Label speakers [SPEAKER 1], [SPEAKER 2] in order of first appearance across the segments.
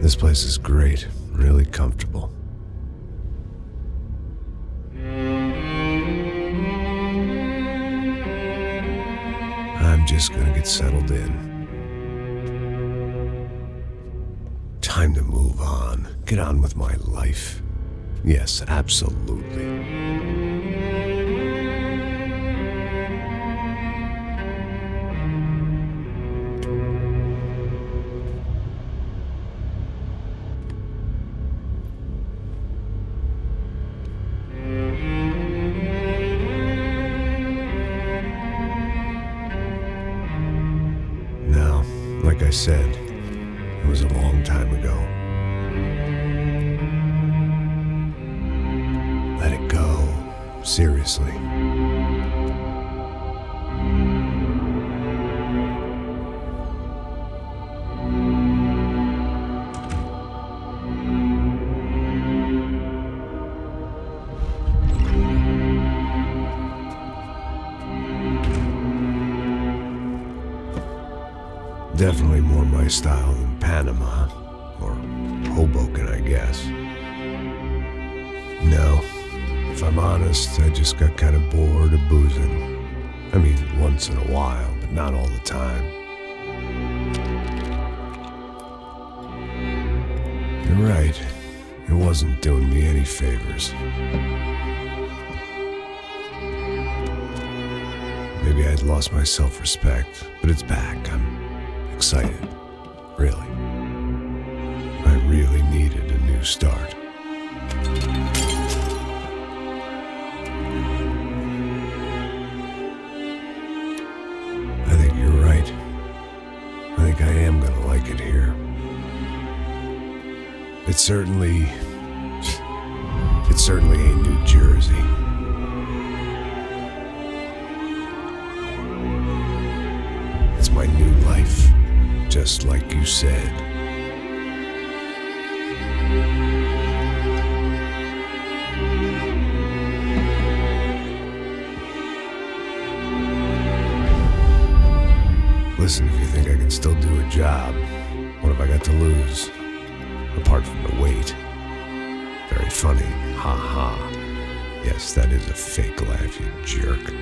[SPEAKER 1] This place is great, really comfortable. I'm just gonna get settled in. Time to move on, get on with my life. Yes, absolutely. Like I said, it was a long time ago. Let it go, seriously. Definitely more my style than Panama, or Hoboken, I guess. No, if I'm honest, I just got kind of bored of boozing. I mean, once in a while, but not all the time. You're right, it wasn't doing me any favors. Maybe I'd lost my self-respect, but it's back. I'm excited, really. I really needed a new start. I think you're right. I think I am gonna like it here. It certainly ain't New Jersey. It's my new life. Just like you said. Listen, if you think I can still do a job, what have I got to lose? Apart from the weight. Very funny. Ha ha. Yes, that is a fake laugh, you jerk.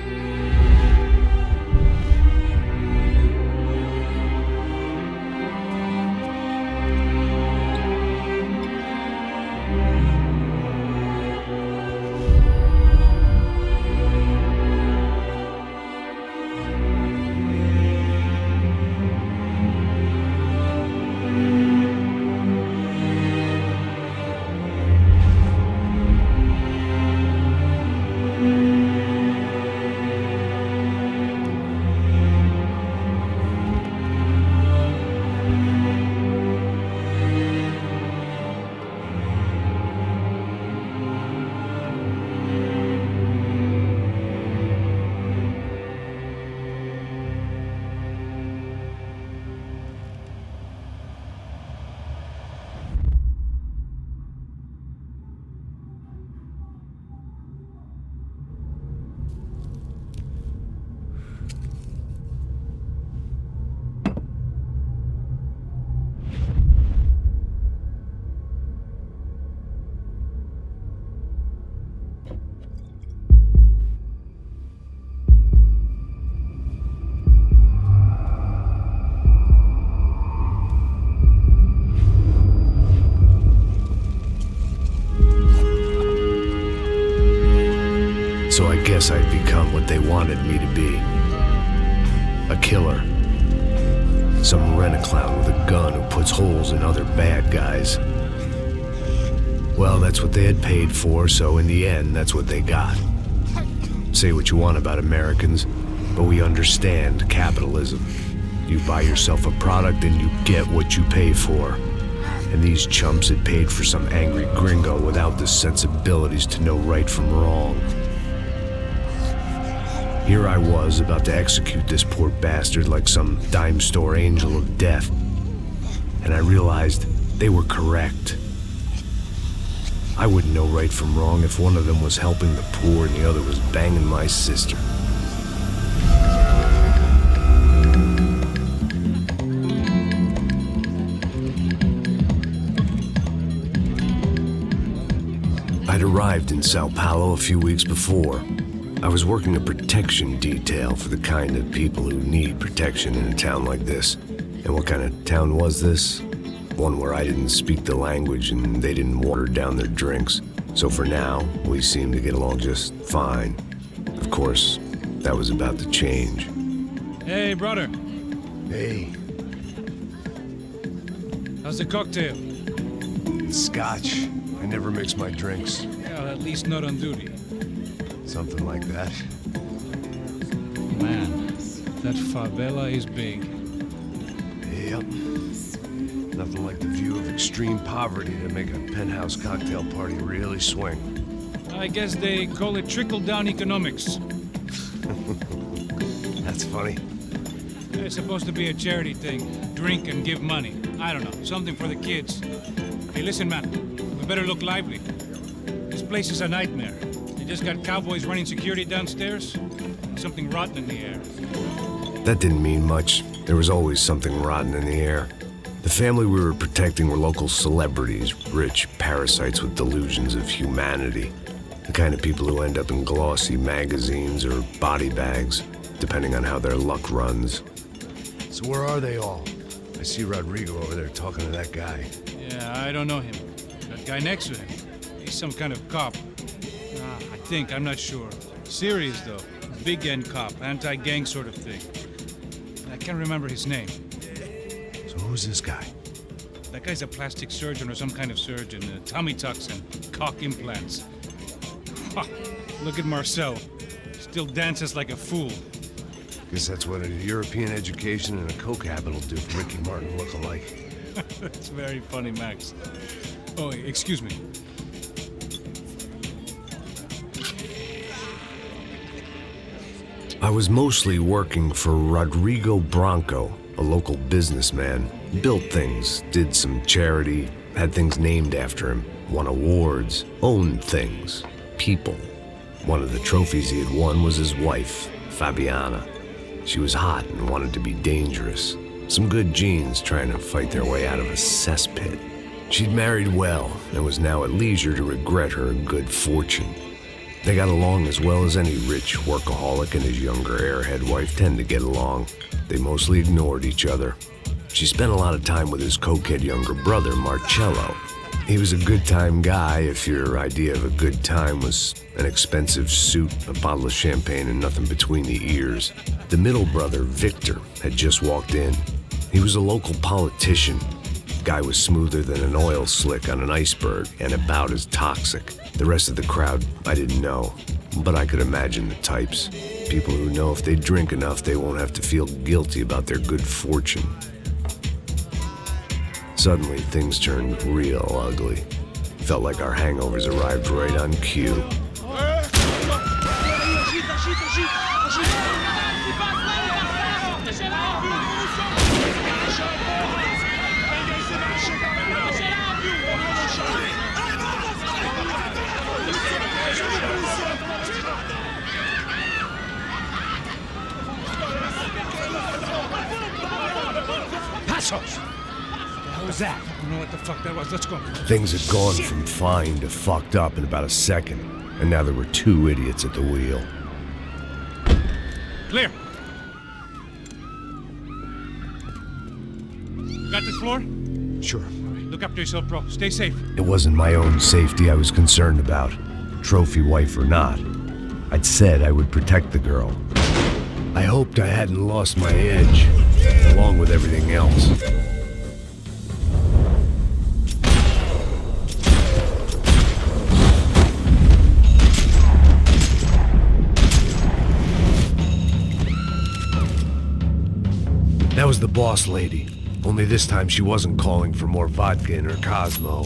[SPEAKER 1] So I guess I'd become what they wanted me to be. A killer. Some rent-a-clown with a gun who puts holes in other bad guys. Well, that's what they had paid for, so in the end, that's what they got. Say what you want about Americans, but we understand capitalism. You buy yourself a product and you get what you pay for. And these chumps had paid for some angry gringo without the sensibilities to know right from wrong. Here I was, about to execute this poor bastard like some dime store angel of death. And I realized they were correct. I wouldn't know right from wrong if one of them was helping the poor and the other was banging my sister. arrived in Sao Paulo a few weeks before. I was working a protection detail for the kind of people who need protection in a town like this. And what kind of town was this? One where I didn't speak the language and they didn't water down their drinks. So for now, we seemed to get along just fine. Of course, that was about to change.
[SPEAKER 2] Hey, brother.
[SPEAKER 1] Hey.
[SPEAKER 2] How's the cocktail?
[SPEAKER 1] It's scotch. I never mix my drinks.
[SPEAKER 2] Yeah, at least not on duty.
[SPEAKER 1] Something like that.
[SPEAKER 2] Man, that favela is big.
[SPEAKER 1] Yep. Nothing like the view of extreme poverty to make a penthouse cocktail party really swing.
[SPEAKER 2] I guess they call it trickle-down economics.
[SPEAKER 1] That's funny.
[SPEAKER 2] It's supposed to be a charity thing. Drink and give money. I don't know, something for the kids. Hey, listen, man. We better look lively. This place is a nightmare. They just got cowboys running security downstairs. And something rotten in the air.
[SPEAKER 1] That didn't mean much. There was always something rotten in the air. The family we were protecting were local celebrities, rich parasites with delusions of humanity. The kind of people who end up in glossy magazines or body bags, depending on how their luck runs. So where are they all? I see Rodrigo over there talking to that guy.
[SPEAKER 2] Yeah, I don't know him. That guy next to him, he's some kind of cop. I think, I'm not sure. Serious, though. Big-end cop, anti-gang sort of thing. I can't remember his name.
[SPEAKER 1] So who's this guy?
[SPEAKER 2] That guy's a plastic surgeon or some kind of surgeon. Tummy tucks and cock implants. Ha, look at Marcel. Still dances like a fool.
[SPEAKER 1] Guess that's what a European education and a coke habit will do for Ricky Martin look-alike.
[SPEAKER 2] That's very funny, Max. Oh, excuse me.
[SPEAKER 1] I was mostly working for Rodrigo Branco, a local businessman. Built things, did some charity, had things named after him, won awards, owned things, people. One of the trophies he had won was his wife, Fabiana. She was hot and wanted to be dangerous. Some good genes trying to fight their way out of a cesspit. She'd married well and was now at leisure to regret her good fortune. They got along as well as any rich workaholic and his younger airhead wife tend to get along. They mostly ignored each other. She spent a lot of time with his cokehead younger brother, Marcello. He was a good-time guy if your idea of a good time was an expensive suit, a bottle of champagne, and nothing between the ears. The middle brother, Victor, had just walked in. He was a local politician. Guy was smoother than an oil slick on an iceberg and about as toxic. The rest of the crowd, I didn't know, but I could imagine the types. People who know if they drink enough, they won't have to feel guilty about their good fortune. Suddenly, things turned real ugly. Felt like our hangovers arrived right on cue.
[SPEAKER 2] Passos! What was that? I don't know what the fuck that was. Let's go.
[SPEAKER 1] Things had gone from fine to fucked up in about a second, and now there were two idiots at the wheel.
[SPEAKER 2] Clear. Got this floor?
[SPEAKER 1] Sure.
[SPEAKER 2] All right, look after yourself, bro. Stay safe.
[SPEAKER 1] It wasn't my own safety I was concerned about, trophy wife or not. I'd said I would protect the girl. I hoped I hadn't lost my edge, along with everything else. That was the boss lady, only this time she wasn't calling for more vodka in her Cosmo.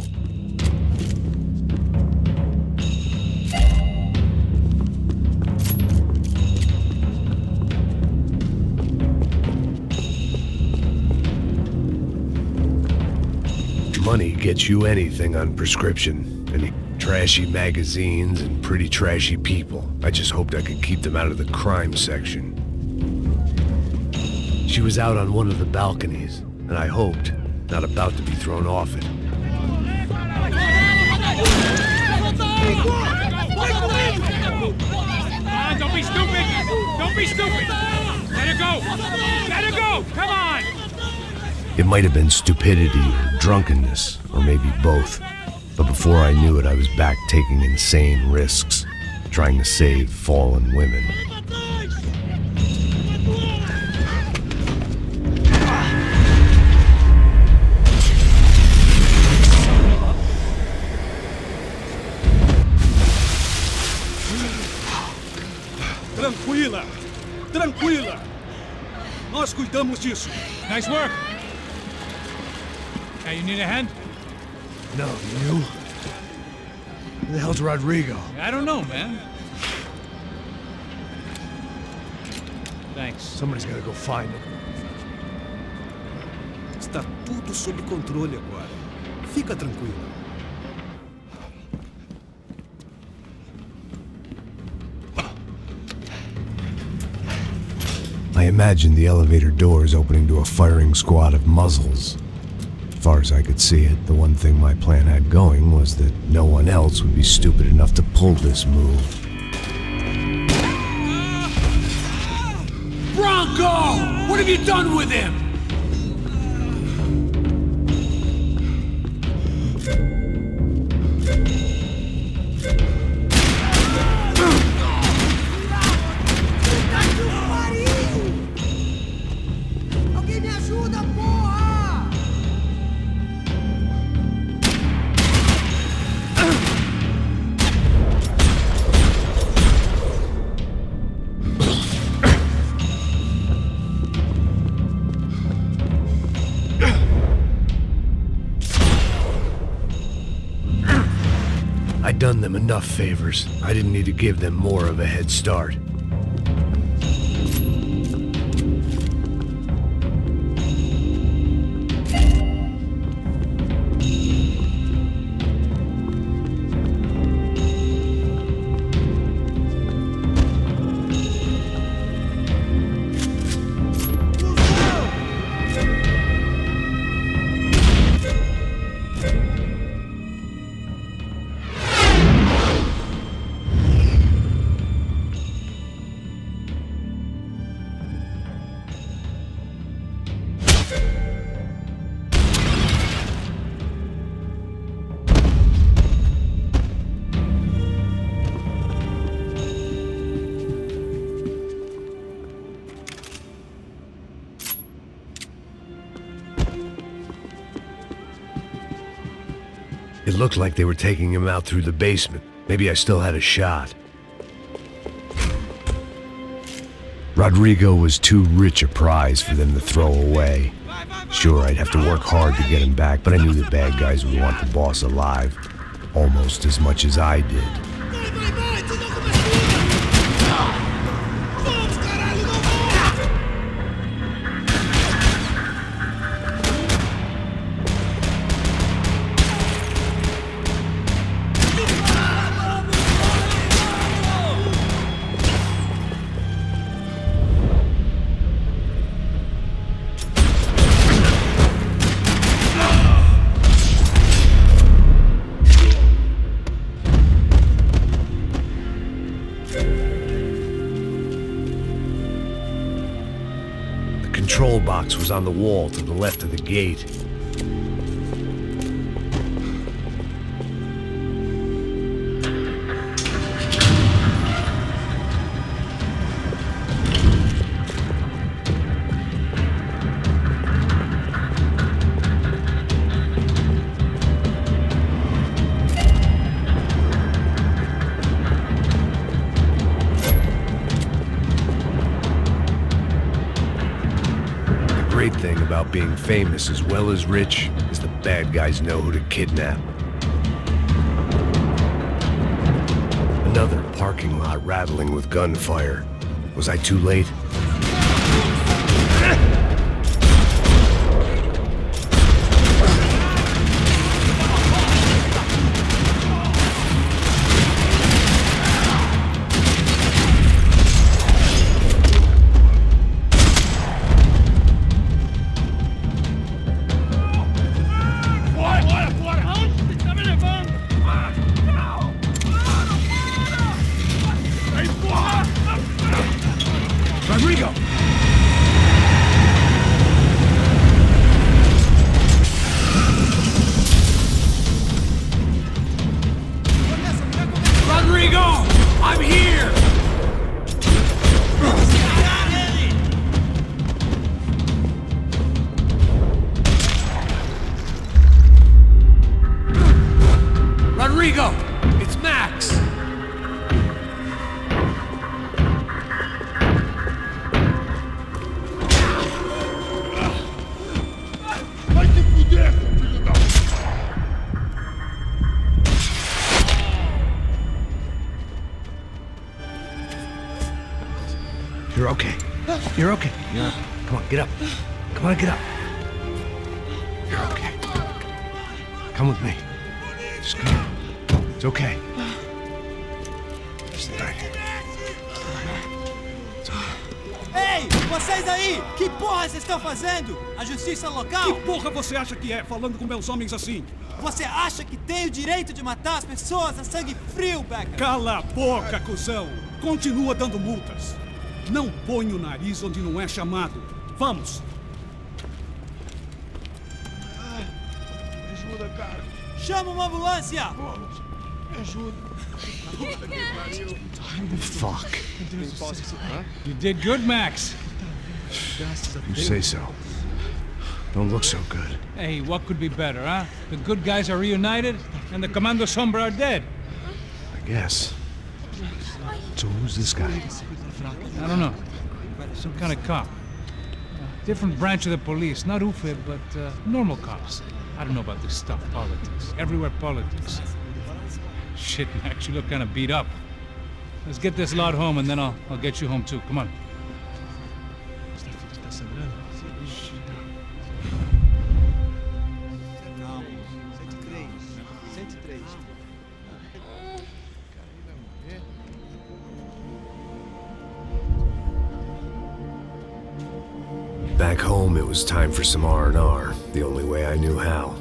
[SPEAKER 1] Money gets you anything on prescription, and trashy magazines and pretty trashy people. I just hoped I could keep them out of the crime section. She was out on one of the balconies, and I hoped not about to be thrown off it.
[SPEAKER 2] on, don't be stupid! Don't be stupid! Let her go! Let her go! Come on!
[SPEAKER 1] It might have been stupidity or drunkenness, or maybe both. But before I knew it, I was back taking insane risks, trying to save fallen women.
[SPEAKER 3] Tranquila! Tranquila! Nós cuidamos disso.
[SPEAKER 2] Nice work! Hey, you need a hand?
[SPEAKER 1] No, you? Who the hell's Rodrigo?
[SPEAKER 2] I don't know, man. Thanks.
[SPEAKER 1] Somebody's gotta go find him.
[SPEAKER 3] Está tudo sob controle agora. Fica tranquila.
[SPEAKER 1] I imagined the elevator doors opening to a firing squad of muzzles. As far as I could see it, the one thing my plan had going was that no one else would be stupid enough to pull this move.
[SPEAKER 4] Bronco! What have you done with him?
[SPEAKER 5] Alguém me ajuda, porra!
[SPEAKER 1] I'd done them enough favors. I didn't need to give them more of a head start. It looked like they were taking him out through the basement. Maybe I still had a shot. Rodrigo was too rich a prize for them to throw away. Sure, I'd have to work hard to get him back, but I knew the bad guys would want the boss alive almost as much as I did. The control box was on the wall to the left of the gate. The great thing about being famous as well as rich is the bad guys know who to kidnap. Another parking lot rattling with gunfire. Was I too late?
[SPEAKER 4] Rodrigo! Rodrigo! I'm here! Rodrigo! It's Max!
[SPEAKER 1] You're okay. You're okay. Yeah. Come on, get up. Come on, get up. You're okay. Come with me. Just come on. It's okay. Just right here. It's okay.
[SPEAKER 5] Ei, vocês aí! Que porra vocês estão fazendo? A justiça local?
[SPEAKER 4] Que porra você acha que é, falando com meus homens assim?
[SPEAKER 5] Você acha que tem o direito de matar as pessoas a sangue frio, Becker?
[SPEAKER 4] Cala a boca, cuzão! Continua dando multas. Não põe o nariz onde não é chamado. Vamos!
[SPEAKER 6] Me ajuda, cara.
[SPEAKER 5] Chama uma ambulância!
[SPEAKER 6] Vamos. Me ajuda.
[SPEAKER 1] Fuck.
[SPEAKER 2] You did good, Max.
[SPEAKER 1] You say so. Don't look so good.
[SPEAKER 2] Hey, what could be better, huh? The good guys are reunited, and the Commando Sombra are dead.
[SPEAKER 1] I guess. So who's this guy?
[SPEAKER 2] I don't know. Some kind of cop. Different branch of the police. Not UFE, but normal cops. I don't know about this stuff, politics. Everywhere politics. Shit, Max, you look kind of beat up. Let's get this lot home, and then I'll get you home too. Come on.
[SPEAKER 1] Back home, it was time for some R&R, the only way I knew how.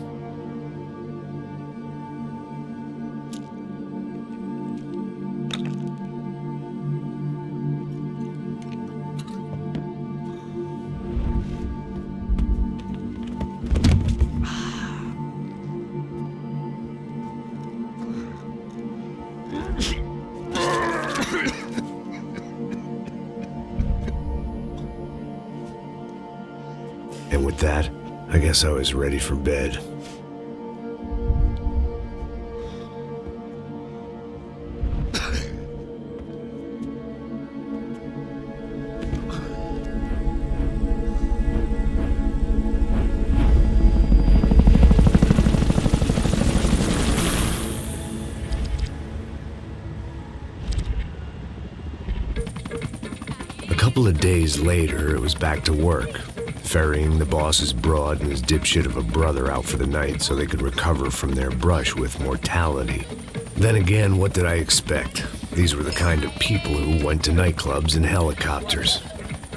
[SPEAKER 1] And with that, I guess I was ready for bed. A couple of days later, it was back to work. Ferrying the boss's broad and his dipshit of a brother out for the night so they could recover from their brush with mortality. Then again, what did I expect? These were the kind of people who went to nightclubs in helicopters.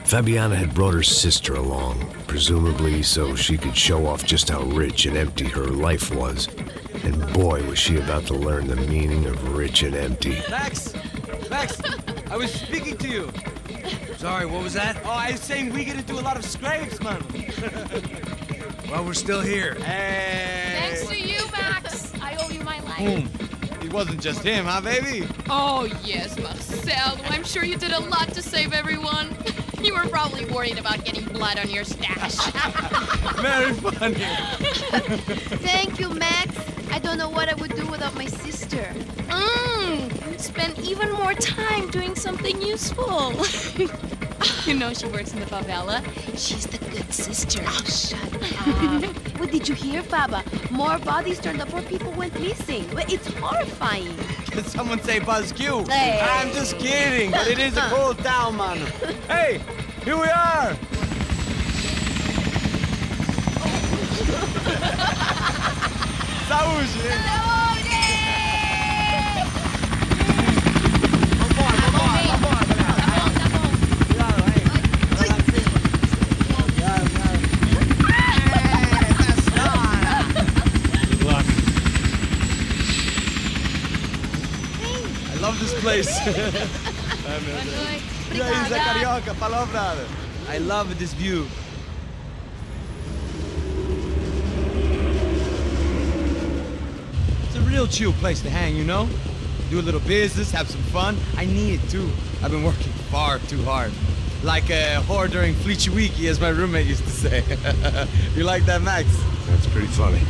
[SPEAKER 1] Fabiana had brought her sister along, presumably so she could show off just how rich and empty her life was. And boy, was she about to learn the meaning of rich and empty.
[SPEAKER 7] Max! Max! I was speaking to you.
[SPEAKER 8] Sorry, what was that?
[SPEAKER 7] Oh, I was saying we get into a lot of scrapes, man.
[SPEAKER 8] Well, we're still here.
[SPEAKER 7] Hey!
[SPEAKER 9] Thanks to you, Max. I owe you my life.
[SPEAKER 7] It wasn't just him, huh, baby?
[SPEAKER 9] Oh, yes, Marcel. I'm sure you did a lot to save everyone. You were probably worried about getting blood on your stash.
[SPEAKER 7] Very funny.
[SPEAKER 10] Thank you, Max. I don't know what I would do without my sister.
[SPEAKER 9] Spend even more time doing something useful. You know she works in the favela. She's the good sister.
[SPEAKER 10] Oh, shut up. What did you hear, Baba? More bodies turned up where people went missing. It's horrifying.
[SPEAKER 7] Did someone say Buzz Q?
[SPEAKER 10] Hey.
[SPEAKER 7] I'm just kidding, but it is a cool town, man. Hey, here we are. Saúde! I love this place.
[SPEAKER 10] Obrigada.
[SPEAKER 7] Isla Carioca, palavra. I love this view. It's a real chill place to hang, you know? Do a little business, have some fun. I need it too. I've been working far too hard. Like a whore during Fleechy Weeky, as my roommate used to say. You like that, Max?
[SPEAKER 1] That's pretty funny.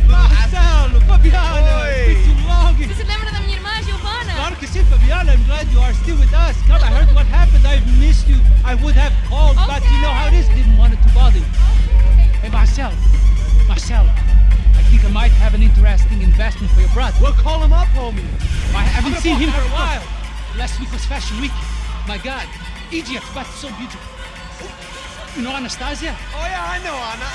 [SPEAKER 5] Marcelo, Fabiana, it's been too long.
[SPEAKER 9] Você se lembra da minha irmã, Giovanna?
[SPEAKER 5] Claro que sim, Fabiana. I'm glad you are still with us. Come, I heard what happened. I've missed you. I would have called, but you know how it is. Didn't want it to bother you. Hey, Marcel, I think I might have an interesting investment for your brother.
[SPEAKER 7] Well, call him up, homie.
[SPEAKER 5] I haven't seen him for a while. Last week was Fashion Week. My God, Egypt, but so beautiful. You know Anastasia?
[SPEAKER 7] Oh, yeah, I know Anna.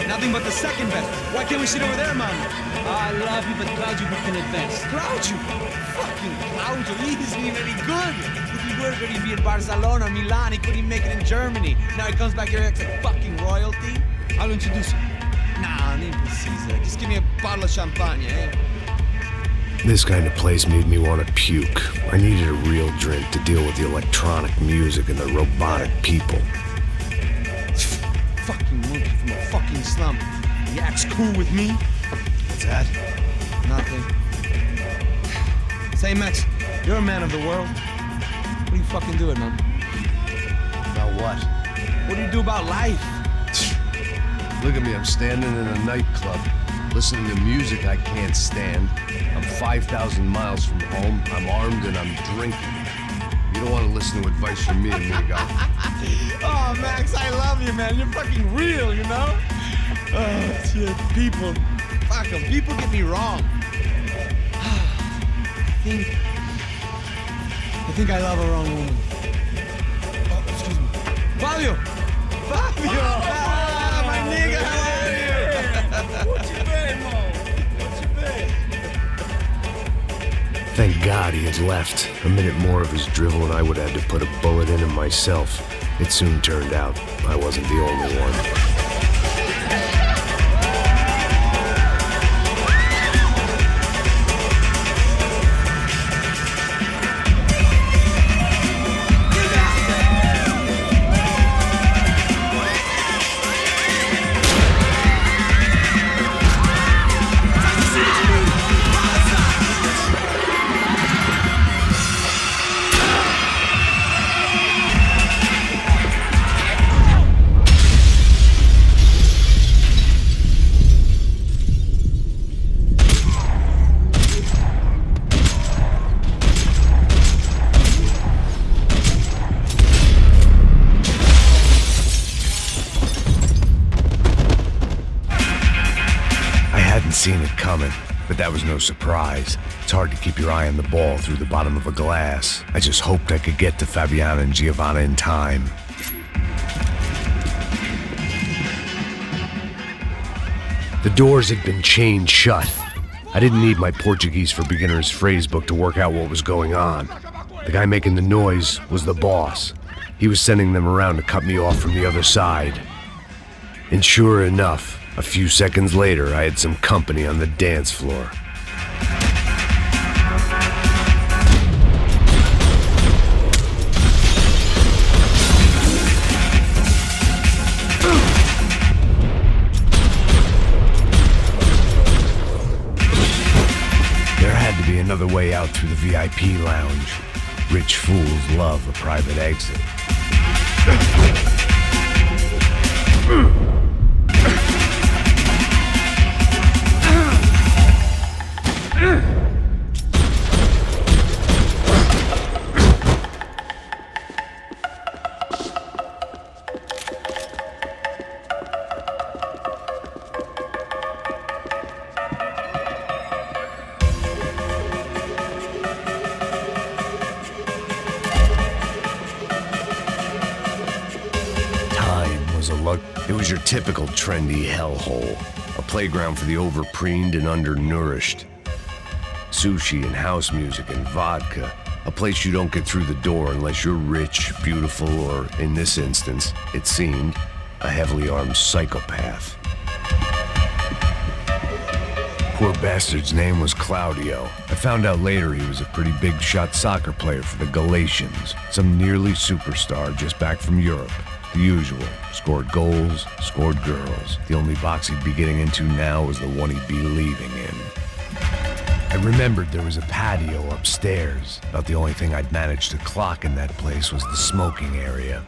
[SPEAKER 7] Nothing but the second best. Why can't we sit over there, man?
[SPEAKER 5] I love you, but Claudio booked in advance.
[SPEAKER 7] Claudio? Fucking Claudio, he isn't even any good. If he were going to be in Barcelona or Milan, he couldn't make it in Germany. Now he comes back here acting like fucking royalty.
[SPEAKER 5] I'll introduce you.
[SPEAKER 7] Nah, nem precisa. Just give me a bottle of champagne, eh?
[SPEAKER 1] This kind of place made me want to puke. I needed a real drink to deal with the electronic music and the robotic people.
[SPEAKER 7] Fucking monkey from a fucking slum. He acts cool with me.
[SPEAKER 1] What's that?
[SPEAKER 7] Nothing. Say, Max, you're a man of the world. What do you fucking do it, man?
[SPEAKER 1] About what?
[SPEAKER 7] What do you do about life?
[SPEAKER 1] Look at me, I'm standing in a nightclub, listening to music I can't stand. I'm 5,000 miles from home, I'm armed and I'm drinking. You don't want to listen to advice from me, amigo.
[SPEAKER 7] Oh, Max, I love you, man. You're fucking real, you know? Oh, shit. People. Fuck them. People get me wrong. I think I love a wrong woman. Oh, excuse me. Fabio! Fabio! Ah, my nigga, how are you? What you been, Mo? What you been?
[SPEAKER 1] Thank God he had left. A minute more of his drivel and I would have had to put a bullet in him myself. It soon turned out I wasn't the only one. Seen it coming, but that was no surprise. It's hard to keep your eye on the ball through the bottom of a glass. I just hoped I could get to Fabiana and Giovanna in time. The doors had been chained shut. I didn't need my Portuguese for Beginners phrasebook to work out what was going on. The guy making the noise was the boss. He was sending them around to cut me off from the other side. And sure enough, a few seconds later, I had some company on the dance floor. way out through the VIP lounge. Rich fools love a private exit. It was your typical trendy hellhole, a playground for the overpreened and undernourished. Sushi and house music and vodka, a place you don't get through the door unless you're rich, beautiful, or, in this instance, it seemed, a heavily armed psychopath. Poor bastard's name was Claudio. I found out later he was a pretty big-shot soccer player for the Galatians, some nearly superstar just back from Europe. The usual. Scored goals, scored girls. The only box he'd be getting into now was the one he'd be leaving in. I remembered there was a patio upstairs. About the only thing I'd managed to clock in that place was the smoking area.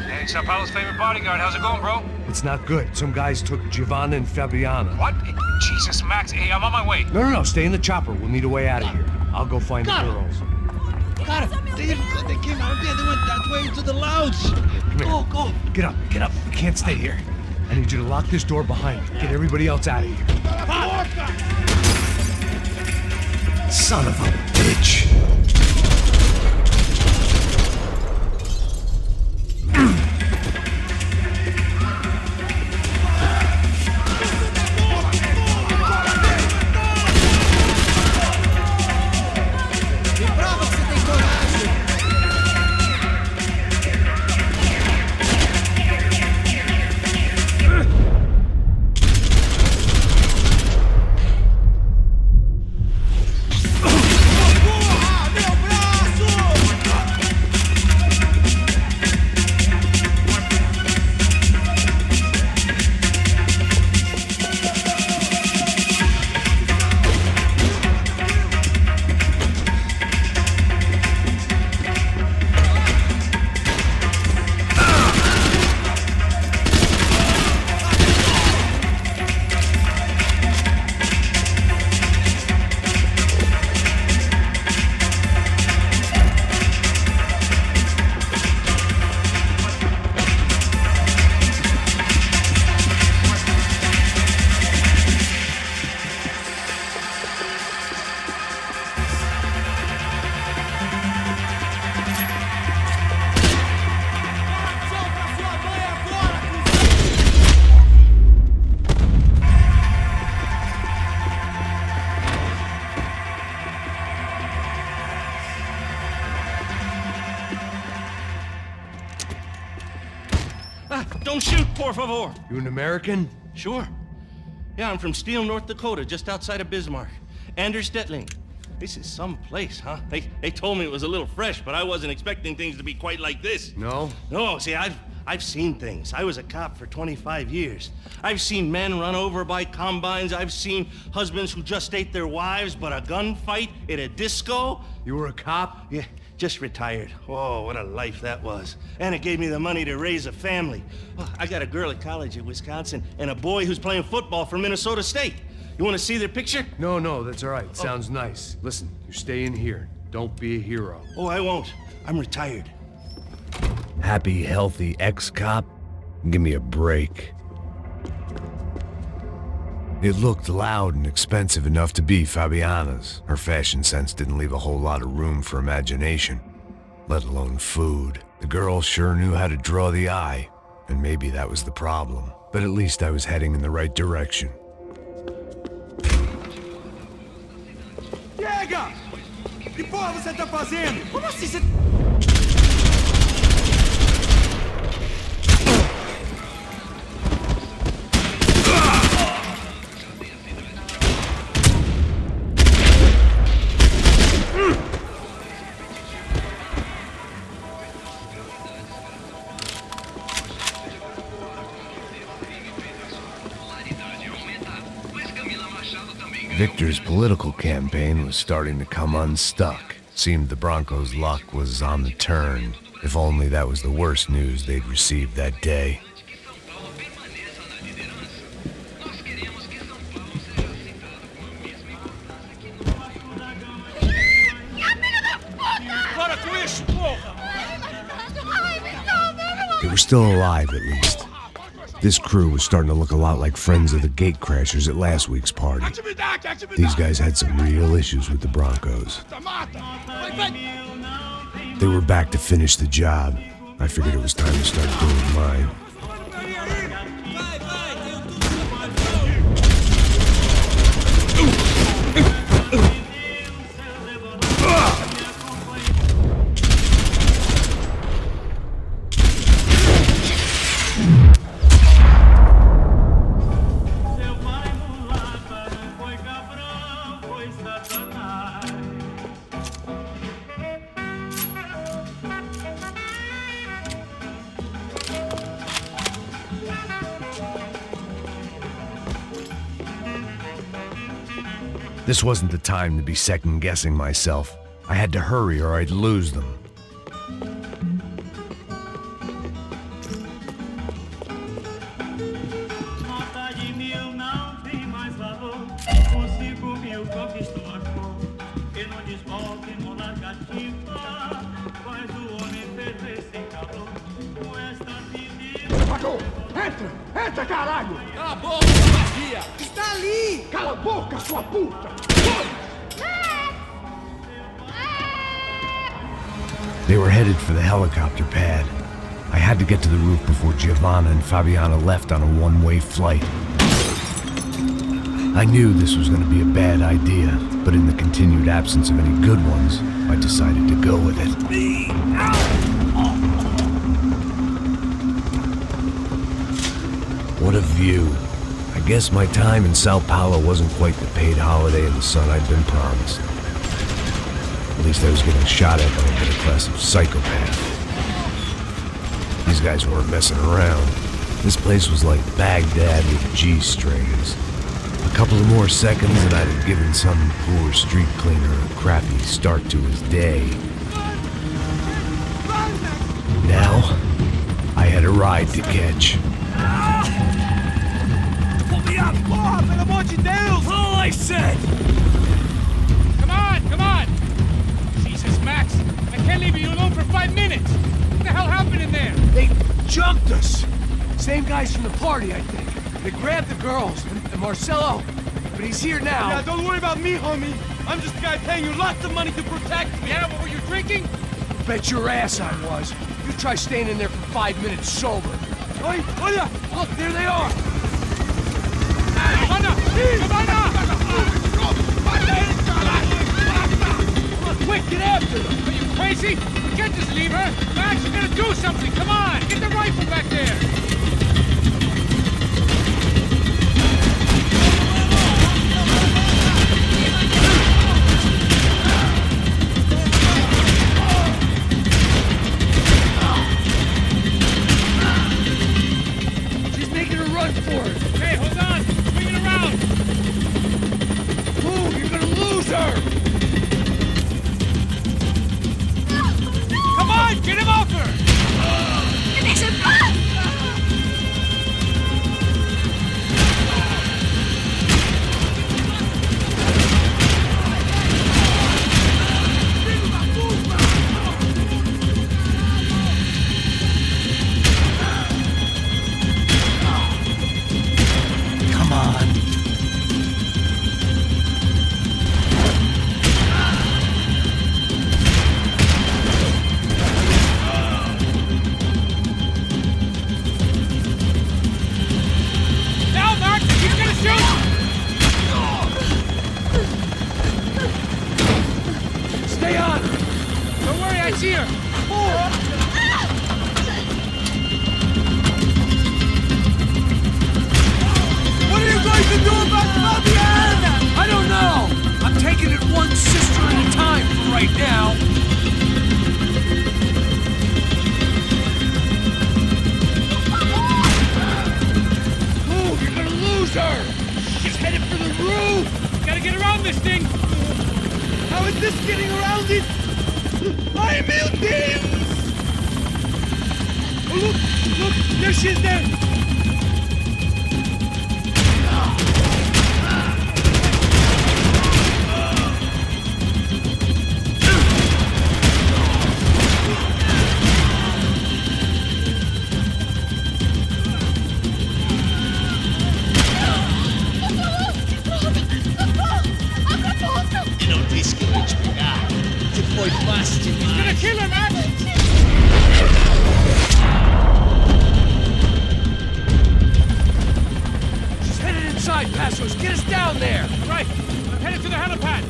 [SPEAKER 8] Hey, Sao Paulo's favorite bodyguard. How's it going, bro?
[SPEAKER 1] It's not good. Some guys took Giovanna and Fabiana.
[SPEAKER 8] What? Jesus, Max. Hey, I'm on my way.
[SPEAKER 1] No. Stay in the chopper. We'll need a way out of here. I'll go find the girls.
[SPEAKER 6] Got it. They came out of there. They went that way into the lounge. Go.
[SPEAKER 1] Get up. You can't stay here. I need you to lock this door behind you. Get everybody else out of here. Son of a bitch.
[SPEAKER 11] Don't shoot, por favor.
[SPEAKER 1] You an American?
[SPEAKER 11] Sure. Yeah, I'm from Steele, North Dakota, just outside of Bismarck. Anders Stetling. This is some place, huh? They told me it was a little fresh, but I wasn't expecting things to be quite like this.
[SPEAKER 1] No?
[SPEAKER 11] No, see, I've seen things. I was a cop for 25 years. I've seen men run over by combines. I've seen husbands who just ate their wives, but a gunfight at a disco.
[SPEAKER 1] You were a cop?
[SPEAKER 11] Yeah, just retired. Oh, what a life that was. And it gave me the money to raise a family. Oh, I got a girl at college at Wisconsin and a boy who's playing football for Minnesota State. You want to see their picture?
[SPEAKER 1] No, that's all right. Sounds nice. Listen, you stay in here. Don't be a hero.
[SPEAKER 11] Oh, I won't. I'm retired.
[SPEAKER 1] Happy, healthy ex-cop? Give me a break. It looked loud and expensive enough to be Fabiana's. Her fashion sense didn't leave a whole lot of room for imagination, let alone food. The girl sure knew how to draw the eye, and maybe that was the problem. But at least I was heading in the right direction.
[SPEAKER 3] Pega! Que porra você tá fazendo? Como assim você...
[SPEAKER 1] Victor's political campaign was starting to come unstuck. Seemed the Broncos' luck was on the turn. If only that was the worst news they'd received that day. They were still alive, at least. This crew was starting to look a lot like friends of the gatecrashers at last week's party. These guys had some real issues with the Broncos. They were back to finish the job. I figured it was time to start doing mine. This wasn't the time to be second-guessing myself. I had to hurry or I'd lose them.
[SPEAKER 3] Entra, caralho!
[SPEAKER 5] Cala a boca, vazia!
[SPEAKER 3] Está ali! Cala a boca, sua puta!
[SPEAKER 1] They were headed for the helicopter pad. I had to get to the roof before Giovanna and Fabiana left on a one-way flight. I knew this was going to be a bad idea, but in the continued absence of any good ones, I decided to go with it. What a view. I guess my time in Sao Paulo wasn't quite the paid holiday in the sun I'd been promised. At least I was getting shot at by a middle-class psychopath. These guys weren't messing around. This place was like Baghdad with G-strings. A couple of more seconds and I'd have given some poor street cleaner a crappy start to his day. Now, I had a ride to catch.
[SPEAKER 3] Porra, pelo amor de Deus!
[SPEAKER 5] All I said! Come on! Jesus, Max! I can't leave you alone for 5 minutes! What the hell happened in there?
[SPEAKER 3] They jumped us! Same guys from the party, I think. They grabbed the girls and Marcelo, but he's here now.
[SPEAKER 7] Yeah, don't worry about me, homie. I'm just a guy paying you lots of money to protect me.
[SPEAKER 5] Yeah, what were you drinking?
[SPEAKER 3] Bet your ass I was. You try staying in there for 5 minutes sober. Oi, olha! Look, there they are! Quick, get after them!
[SPEAKER 5] Are you crazy? We can't just leave her! Max, you gotta do something! Come on! Get the rifle back there!
[SPEAKER 3] She's making a run for it!
[SPEAKER 5] Hey, hold on! Bring it around!
[SPEAKER 3] Move! You're gonna lose her!
[SPEAKER 5] Come on! Get him off her!
[SPEAKER 1] Come on.
[SPEAKER 3] Stay on!
[SPEAKER 2] Don't worry, I see her.
[SPEAKER 3] What are you going to do about Fabiana? I don't know. I'm taking it one sister at a time for right now.
[SPEAKER 2] Move, you're gonna lose her. She's headed for the roof. Gotta get around this thing.
[SPEAKER 6] How is this getting around it? I am things!
[SPEAKER 2] Oh, look, there she is there. Kill her, man!
[SPEAKER 3] She's headed inside, Passos. Get us down there.
[SPEAKER 2] Right, I'm headed to the helipad.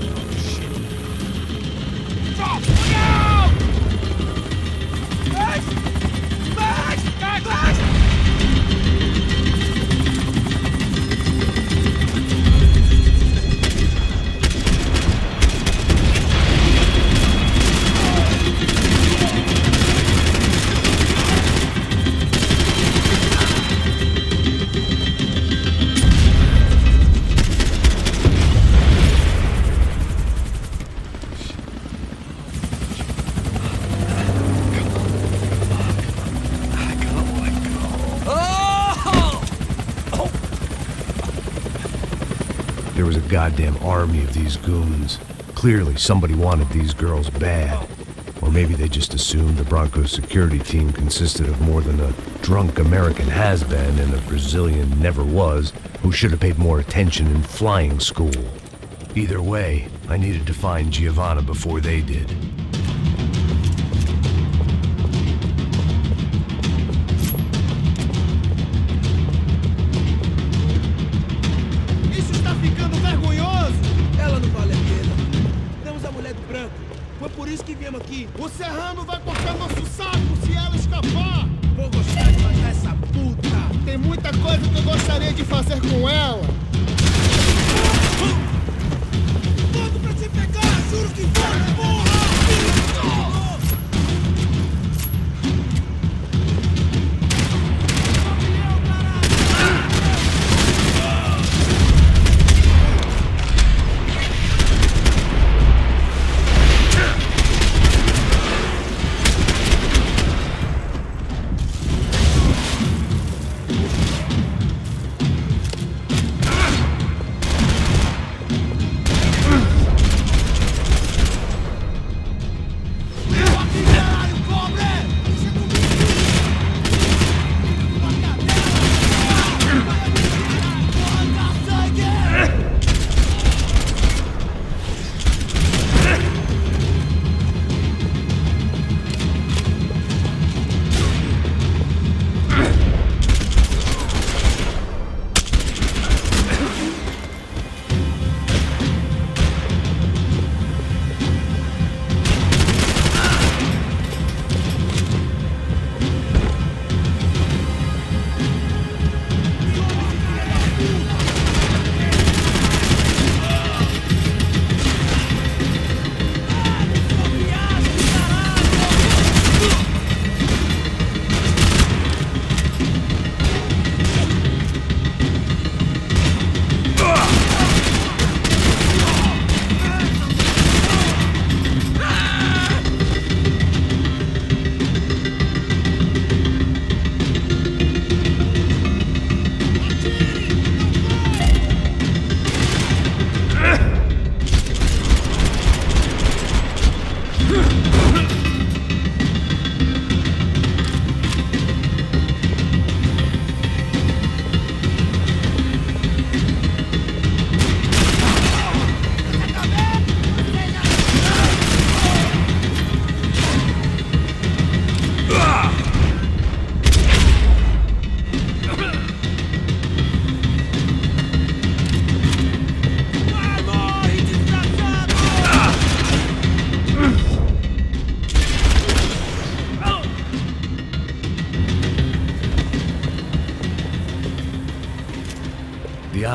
[SPEAKER 3] Drop! Look out!
[SPEAKER 6] Max! Max!
[SPEAKER 2] Max!
[SPEAKER 6] Max!
[SPEAKER 1] There was a goddamn army of these goons. Clearly, somebody wanted these girls bad. Or maybe they just assumed the Broncos security team consisted of more than a drunk American has-been and a Brazilian never-was who should have paid more attention in flying school. Either way, I needed to find Giovanna before they did.
[SPEAKER 6] Isso está ficando vergonhoso! Ela não vale a pena. Temos a mulher do branco. Foi por isso que viemos aqui. O Serrano vai cortar nosso saco se ela escapar! Vou gostar de matar essa puta! Tem muita coisa que eu gostaria de fazer com ela! Fogo pra te pegar! Juro que vou, porra!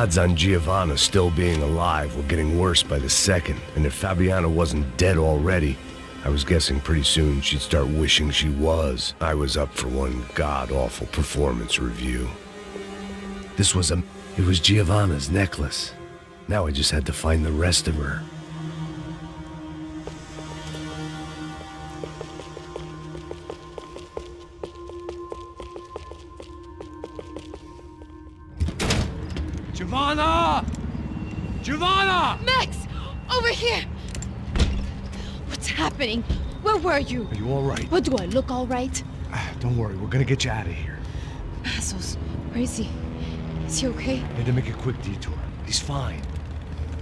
[SPEAKER 1] odds on Giovanna still being alive were getting worse by the second, and if Fabiana wasn't dead already, I was guessing pretty soon she'd start wishing she was. I was up for one god-awful performance review. It was Giovanna's necklace. Now I just had to find the rest of her.
[SPEAKER 3] Giovanna! Giovanna!
[SPEAKER 9] Max! Over here! What's happening? Where were you?
[SPEAKER 3] Are you all right?
[SPEAKER 9] What, do I look all right?
[SPEAKER 3] Don't worry, we're gonna get you out of here.
[SPEAKER 9] Assholes. Where is he? Is he okay?
[SPEAKER 3] Had to make a quick detour. He's fine.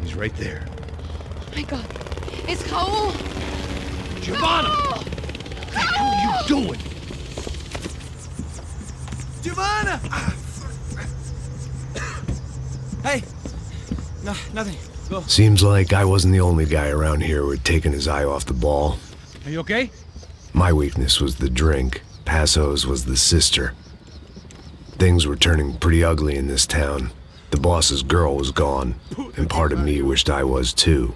[SPEAKER 3] He's right there.
[SPEAKER 9] Oh my god. It's Raul!
[SPEAKER 3] Giovanna!
[SPEAKER 9] Raul!
[SPEAKER 3] What the hell are you doing?
[SPEAKER 7] Giovanna! Hey! No, nothing. Go.
[SPEAKER 1] Seems like I wasn't the only guy around here who had taken his eye off the ball.
[SPEAKER 2] Are you okay?
[SPEAKER 1] My weakness was the drink. Passo's was the sister. Things were turning pretty ugly in this town. The boss's girl was gone, and part of me wished I was too.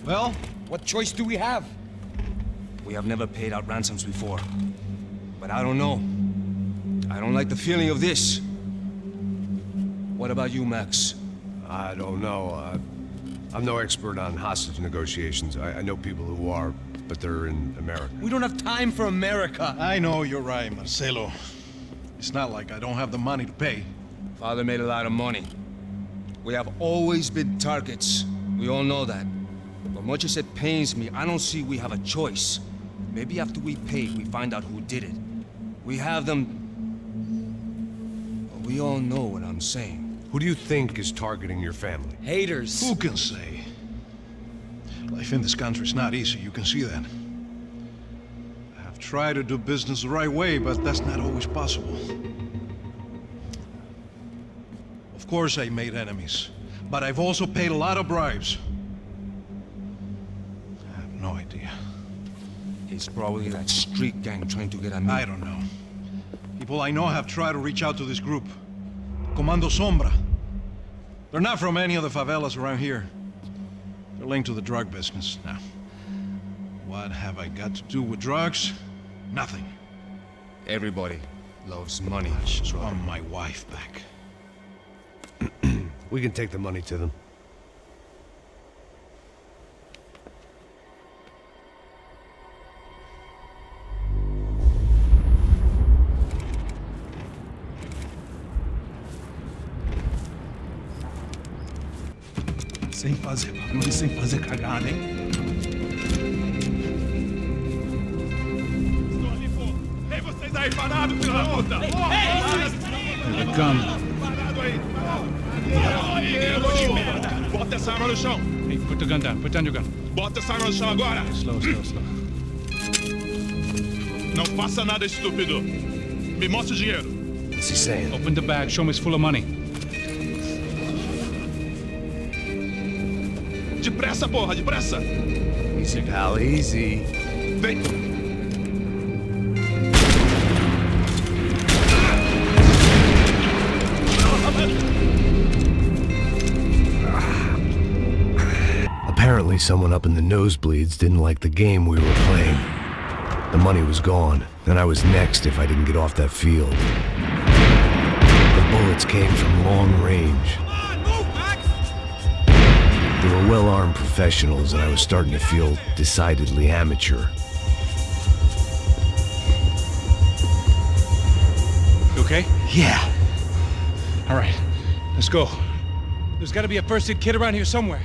[SPEAKER 7] Well, what choice do we have?
[SPEAKER 12] We have never paid out ransoms before. But I don't know. I don't like the feeling of this. What about you, Max?
[SPEAKER 13] I don't know. I'm no expert on hostage negotiations. I know people who are, but they're in America.
[SPEAKER 7] We don't have time for America.
[SPEAKER 14] I know you're right, Marcelo. It's not like I don't have the money to pay.
[SPEAKER 12] Father made a lot of money. We have always been targets. We all know that. But much as it pains me, I don't see we have a choice. Maybe after we pay, we find out who did it. We have them... Well, we all know what I'm saying.
[SPEAKER 13] Who do you think is targeting your family?
[SPEAKER 7] Haters.
[SPEAKER 14] Who can say? Life in this country is not easy, you can see that. I have tried to do business the right way, but that's not always possible. Of course I made enemies, but I've also paid a lot of bribes. I have no idea.
[SPEAKER 12] It's probably that street gang trying to get at me.
[SPEAKER 14] I don't know. People I know have tried to reach out to this group. Comando Sombra. They're not from any of the favelas around here. They're linked to the drug business. Now, what have I got to do with drugs? Nothing.
[SPEAKER 12] Everybody loves money.
[SPEAKER 14] I just want my wife back.
[SPEAKER 13] We can take the money to them.
[SPEAKER 4] Sem fazer cagada, hein? Estou ali, pô! Ei, vocês aí parados, filho da puta! Ei, calma. Parado aí! Bota essa arma no chão!
[SPEAKER 2] Hey, put the gun down. Put down your gun.
[SPEAKER 4] Bota essa arma no chão agora!
[SPEAKER 2] Slow.
[SPEAKER 4] Não faça nada, estúpido! Me mostre o dinheiro!
[SPEAKER 1] What's he saying?
[SPEAKER 2] Open the bag. Show me it's full of money.
[SPEAKER 4] Depressa, porra, depressa!
[SPEAKER 1] Easy, pal, easy.
[SPEAKER 4] Vem!
[SPEAKER 1] Apparently someone up in the nosebleeds didn't like the game we were playing. The money was gone, and I was next if I didn't get off that field. The bullets came from long range. They were well-armed professionals, and I was starting to feel decidedly amateur.
[SPEAKER 2] You okay?
[SPEAKER 1] Yeah.
[SPEAKER 2] All right, let's go. There's got to be a first-aid kit around here somewhere.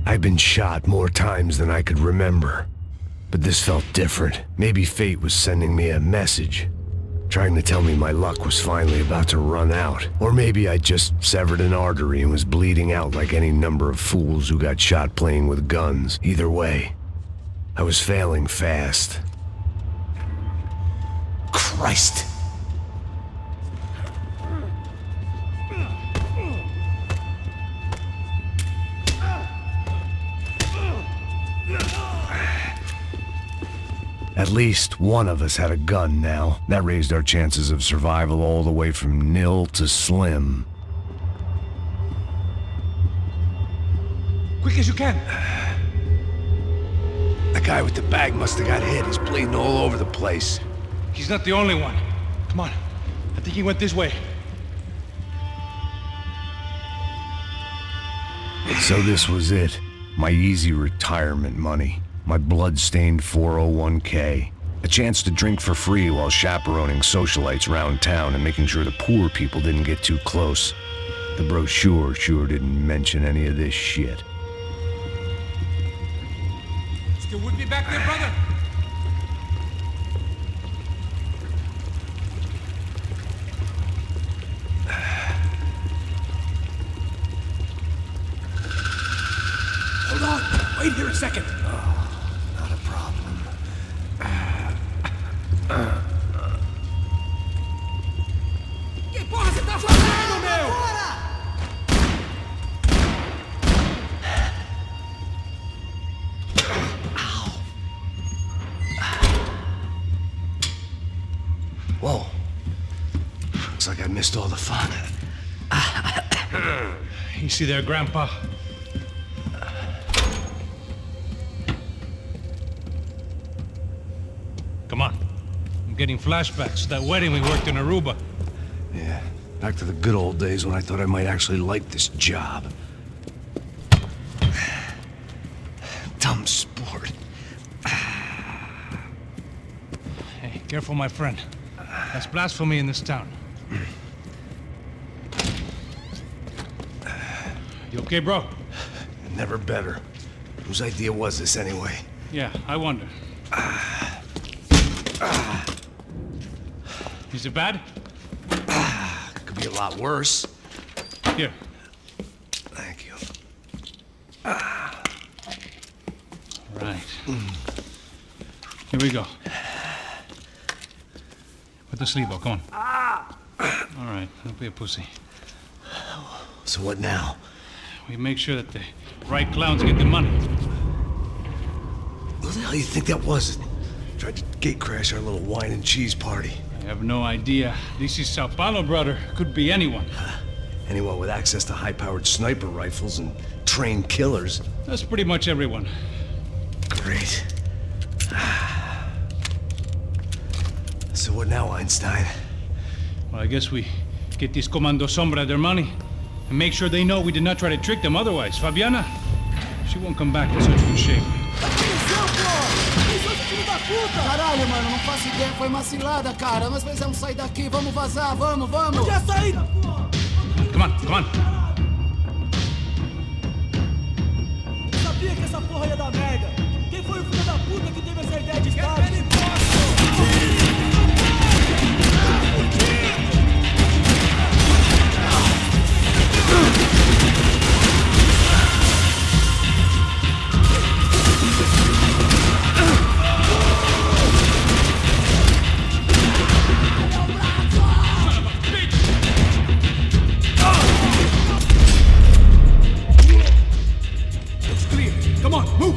[SPEAKER 1] I've been shot more times than I could remember. But this felt different. Maybe fate was sending me a message, trying to tell me my luck was finally about to run out. Or maybe I just severed an artery and was bleeding out like any number of fools who got shot playing with guns. Either way, I was failing fast. Christ! At least one of us had a gun now. That raised our chances of survival all the way from nil to slim.
[SPEAKER 2] Quick as you can.
[SPEAKER 1] The guy with the bag must have got hit. He's bleeding all over the place.
[SPEAKER 2] He's not the only one. Come on. I think he went this way.
[SPEAKER 1] So this was it. My easy retirement money. My blood-stained 401k. A chance to drink for free while chaperoning socialites around town and making sure the poor people didn't get too close. The brochure sure didn't mention any of this shit.
[SPEAKER 2] Still with me back there, brother?
[SPEAKER 3] Hold on! Wait here a second!
[SPEAKER 1] Not a problem.
[SPEAKER 3] Que porra você tá fazendo, meu?
[SPEAKER 1] Whoa. Looks like I missed all the fun.
[SPEAKER 2] You see there, Grandpa? Come on. I'm getting flashbacks to that wedding we worked in Aruba.
[SPEAKER 1] Yeah, back to the good old days when I thought I might actually like this job. Dumb sport.
[SPEAKER 2] Hey, careful, my friend. That's blasphemy in this town. You okay, bro?
[SPEAKER 1] Never better. Whose idea was this anyway?
[SPEAKER 2] Yeah, I wonder. Is it bad?
[SPEAKER 1] Could be a lot worse.
[SPEAKER 2] Here.
[SPEAKER 1] Thank you.
[SPEAKER 2] Right. Here we go. Put the sleeve on, come on. All right, don't be a pussy.
[SPEAKER 1] So what now?
[SPEAKER 2] We make sure that the right clowns get the money.
[SPEAKER 1] What the hell do you think that was? Tried to gate crash our little wine and cheese party.
[SPEAKER 2] I have no idea. This is Sao Paulo, brother. Could be anyone.
[SPEAKER 1] Anyone with access to high-powered sniper rifles and trained killers.
[SPEAKER 2] That's pretty much everyone.
[SPEAKER 1] Great. So what now, Einstein?
[SPEAKER 2] Well, I guess we get these Comando Sombra their money and make sure they know we did not try to trick them otherwise. Fabiana, she won't come back in such good shape.
[SPEAKER 6] Caralho, mano, não faço ideia, foi uma cilada, cara. Nós precisamos sair daqui, vamos vazar, vamos! Onde é a saída?
[SPEAKER 2] Come on, come on.
[SPEAKER 6] Sabia que essa porra ia dar merda. Quem foi o filho da puta que teve essa ideia de estado?
[SPEAKER 3] Come on, move!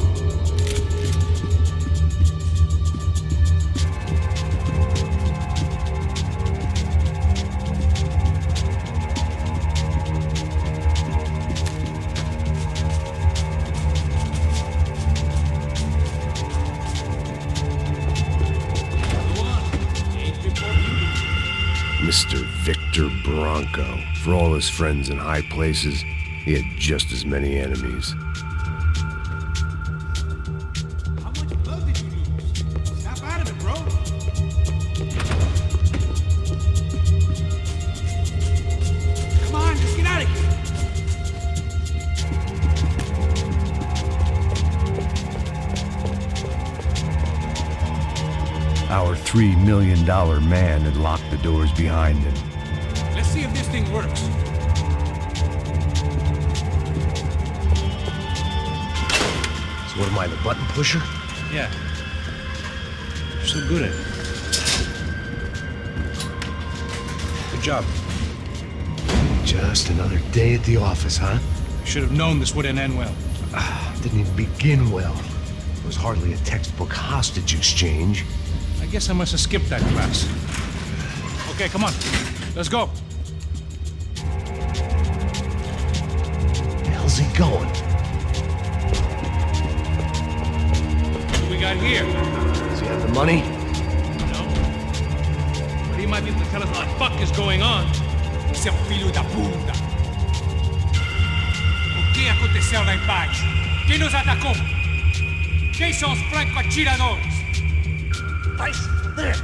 [SPEAKER 1] Mr. Victor Bronco. For all his friends in high places, he had just as many enemies. Our $3 million man had locked the doors behind him.
[SPEAKER 2] Let's see if this thing works.
[SPEAKER 1] So what am I, the button pusher?
[SPEAKER 2] Yeah. You're so good at it. Good job.
[SPEAKER 1] Just another day at the office, huh?
[SPEAKER 2] Should have known this wouldn't end well.
[SPEAKER 1] Didn't even begin well. It was hardly a textbook hostage exchange.
[SPEAKER 2] I guess I must have skipped that class. Okay, come on. Let's go.
[SPEAKER 1] Where the hell's he going?
[SPEAKER 2] What do we got here?
[SPEAKER 1] Does he have the money?
[SPEAKER 2] No. But he might be able to tell us what the fuck is going on. Seu filho da puta! O que aconteceu lá embaixo? Quem nos atacou? Quem são os franco-atiradores? Vai se fuder!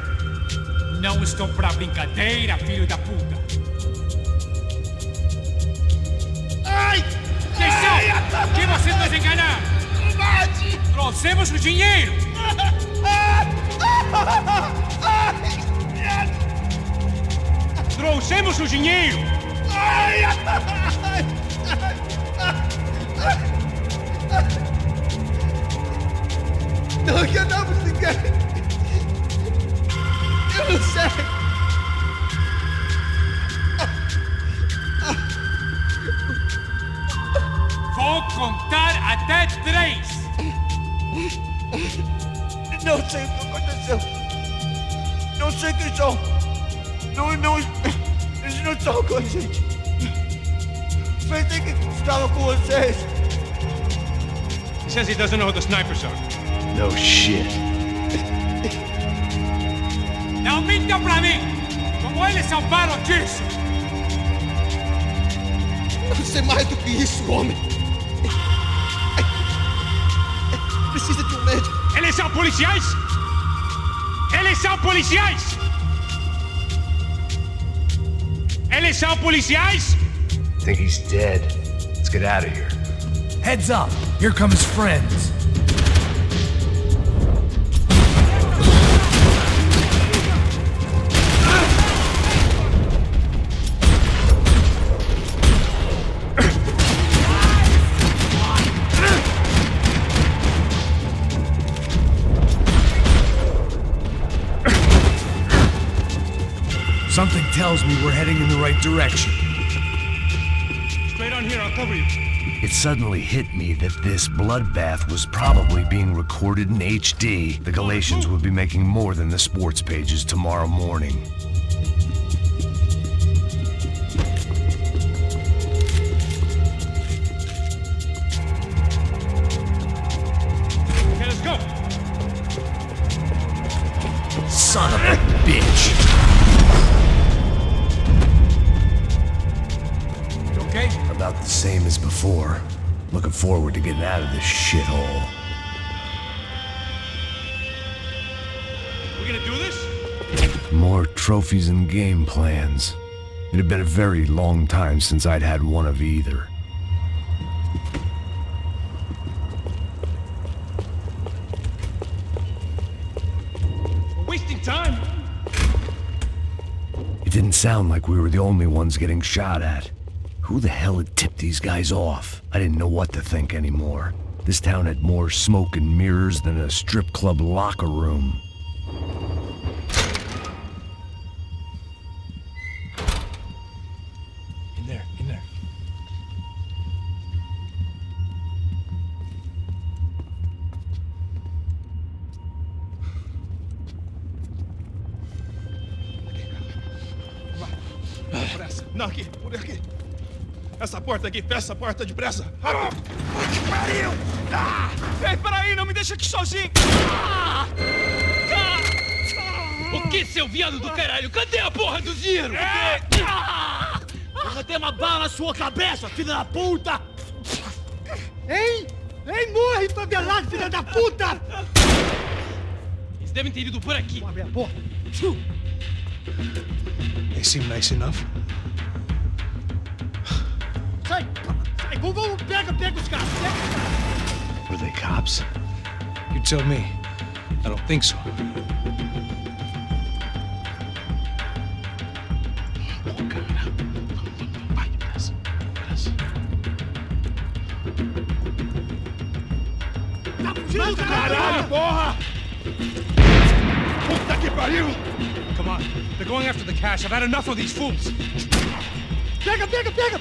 [SPEAKER 2] Não estou pra brincadeira, filho da puta! Ai! Quem são? Quem vocês nos enganaram? Trouxemos o dinheiro! Trouxemos o dinheiro!
[SPEAKER 6] Não enganamos ninguém! Eu não sei!
[SPEAKER 2] Vou contar até 3!
[SPEAKER 6] Não sei o que aconteceu! Não sei quem são! Eles não estão com a gente! Pensei que estava com vocês!
[SPEAKER 2] He says he doesn't know who the snipers are.
[SPEAKER 1] No shit.
[SPEAKER 2] Não minta pra mim! Como eles salvaram disso!
[SPEAKER 6] Não sei mais do que isso, homem! Precisa de um médico!
[SPEAKER 2] Eles são policiais! Eles são policiais! Eles são policiais?
[SPEAKER 1] I think he's dead. Let's get out of here.
[SPEAKER 3] Heads up! Here come his friends. Something tells me we're heading in the right direction.
[SPEAKER 2] Straight on here, I'll cover you.
[SPEAKER 1] It suddenly hit me that this bloodbath was probably being recorded in HD. The Galatians would be making more than the sports pages tomorrow morning.
[SPEAKER 2] Okay, let's go.
[SPEAKER 3] Son of a bitch!
[SPEAKER 2] Okay?
[SPEAKER 1] About the same as before. Looking forward to getting out of this shithole.
[SPEAKER 2] We gonna do this?
[SPEAKER 1] More trophies and game plans. It had been a very long time since I'd had one of either.
[SPEAKER 2] We're wasting time.
[SPEAKER 1] It didn't sound like we were the only ones getting shot at. Who the hell had tipped these guys off? I didn't know what to think anymore. This town had more smoke and mirrors than a strip club locker room.
[SPEAKER 2] In there, in there.
[SPEAKER 6] Não, aqui, por aqui. Essa porta aqui, fecha essa porta depressa. Rápido! Que pariu! Ei, peraí, não me deixa aqui sozinho!
[SPEAKER 5] O que, seu viado do caralho? Cadê a porra do dinheiro? Eu vou ter uma bala na sua cabeça, filha da puta! Hein? Hein, morre, favelado, filha da puta! Eles devem ter ido por aqui. Vamos abrir a porta.
[SPEAKER 2] They seem nice enough.
[SPEAKER 5] Sai! Sai! Vamos, pega os caras!
[SPEAKER 1] Were they cops?
[SPEAKER 2] You tell me. I don't think so.
[SPEAKER 6] Caralho, porra! Puta que pariu!
[SPEAKER 2] Come on, they're going after the cash. I've had enough of these fools.
[SPEAKER 6] Pega, pega, pega!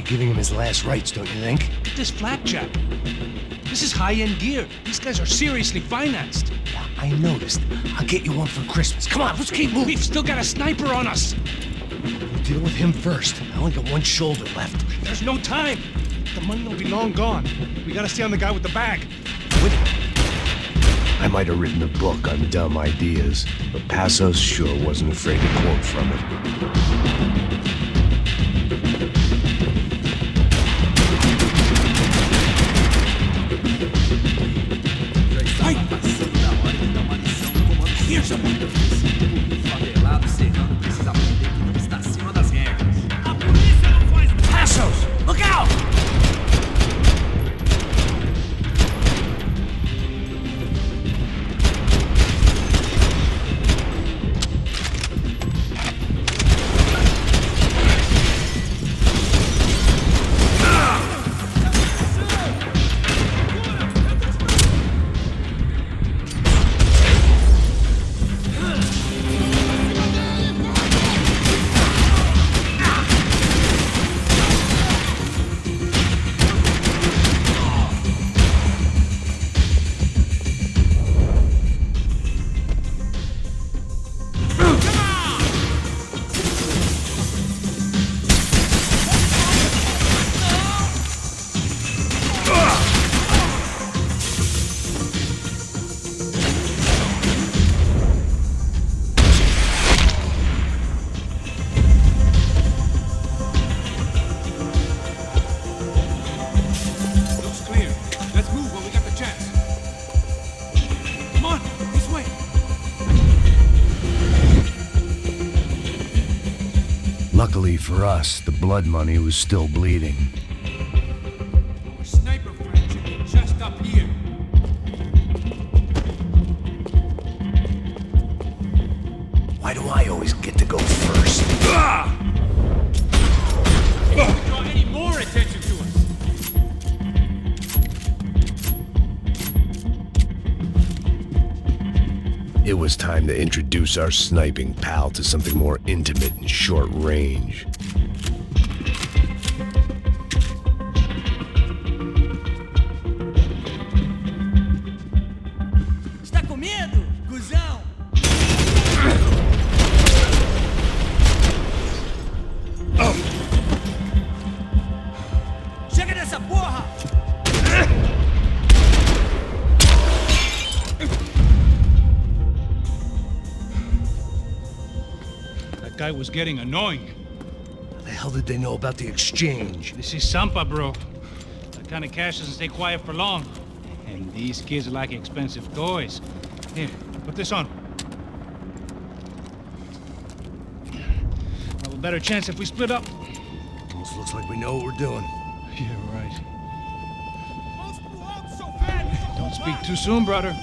[SPEAKER 3] Giving him his last rites, don't you think?
[SPEAKER 2] Look at this blackjack. This is high-end gear. These guys are seriously financed.
[SPEAKER 3] Yeah, I noticed. I'll get you one for Christmas. Come on, let's keep moving.
[SPEAKER 2] We've still got a sniper on us.
[SPEAKER 3] We'll deal with him first. I only got one shoulder left.
[SPEAKER 2] There's no time. The money will be long gone. We gotta stay on the guy with the bag.
[SPEAKER 1] I might have written a book on dumb ideas, but Passos sure wasn't afraid to quote from it.
[SPEAKER 3] Look out!
[SPEAKER 1] Luckily for us, the blood money was still bleeding.
[SPEAKER 2] Our sniper friends are just up here.
[SPEAKER 3] Why do I always get to go first?
[SPEAKER 2] Don't draw any more attention to us.
[SPEAKER 1] It was time to introduce our sniping pal to something more intimate and short range.
[SPEAKER 6] Está com medo, cuzão? Chega dessa porra!
[SPEAKER 2] That guy was getting annoying.
[SPEAKER 3] How the hell did they know about the exchange?
[SPEAKER 2] This is Sampa, bro. That kind of cash doesn't stay quiet for long. And these kids like expensive toys. Here, put this on. Have a better chance if we split up.
[SPEAKER 3] Almost looks like we know what we're doing.
[SPEAKER 2] Yeah, right. Don't speak too soon, brother.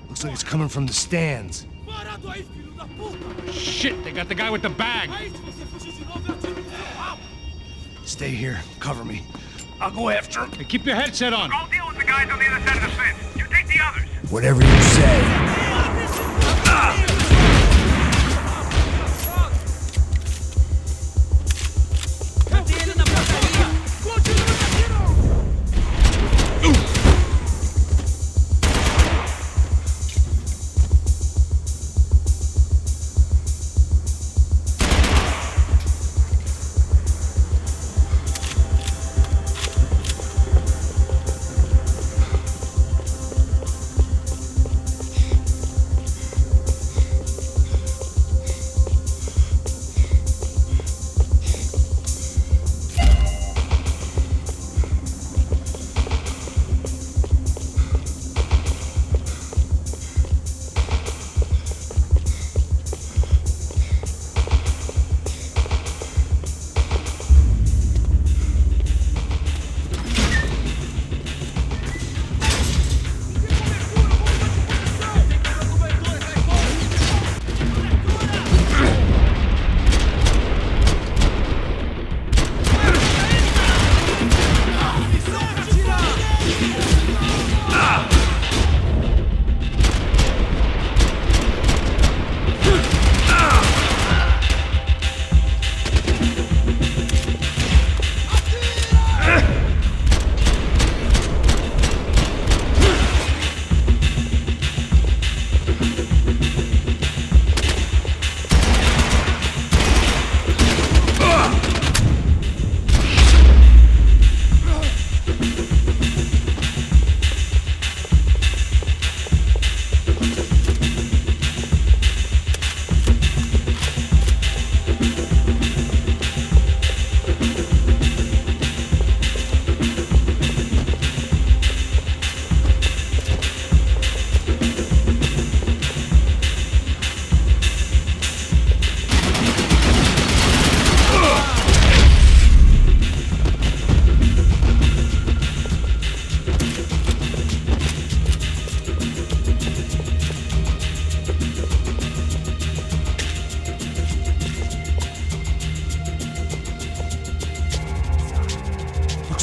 [SPEAKER 3] Looks like it's coming from the stands.
[SPEAKER 2] Shit, they got the guy with the bag.
[SPEAKER 3] Stay here. Cover me. I'll go after him.
[SPEAKER 2] Hey, keep your headset on.
[SPEAKER 8] I'll deal with the guys on the other side of the fence. You take the others.
[SPEAKER 3] Whatever you say.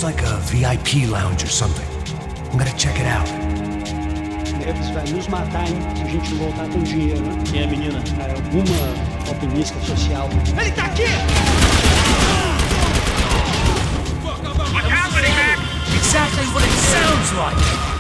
[SPEAKER 3] Looks like a VIP lounge or something. I'm gonna check it out.
[SPEAKER 15] Eles vai nos matar, hein, se a gente voltar com dinheiro. Quem é a menina? É alguma alpinista social. Ele tá aqui!
[SPEAKER 8] What's happening, man?
[SPEAKER 3] Exactly what it sounds like!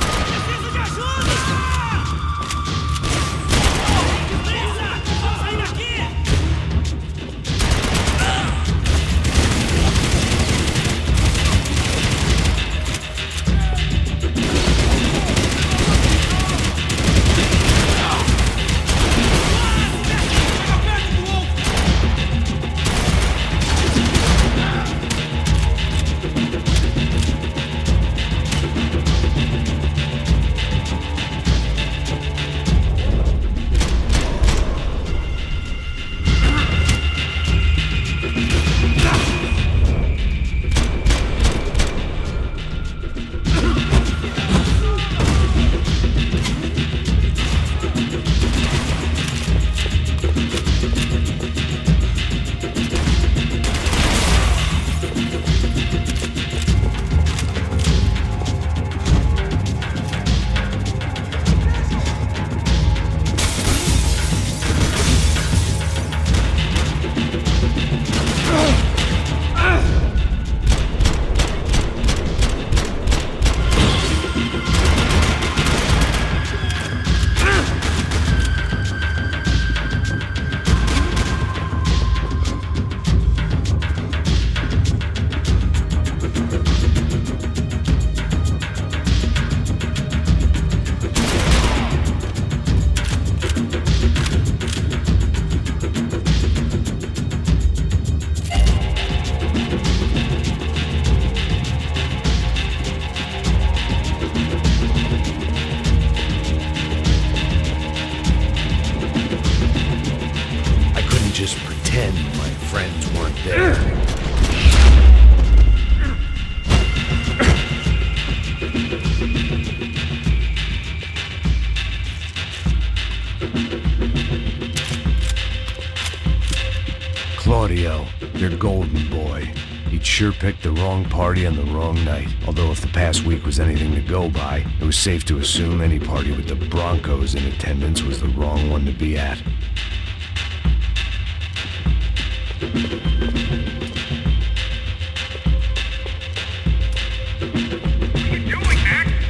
[SPEAKER 1] Your golden boy. He'd sure picked the wrong party on the wrong night. Although if the past week was anything to go by, it was safe to assume any party with the Broncos in attendance was the wrong one to be at.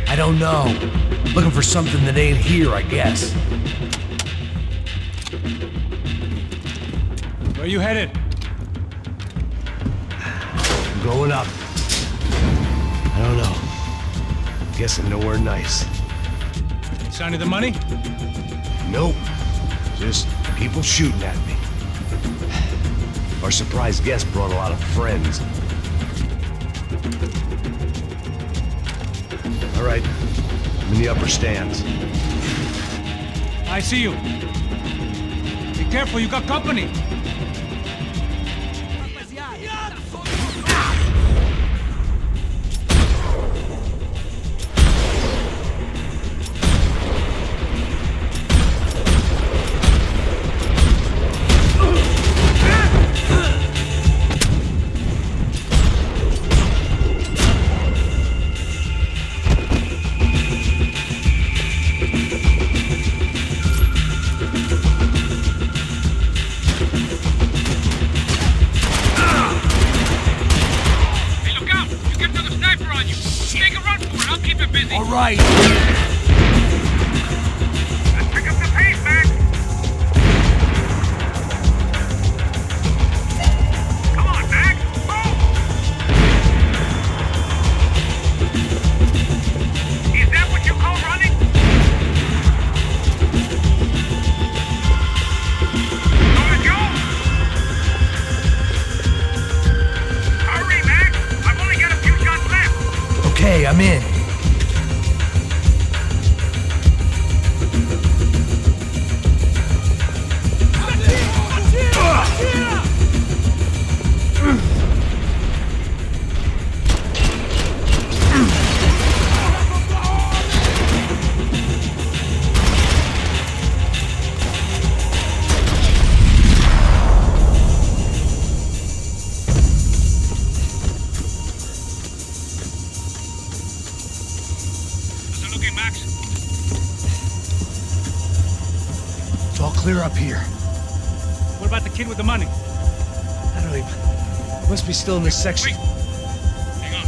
[SPEAKER 3] I don't know. Looking for something that ain't here, I guess.
[SPEAKER 2] Where you headed?
[SPEAKER 3] I'm going up. I don't know. Guessing nowhere nice.
[SPEAKER 2] Sign of the money?
[SPEAKER 3] Nope. Just people shooting at me. Our surprise guest brought a lot of friends. All right, I'm in the upper stands.
[SPEAKER 2] I see you. Be careful, you got company.
[SPEAKER 3] I'm in. Clear up here.
[SPEAKER 2] What about the kid with the money?
[SPEAKER 3] I don't even... Must be still in this section.
[SPEAKER 2] Wait. Hang on.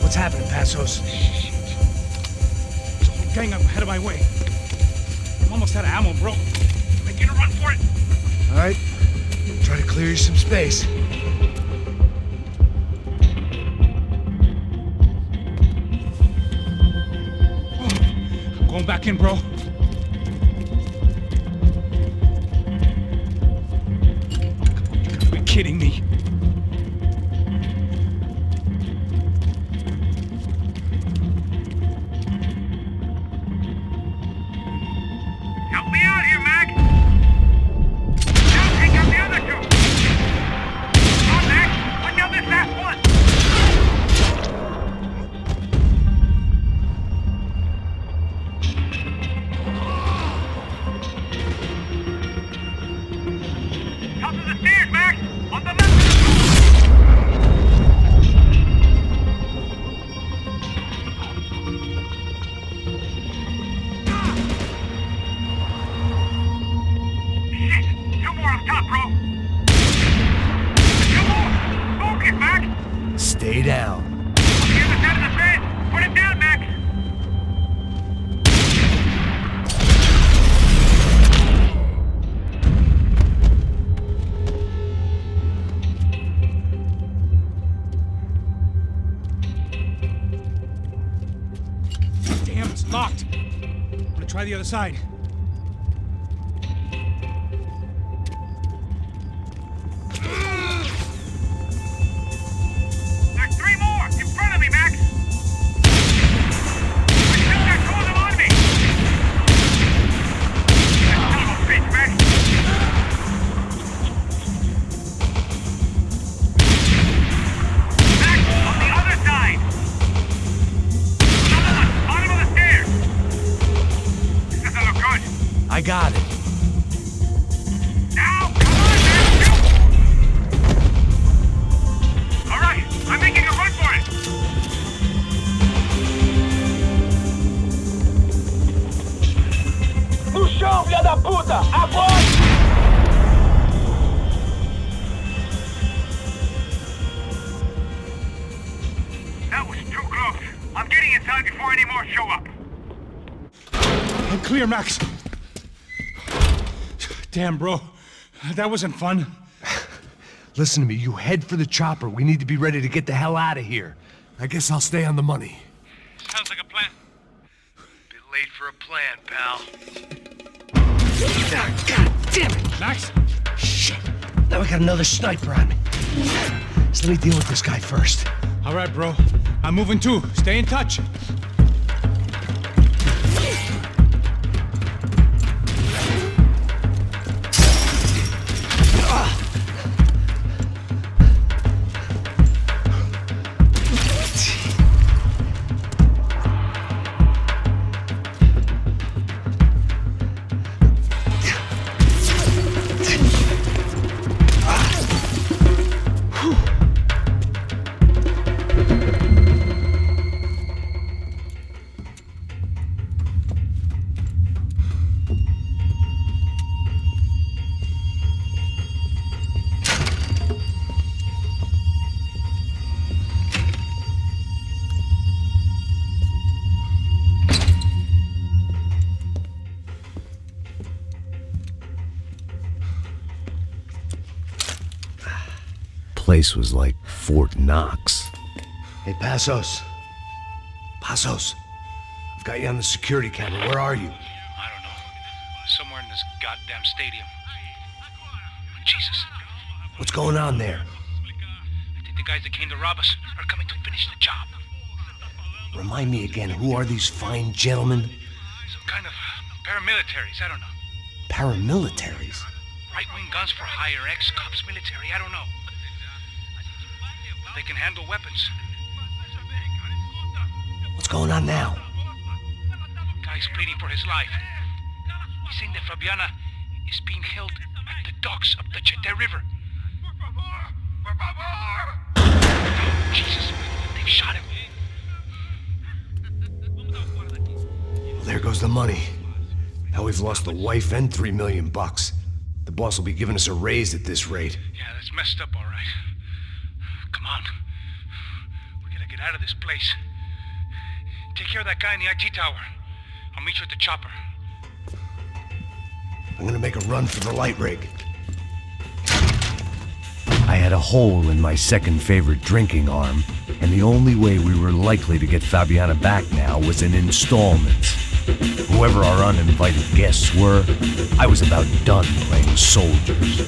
[SPEAKER 3] What's happening, Passos?
[SPEAKER 2] There's a whole gang up ahead of my way. I'm almost out of ammo, bro. Making a run for it.
[SPEAKER 3] All right. Try to clear you some space.
[SPEAKER 2] I'm going back in, bro. Kidding me?
[SPEAKER 8] Help me out here, Mac! Now take out the other two! Come on, Mac! Put down this last one! Top of the stairs, Mac! On the left! Shit! Two more up top, bro! Two more! Focus, Mac!
[SPEAKER 3] Stay down.
[SPEAKER 8] On the other side of the bed! Put it down, Mac!
[SPEAKER 2] Damn, it's locked. I'm gonna try the other side.
[SPEAKER 8] There's three more! In front of me, Mac! I still got two of them on me! That son of a bitch, Mac! Mac, on the other side! Another one, bottom of the stairs! This doesn't look good.
[SPEAKER 3] I got it.
[SPEAKER 8] Now, come on, Mac, shoot! All right,
[SPEAKER 2] clear, Max. Damn, bro. That wasn't fun.
[SPEAKER 13] Listen to me, you head for the chopper. We need to be ready to get the hell out of here. I guess I'll stay on the money.
[SPEAKER 8] Sounds like a plan.
[SPEAKER 1] Bit late for a plan, pal.
[SPEAKER 3] God damn it!
[SPEAKER 2] Max?
[SPEAKER 3] Shit. Now we got another sniper on me. So let me deal with this guy first.
[SPEAKER 2] All right, bro. I'm moving too. Stay in touch.
[SPEAKER 1] Place was like Fort Knox.
[SPEAKER 13] Hey, Passos. Passos. I've got you on the security camera. Where are you?
[SPEAKER 2] I don't know. Somewhere in this goddamn stadium. Jesus.
[SPEAKER 13] What's going on there?
[SPEAKER 2] I think the guys that came to rob us are coming to finish the job.
[SPEAKER 13] Remind me again, who are these fine gentlemen?
[SPEAKER 2] Some kind of paramilitaries, I don't know.
[SPEAKER 13] Paramilitaries?
[SPEAKER 2] Right-wing guns for hire, ex-cops, military, I don't know. They can handle weapons.
[SPEAKER 13] What's going on now?
[SPEAKER 2] Guy's pleading for his life. He's saying that Fabiana is being held at the docks of the Chete River. Jesus, they've shot him.
[SPEAKER 13] Well, there goes the money. Now we've lost the wife and $3 million. The boss will be giving us a raise at this rate.
[SPEAKER 2] Yeah, that's messed up, all right. Come on. We gotta get out of this place. Take care of that guy in the IT tower. I'll meet you at the chopper.
[SPEAKER 13] I'm gonna make a run for the light rig.
[SPEAKER 1] I had a hole in my second favorite drinking arm, and the only way we were likely to get Fabiana back now was in installments. Whoever our uninvited guests were, I was about done playing soldiers.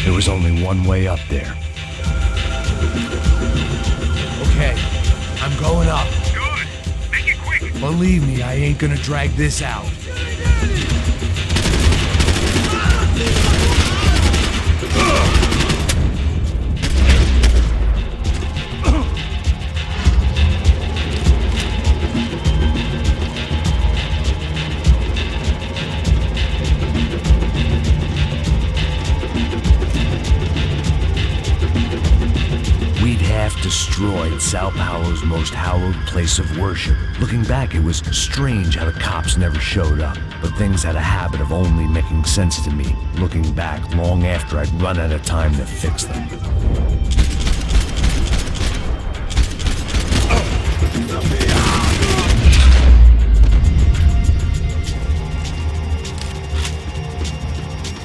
[SPEAKER 1] There was only one way up there.
[SPEAKER 13] Okay, I'm going up.
[SPEAKER 8] Good. Make it quick.
[SPEAKER 13] Believe me, I ain't gonna drag this out.
[SPEAKER 1] Destroyed Sao Paulo's most hallowed place of worship. Looking back, it was strange how the cops never showed up, but things had a habit of only making sense to me, looking back long after I'd run out of time to fix them.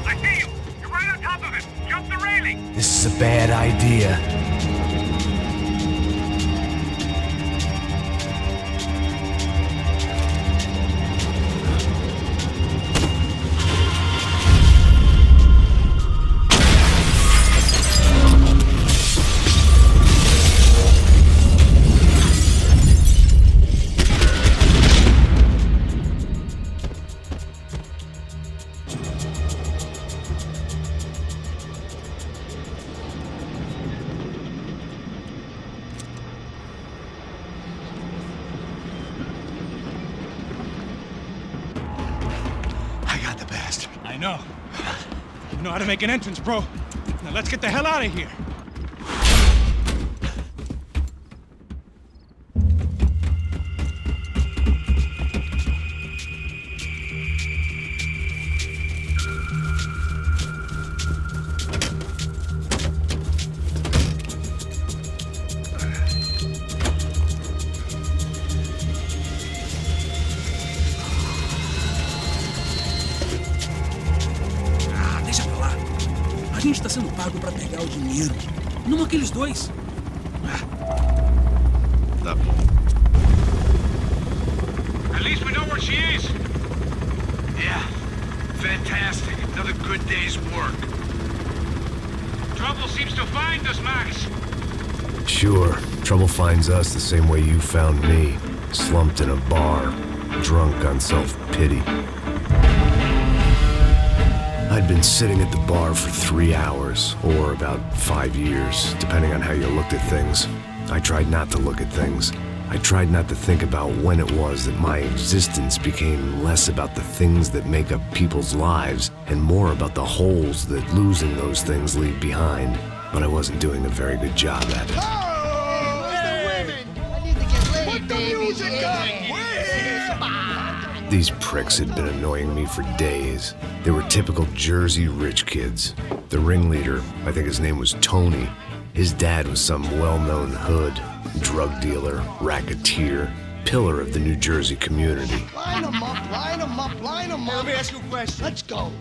[SPEAKER 8] I see you. You're right on top of him. Jump the railing.
[SPEAKER 13] This
[SPEAKER 1] ya.
[SPEAKER 2] I know. You know how to make an entrance, bro. Now let's get the hell out of here.
[SPEAKER 16] A gente tá sendo pago pra pegar o dinheiro. Não aqueles dois.
[SPEAKER 14] Tá bom.
[SPEAKER 8] At least we know where she is.
[SPEAKER 17] Yeah. Fantastic. Another good day's work.
[SPEAKER 8] Trouble seems to find us, Max.
[SPEAKER 1] Sure, trouble finds us the same way you found me. Slumped in a bar, drunk on self-pity. I'd been sitting at the bar for 3 hours, or about 5 years, depending on how you looked at things. I tried not to look at things. I tried not to think about when it was that my existence became less about the things that make up people's lives, and more about the holes that losing those things leave behind. But I wasn't doing a very good job at it. These pricks had been annoying me for days. They were typical Jersey rich kids. The ringleader, I think his name was Tony. His dad was some well-known hood, drug dealer, racketeer, pillar of the New Jersey community.
[SPEAKER 6] Line them up, line them up, line them up.
[SPEAKER 11] Let me ask you a question.
[SPEAKER 6] Let's go.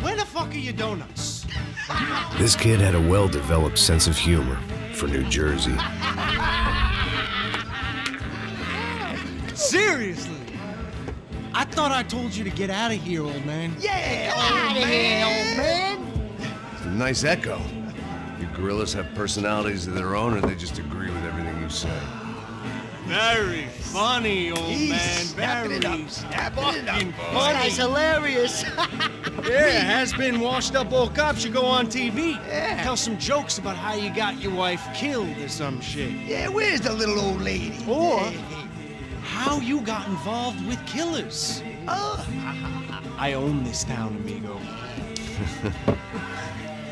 [SPEAKER 11] Where the fuck are your donuts?
[SPEAKER 1] This kid had a well-developed sense of humor for New Jersey.
[SPEAKER 11] Seriously? I thought I told you to get out of here, old man.
[SPEAKER 6] Yeah, out of here, old man.
[SPEAKER 13] It's a nice echo. You gorillas have personalities of their own, or they just agree with everything you say?
[SPEAKER 11] Very funny, old man. Very fucking funny.
[SPEAKER 6] That's hilarious.
[SPEAKER 11] Yeah, has-been washed-up old cop should go on TV. Yeah. Tell some jokes about how you got your wife killed or some shit.
[SPEAKER 6] Yeah, where's the little old lady?
[SPEAKER 11] Or how you got involved with killers. I own this town, amigo.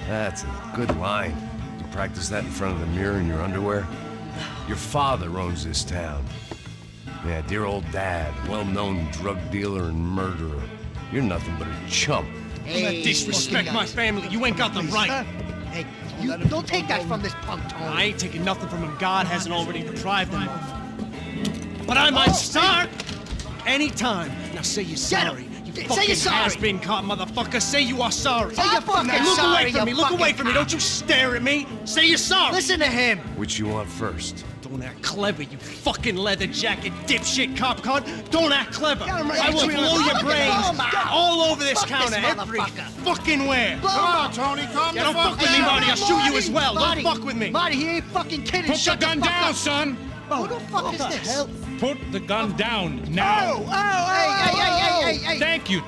[SPEAKER 13] That's a good line. You practice that in front of the mirror in your underwear? Your father owns this town. Yeah, dear old dad, well-known drug dealer and murderer. You're nothing but a chump.
[SPEAKER 11] Hey, disrespect my family. You ain't got the right.
[SPEAKER 6] Hey, you don't take that from this punk, Tony.
[SPEAKER 11] I ain't taking nothing from him God hasn't already deprived him of. But I might start anytime. Now say you're sorry. You fucking has-been caught, motherfucker. Say you are sorry.
[SPEAKER 6] Say you're fucking
[SPEAKER 11] now, look
[SPEAKER 6] sorry,
[SPEAKER 11] away from me. Look away from me. Don't you stare at me. Say you're sorry.
[SPEAKER 6] Listen to him.
[SPEAKER 13] Which you want first?
[SPEAKER 11] Don't act clever, you fucking leather jacket dipshit cop cunt. Don't act clever. I will blow your brains all over this counter, every fucking where.
[SPEAKER 6] Come on,
[SPEAKER 11] Tony, calm down. Don't fuck with me, Marty. I'll shoot you as well. Don't fuck with me.
[SPEAKER 6] Marty, he ain't fucking kidding.
[SPEAKER 2] Put the gun down, son.
[SPEAKER 6] Who the fuck is this?
[SPEAKER 2] Put the gun down now.
[SPEAKER 6] Hey.
[SPEAKER 2] Thank you.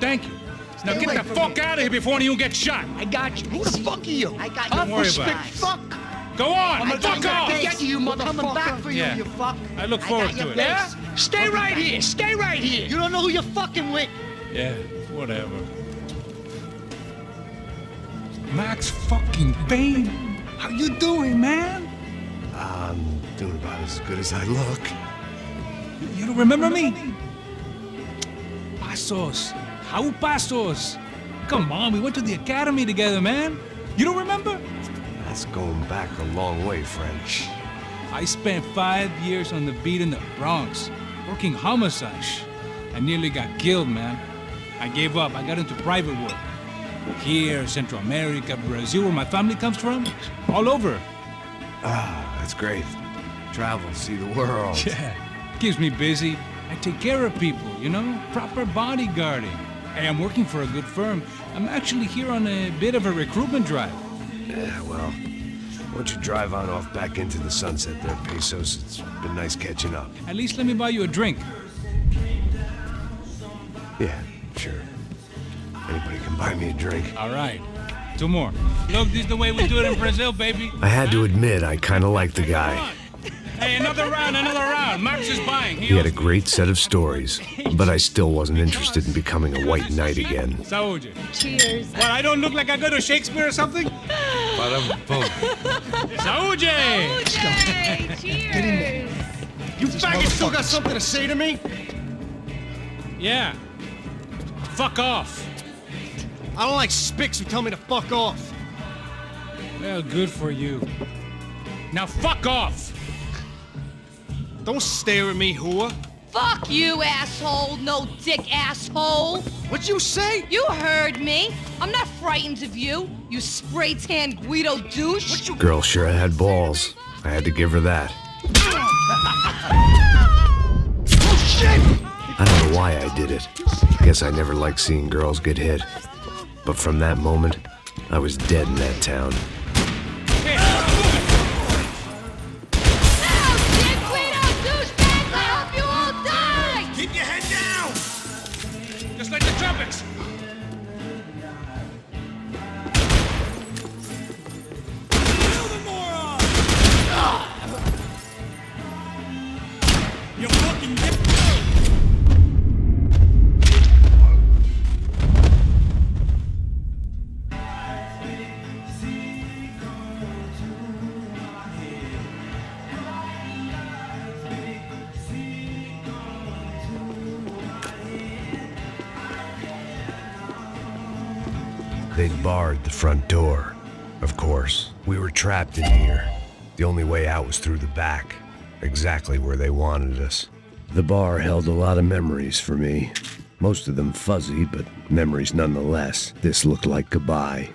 [SPEAKER 2] Now get the fuck out of here before you get shot.
[SPEAKER 6] I got you. Who the fuck are you? I got you.
[SPEAKER 2] Don't worry about it.
[SPEAKER 6] Fuck.
[SPEAKER 2] Go on,
[SPEAKER 6] I'm
[SPEAKER 2] fuck off.
[SPEAKER 6] Get you, motherfucker. Coming back for you, you fuck.
[SPEAKER 2] I look forward to it.
[SPEAKER 6] Yeah? Stay right here. Stay right here. You don't know who you're fucking with.
[SPEAKER 2] Yeah, whatever. Max fucking Payne. How you doing, man?
[SPEAKER 13] I'm doing about as good as I look.
[SPEAKER 2] You don't remember me? Pasos. How Pasos? Come on, we went to the academy together, man. You don't remember?
[SPEAKER 13] That's going back a long way, French.
[SPEAKER 2] I spent 5 years on the beat in the Bronx, working homicide. I nearly got killed, man. I gave up. I got into private work. Here, Central America, Brazil, where my family comes from, all over.
[SPEAKER 13] Ah, that's great. Travel, see the world.
[SPEAKER 2] Yeah, keeps me busy. I take care of people, you know? Proper bodyguarding. Hey, I'm working for a good firm. I'm actually here on a bit of a recruitment drive.
[SPEAKER 13] Yeah, well, why don't you drive on off back into the sunset there, Pesos? It's been nice catching up.
[SPEAKER 2] At least let me buy you a drink.
[SPEAKER 13] Yeah, sure. Anybody can buy me a drink.
[SPEAKER 2] All right. 2 more. Look, this is the way we do it in Brazil, baby.
[SPEAKER 1] I had to admit, I kind of liked the guy.
[SPEAKER 2] Hey, another round, another round. Max is buying.
[SPEAKER 1] He had a great set of stories, but I still wasn't interested in becoming a white knight again.
[SPEAKER 2] Saúde.
[SPEAKER 10] Cheers.
[SPEAKER 2] What, I don't look like I go to Shakespeare or something? Saúde!
[SPEAKER 10] Cheers.
[SPEAKER 6] You faggot still got something to say to me?
[SPEAKER 2] Yeah. Fuck off.
[SPEAKER 6] I don't like spicks who tell me to fuck off.
[SPEAKER 2] Well, good for you. Now fuck off!
[SPEAKER 6] Don't stare at me, whore.
[SPEAKER 9] Fuck you, asshole. No dick asshole.
[SPEAKER 6] What'd you say?
[SPEAKER 9] You heard me. I'm not frightened of you, you spray-tan Guido douche.
[SPEAKER 1] Girl sure had balls. I had to give her that.
[SPEAKER 6] Oh, shit!
[SPEAKER 1] I don't know why I did it. Guess I never liked seeing girls get hit. But from that moment, I was dead in that town.
[SPEAKER 2] Keep your head down! Just like the trumpets! Kill the moron! You fucking get...
[SPEAKER 1] They'd barred the front door. Of course, we were trapped in here. The only way out was through the back, exactly where they wanted us. The bar held a lot of memories for me. Most of them fuzzy, but memories nonetheless. This looked like goodbye.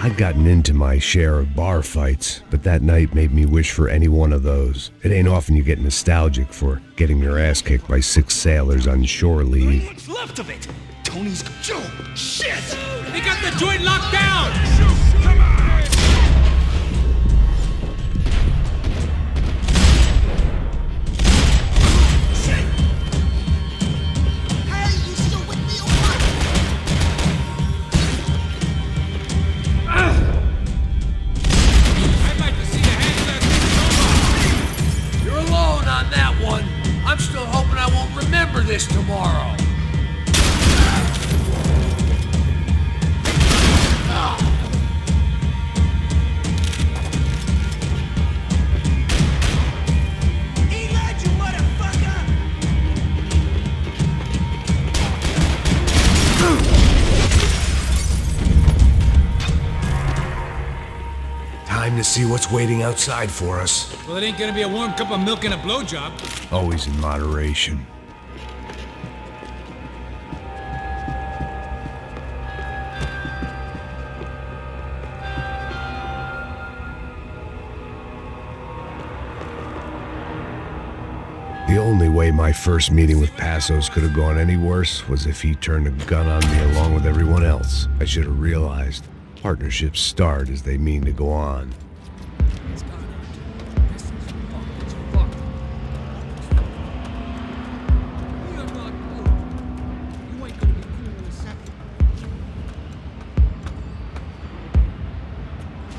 [SPEAKER 1] I'd gotten into my share of bar fights, but that night made me wish for any one of those. It ain't often you get nostalgic for getting your ass kicked by 6 sailors on shore leave.
[SPEAKER 6] What's left of it? Tony's... Joe! Shit!
[SPEAKER 2] They got the joint locked down!
[SPEAKER 6] Come on!
[SPEAKER 3] I'm still hoping I won't remember this tomorrow.
[SPEAKER 1] Time to see what's waiting outside for us.
[SPEAKER 2] Well, it ain't gonna be a warm cup of milk and a blowjob.
[SPEAKER 1] Always in moderation. The only way my first meeting with Passos could have gone any worse was if he turned a gun on me along with everyone else. I should have realized partnerships start as they mean to go on.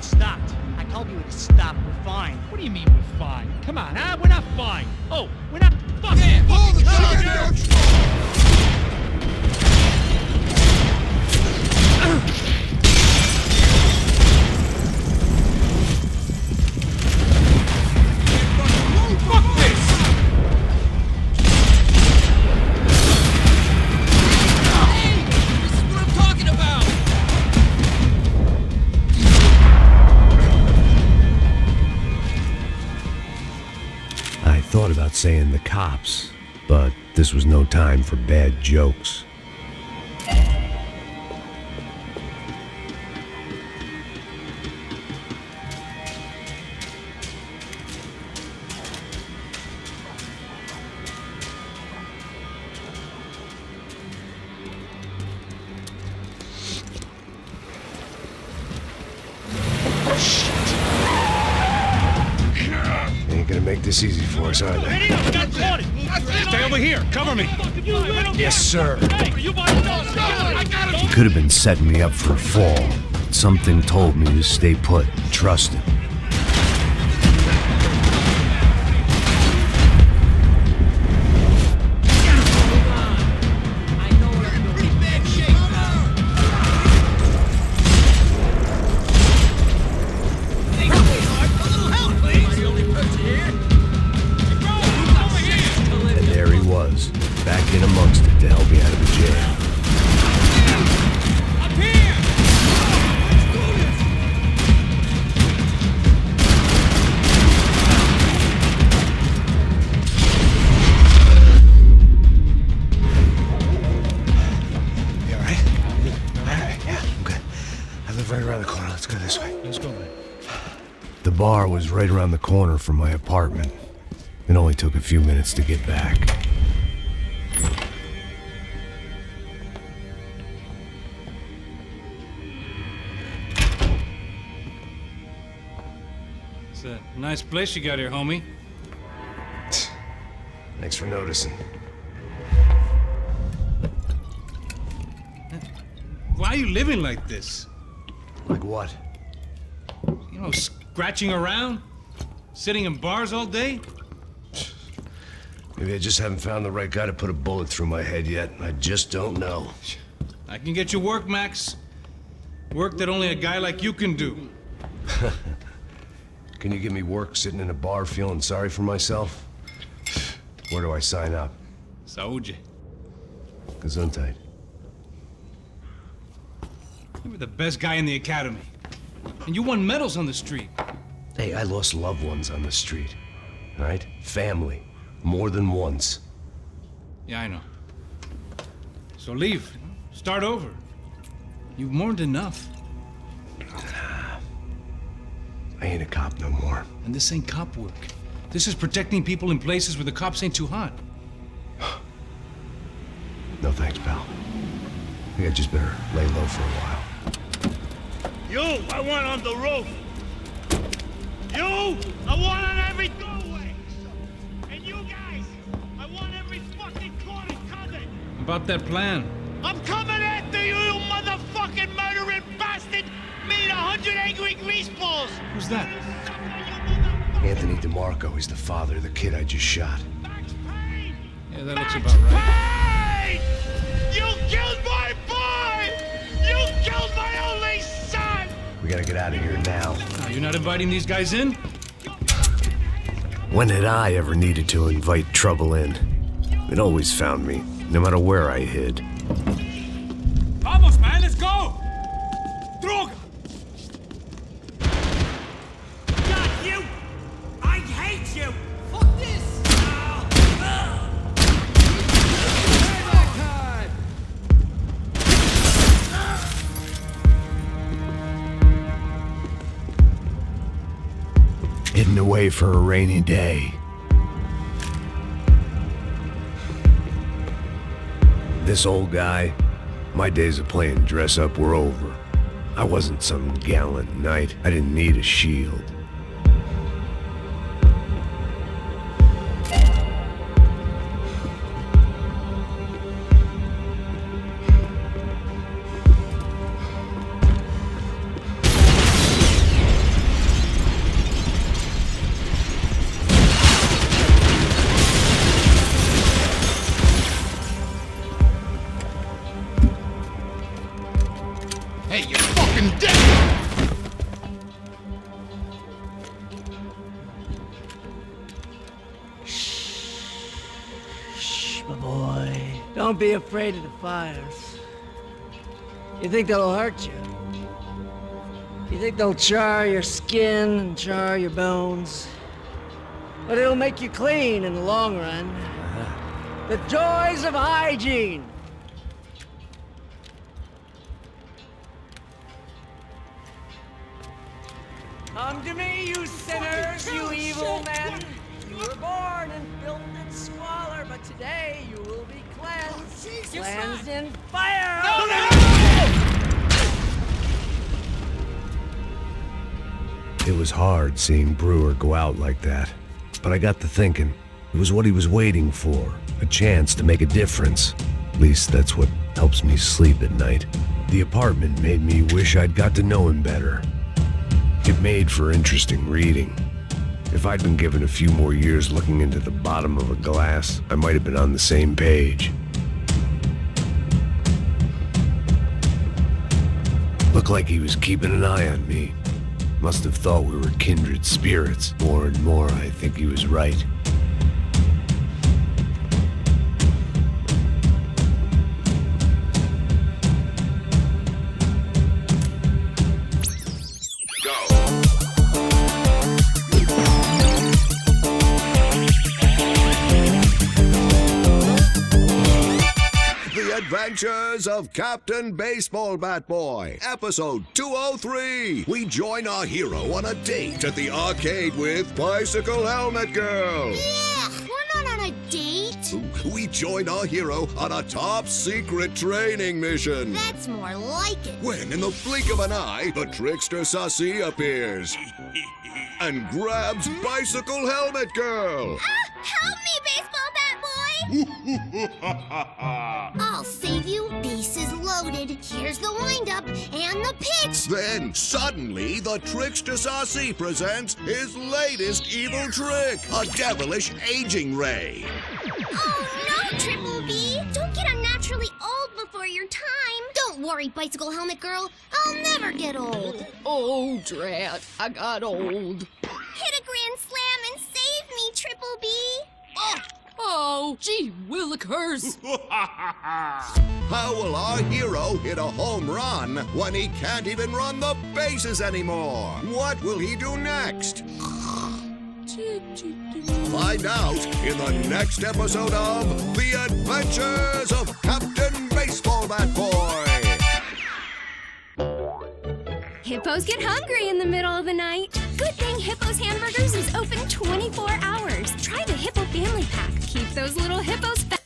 [SPEAKER 5] Stopped. I told you to stop. We're fine. What do you mean we're fine? Come on, huh? We're not fine. Oh, we're not fucking.
[SPEAKER 6] Pull the trigger!
[SPEAKER 2] Fuck this!
[SPEAKER 3] Hey, this is what I'm talking about.
[SPEAKER 1] I thought thought about saying the cops, but this was no time for bad jokes. Make this easy for us, are they?
[SPEAKER 2] Stay over here. Cover me.
[SPEAKER 1] Yes, sir. He could have been setting me up for a fall. Something told me to stay put and trust him. Back in amongst it to help me out of the jam.
[SPEAKER 2] Up here!
[SPEAKER 1] You alright? Alright, yeah, I'm good. I live right around the corner. Let's go this way.
[SPEAKER 2] Let's go, man.
[SPEAKER 1] The bar was right around the corner from my apartment. It only took a few minutes to get back.
[SPEAKER 2] It's a nice place you got here, homie.
[SPEAKER 1] Thanks for noticing.
[SPEAKER 2] Why are you living like this?
[SPEAKER 1] Like what?
[SPEAKER 2] You know, scratching around? Sitting in bars all day?
[SPEAKER 1] Maybe I just haven't found the right guy to put a bullet through my head yet. I just don't know.
[SPEAKER 2] I can get you work, Max. Work that only a guy like you can do.
[SPEAKER 1] Can you give me work sitting in a bar feeling sorry for myself? Where do I sign up?
[SPEAKER 2] Saúde.
[SPEAKER 1] Gesundheit.
[SPEAKER 2] You were the best guy in the academy. And you won medals on the street.
[SPEAKER 1] Hey, I lost loved ones on the street. All right? Family. More than once.
[SPEAKER 2] Yeah, I know. So leave. Start over. You've mourned enough.
[SPEAKER 1] I ain't a cop no more.
[SPEAKER 2] And this ain't cop work. This is protecting people in places where the cops ain't too hot.
[SPEAKER 1] No thanks, pal. I think I just better lay low for a while.
[SPEAKER 6] You, I want on the roof. You, I want on every doorway. And you guys, I want every fucking corner covered.
[SPEAKER 2] About that plan.
[SPEAKER 6] I'm coming after you, you motherfucking murdering bastard! Me and 100 angry greaseballs!
[SPEAKER 2] Who's that?
[SPEAKER 1] Anthony DeMarco. He's the father of the kid I just shot.
[SPEAKER 2] Yeah, that looks about right.
[SPEAKER 6] Hey! You killed my boy! You killed my only son!
[SPEAKER 1] We gotta get out of here now.
[SPEAKER 2] You're not inviting these guys in?
[SPEAKER 1] When had I ever needed to invite trouble in? It always found me, no matter where I hid.
[SPEAKER 2] Vamos, man, let's go! Droga!
[SPEAKER 6] God, you! I hate you! Fuck this!
[SPEAKER 1] Hidden away for a rainy day. This old guy, my days of playing dress up were over. I wasn't some gallant knight. I didn't need a shield.
[SPEAKER 6] Hey, you're fucking dead!
[SPEAKER 18] Shh, my boy. Don't be afraid of the fires. You think they'll hurt you? You think they'll char your skin and char your bones? but it'll make you clean in the long run. The joys of hygiene. Come to me, you sinners, you evil men. You were born in filth and squalor, but today you will be cleansed. Cleansed in fire!
[SPEAKER 1] It was hard seeing Brewer go out like that, but I got to thinking, it was what he was waiting for, a chance to make a difference. At least that's what helps me sleep at night. The apartment made me wish I'd got to know him better. It made for interesting reading. If I'd been given a few more years looking into the bottom of a glass, I might have been on the same page. Looked like he was keeping an eye on me. Must have thought we were kindred spirits. More and more, I think he was right.
[SPEAKER 19] Adventures of Captain Baseball Bat Boy, episode 203. We join our hero on a date at the arcade with Bicycle Helmet Girl.
[SPEAKER 20] Yeah, we're not on a date.
[SPEAKER 19] We join our hero on a top secret training mission.
[SPEAKER 20] That's more like it.
[SPEAKER 19] When, in the blink of an eye, the trickster Sassy appears and grabs Bicycle Helmet Girl.
[SPEAKER 20] Help me, Baseball Bat Boy! I'll save you. Bases loaded. Here's the windup and the pitch.
[SPEAKER 19] Then, suddenly, the trickster Sassy presents his latest evil trick, a devilish aging ray.
[SPEAKER 20] Oh, no, Triple B. Don't get unnaturally old before your time. Don't worry, Bicycle Helmet Girl. I'll never get old.
[SPEAKER 9] Oh, drat. I got old.
[SPEAKER 20] Hit a grand slam and save me, Triple B.
[SPEAKER 9] Oh, gee willikers.
[SPEAKER 19] How will our hero hit a home run when he can't even run the bases anymore? What will he do next? Find out in the next episode of The Adventures of Captain Baseball Bat Boy.
[SPEAKER 20] Hippos get hungry in the middle of the night. Good thing Hippo's Hamburgers is open 24 hours. Try the Hippo Family Pack. Keep those little hippos fat.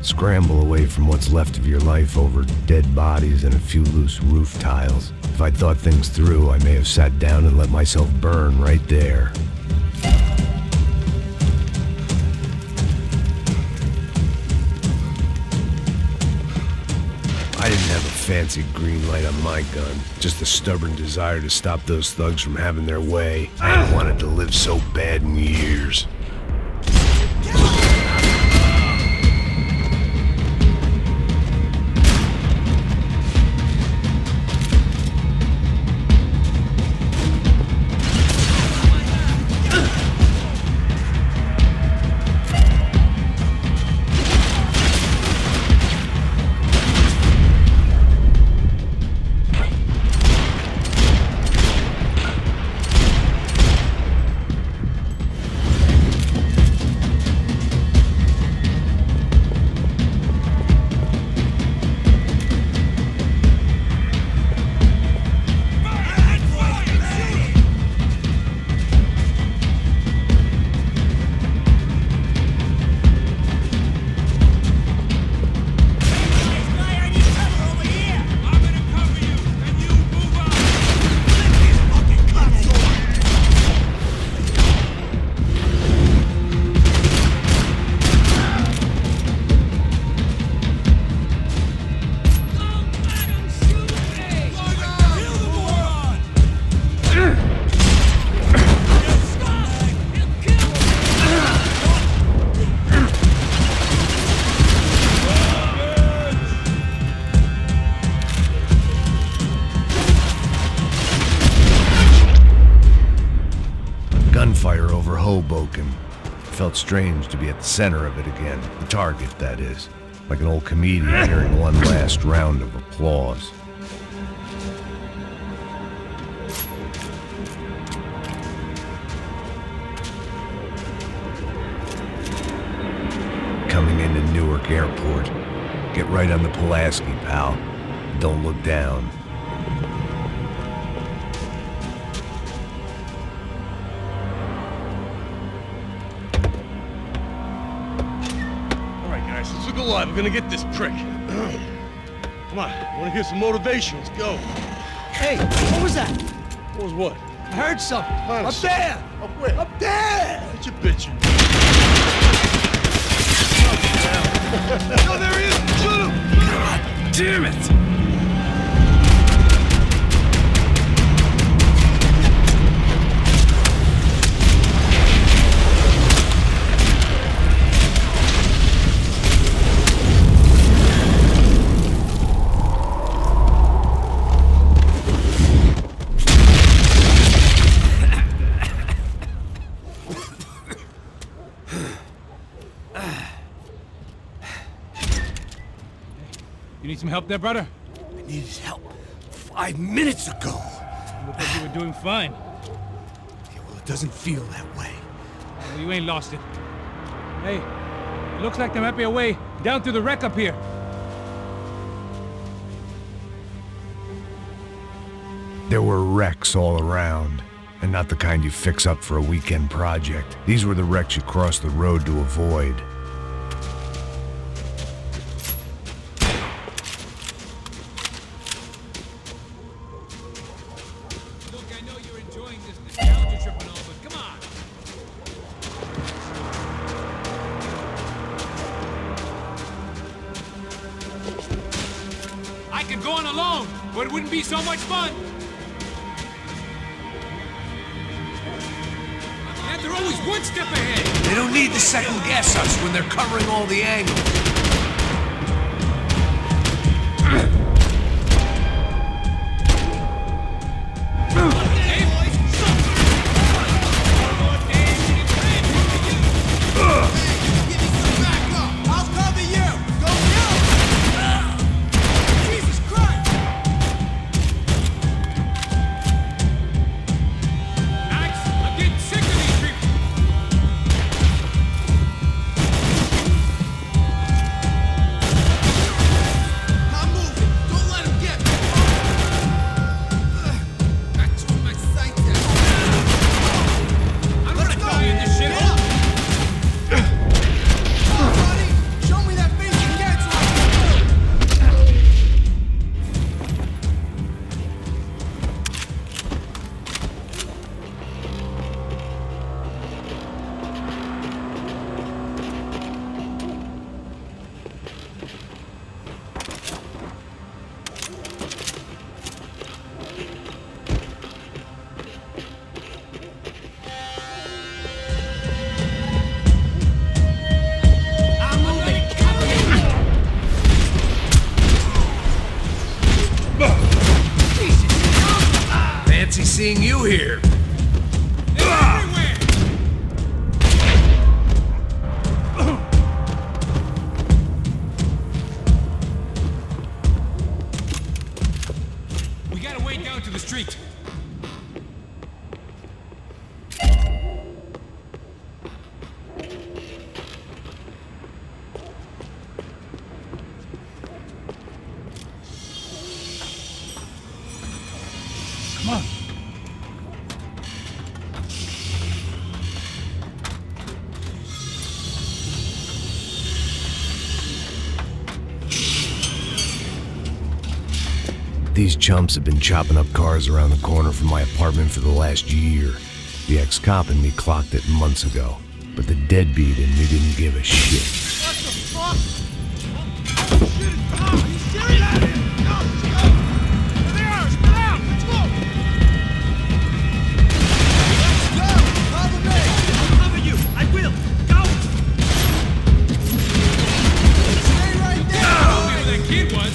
[SPEAKER 1] Scramble away from what's left of your life over dead bodies and a few loose roof tiles. If I'd thought things through, I may have sat down and let myself burn right there. I didn't have a fancy green light on my gun, just a stubborn desire to stop those thugs from having their way. I hadn't wanted to live so bad in years. Hoboken. It felt strange to be at the center of it again. The target, that is. Like an old comedian hearing one last round of applause. Coming into Newark Airport. Get right on the Pulaski, pal. Don't look down.
[SPEAKER 11] All right, guys, let's look alive. We're gonna get this prick. Come on, I wanna hear some motivation. Let's go.
[SPEAKER 3] Hey, what was that?
[SPEAKER 11] What was what?
[SPEAKER 3] I heard something.
[SPEAKER 11] Huh?
[SPEAKER 3] Up there!
[SPEAKER 11] Up where?
[SPEAKER 3] Up there!
[SPEAKER 11] What you bitching? No, there he is! Shoot him!
[SPEAKER 3] God damn it!
[SPEAKER 2] You need some help there, brother?
[SPEAKER 3] I needed help 5 minutes ago.
[SPEAKER 2] You look like you were doing fine.
[SPEAKER 3] Yeah, well, it doesn't feel that way.
[SPEAKER 2] Well, you ain't lost it. Hey, it looks like there might be a way down through the wreck up here.
[SPEAKER 1] There were wrecks all around, and not the kind you fix up for a weekend project. These were the wrecks you cross the road to avoid.
[SPEAKER 2] I could go on alone, but it wouldn't be so much fun. And they're always one step ahead.
[SPEAKER 3] They don't need to second guess us when they're covering all the angles. Fancy seeing you here.
[SPEAKER 2] We gotta wade down to the street. Come on.
[SPEAKER 1] These chumps have been chopping up cars around the corner from my apartment for the last year. The ex-cop in me clocked it months ago, but the deadbeat in me didn't give a shit.
[SPEAKER 6] What the fuck? Oh, shit! Oh, he's shooting at him! Go! There they are! Spread out! Let's go! Let's go! Cover me! I'll cover you! I will! Go! Stay right there!
[SPEAKER 2] Tell me who that kid was.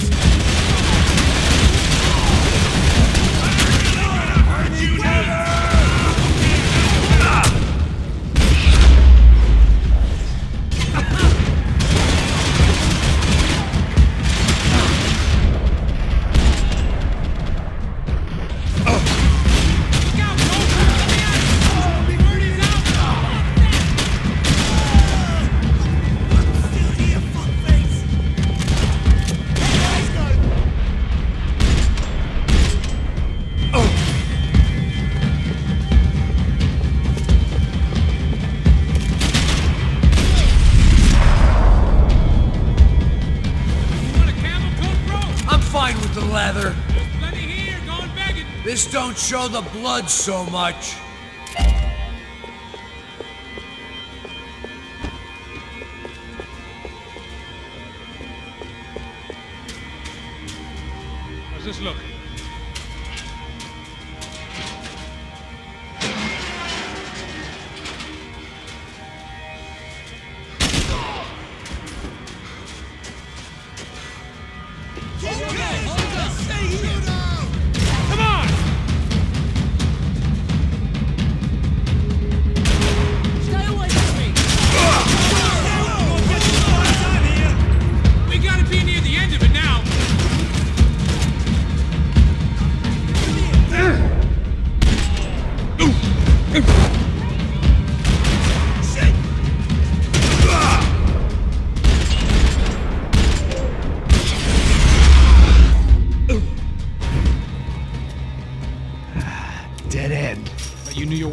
[SPEAKER 3] This don't show the blood so much.
[SPEAKER 2] How's this look?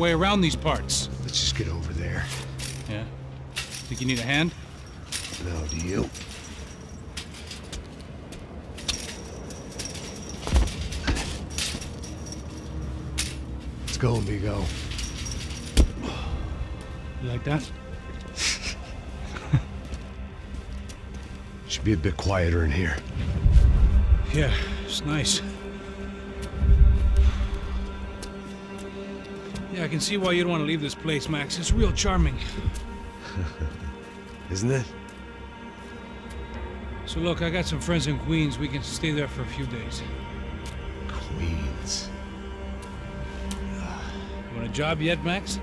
[SPEAKER 2] Around these parts.
[SPEAKER 1] Let's just get over there.
[SPEAKER 2] Yeah? Think you need a hand?
[SPEAKER 1] No, do you? Let's go, amigo.
[SPEAKER 2] You like that?
[SPEAKER 1] Should be a bit quieter in here.
[SPEAKER 2] Yeah, it's nice. Yeah, I can see why you'd want to leave this place, Max. It's real charming.
[SPEAKER 1] Isn't it?
[SPEAKER 2] So look, I got some friends in Queens. We can stay there for a few days.
[SPEAKER 1] Queens.
[SPEAKER 2] You want a job yet, Max?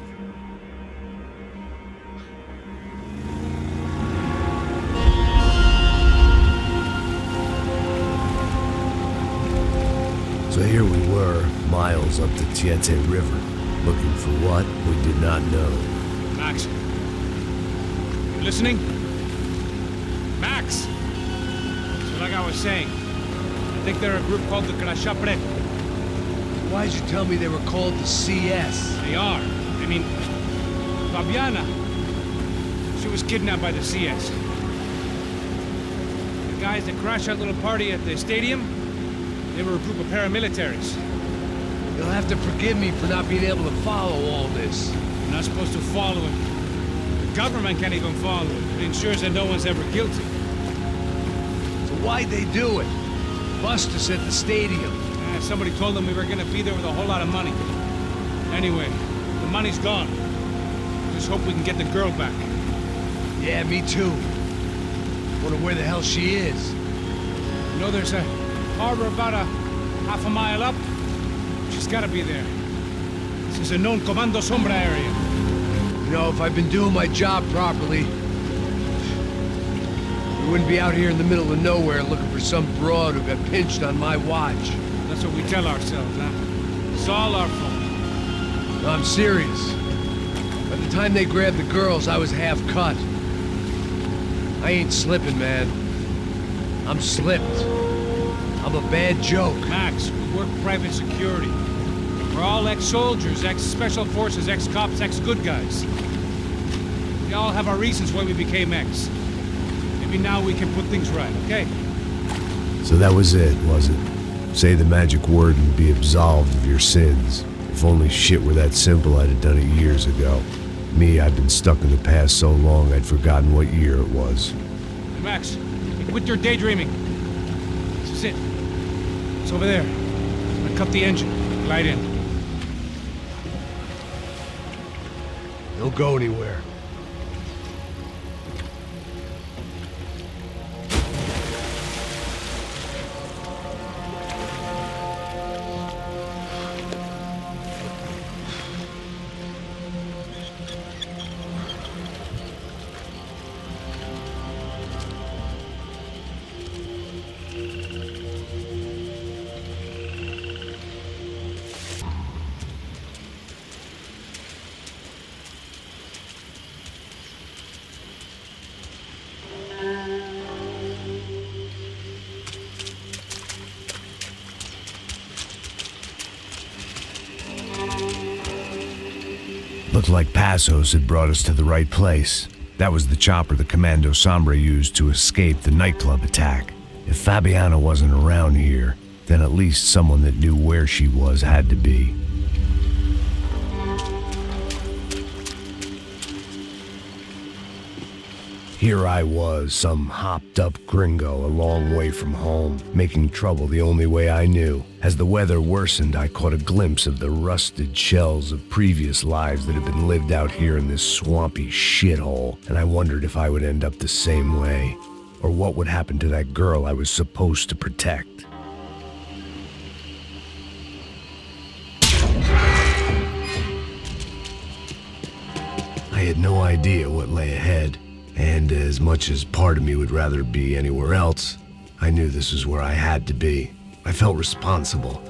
[SPEAKER 1] So here we were, miles up the Tietze River. Looking for what we did not know.
[SPEAKER 2] Max. You listening? Max! So like I was saying, I think they're a group called the Crashapre.
[SPEAKER 3] Why'd you tell me they were called the CS?
[SPEAKER 2] They are. I mean, Fabiana. She was kidnapped by the CS. The guys that crashed that little party at the stadium, they were a group of paramilitaries.
[SPEAKER 3] You'll have to forgive me for not being able to follow all this.
[SPEAKER 2] You're not supposed to follow it. The government can't even follow it. It ensures that no one's ever guilty.
[SPEAKER 3] So why'd they do it? Bust us at the stadium.
[SPEAKER 2] Somebody told them we were gonna be there with a whole lot of money. Anyway, the money's gone. Just hope we can get the girl back.
[SPEAKER 3] Yeah, me too. Wonder where the hell she is.
[SPEAKER 2] You know, there's a harbor about a half a mile up. She's gotta be there. This is a known Comando Sombra area.
[SPEAKER 3] You know, if I'd been doing my job properly, we wouldn't be out here in the middle of nowhere looking for some broad who got pinched on my watch.
[SPEAKER 2] That's what we tell ourselves, huh? It's all our fault.
[SPEAKER 3] No, I'm serious. By the time they grabbed the girls, I was half cut. I ain't slipping, man. I'm slipped. I'm a bad joke.
[SPEAKER 2] Max, we work private security. We're all ex-soldiers, ex-special forces, ex-cops, ex-good guys. We all have our reasons why we became ex. Maybe now we can put things right, okay?
[SPEAKER 1] So that was it, was it? Say the magic word and be absolved of your sins. If only shit were that simple, I'd have done it years ago. Me, I've been stuck in the past so long I'd forgotten what year it was.
[SPEAKER 2] Hey, Max, quit your daydreaming. This is it. It's over there. I'm gonna cut the engine. Glide in.
[SPEAKER 3] Don't go anywhere.
[SPEAKER 1] Looked like Passos had brought us to the right place. That was the chopper the Comando Sombra used to escape the nightclub attack. If Fabiana wasn't around here, then at least someone that knew where she was had to be. Here I was, some hopped-up gringo a long way from home, making trouble the only way I knew. As the weather worsened, I caught a glimpse of the rusted shells of previous lives that had been lived out here in this swampy shithole, and I wondered if I would end up the same way, or what would happen to that girl I was supposed to protect. I had no idea what lay ahead. And as much as part of me would rather be anywhere else, I knew this was where I had to be. I felt responsible.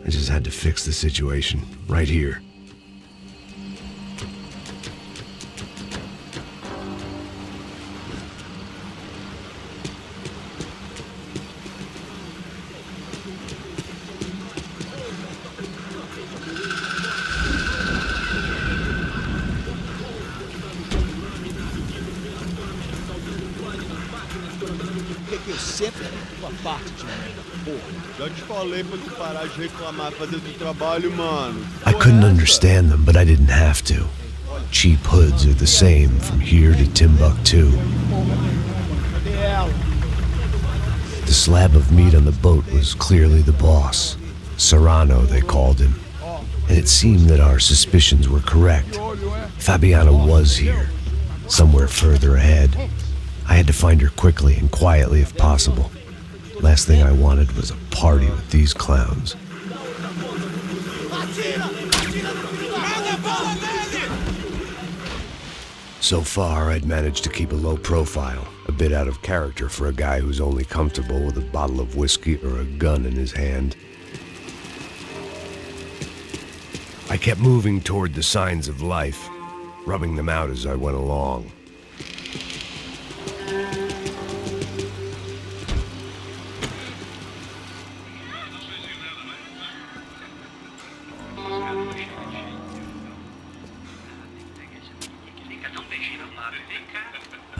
[SPEAKER 1] I just had to fix the situation, right here.
[SPEAKER 6] Já te falei pra tu parar de reclamar, fazer do trabalho, mano.
[SPEAKER 1] I couldn't understand them, but I didn't have to. Cheap hoods are the same from here to Timbuktu. The slab of meat on the boat was clearly the boss. Serrano, they called him. And it seemed that our suspicions were correct. Fabiana was here, somewhere further ahead. I had to find her quickly and quietly if possible. Last thing I wanted was a party with these clowns. So far, I'd managed to keep a low profile, a bit out of character for a guy who's only comfortable with a bottle of whiskey or a gun in his hand. I kept moving toward the signs of life, rubbing them out as I went along.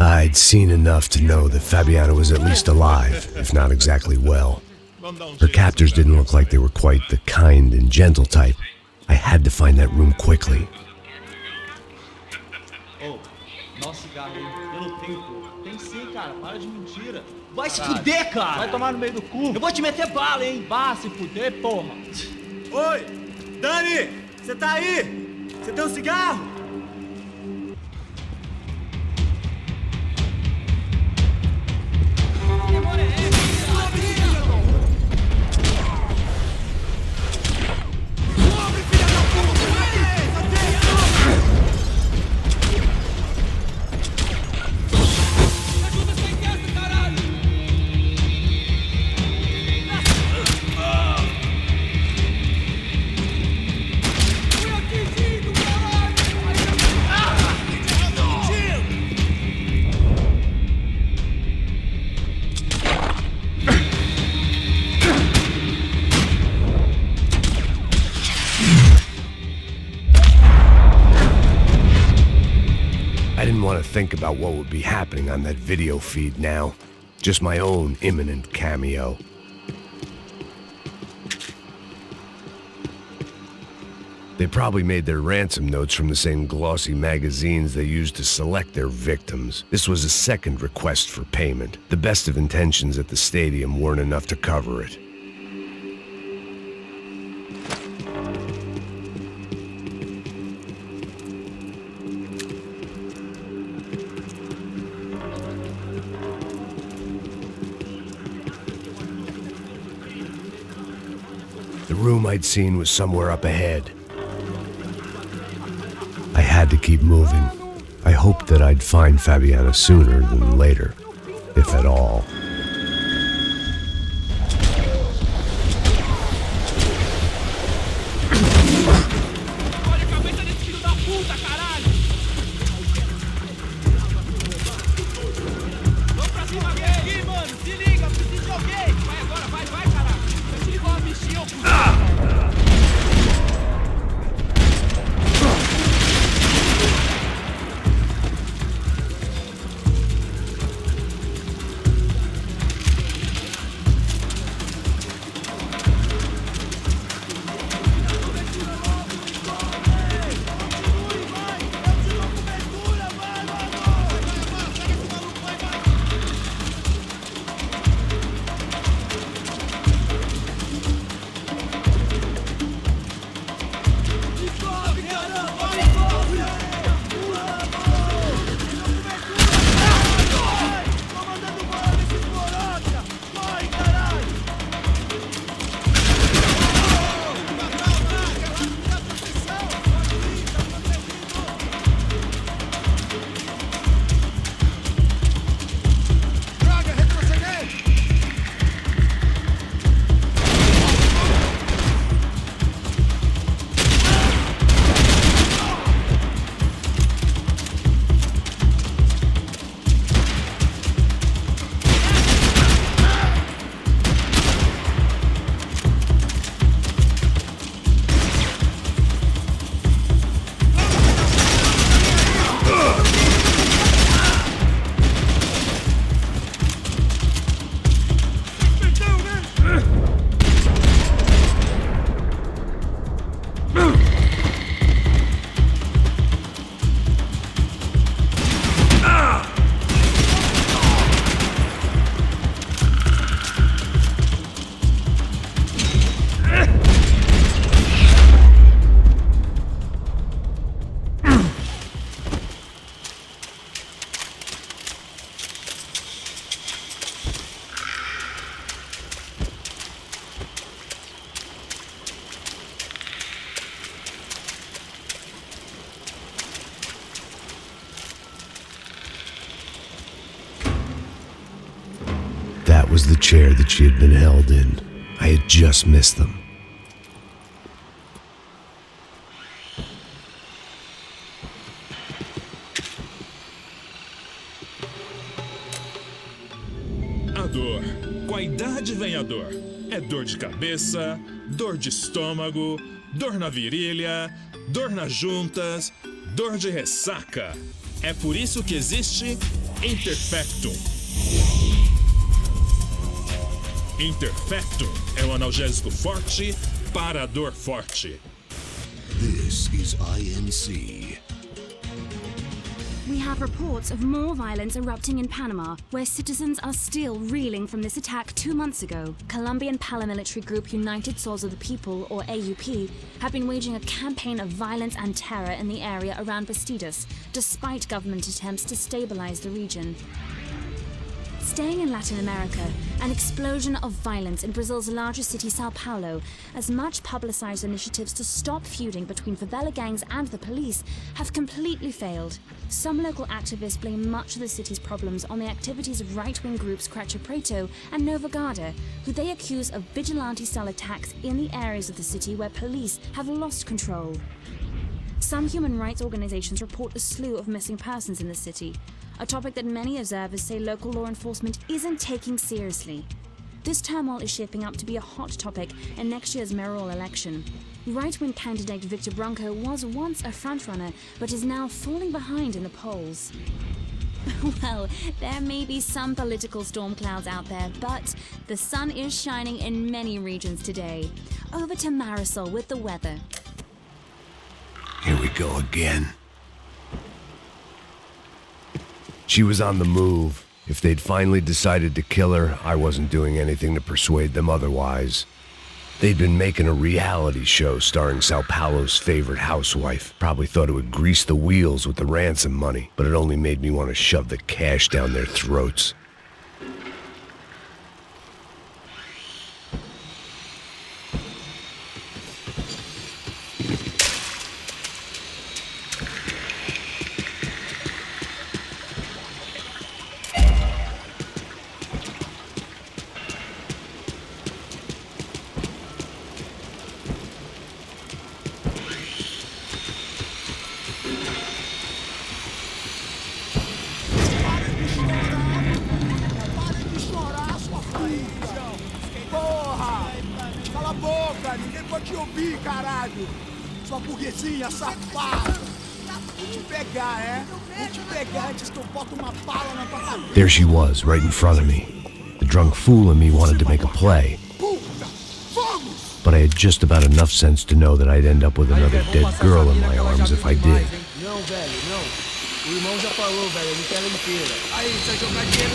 [SPEAKER 1] I'd seen enough to know that Fabiana was at least alive, if not exactly well. Her captors didn't look like they were quite the kind and gentle type. I had to find that room quickly.
[SPEAKER 5] Tem sim, cara. Para de mentira. Vai se fuder, cara. Vai tomar no meio do cu. Eu vou te meter bala, hein. Vá se fuder, porra. Oi, Dani, você tá aí? Você tem um cigarro?
[SPEAKER 1] Think about what would be happening on that video feed now. Just my own imminent cameo. They probably made their ransom notes from the same glossy magazines they used to select their victims. This was a second request for payment. The best of intentions at the stadium weren't enough to cover it. The room I'd seen was somewhere up ahead. I had to keep moving. I hoped that I'd find Fabiana sooner than later, if at all. the chair that she had been held in. I had just missed them.
[SPEAKER 21] A dor. Com a idade vem a dor. É dor de cabeça, dor de estômago, dor na virilha, dor nas juntas, dor de ressaca. É por isso que existe Interfectum. Interfectum é um analgésico forte para a dor forte.
[SPEAKER 19] This is INC.
[SPEAKER 20] We have reports of more violence erupting in Panama, where citizens are still reeling from this attack 2 months ago. Colombian paramilitary group United Souls of the People, or AUP, have been waging a campaign of violence and terror in the area around Bastidas, despite government attempts to stabilize the region. Staying in Latin America, an explosion of violence in Brazil's largest city, Sao Paulo, as much publicized initiatives to stop feuding between favela gangs and the police have completely failed. Some local activists blame much of the city's problems on the activities of right-wing groups Cracha Preto and Nova Garda, who they accuse of vigilante-style attacks in the areas of the city where police have lost control. Some human rights organizations report a slew of missing persons in the city, a topic that many observers say local law enforcement isn't taking seriously. This turmoil is shaping up to be a hot topic in next year's mayoral election. Right-wing candidate Victor Branco was once a frontrunner, but is now falling behind in the polls. Well, there may be some political storm clouds out there, but the sun is shining in many regions today. Over to Marisol with the weather.
[SPEAKER 1] Here we go again. She was on the move. If they'd finally decided to kill her, I wasn't doing anything to persuade them otherwise. They'd been making a reality show starring Sao Paulo's favorite housewife. Probably thought it would grease the wheels with the ransom money, but it only made me want to shove the cash down their throats. There she was, right in front of me. The drunk fool in me wanted to make a play. But I had just about enough sense to know that I'd end up with another dead girl in my arms if I did.
[SPEAKER 6] Não, velho, não. O irmão já falou, velho, eu não quero ela inteira. Aí, você vai jogar dinheiro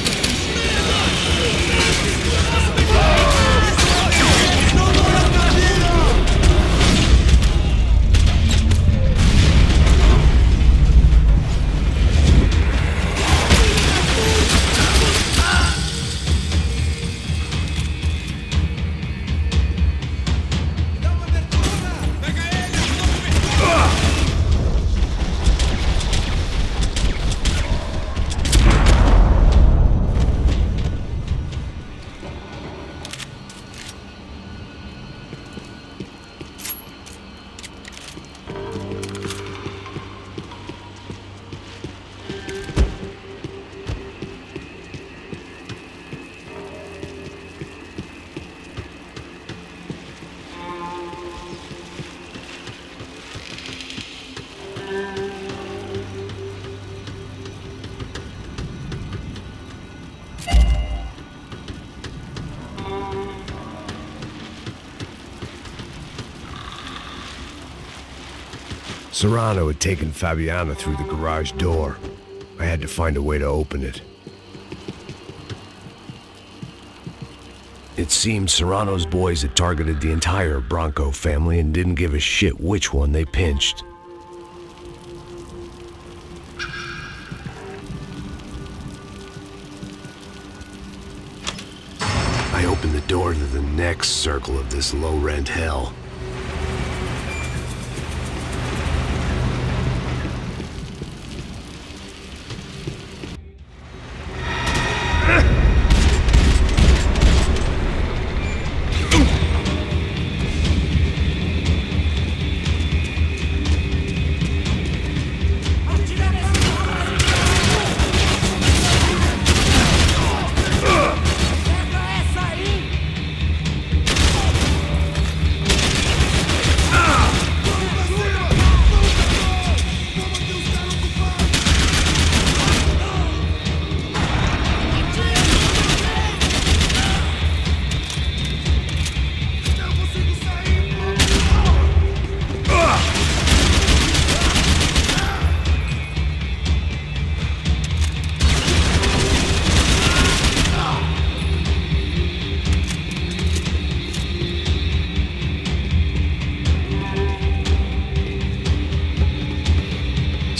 [SPEAKER 1] Serrano had taken Fabiana through the garage door. I had to find a way to open it. It seemed Serrano's boys had targeted the entire Bronco family and didn't give a shit which one they pinched. I opened the door to the next circle of this low-rent hell.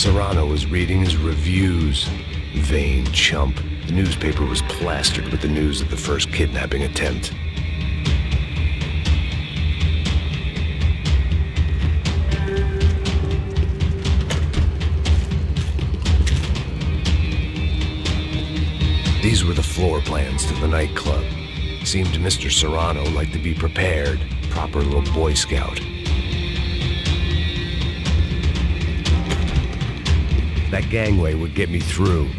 [SPEAKER 1] Serrano was reading his reviews. Vain chump. The newspaper was plastered with the news of the first kidnapping attempt. These were the floor plans to the nightclub. Seemed to Mr. Serrano like to be prepared. Proper little Boy Scout. That gangway would get me through.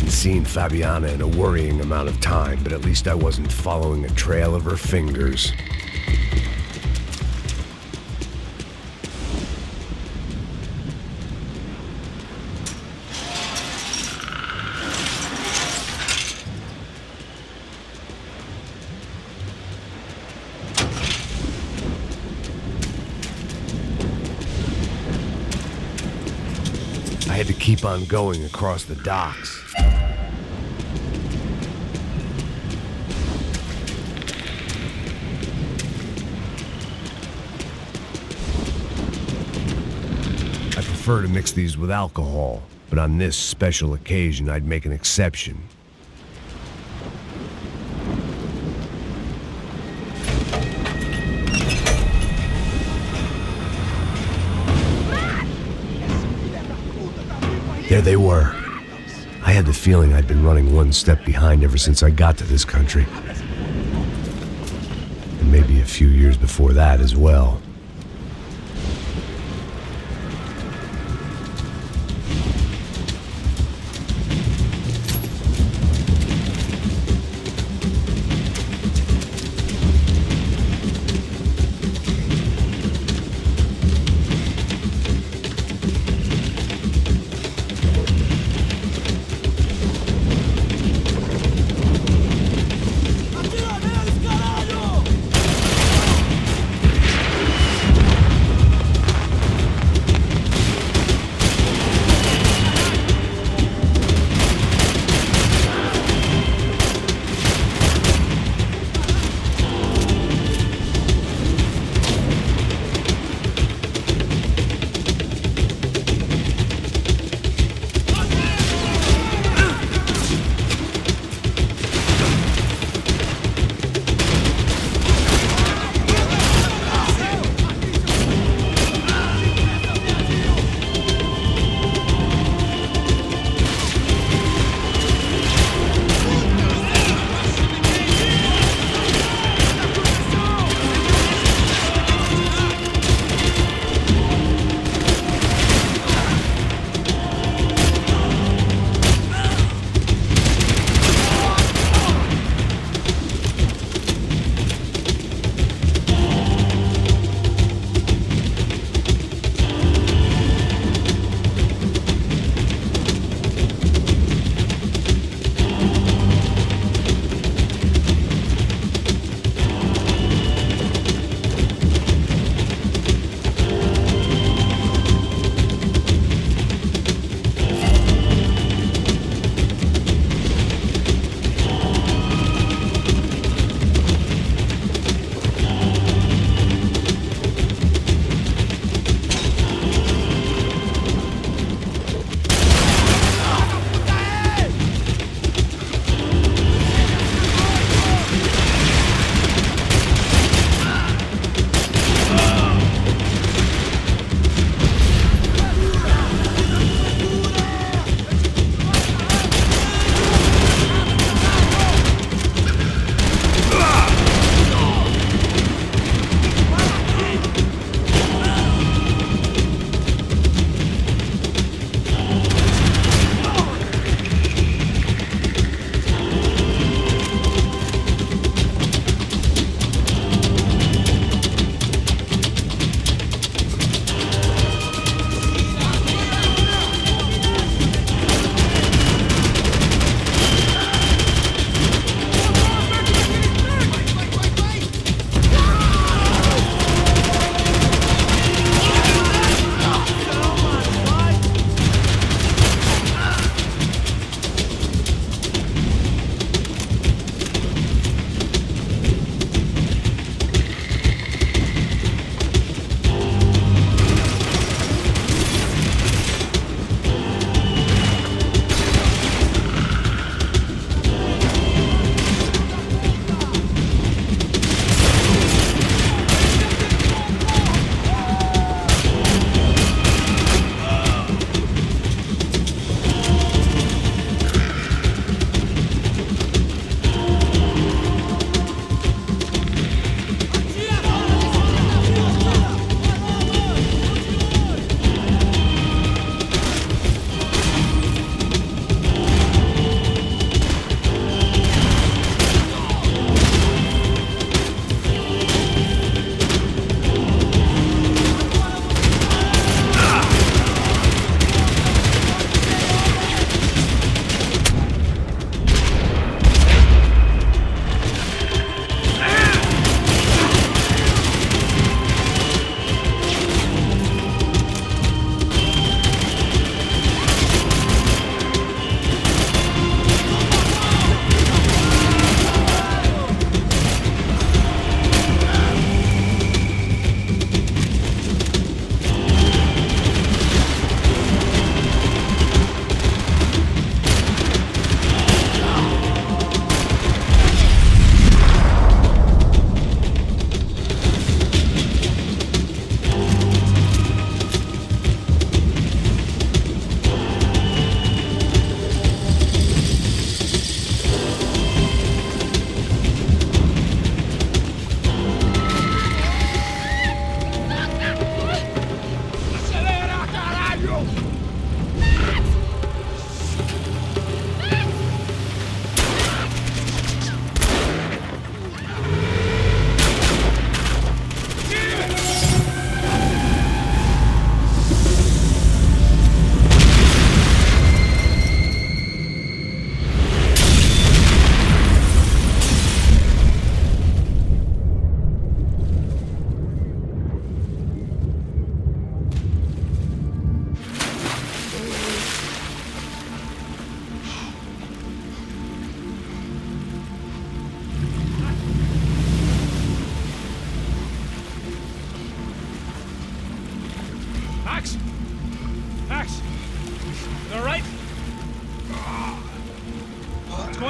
[SPEAKER 1] Seen Fabiana in a worrying amount of time, but at least I wasn't following a trail of her fingers. I had to keep on going across the docks. I prefer to mix these with alcohol, but on this special occasion I'd make an exception. There they were. I had the feeling I'd been running one step behind ever since I got to this country. And maybe a few years before that as well.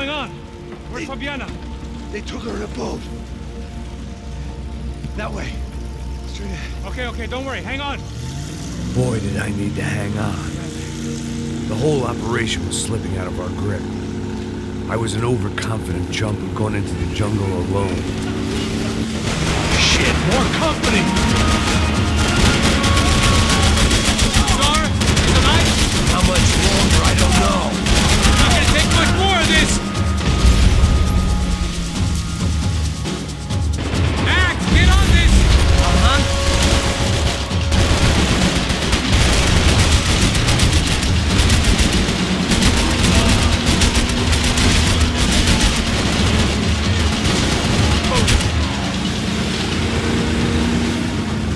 [SPEAKER 2] going on? Where's Fabiana?
[SPEAKER 3] They took her in a boat. That way. Straight ahead.
[SPEAKER 2] Okay, don't worry. Hang on.
[SPEAKER 13] Boy, did I need to hang on. The whole operation was slipping out of our grip. I was an overconfident chump who'd gone into the jungle alone.
[SPEAKER 3] Shit, more company!
[SPEAKER 2] Star, is it nice?
[SPEAKER 3] How much longer? I don't know.
[SPEAKER 2] Not gonna take much more of this! Max, get on this!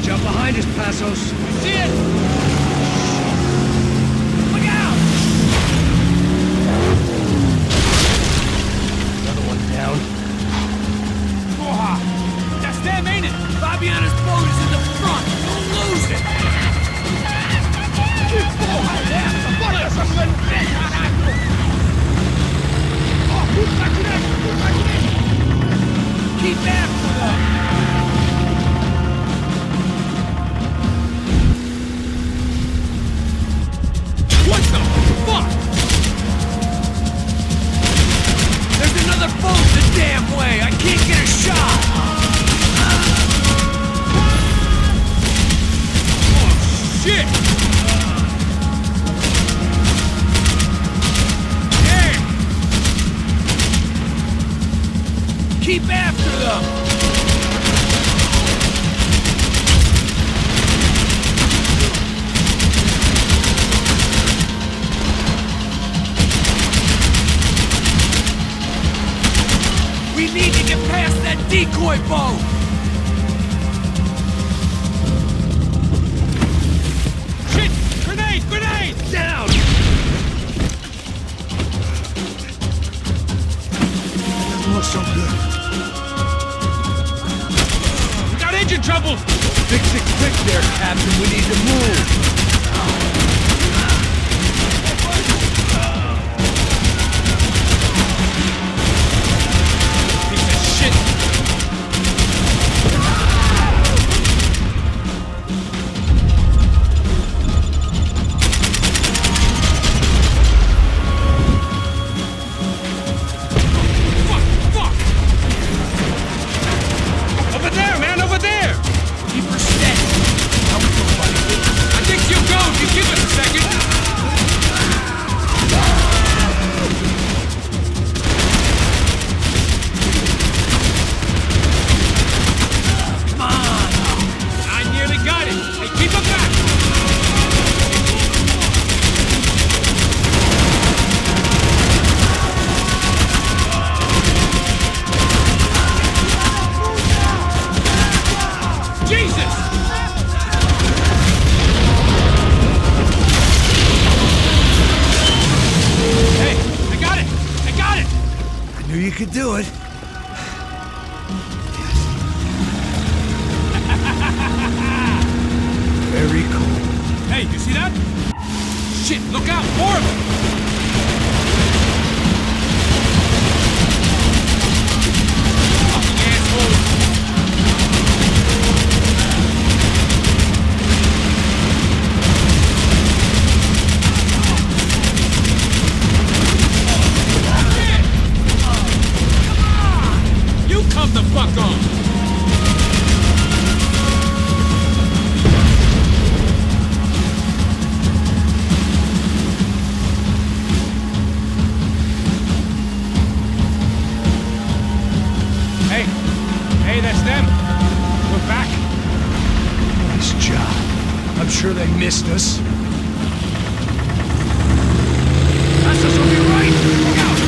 [SPEAKER 3] Jump behind us, Passos.
[SPEAKER 2] See it!
[SPEAKER 3] Look out! Another one down.
[SPEAKER 2] Oha! That's them, ain't it?
[SPEAKER 3] Fabiana's boat is in the front. Don't lose it. Keep after them.
[SPEAKER 2] What the fuck?
[SPEAKER 3] There's another boat the damn way. I can't get a shot.
[SPEAKER 2] Oh, shit! Damn!
[SPEAKER 3] Keep after them. We need to get past that decoy boat!
[SPEAKER 2] Shit! Grenade! Grenade!
[SPEAKER 3] Down! Doesn't look so good.
[SPEAKER 2] We got engine trouble!
[SPEAKER 3] Fix it quick there, Captain. We need to move. could do it. Very cool.
[SPEAKER 2] Hey, you see that? Shit, look out, more of them! Fucking asshole! You come the fuck on! Hey, that's them. We're back.
[SPEAKER 3] Nice job. I'm sure they missed us. That's us on your right. Look out!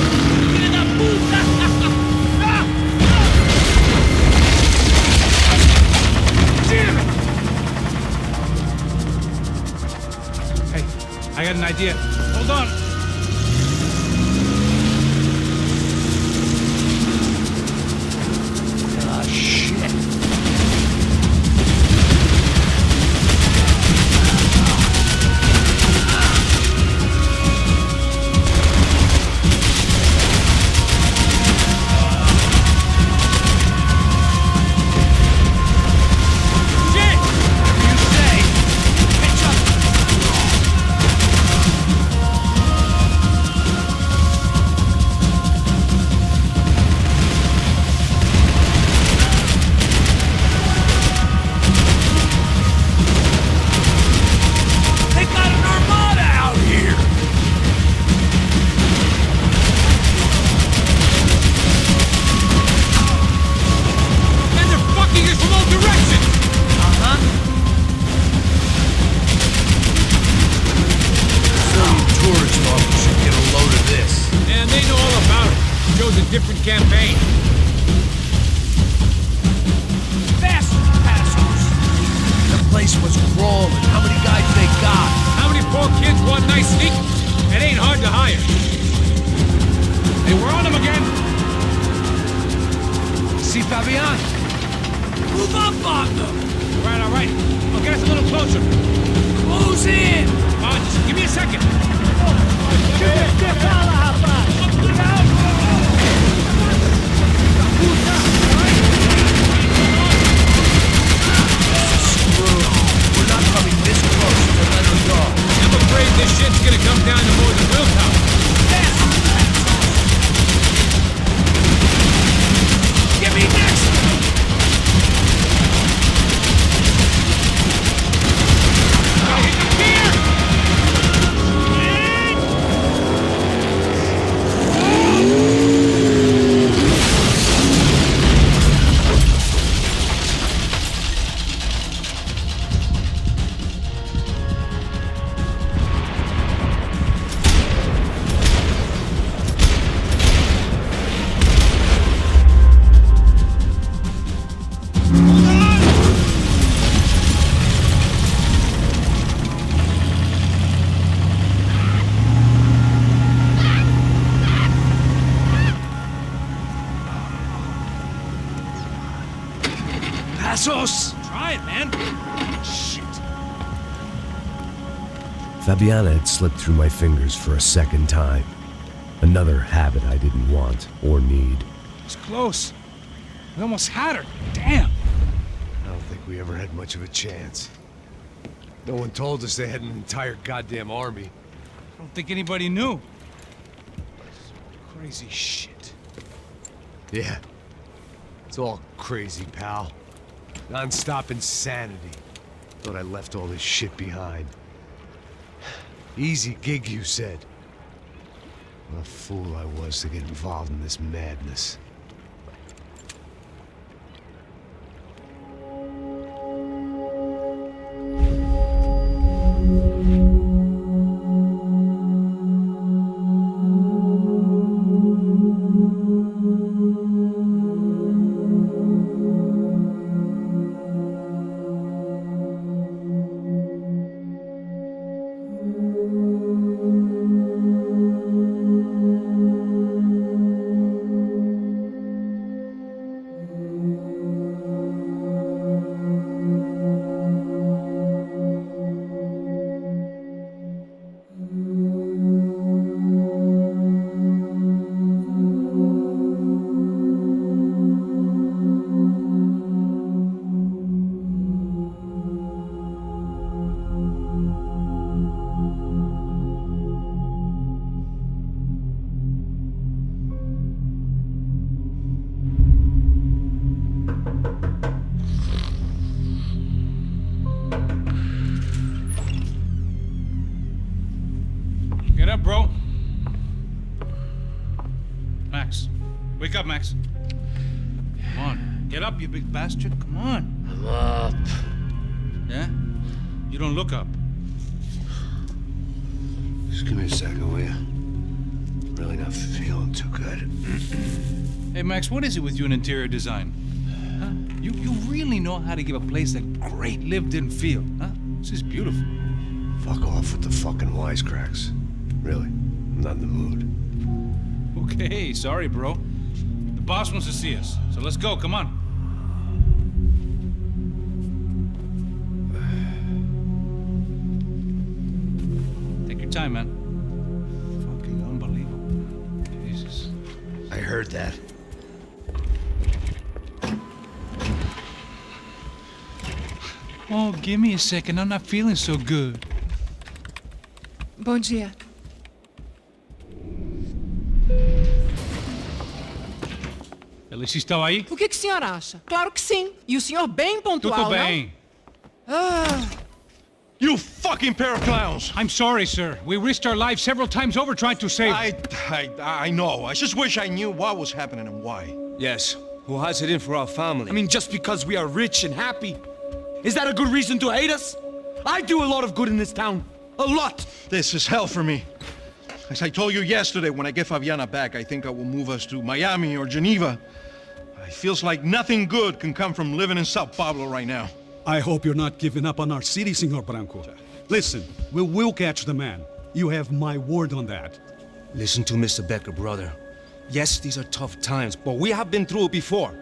[SPEAKER 3] Get in that booth! Damn it!
[SPEAKER 2] Hey, I got an idea. Hold on. they know all about it. Shows a different campaign.
[SPEAKER 3] Fast assholes! The place was crawling. How many guys they got?
[SPEAKER 2] How many poor kids want nice sneakers? It ain't hard to hire. Hey, we're on them again.
[SPEAKER 3] See Fabian?
[SPEAKER 16] Move up on them!
[SPEAKER 2] All right. I'll get us a little closer.
[SPEAKER 16] Close in!
[SPEAKER 2] Just give me a second.
[SPEAKER 3] We're not coming this close to let them go.
[SPEAKER 2] I'm afraid this shit's gonna come down to more than willpower.
[SPEAKER 16] Give me next!
[SPEAKER 2] Try it, man. Shit.
[SPEAKER 13] Fabiana had slipped through my fingers for a second time. Another habit I didn't want or need.
[SPEAKER 2] It's close. We almost had her. Damn.
[SPEAKER 13] I don't think we ever had much of a chance. No one told us they had an entire goddamn army.
[SPEAKER 2] I don't think anybody knew. Crazy shit.
[SPEAKER 13] Yeah. It's all crazy, pal. Non-stop insanity. Thought I left all this shit behind. Easy gig, you said. What a fool I was to get involved in this madness.
[SPEAKER 2] Get up, bro. Max. Wake up, Max. Come on. Get up, you big bastard. Come on.
[SPEAKER 11] I'm up.
[SPEAKER 2] Yeah? You don't look up.
[SPEAKER 13] Just give me a second, will you? Really not feeling too good.
[SPEAKER 2] Hey, Max, what is it with you in interior design? Huh? You really know how to give a place a great lived-in feel, huh? This is beautiful.
[SPEAKER 13] Fuck off with the fucking wisecracks. Really, I'm not in the mood.
[SPEAKER 2] Okay, sorry, bro. The boss wants to see us, so let's go, come on. Take your time, man. Fucking unbelievable. Jesus.
[SPEAKER 13] I heard that.
[SPEAKER 2] Oh, give me a second. I'm not feeling so good.
[SPEAKER 18] Bom dia.
[SPEAKER 2] Eles estão aí?
[SPEAKER 18] O que o senhor acha? Claro que sim. E o senhor bem pontual,
[SPEAKER 2] Tudo bem.
[SPEAKER 18] não? Ah.
[SPEAKER 14] You fucking pair of clowns!
[SPEAKER 2] I'm sorry, sir. We risked our lives several times over trying to save...
[SPEAKER 14] I know. I just wish I knew what was happening and why.
[SPEAKER 12] Yes. Who has it in for our family?
[SPEAKER 16] I mean, just because we are rich and happy, is that a good reason to hate us? I do a lot of good in this town. A lot!
[SPEAKER 14] This is hell for me. As I told you yesterday, when I get Fabiana back, I think I will move us to Miami or Geneva. It feels like nothing good can come from living in Sao Paulo right now.
[SPEAKER 4] I hope you're not giving up on our city, Senor Branco. Listen, we will catch the man. You have my word on that.
[SPEAKER 12] Listen to Mr. Becker, brother. Yes, these are tough times, but we have been through it before.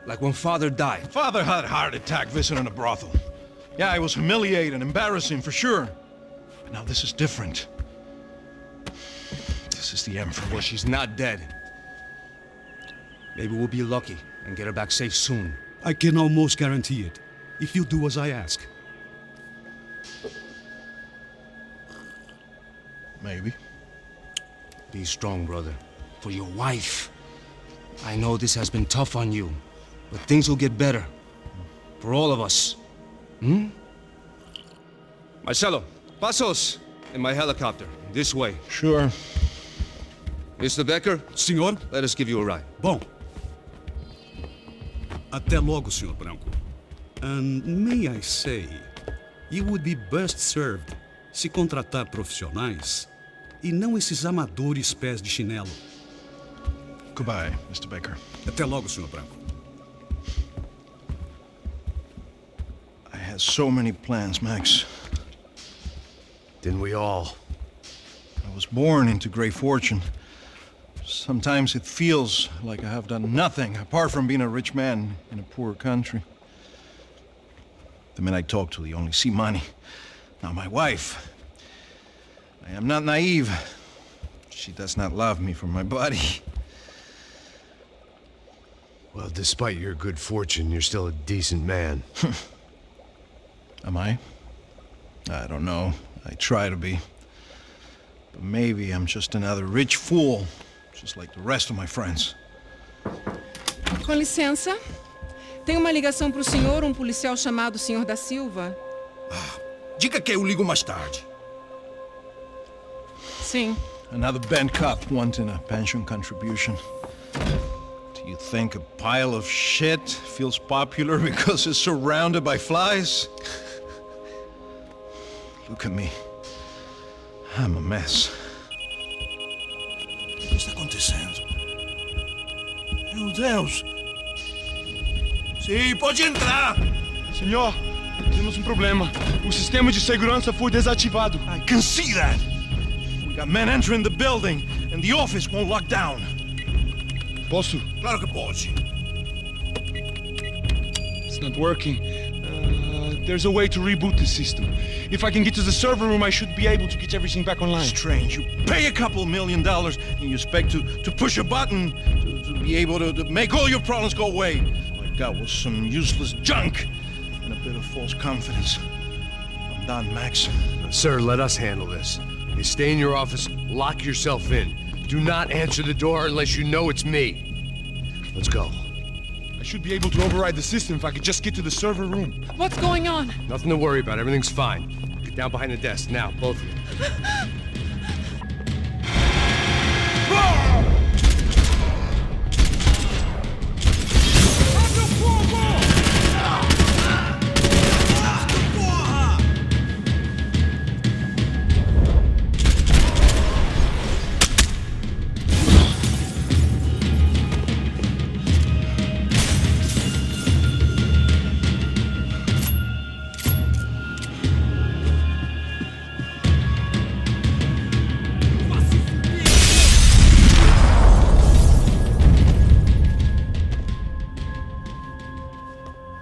[SPEAKER 12] Like when Father died.
[SPEAKER 14] Father had a heart attack visiting a brothel. Yeah, it was humiliating, embarrassing, for sure. But now this is different. This is the Emperor.
[SPEAKER 12] Well, she's not dead. Maybe we'll be lucky and get her back safe soon.
[SPEAKER 4] I can almost guarantee it, if you do as I ask.
[SPEAKER 14] Maybe.
[SPEAKER 12] Be strong, brother. For your wife. I know this has been tough on you, but things will get better. For all of us. Marcelo, pasos in my helicopter. This way.
[SPEAKER 14] Sure.
[SPEAKER 12] Mr. Becker?
[SPEAKER 4] Senhor?
[SPEAKER 12] Let us give you a ride.
[SPEAKER 4] Bom. Até logo, Senhor Branco. And may I say, you would be best served se contratar profissionais e não esses amadores pés de chinelo.
[SPEAKER 14] Goodbye, Mr. Becker.
[SPEAKER 4] Até logo, Senhor Branco.
[SPEAKER 14] I had so many plans, Max.
[SPEAKER 13] Didn't we all?
[SPEAKER 14] I was born into great fortune. Sometimes it feels like I have done nothing apart from being a rich man in a poor country. The men I talk to, they only see money. Now my wife, I am not naive. She does not love me for my body.
[SPEAKER 13] Well, despite your good fortune, you're still a decent man.
[SPEAKER 14] Am I? I don't know. I try to be. But maybe I'm just another rich fool, just like the rest of my friends.
[SPEAKER 7] Com licença. Tem uma ligação para o senhor, um policial chamado Senhor da Silva.
[SPEAKER 16] Diga que eu ligo mais tarde.
[SPEAKER 7] Sim.
[SPEAKER 14] Another bent cop wanting a pension contribution. Do you think a pile of shit feels popular because it's surrounded by flies? Look at me. I'm a mess.
[SPEAKER 16] O que está acontecendo? Meu Deus! Sim, pode entrar!
[SPEAKER 22] Senhor, temos um problema. O sistema de segurança foi desativado.
[SPEAKER 14] I can see that! We got men entering the building, and the office won't lock down.
[SPEAKER 22] Posso?
[SPEAKER 16] Claro que pode.
[SPEAKER 22] It's not working. There's a way to reboot the system. If I can get to the server room, I should be able to get everything back online.
[SPEAKER 14] Strange. You pay a couple $1 million and you expect to push a button to be able to make all your problems go away. All I got was some useless junk and a bit of false confidence. I'm done, Max.
[SPEAKER 13] Sir, let us handle this. You stay in your office, lock yourself in. Do not answer the door unless you know it's me. Let's go.
[SPEAKER 22] I should be able to override the system if I could just get to the server room.
[SPEAKER 7] What's going on?
[SPEAKER 13] Nothing to worry about. Everything's fine. Get down behind the desk. Now, both of you.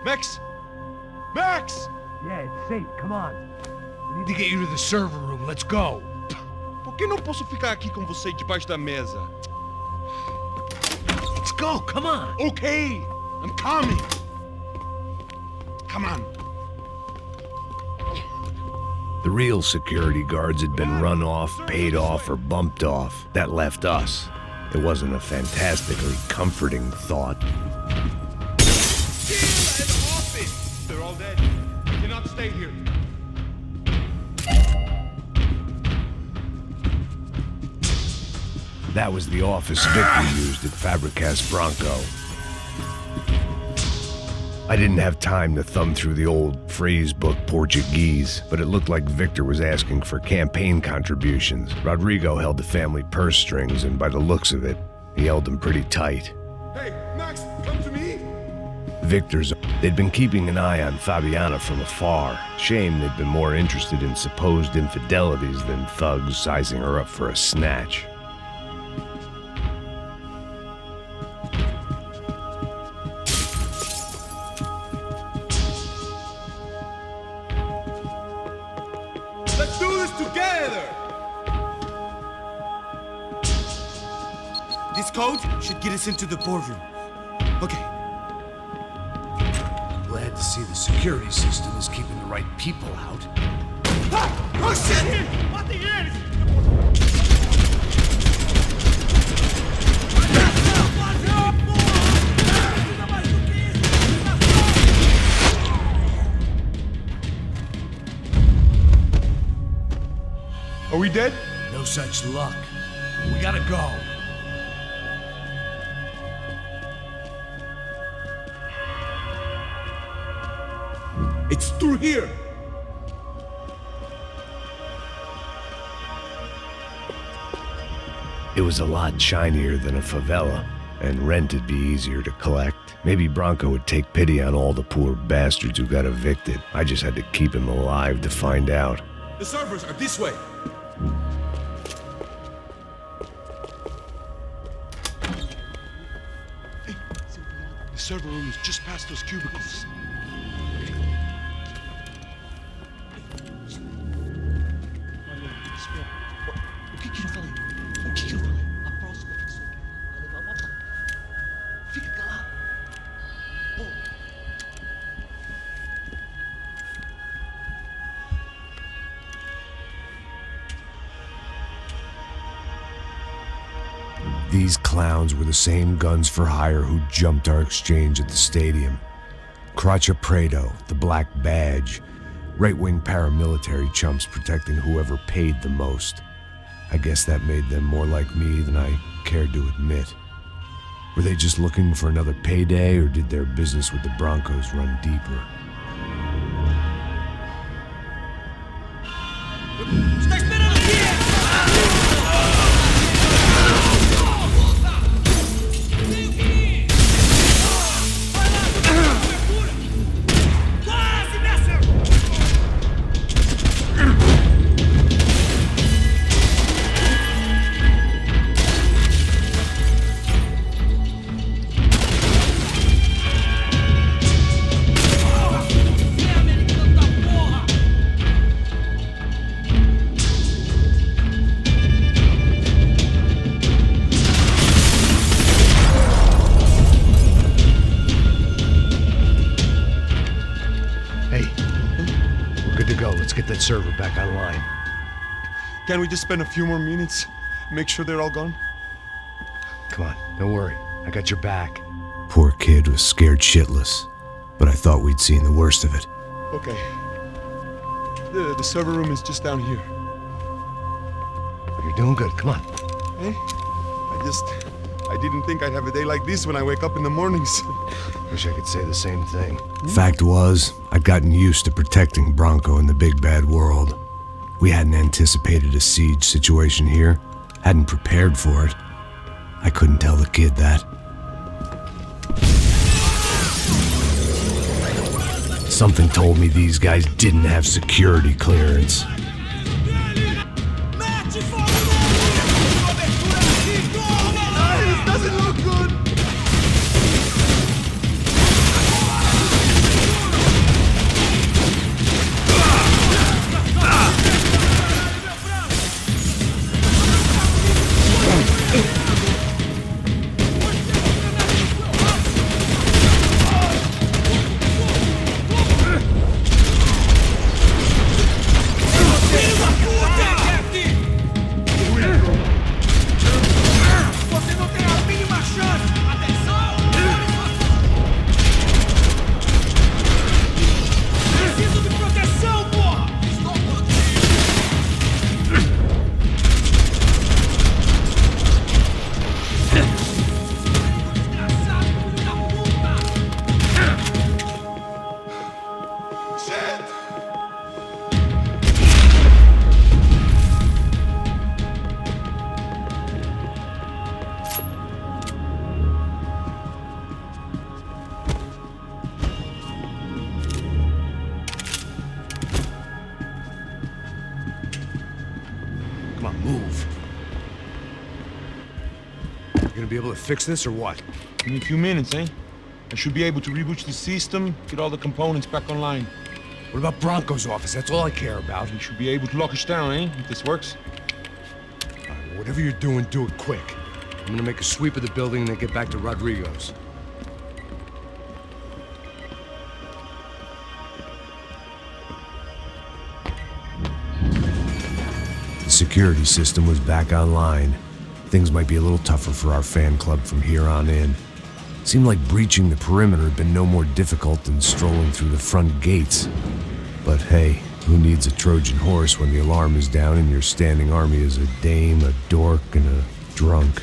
[SPEAKER 22] Max! Max!
[SPEAKER 13] Yeah, it's safe. Come on. We need to get you to the server room. Let's go.
[SPEAKER 22] Por que não posso ficar aqui com você debaixo da mesa?
[SPEAKER 13] Let's go. Come on.
[SPEAKER 22] Okay, I'm coming. Come on.
[SPEAKER 1] The real security guards had been run off, paid off, or bumped off. That left us. It wasn't a fantastically comforting thought.
[SPEAKER 22] They're all dead. You cannot stay here.
[SPEAKER 1] That was the office Victor used at Fabricas Bronco. I didn't have time to thumb through the old phrase book Portuguese, but it looked like Victor was asking for campaign contributions. Rodrigo held the family purse strings, and by the looks of it, he held them pretty tight.
[SPEAKER 6] Hey, Max, come to me!
[SPEAKER 1] They'd been keeping an eye on Fabiana from afar. Shame they'd been more interested in supposed infidelities than thugs sizing her up for a snatch.
[SPEAKER 6] Let's do this together!
[SPEAKER 15] This code should get us into the boardroom. Okay.
[SPEAKER 13] Glad to see the security system is keeping the right people out.
[SPEAKER 6] Oh shit! What the hell?
[SPEAKER 22] Are we dead?
[SPEAKER 13] No such luck. We gotta go.
[SPEAKER 6] It's through here!
[SPEAKER 1] It was a lot shinier than a favela, and rent'd be easier to collect. Maybe Bronco would take pity on all the poor bastards who got evicted. I just had to keep him alive to find out.
[SPEAKER 6] The servers are this way!
[SPEAKER 22] Hey, the server room is just past those cubicles.
[SPEAKER 1] These clowns were the same guns for hire who jumped our exchange at the stadium. Craccia Prado, the Black Badge, right-wing paramilitary chumps protecting whoever paid the most. I guess that made them more like me than I cared to admit. Were they just looking for another payday, or did their business with the Broncos run deeper? That server back online.
[SPEAKER 22] Can't we just spend a few more minutes? Make sure they're all gone?
[SPEAKER 1] Come on, don't worry. I got your back. Poor kid was scared shitless, but I thought we'd seen the worst of it.
[SPEAKER 22] Okay. The server room is just down here.
[SPEAKER 1] You're doing good, come on.
[SPEAKER 22] Hey, I didn't think I'd have a day like this when I wake up in the mornings.
[SPEAKER 1] Wish I could say the same thing. Fact was, I'd gotten used to protecting Bronco in the big bad world. We hadn't anticipated a siege situation here, hadn't prepared for it. I couldn't tell the kid that. Something told me these guys didn't have security clearance.
[SPEAKER 6] Doesn't look good!
[SPEAKER 13] gonna be able to fix this or what?
[SPEAKER 22] Give me a few minutes, eh? I should be able to reboot the system, get all the components back online.
[SPEAKER 13] What about Bronco's office? That's all I care about.
[SPEAKER 22] You should be able to lock us down, eh? If this works.
[SPEAKER 13] All right, whatever you're doing, do it quick. I'm gonna make a sweep of the building and then get back to Rodrigo's.
[SPEAKER 1] The security system was back online. Things might be a little tougher for our fan club from here on in. Seemed like breaching the perimeter had been no more difficult than strolling through the front gates. But hey, who needs a Trojan horse when the alarm is down and your standing army is a dame, a dork, and a drunk?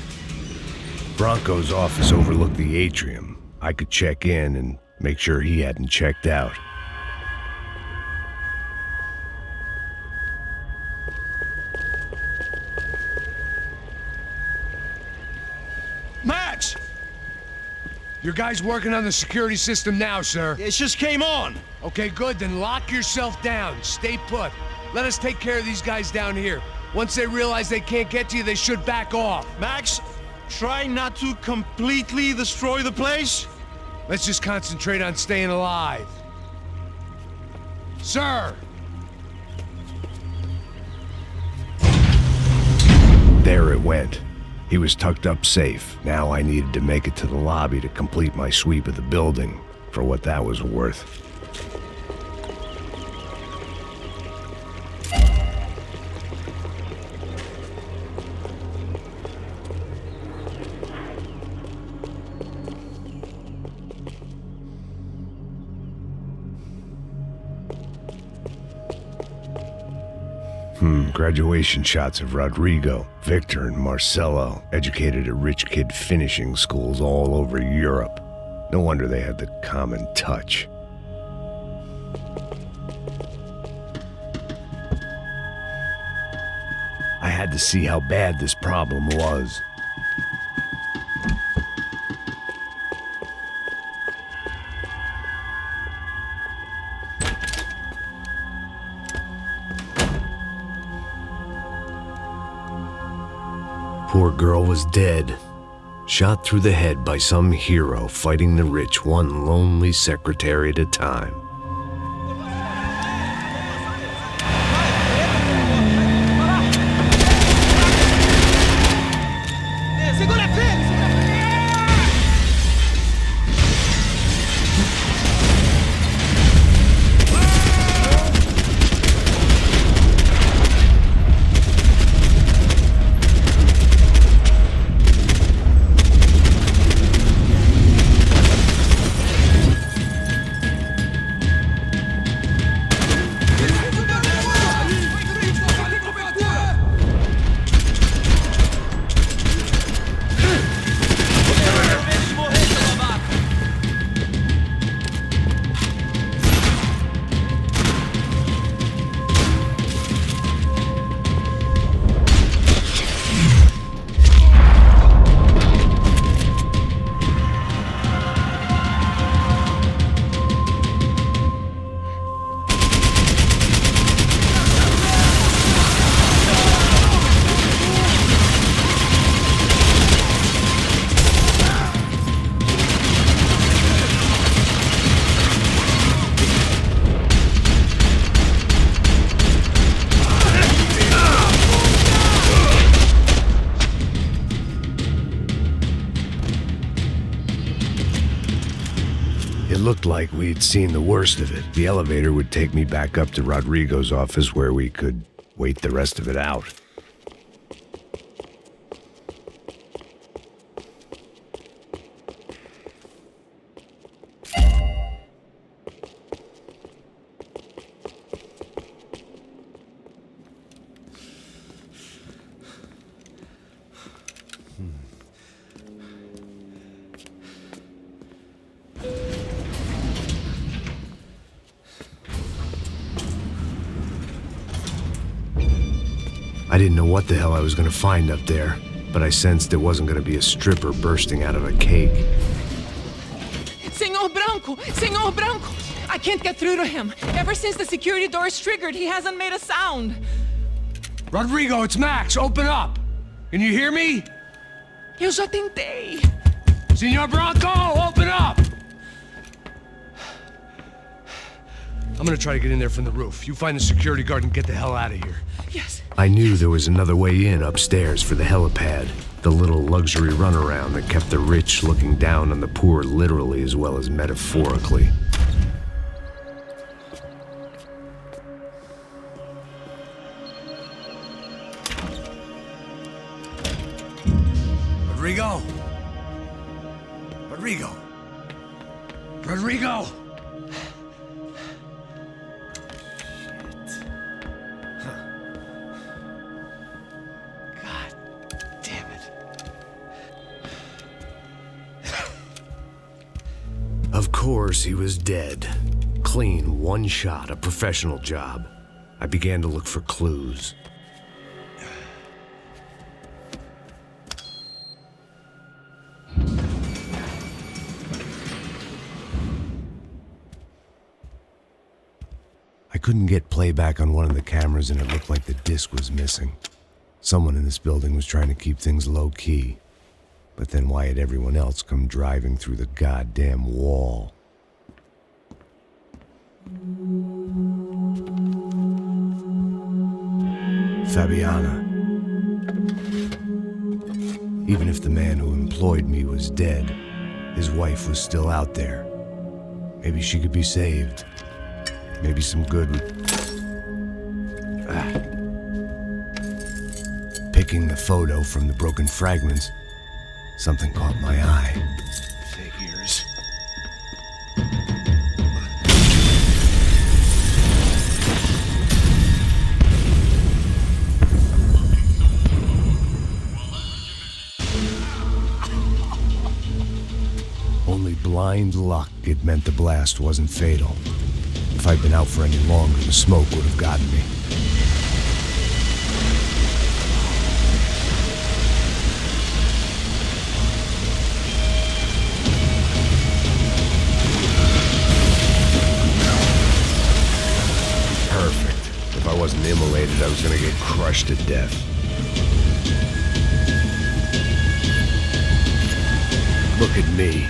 [SPEAKER 1] Bronco's office overlooked the atrium. I could check in and make sure he hadn't checked out.
[SPEAKER 13] Max! Your guy's working on the security system now, sir.
[SPEAKER 14] It just came on.
[SPEAKER 13] Okay, good. Then lock yourself down. Stay put. Let us take care of these guys down here. Once they realize they can't get to you, they should back off.
[SPEAKER 14] Max, try not to completely destroy the place.
[SPEAKER 13] Let's just concentrate on staying alive. Sir!
[SPEAKER 1] There it went. He was tucked up safe. Now I needed to make it to the lobby to complete my sweep of the building, for what that was worth. Graduation shots of Rodrigo, Victor, and Marcelo, educated at rich kid finishing schools all over Europe. No wonder they had the common touch. I had to see how bad this problem was. Poor girl was dead, shot through the head by some hero fighting the rich one lonely secretary at a time. Looked like we'd seen the worst of it. The elevator would take me back up to Rodrigo's office where we could wait the rest of it out. I didn't know what the hell I was going to find up there, but I sensed it wasn't going to be a stripper bursting out of a cake.
[SPEAKER 7] Senor Branco! Senor Branco! I can't get through to him. Ever since the security door is triggered, he hasn't made a sound.
[SPEAKER 13] Rodrigo, it's Max. Open up. Can you hear me?
[SPEAKER 7] Eu já tentei.
[SPEAKER 3] Senor Bronco, open up! I'm gonna try to get in there from the roof. You find the security guard and get the hell out of here.
[SPEAKER 7] Yes.
[SPEAKER 1] I knew there was another way in upstairs for the helipad, the little luxury runaround that kept the rich looking down on the poor literally as well as metaphorically.
[SPEAKER 3] Rodrigo! Rodrigo! Rodrigo!
[SPEAKER 1] Of course, he was dead. Clean, one shot, a professional job. I began to look for clues. I couldn't get playback on one of the cameras and it looked like the disc was missing. Someone in this building was trying to keep things low-key. But then why had everyone else come driving through the goddamn wall? Fabiana. Even if the man who employed me was dead, his wife was still out there. Maybe she could be saved. Maybe some good would... Picking the photo from the broken fragments, something caught my eye. Figures. Only blind luck it meant the blast wasn't fatal. If I'd been out for any longer, the smoke would have gotten me. Perfect. If I wasn't immolated, I was gonna get crushed to death. Look at me.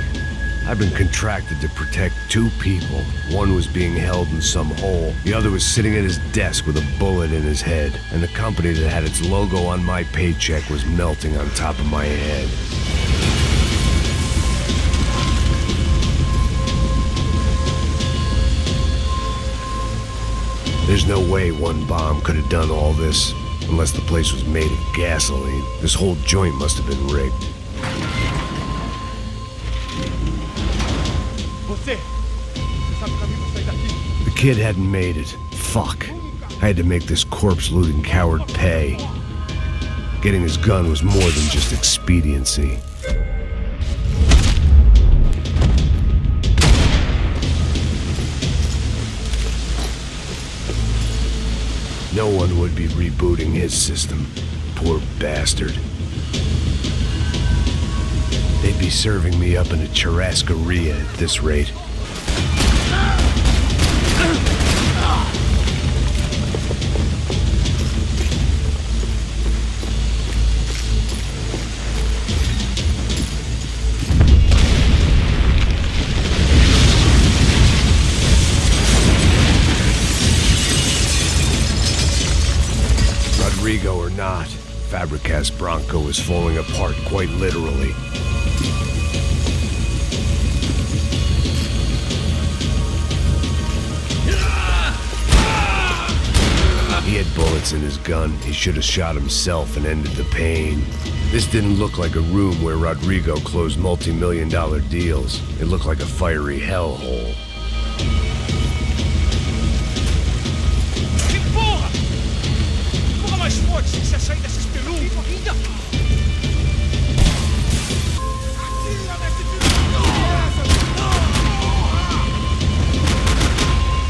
[SPEAKER 1] I've been contracted to protect two people. One was being held in some hole. The other was sitting at his desk with a bullet in his head. And the company that had its logo on my paycheck was melting on top of my head. There's no way one bomb could have done all this. Unless the place was made of gasoline. This whole joint must have been rigged. The kid hadn't made it. Fuck. I had to make this corpse-looting coward pay. Getting his gun was more than just expediency. No one would be rebooting his system. Poor bastard. They'd be serving me up in a churrascaria at this rate. Rodrigo or not, Fabricas Bronco was falling apart quite literally. He had bullets in his gun. He should have shot himself and ended the pain. This didn't look like a room where Rodrigo closed multi-million-dollar deals. It looked like a fiery hellhole.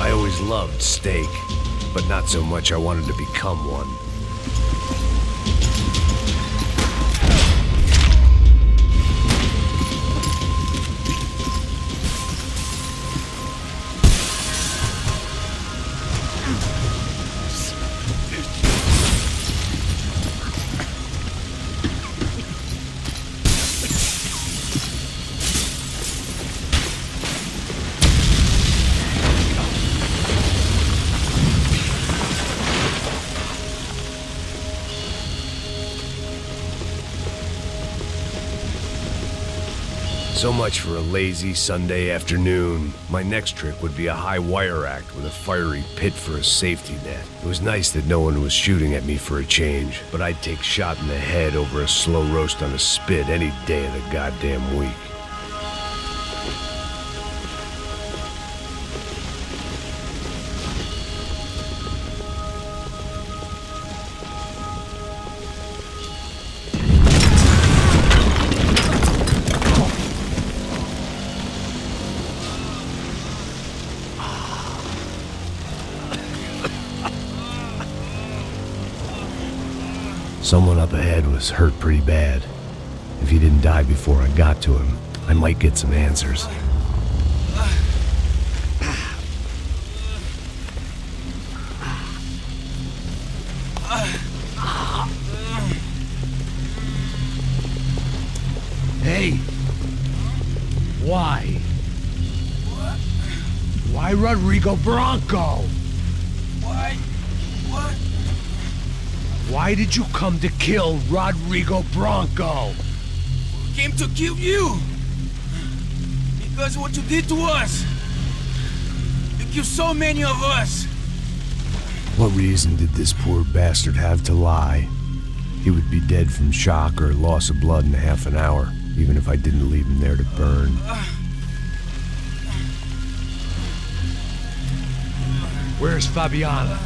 [SPEAKER 1] I always loved steak, but not so much I wanted to become one. So much for a lazy Sunday afternoon. My next trick would be a high wire act with a fiery pit for a safety net. It was nice that no one was shooting at me for a change, but I'd take shot in the head over a slow roast on a spit any day of the goddamn week. Someone up ahead was hurt pretty bad. If he didn't die before I got to him, I might get some answers.
[SPEAKER 3] Hey! Why? Why Rodrigo Bronco?
[SPEAKER 16] Why? What?
[SPEAKER 3] Why did you come to kill Rodrigo Bronco?
[SPEAKER 16] Came to kill you. Because what you did to us. You killed so many of us.
[SPEAKER 1] What reason did this poor bastard have to lie? He would be dead from shock or loss of blood in half an hour, even if I didn't leave him there to burn.
[SPEAKER 3] Where's Fabiana?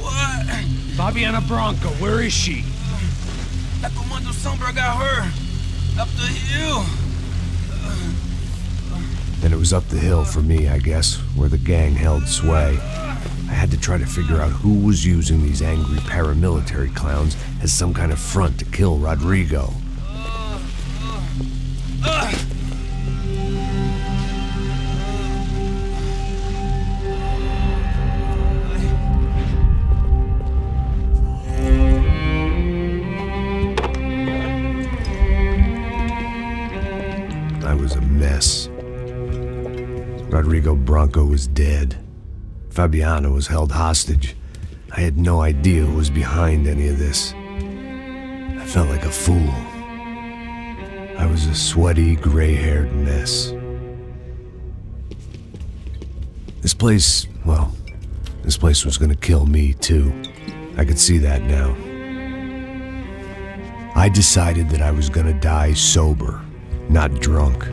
[SPEAKER 16] What?
[SPEAKER 3] Fabiana Bronco, where is she?
[SPEAKER 16] That Comando Sombra got her. Up the hill.
[SPEAKER 1] Then it was up the hill for me, I guess, where the gang held sway. I had to try to figure out who was using these angry paramilitary clowns as some kind of front to kill Rodrigo. I was a mess. Rodrigo Bronco was dead. Fabiana was held hostage. I had no idea who was behind any of this. I felt like a fool. I was a sweaty, gray-haired mess. This place, well, this place was gonna kill me too. I could see that now. I decided that I was gonna die sober, not drunk.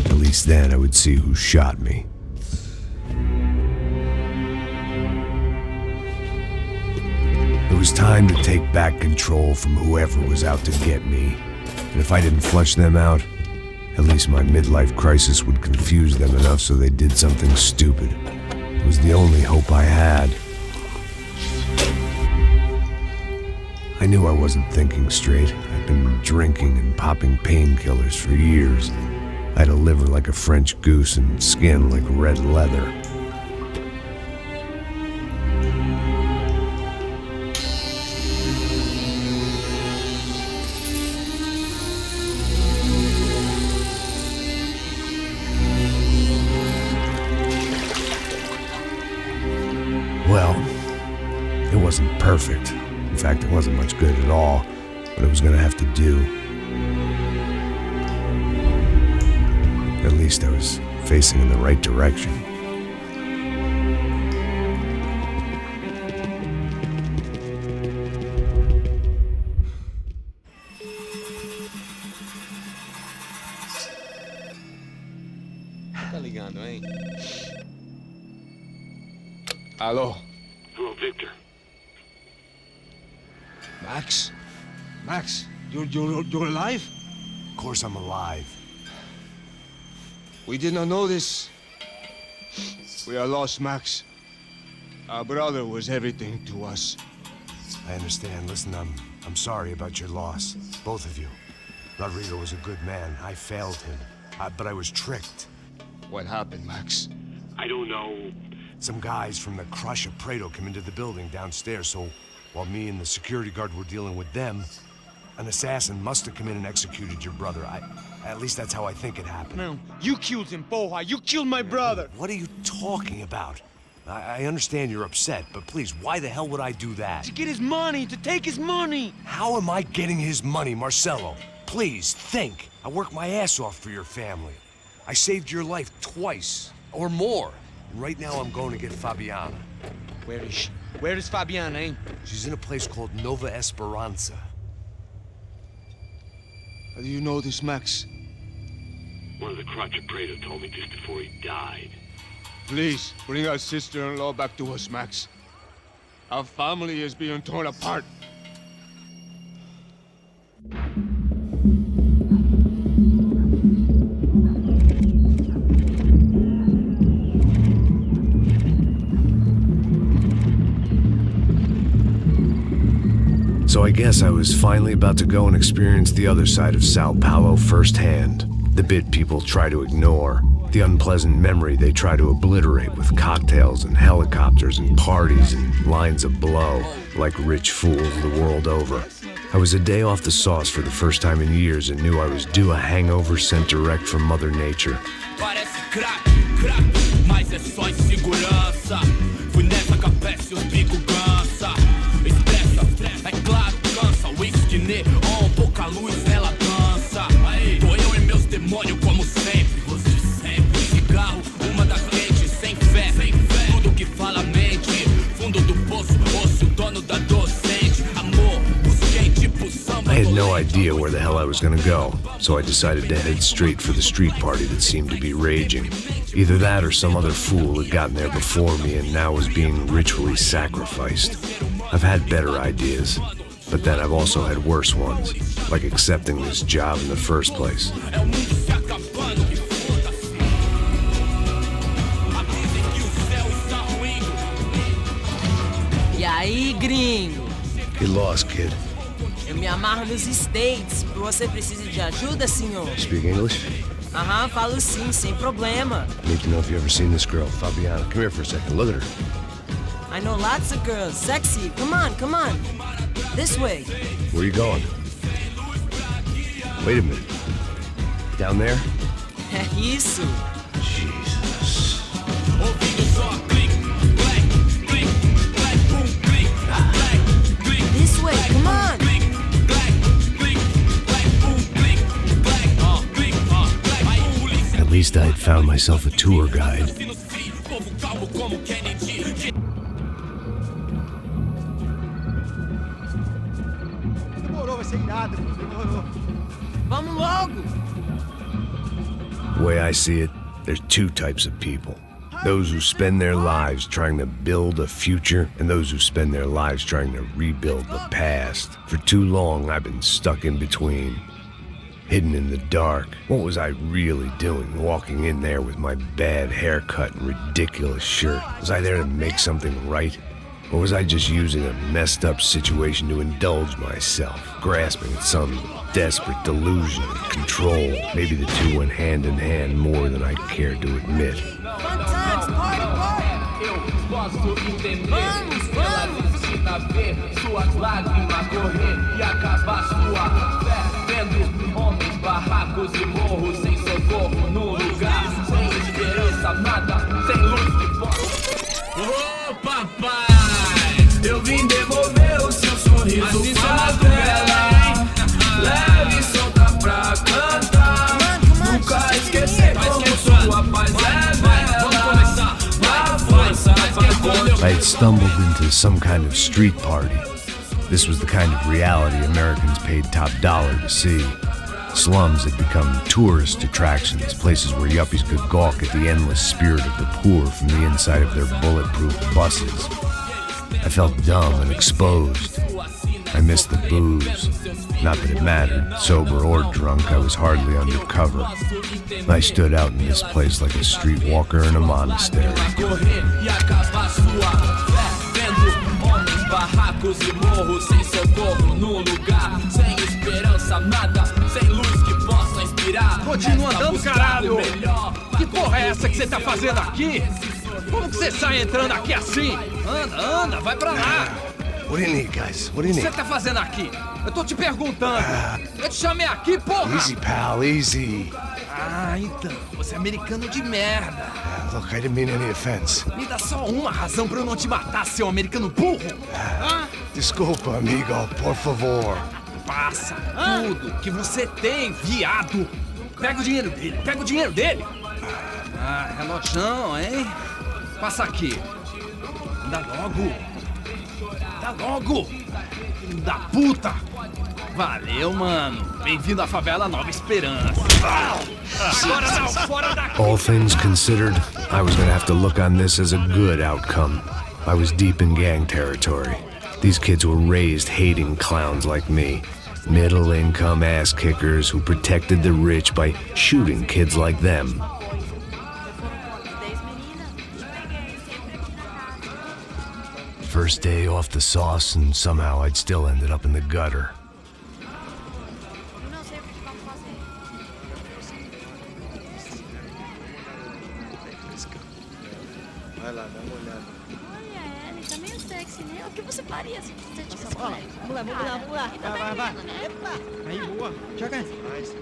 [SPEAKER 1] At least then I would see who shot me. It was time to take back control from whoever was out to get me. And if I didn't flush them out, at least my midlife crisis would confuse them enough so they did something stupid. It was the only hope I had. I knew I wasn't thinking straight. I'd been drinking and popping painkillers for years. I had a liver like a French goose and skin like red leather. Well, it wasn't perfect. In fact, it wasn't much good at all, but it was gonna have to do. At least I was facing in the right direction.
[SPEAKER 12] Tá ligando, hein? Alô?
[SPEAKER 21] Hello, Victor.
[SPEAKER 12] Max? Max, you're alive?
[SPEAKER 1] Of course I'm alive.
[SPEAKER 12] We did not know this. We are lost, Max. Our brother was everything to us.
[SPEAKER 1] I understand. Listen, I'm sorry about your loss. Both of you. Rodrigo was a good man. I failed him. But I was tricked.
[SPEAKER 12] What happened, Max?
[SPEAKER 21] I don't know.
[SPEAKER 1] Some guys from the Crush of Prado came into the building downstairs, so while me and the security guard were dealing with them, an assassin must have come in and executed your brother. At least that's how I think it happened.
[SPEAKER 16] No, you killed him, Boha. You killed my brother.
[SPEAKER 1] What are you talking about? I understand you're upset, but please, why the hell would I do that?
[SPEAKER 16] To get his money, to take his money.
[SPEAKER 1] How am I getting his money, Marcelo?
[SPEAKER 13] Please, think. I worked my ass off for your family. I saved your life twice, or more. And right now I'm going to get Fabiana.
[SPEAKER 16] Where is she? Where is Fabiana, eh?
[SPEAKER 13] She's in a place called Nova Esperanza.
[SPEAKER 16] How do you know this, Max?
[SPEAKER 8] One of the Crotchet Prater told me just before he died.
[SPEAKER 17] Please, bring our sister-in-law back to us, Max. Our family is being torn apart.
[SPEAKER 1] So I guess I was finally about to go and experience the other side of Sao Paulo firsthand. The bit people try to ignore. The unpleasant memory they try to obliterate with cocktails and helicopters and parties and lines of blow, like rich fools the world over. I was a day off the sauce for the first time in years and knew I was due a hangover sent direct from Mother Nature.
[SPEAKER 23] Parece crack, mas é só insegurança. Fui nessa capeste, os bico cansa. Estressa, é claro, cansa. Whisky neon, pouca luz, ela dança. Tô eu e meus demônios como sempre. Os de sempre. Cigarro, uma das quentes, sem fé. Tudo que fala mente. Fundo do poço, osso, dono da docente. Amor, busquei tipo samba.
[SPEAKER 1] I had no idea where the hell I was gonna go, so I decided to head straight for the street party that seemed to be raging. Either that or some other fool had gotten there before me and now was being ritually sacrificed. I've had better ideas, but then I've also had worse ones, like accepting this job in the first place.
[SPEAKER 18] E aí, gringo?
[SPEAKER 1] Get lost, kid.
[SPEAKER 18] Eu me amarro nos States. Você precisa de ajuda, senhor?
[SPEAKER 1] Speak English?
[SPEAKER 18] Aham, falo sim, sem problema.
[SPEAKER 1] I need to know if you've ever seen this girl, Fabiana. Come here for a second. Look at her.
[SPEAKER 18] I know lots of girls. Sexy. Come on, come on. This way.
[SPEAKER 1] Where are you going? Wait a minute. Down there?
[SPEAKER 18] É isso.
[SPEAKER 1] Jesus.
[SPEAKER 18] This way, come on.
[SPEAKER 1] At least I had found myself a tour guide.
[SPEAKER 6] Demorou, vai ser irado, demorou.
[SPEAKER 18] Vamos logo.
[SPEAKER 1] The way I see it, there's two types of people. Those who spend their lives trying to build a future, and those who spend their lives trying to rebuild the past. For too long, I've been stuck in between. Hidden in the dark. What was I really doing, walking in there with my bad haircut and ridiculous shirt? Was I there to make something right? Or was I just using a messed up situation to indulge myself, grasping at some desperate delusion of control? Maybe the two went hand in hand more than I cared to admit.
[SPEAKER 18] Fun times, party, party.
[SPEAKER 23] Eu posso entender. Ela necessita ver suas lágrimas correr e acabar sua fé. Vendo homens, barracos e morros sem socorro num lugar sem esperança, nada, sem luz que possa. Ô papai, eu vim devolver o seu sorriso favela. Leve e solta pra cantar. Nunca esquecer como sua paz é bela.
[SPEAKER 1] I had stumbled into some kind of street party. This was the kind of reality Americans paid top dollar to see. Slums had become tourist attractions, places where yuppies could gawk at the endless spirit of the poor from the inside of their bulletproof buses. I felt dumb and exposed. I missed the booze. Not that it mattered, sober or drunk, I was hardly undercover. I stood out in this place like a streetwalker in a monastery.
[SPEAKER 23] Barracos e morros sem socorro num lugar sem esperança, nada, sem luz que possa inspirar.
[SPEAKER 5] Continua andando, caralho! Que porra é essa que você tá fazendo aqui? Como que você sai entrando aqui assim? Anda, anda, vai pra lá!
[SPEAKER 1] What do you need, guys? What do you
[SPEAKER 5] O que
[SPEAKER 1] need?
[SPEAKER 5] você tá fazendo aqui? Eu tô te perguntando. Eu te chamei aqui, porra!
[SPEAKER 1] Easy, pal, easy.
[SPEAKER 5] Ah, então, você é americano de merda.
[SPEAKER 1] Look, I didn't mean any offense.
[SPEAKER 5] Me dá só uma razão pra eu não te matar, seu americano burro.
[SPEAKER 1] Desculpa, amigo, por favor.
[SPEAKER 16] Passa tudo que você tem, viado! Pega o dinheiro dele, pega o dinheiro dele! Ah, relojão, hein? Passa aqui. Dá logo! Dá logo! Filho da puta! Valeu, mano. Bem-vindo à favela Nova Esperança. Agora não, fora daqui!
[SPEAKER 1] All things considered, I was gonna have to look on this as a good outcome. I was deep in gang territory. These kids were raised hating clowns like me. Middle-income ass-kickers who protected the rich by shooting kids like them. First day off the sauce, and somehow I'd still ended up in the gutter.
[SPEAKER 6] Vai lá, dá uma olhada.
[SPEAKER 9] Olha, ele tá meio sexy, né? O que você faria se você tivesse com ele?
[SPEAKER 6] Vamos lá, vamos lá, vamos lá. Vai. Epa! Aí, boa. Joga.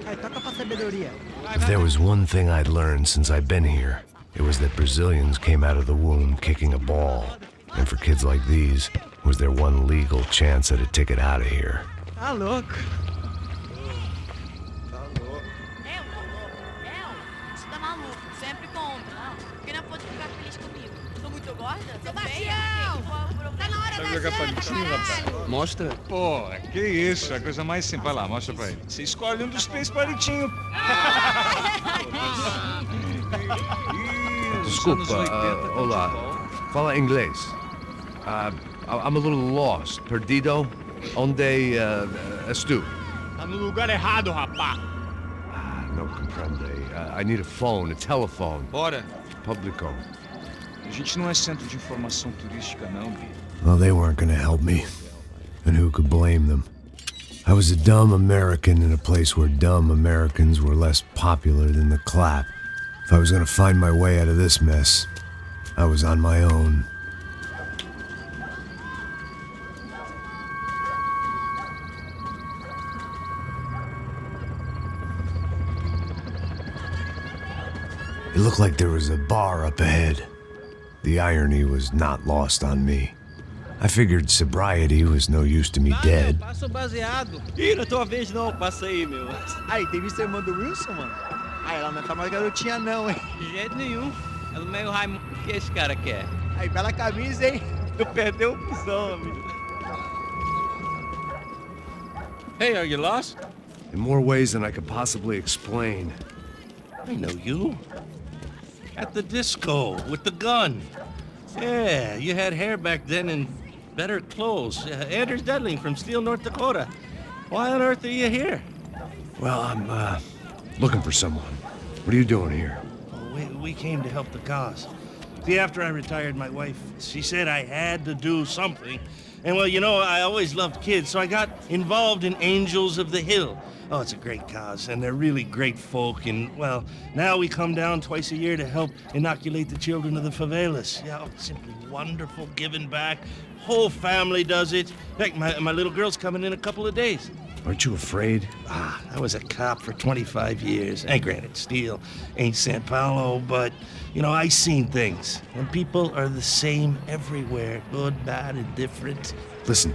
[SPEAKER 6] Aí, toca pra sabedoria.
[SPEAKER 1] If there was one thing I'd learned since I'd been here, it was that Brazilians came out of the womb kicking a ball. And for kids like these, was their one legal chance at a ticket out of here.
[SPEAKER 6] Tá louco.
[SPEAKER 9] Você tá maluco, sempre conta, não? Porque não pode ficar feliz comigo. Tô muito gorda? Sebastião! Tá na hora da
[SPEAKER 2] jogar palitinho, rapaz?
[SPEAKER 16] Mostra.
[SPEAKER 2] Pô, que isso, é a coisa mais simples. Vai lá, mostra pra ele. Você escolhe um dos 3 palitinhos.
[SPEAKER 13] Desculpa, olá. Fala inglês. I'm a little lost. Perdido? Onde estou?
[SPEAKER 6] Tá no lugar errado, rapá.
[SPEAKER 13] No comprende. I need a phone, a telephone.
[SPEAKER 2] Bora.
[SPEAKER 13] Publico.
[SPEAKER 2] A gente não é centro de informação turística, não, Bi.
[SPEAKER 1] Well, they weren't gonna help me. And who could blame them? I was a dumb American in a place where dumb Americans were less popular than the clap. If I was gonna find my way out of this mess, I was on my own. It looked like there was a bar up ahead. The irony was not lost on me. I figured sobriety was no use to me dead.
[SPEAKER 6] Passa o baseado. Ih, não é tua vez não, passa aí, meu. Aí, tem visto a irmã do Wilson, mano? Aí, ela não tá mais garotinha não, hein? De jeito nenhum. Ela meio Raimundo. O que esse cara quer? Aí, bela camisa, hein? Tu perdeu o pisão, amigo.
[SPEAKER 11] Hey, are you lost?
[SPEAKER 13] In more ways than I could possibly explain.
[SPEAKER 11] I know you. At the disco, with the gun. Yeah, you had hair back then and better clothes. Anders Dudling from Steele, North Dakota. Why on earth are you here?
[SPEAKER 13] Well, I'm, looking for someone. What are you doing here?
[SPEAKER 11] Well, we came to help the cause. See, after I retired, my wife, she said I had to do something. And, well, you know, I always loved kids, so I got involved in Angels of the Hill. Oh, it's a great cause, and they're really great folk, and, well, now we come down twice a year to help inoculate the children of the favelas. Yeah, oh, it's simply wonderful, giving back. Whole family does it. Heck, my little girl's coming in a couple of days.
[SPEAKER 13] Aren't you afraid?
[SPEAKER 11] I was a cop for 25 years. And granted, Steele ain't San Paulo, but, you know, I seen things. And people are the same everywhere, good, bad, and different.
[SPEAKER 13] Listen,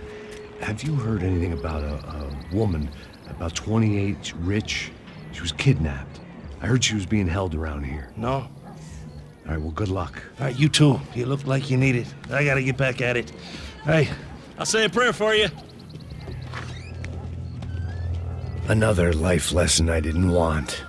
[SPEAKER 13] have you heard anything about a woman, about 28, rich? She was kidnapped. I heard she was being held around here.
[SPEAKER 11] No.
[SPEAKER 13] All right, well, good luck.
[SPEAKER 11] All right, you too. You look like you need it. I gotta get back at it. Hey, I'll say a prayer for you.
[SPEAKER 1] Another life lesson I didn't want.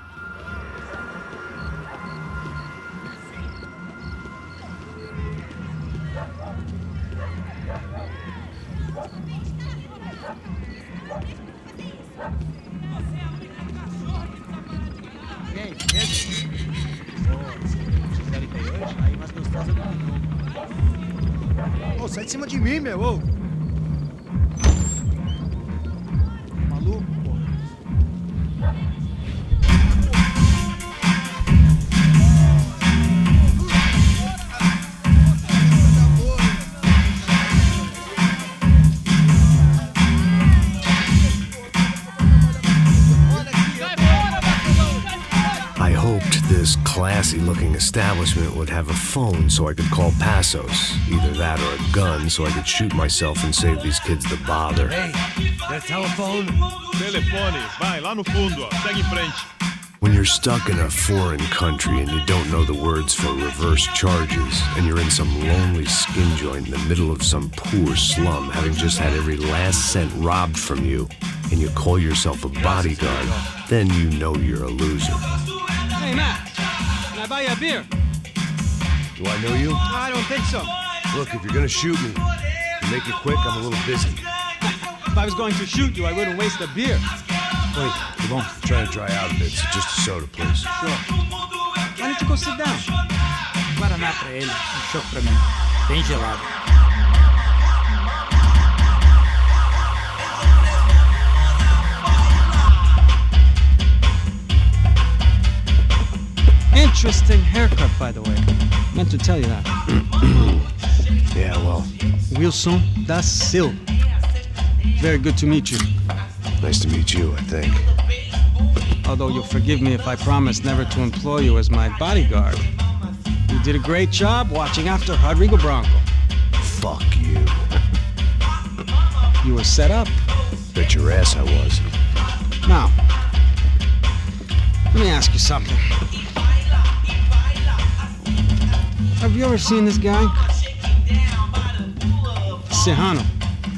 [SPEAKER 6] Ô, sai de cima de mim, meu, ô. Maluco, pô.
[SPEAKER 1] I hoped this classy-looking establishment would have a phone so I could call Passos. Either that or a gun so I could shoot myself and save these kids the bother.
[SPEAKER 16] Hey,
[SPEAKER 13] That telephone?
[SPEAKER 21] Telefone, vai, lá no fundo, ó. Segue em frente.
[SPEAKER 1] When you're stuck in a foreign country and you don't know the words for reverse charges, and you're in some lonely skin joint in the middle of some poor slum, having just had every last cent robbed from you, and you call yourself a bodyguard, then you know you're a loser.
[SPEAKER 5] Hey, Matt, can I buy you a beer?
[SPEAKER 13] Do I know you?
[SPEAKER 5] I don't think so.
[SPEAKER 13] Look, if you're gonna shoot me, make it quick, I'm a little busy.
[SPEAKER 5] If I was going to shoot you, I wouldn't waste a beer.
[SPEAKER 13] Wait, come on. I'm trying to dry out a bit, so just a soda, please.
[SPEAKER 5] Sure. Why don't you go sit down? Guaraná pra ele, choco pra mim. Bem gelado. Interesting haircut, by the way. Meant to tell you that.
[SPEAKER 13] Yeah, well.
[SPEAKER 5] Wilson da Silva. Very good to meet you.
[SPEAKER 13] Nice to meet you, I think.
[SPEAKER 5] Although you'll forgive me if I promise never to employ you as my bodyguard. You did a great job watching after Rodrigo Bronco.
[SPEAKER 13] Fuck you.
[SPEAKER 5] You were set up.
[SPEAKER 13] Bet your ass I was.
[SPEAKER 5] Now, let me ask you something. Have you ever seen this guy? Serrano.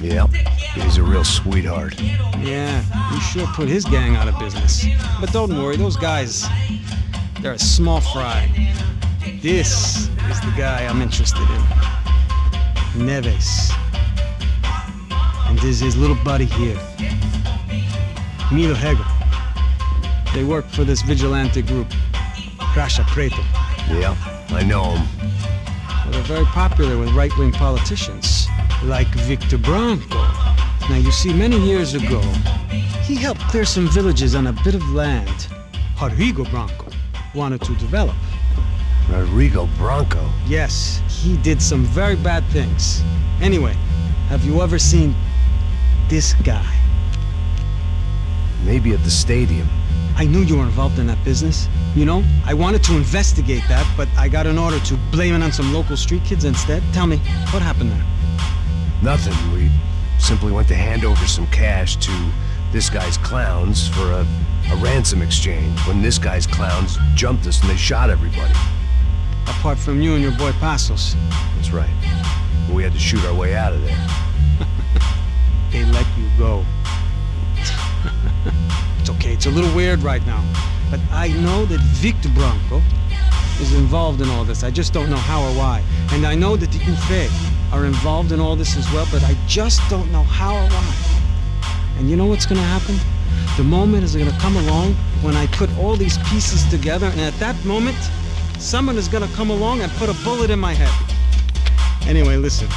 [SPEAKER 13] Yep. He's a real sweetheart.
[SPEAKER 5] Yeah, you sure put his gang out of business. But don't worry, those guys, they're a small fry. This is the guy I'm interested in. Neves. And this is his little buddy here. Milo Hegel. They work for this vigilante group, Crasha Preto.
[SPEAKER 13] Yeah, I know him.
[SPEAKER 5] Well, they're very popular with right-wing politicians, like Victor Bronco. Now, you see, many years ago, he helped clear some villages on a bit of land Rodrigo Bronco wanted to develop.
[SPEAKER 13] Rodrigo Bronco?
[SPEAKER 5] Yes, he did some very bad things. Anyway, have you ever seen this guy?
[SPEAKER 13] Maybe at the stadium.
[SPEAKER 5] I knew you were involved in that business. You know, I wanted to investigate that, but I got an order to blame it on some local street kids instead. Tell me, what happened there?
[SPEAKER 13] Nothing. We simply went to hand over some cash to this guy's clowns for a ransom exchange when this guy's clowns jumped us and they shot everybody.
[SPEAKER 5] Apart from you and your boy Passos.
[SPEAKER 13] That's right. But we had to shoot our way out of there.
[SPEAKER 5] They let you go. It's okay, it's a little weird right now. But I know that Victor Bronco is involved in all this. I just don't know how or why. And I know that the UFE are involved in all this as well, but I just don't know how or why. And you know what's gonna happen? The moment is gonna come along when I put all these pieces together, and at that moment, someone is gonna come along and put a bullet in my head. Anyway, listen.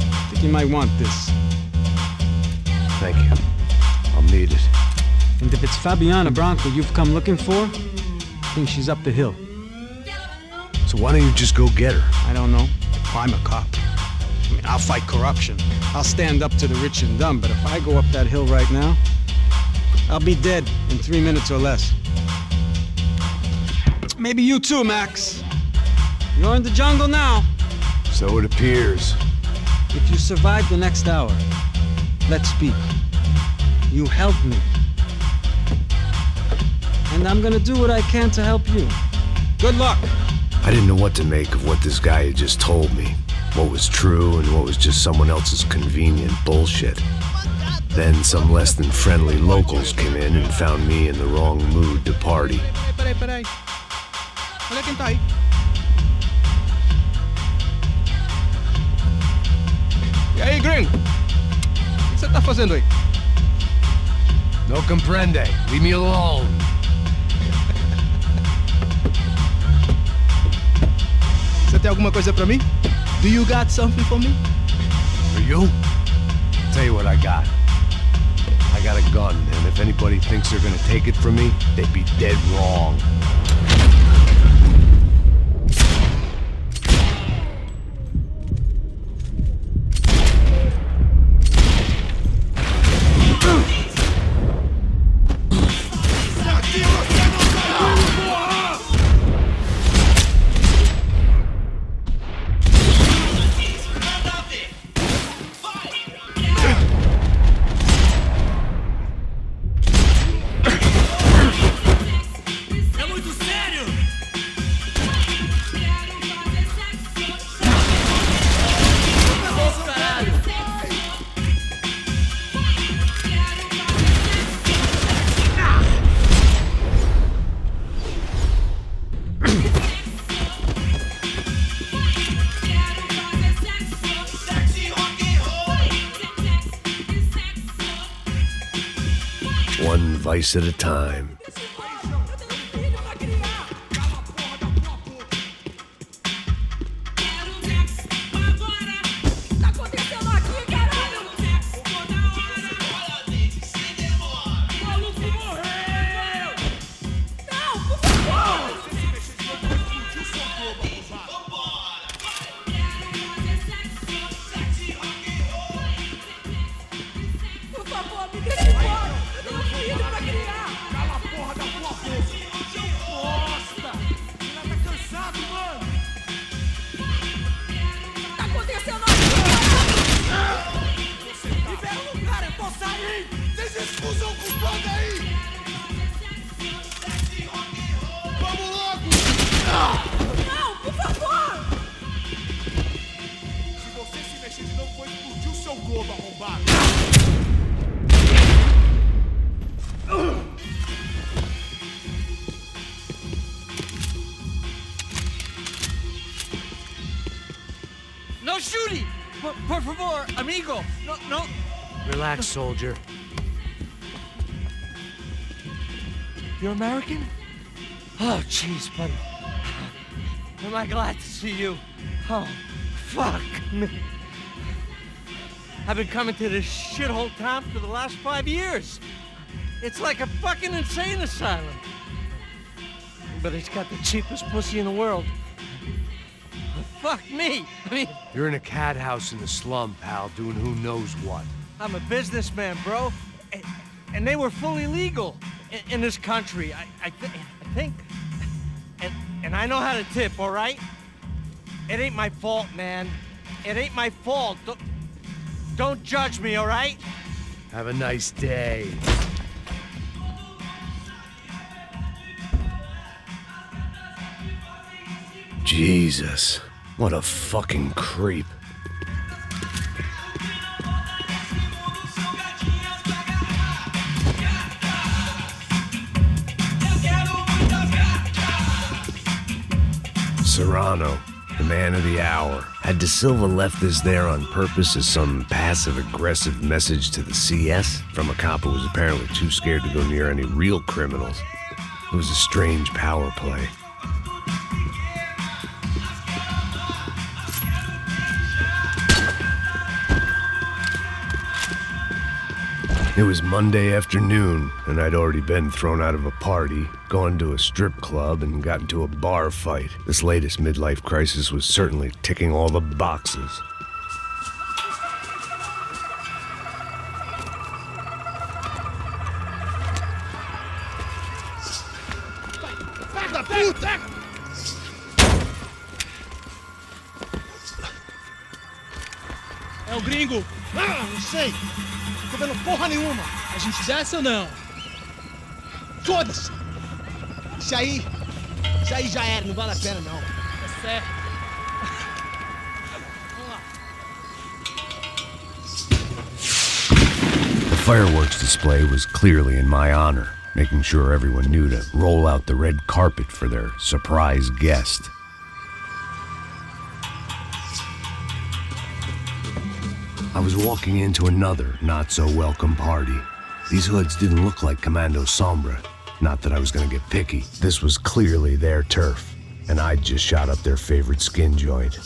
[SPEAKER 5] I think you might want this.
[SPEAKER 13] Thank you. I'll need it.
[SPEAKER 5] And if it's Fabiana Bronco you've come looking for, I think she's up the hill.
[SPEAKER 13] So why don't you just go get her?
[SPEAKER 5] I don't know. I'm a cop. I mean, I'll fight corruption. I'll stand up to the rich and dumb, but if I go up that hill right now, I'll be dead in 3 minutes or less. Maybe you too, Max. You're in the jungle now.
[SPEAKER 13] So it appears.
[SPEAKER 5] If you survive the next hour, let's speak. You helped me. And I'm gonna do what I can to help you. Good luck.
[SPEAKER 1] I didn't know what to make of what this guy had just told me. What was true and what was just someone else's convenient bullshit. Then some less than friendly locals came in and found me in the wrong mood to party.
[SPEAKER 6] Peraí. Olha quem tá aí.
[SPEAKER 3] E aí, gringo? O que você tá fazendo aí?
[SPEAKER 13] No comprende. Leave me alone.
[SPEAKER 6] Você tem alguma coisa pra mim? Do you got something for me?
[SPEAKER 13] For you? I'll tell you what I got. I got a gun, and if anybody thinks they're gonna take it from me, they'd be dead wrong.
[SPEAKER 1] One vice at a time.
[SPEAKER 18] No shooting! Por favor, amigo! No.
[SPEAKER 3] Relax, soldier.
[SPEAKER 18] You're American? Oh, jeez, buddy. Am I glad to see you? Oh, fuck me. I've been coming to this shithole town for the last 5 years. It's like a fucking insane asylum. But it's got the cheapest pussy in the world. Fuck me. I mean...
[SPEAKER 3] You're in a cat house in the slum, pal, doing who knows what.
[SPEAKER 18] I'm a businessman, bro. And they were fully legal in this country. I think... And I know how to tip, all right? It ain't my fault, man. It ain't my fault. Don't judge me, all right?
[SPEAKER 3] Have a nice day.
[SPEAKER 1] Jesus, what a fucking creep. Serrano, the man of the hour. Had De Silva left this there on purpose as some passive-aggressive message to the CS from a cop who was apparently too scared to go near any real criminals? It was a strange power play. It was Monday afternoon, and I'd already been thrown out of a party, gone to a strip club, and got into a bar fight. This latest midlife crisis was certainly ticking all the boxes.
[SPEAKER 6] Filho da puta!
[SPEAKER 5] É o gringo!
[SPEAKER 6] Ah, não sei! Tô vendo porra nenhuma!
[SPEAKER 5] A gente desce ou não?
[SPEAKER 6] Foda-se! Isso aí já era, não vale a pena não.
[SPEAKER 5] É certo.
[SPEAKER 1] The fireworks display was clearly in my honor, making sure everyone knew to roll out the red carpet for their surprise guest. I was walking into another not-so-welcome party. These hoods didn't look like Commando Sombra. Not that I was gonna get picky. This was clearly their turf, and I'd just shot up their favorite skin joint.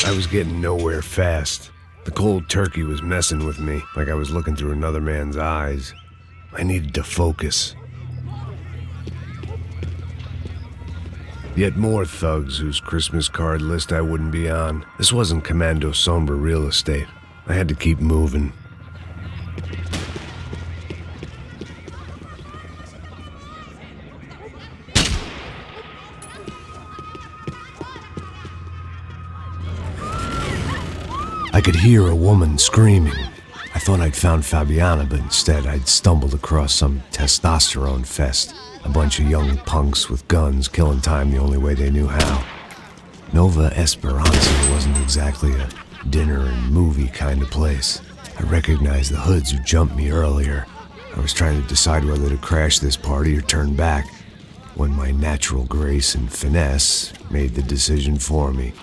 [SPEAKER 1] I was getting nowhere fast. The cold turkey was messing with me, like I was looking through another man's eyes. I needed to focus. Yet more thugs whose Christmas card list I wouldn't be on. This wasn't Commando Sombra real estate. I had to keep moving. I could hear a woman screaming. I thought I'd found Fabiana, but instead I'd stumbled across some testosterone fest. A bunch of young punks with guns killing time the only way they knew how. Nova Esperanza wasn't exactly a dinner and movie kind of place. I recognized the hoods who jumped me earlier. I was trying to decide whether to crash this party or turn back, when my natural grace and finesse made the decision for me.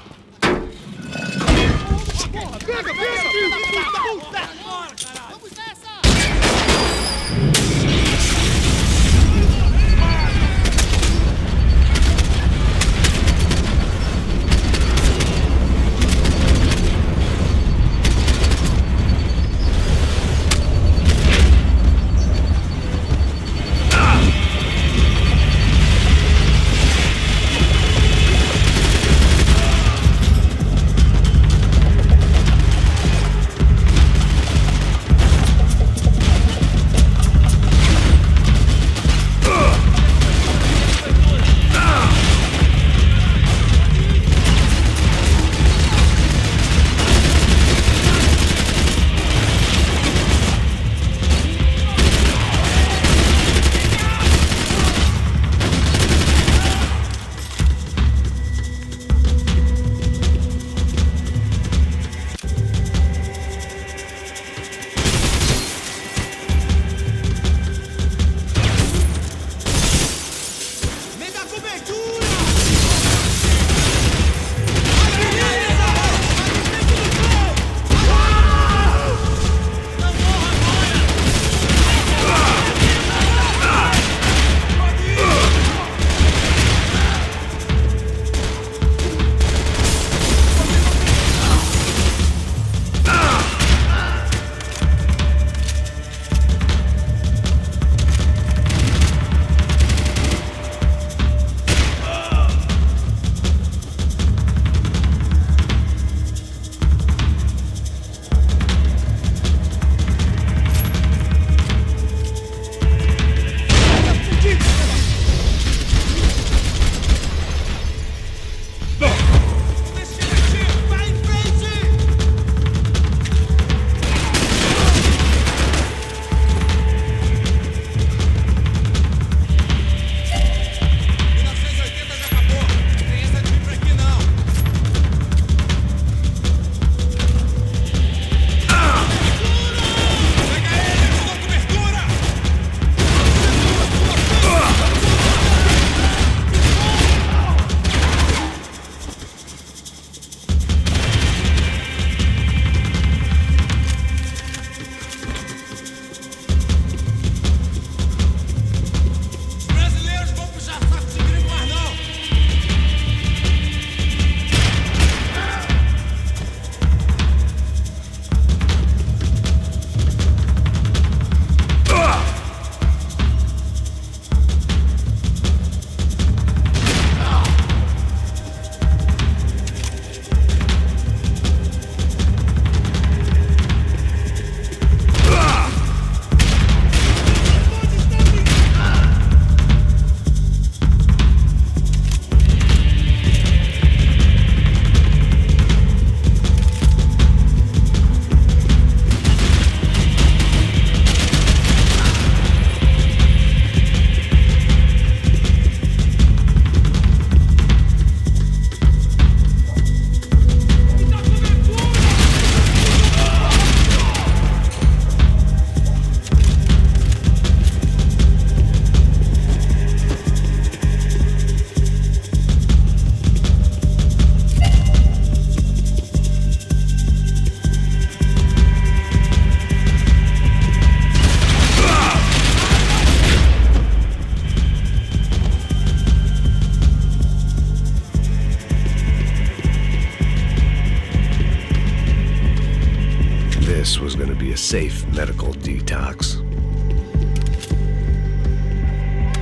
[SPEAKER 1] this was going to be a safe medical detox.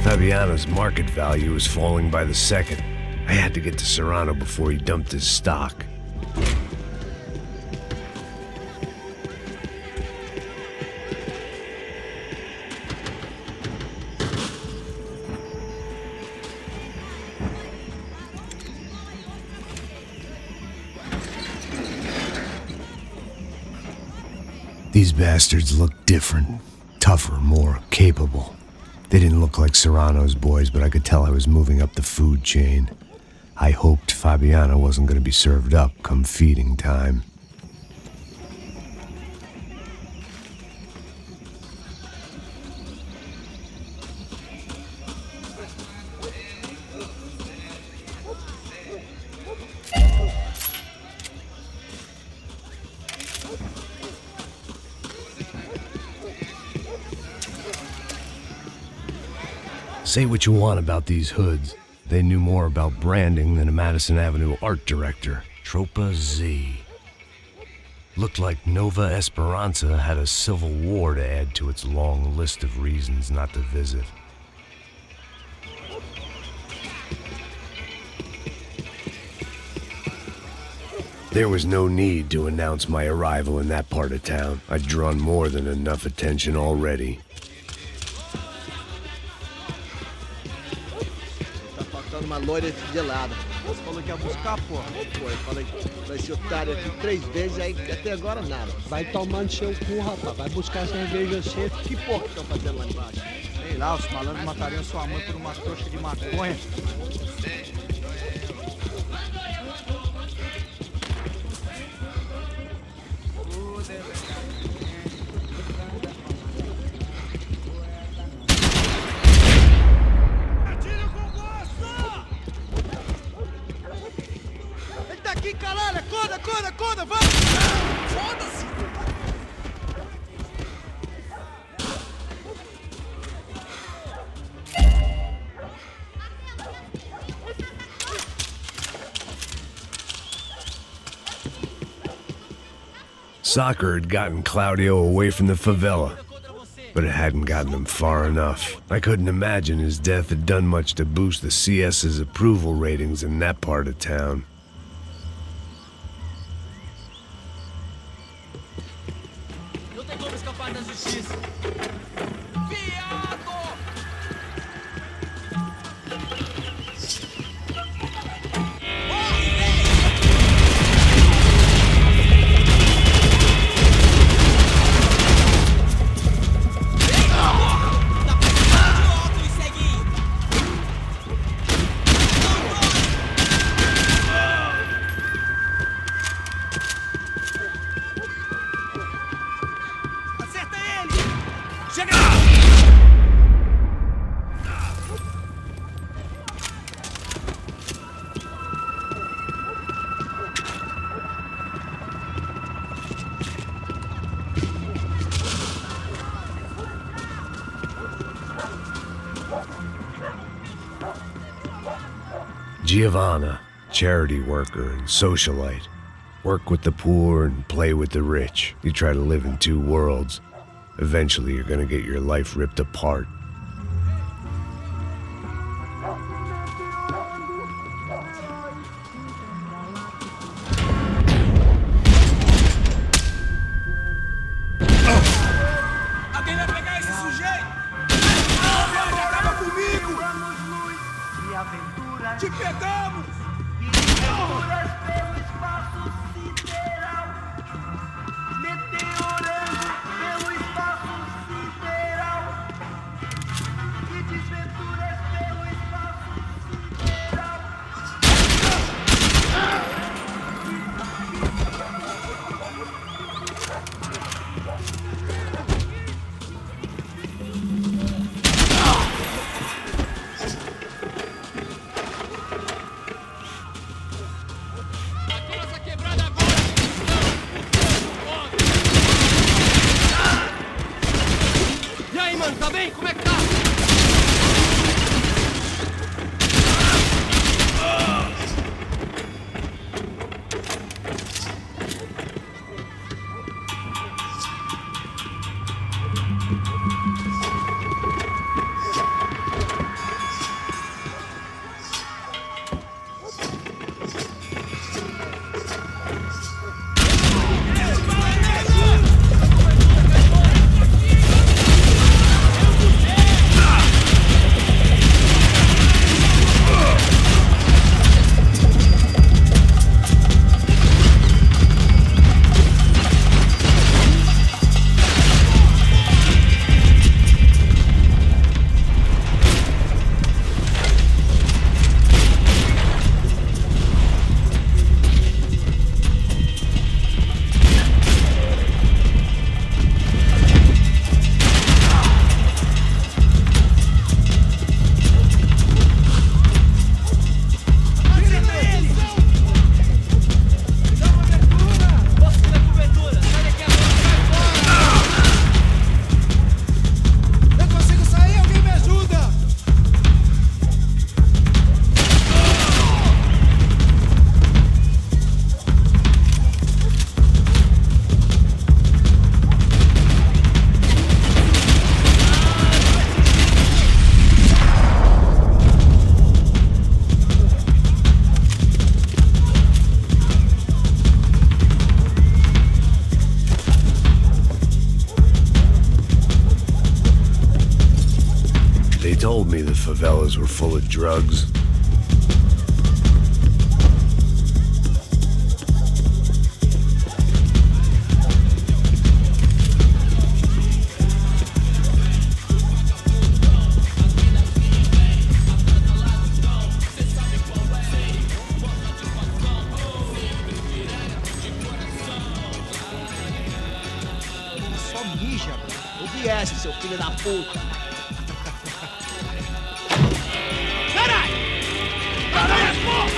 [SPEAKER 1] Fabiano's market value was falling by the second. I had to get to Serrano before he dumped his stock. These bastards looked different, tougher, more capable. They didn't look like Serrano's boys, but I could tell I was moving up the food chain. I hoped Fabiano wasn't going to be served up come feeding time. Say what you want about these hoods. They knew more about branding than a Madison Avenue art director. Tropa Z. Looked like Nova Esperanza had a civil war to add to its long list of reasons not to visit. There was no need to announce my arrival in that part of town. I'd drawn more than enough attention already.
[SPEAKER 6] Uma loira gelada. Você falou que ia buscar, porra? Foi, falei pra esse otário aqui 3 vezes, aí até agora nada.
[SPEAKER 10] Vai tomando seu cu, rapaz. Vai buscar cerveja cedo.
[SPEAKER 6] Que porra que estão fazendo lá embaixo?
[SPEAKER 10] Sei lá, os malandros matariam sua mãe por uma trouxa de maconha.
[SPEAKER 6] Acorda, vamos! Foda-se!
[SPEAKER 1] Soccer had gotten Claudio away from the favela, but it hadn't gotten him far enough. I couldn't imagine his death had done much to boost the CS's approval ratings in that part of town. Giovanna, charity worker and socialite. Work with the poor and play with the rich. You try to live in 2 worlds. Eventually you're gonna get your life ripped apart.
[SPEAKER 6] Alguém vai pegar esse sujeito? Acaba comigo! Te pegamos! Aventuras pelo espaço sideral, meteorando pelo espaço sideral.
[SPEAKER 1] told me the favelas were full of drugs.
[SPEAKER 6] Só mija, mano. Obedece, seu filho da puta. Caralho! Caralho, porra!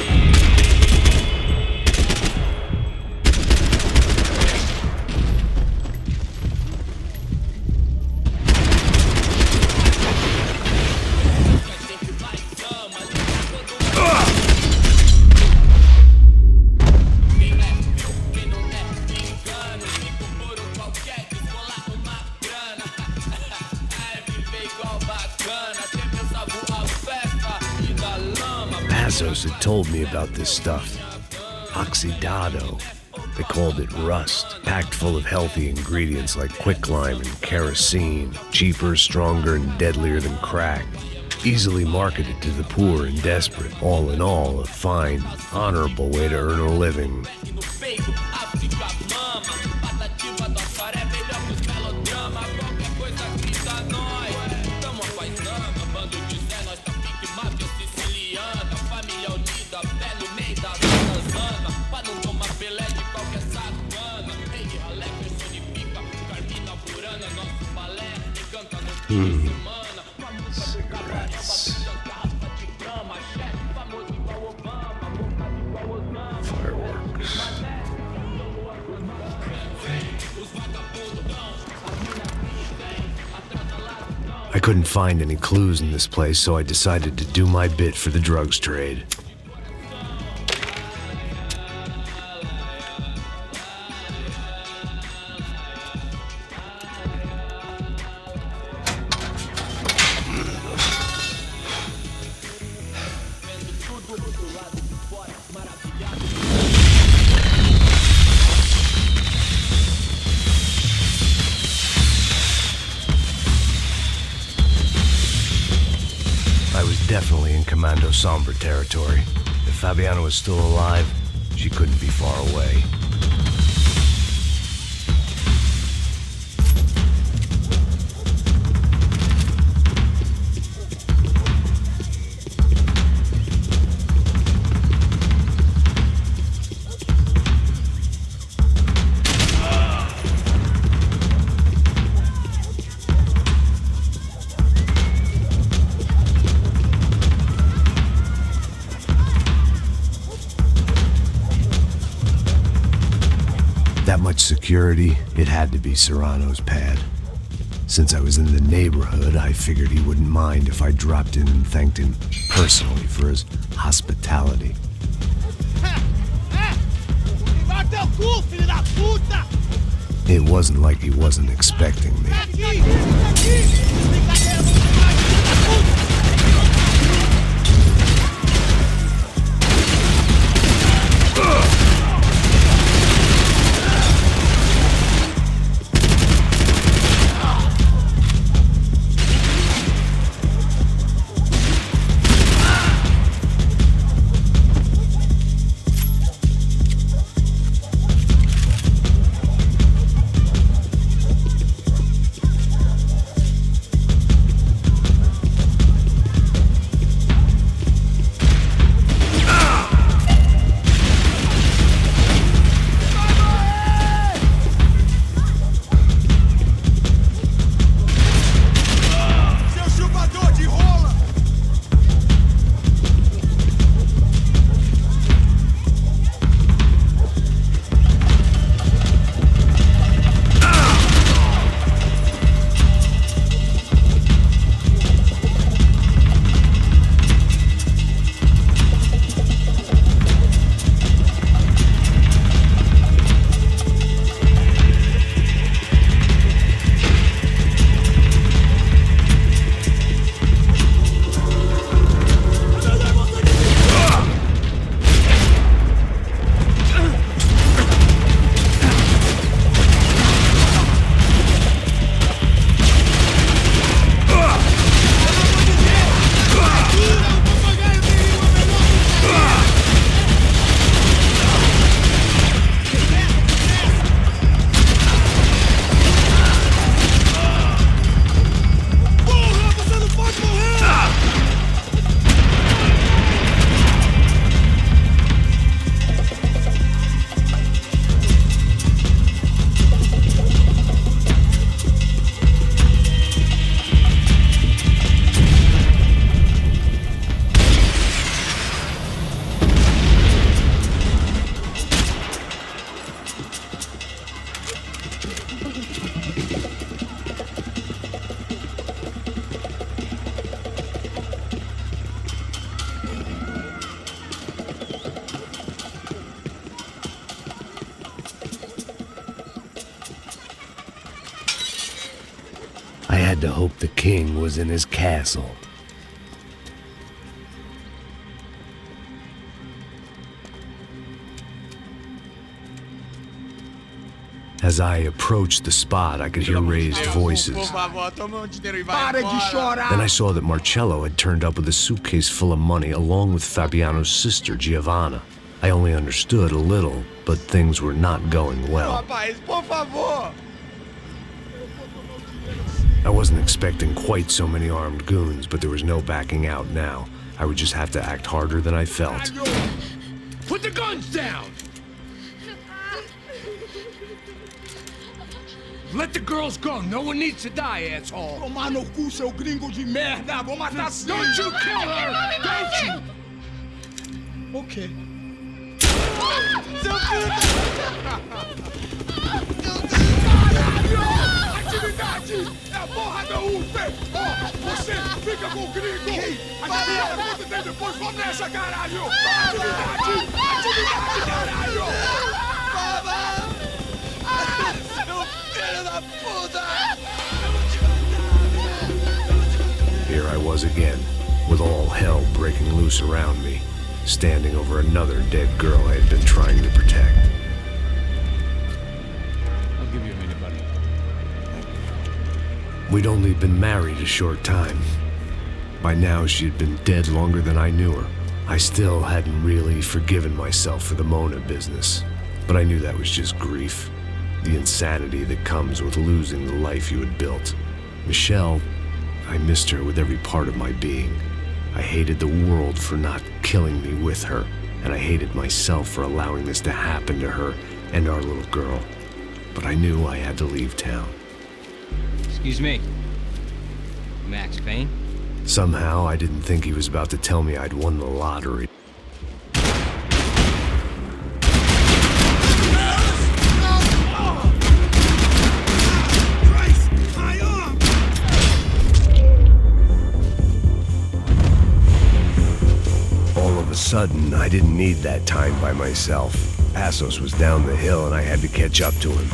[SPEAKER 1] Had told me about this stuff. Oxidado. They called it rust, packed full of healthy ingredients like quicklime and kerosene, cheaper, stronger, and deadlier than crack. Easily marketed to the poor and desperate. All in all, a fine, honorable way to earn a living. Cigarettes. Fireworks. I couldn't find any clues in this place, so I decided to do my bit for the drugs trade. Definitely in Commando Sombre territory. If Fabiana was still alive, she couldn't be far away. Security, it had to be Serrano's pad. Since I was in the neighborhood, I figured he wouldn't mind if I dropped in and thanked him personally for his hospitality. It wasn't like he wasn't expecting me. to hope the king was in his castle. As I approached the spot, I could hear raised voices. Then I saw that Marcello had turned up with a suitcase full of money along with Fabiano's sister, Giovanna. I only understood a little, but things were not going well. I wasn't expecting quite so many armed goons, but there was no backing out now. I would just have to act harder than I felt.
[SPEAKER 3] Put the guns down! Let the girls go. No one needs to die, asshole.
[SPEAKER 6] Tomar no cu, seu gringo de merda. Vou matar sim.
[SPEAKER 3] Don't you kill her! Don't you?
[SPEAKER 6] Ok. Seu filho da... Caralho! Atividade! É a porra da UP! Você fica com o gringo! A galera conta dele depois. Vamos nessa, caralho! Atividade! Atividade, caralho! Baba!
[SPEAKER 1] Here I was again, with all hell breaking loose around me, standing over another dead girl I had been trying to protect.
[SPEAKER 2] I'll give you a minute, buddy.
[SPEAKER 1] We'd only been married a short time. By now, she had been dead longer than I knew her. I still hadn't really forgiven myself for the Mona business, but I knew that was just grief. The insanity that comes with losing the life you had built. Michelle, I missed her with every part of my being. I hated the world for not killing me with her, and I hated myself for allowing this to happen to her and our little girl. But I knew I had to leave town.
[SPEAKER 4] Excuse me. Max Payne?
[SPEAKER 1] Somehow, I didn't think he was about to tell me I'd won the lottery. Sudden, I didn't need that time by myself. Passos was down the hill and I had to catch up to him.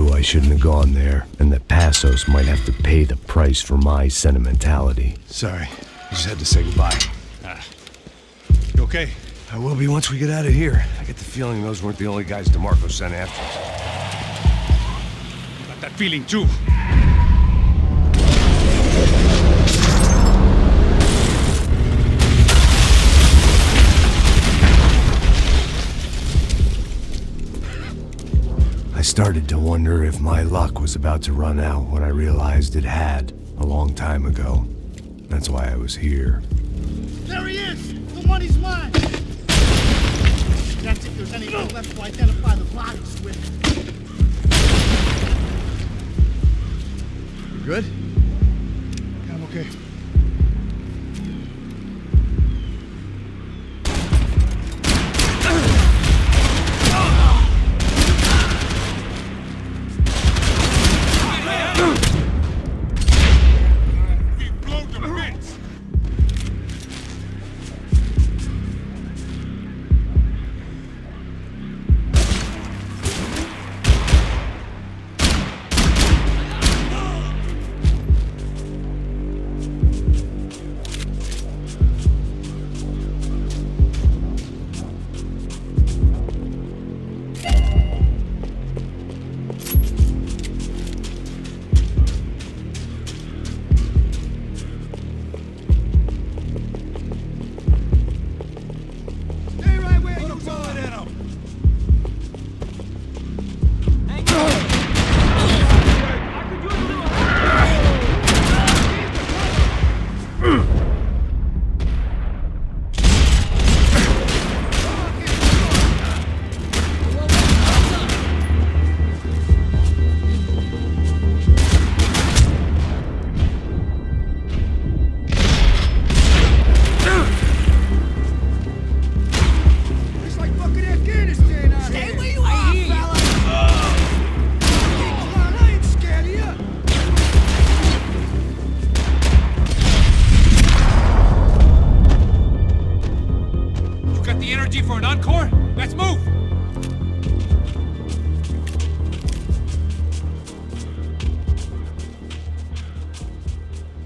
[SPEAKER 1] I shouldn't have gone there, and that Passos might have to pay the price for my sentimentality.
[SPEAKER 13] Sorry, I just had to say goodbye.
[SPEAKER 22] You okay?
[SPEAKER 13] I will be once we get out of here. I get the feeling those weren't the only guys DeMarco sent after us.
[SPEAKER 2] Got that feeling too.
[SPEAKER 1] I started to wonder if my luck was about to run out when I realized it had, a long time ago. That's why I was here.
[SPEAKER 6] There he is! The money's mine! That's if there's anything left to identify the bodies with.
[SPEAKER 22] You good? Yeah, I'm okay.
[SPEAKER 2] Encore? Let's move!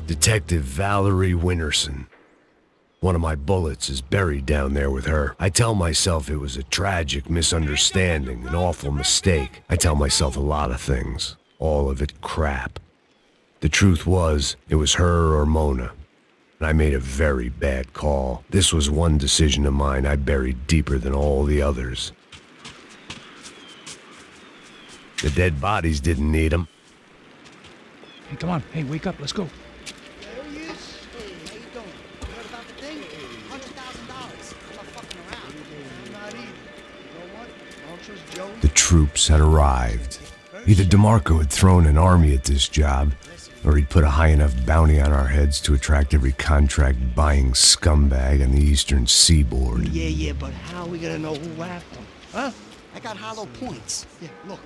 [SPEAKER 1] Detective Valerie Winterson. One of my bullets is buried down there with her. I tell myself it was a tragic misunderstanding, an awful mistake. I tell myself a lot of things. All of it crap. The truth was, it was her or Mona. And I made a very bad call. This was one decision of mine I buried deeper than all the others. The dead bodies didn't need them.
[SPEAKER 2] Hey, come on. Hey, wake up. Let's go.
[SPEAKER 6] There he is. Hey, how you doing? You heard about the thing? $100,000. I'm not fucking around. I'm not either. You know what? I don't trust Joey.
[SPEAKER 1] The troops had arrived. Either DeMarco had thrown an army at this job, or he'd put a high enough bounty on our heads to attract every contract-buying scumbag on the eastern seaboard.
[SPEAKER 6] Yeah, but how are we gonna know who whacked him? Huh? I got hollow points. Yeah, look.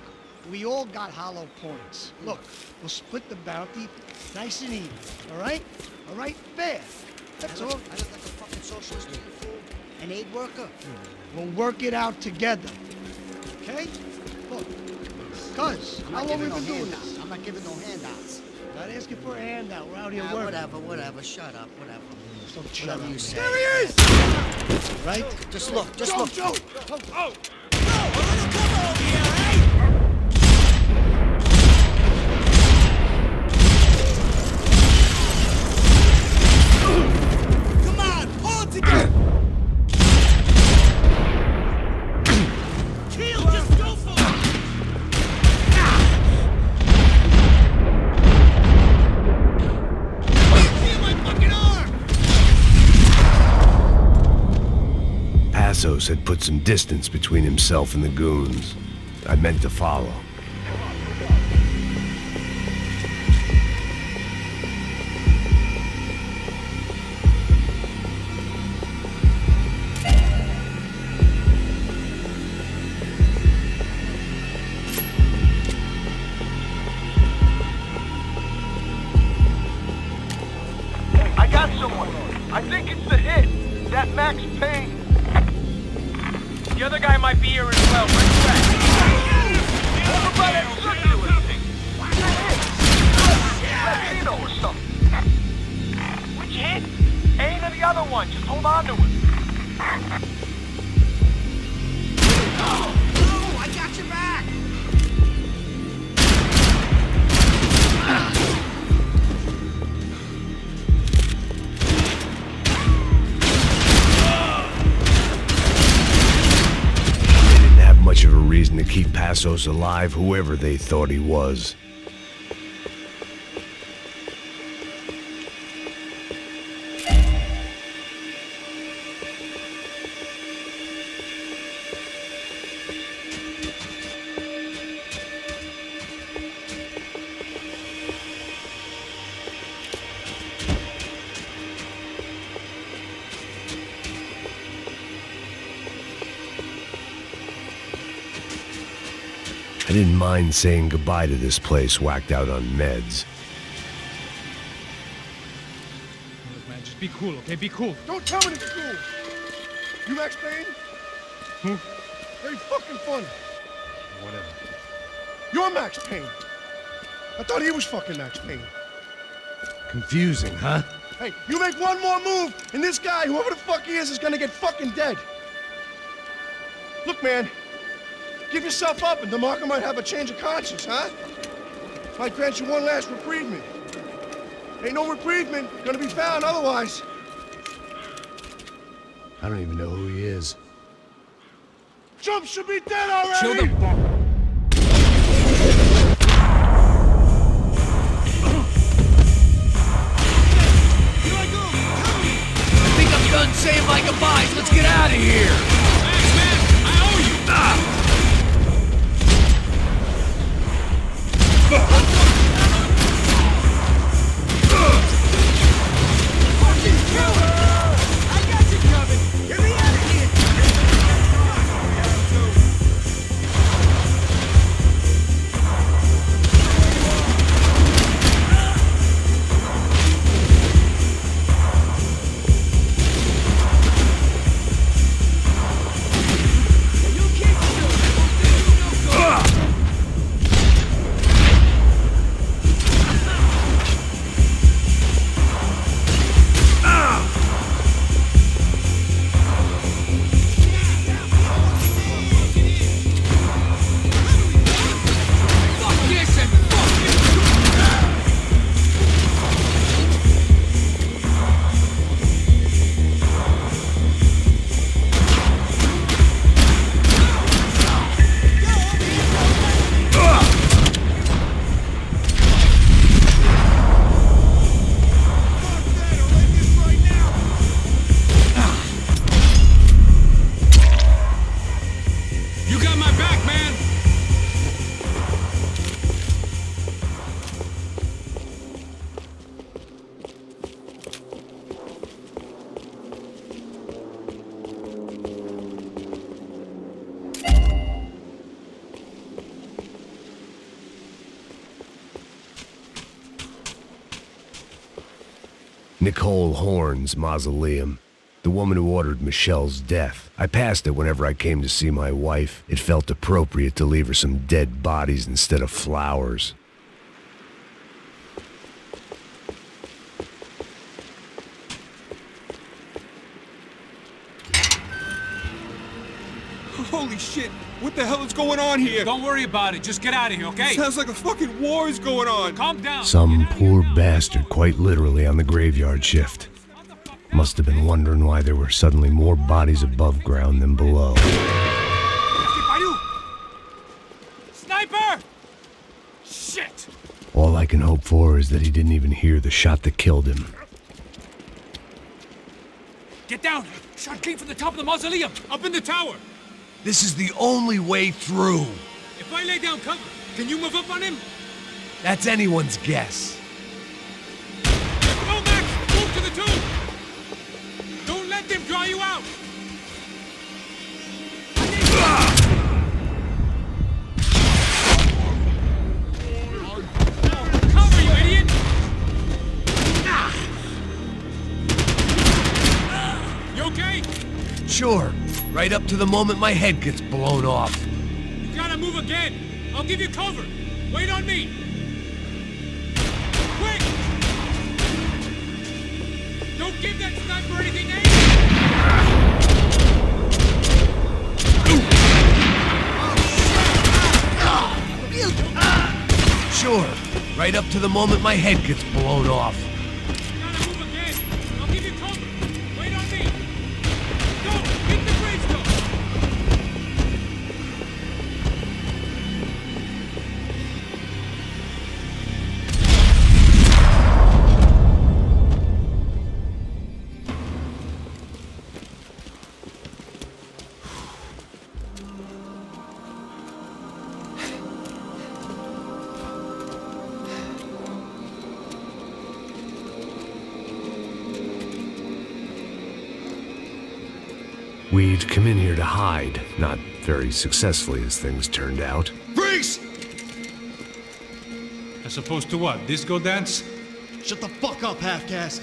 [SPEAKER 6] We all got hollow points. Look, we'll split the bounty nice and even, all right? All right? Fair. That's all. I look like a fucking socialist, you fool. An aid worker. We'll work it out together. Okay? Look, cuz, how long we been doing this? I'm not giving no handouts. Not asking for a handout. We're out here working. Whatever. Shut up, whatever. Whatever you say. There he is! Right? Just look, look. Joe! Oh! No! A little cover over here, eh? Come on, hold together! Kill, just go for it! Feel my fucking arm!
[SPEAKER 1] Passos had put some distance between himself and the goons. I meant to follow.
[SPEAKER 6] I got someone. I think it's the hit. That Max Payne. The other guy might be here as well. Where's that? Over by that circular thing. Latino or something. Which hit? Ain't of the other one. Just hold on to it. Oh, I got your back.
[SPEAKER 1] Much of a reason to keep Passos alive, whoever they thought he was. I didn't mind saying goodbye to this place whacked out on meds.
[SPEAKER 2] Look, man, just be cool, okay? Be cool.
[SPEAKER 6] Don't tell me to be cool. You Max Payne?
[SPEAKER 2] Who?
[SPEAKER 6] Very fucking funny.
[SPEAKER 2] Whatever.
[SPEAKER 6] You're Max Payne. I thought he was fucking Max Payne.
[SPEAKER 13] Confusing, huh?
[SPEAKER 6] Hey, you make one more move, and this guy, whoever the fuck he is gonna get fucking dead. Look, man. Give yourself up, and DeMarco might have a change of conscience, huh? Might grant you one last reprievement. Ain't no reprievement gonna be found otherwise.
[SPEAKER 13] I don't even know who he is.
[SPEAKER 6] Trump should be dead already!
[SPEAKER 2] Chill the fuck.
[SPEAKER 16] I think I'm done saying my goodbyes. Let's get out of here.
[SPEAKER 2] Max, man, I owe you.
[SPEAKER 1] Nicole Horn's mausoleum. The woman who ordered Michelle's death. I passed it whenever I came to see my wife. It felt appropriate to leave her some dead bodies instead of flowers.
[SPEAKER 15] Holy shit! What the hell is going on here?
[SPEAKER 2] Don't worry about it. Just get out of here, okay?
[SPEAKER 15] Sounds like a fucking war is going on.
[SPEAKER 2] Calm down.
[SPEAKER 1] Some poor bastard quite literally on the graveyard shift. Must have been wondering why there were suddenly more bodies above ground than below.
[SPEAKER 2] Sniper! Shit!
[SPEAKER 1] All I can hope for is that he didn't even hear the shot that killed him.
[SPEAKER 2] Get down! Shot came from the top of the mausoleum! Up in the tower!
[SPEAKER 3] This is the only way through.
[SPEAKER 2] If I lay down cover, can you move up on him?
[SPEAKER 3] That's anyone's guess.
[SPEAKER 2] Go, Max! Move to the tomb! Don't let them draw you out! Cover, you idiot! You okay?
[SPEAKER 3] Sure. Right up to the moment my head gets blown off.
[SPEAKER 2] You gotta move again! I'll give you cover! Wait on me! Quick! Don't give that sniper anything to
[SPEAKER 3] aim! Sure. Right up to the moment my head gets blown off.
[SPEAKER 2] You gotta move again! I'll give you cover! Wait on me! Go! Hit the gravestone!
[SPEAKER 1] We'd come in here to hide, not very successfully as things turned out.
[SPEAKER 15] Freeze!
[SPEAKER 2] As opposed to what? Disco dance?
[SPEAKER 6] Shut the fuck up, half-caste.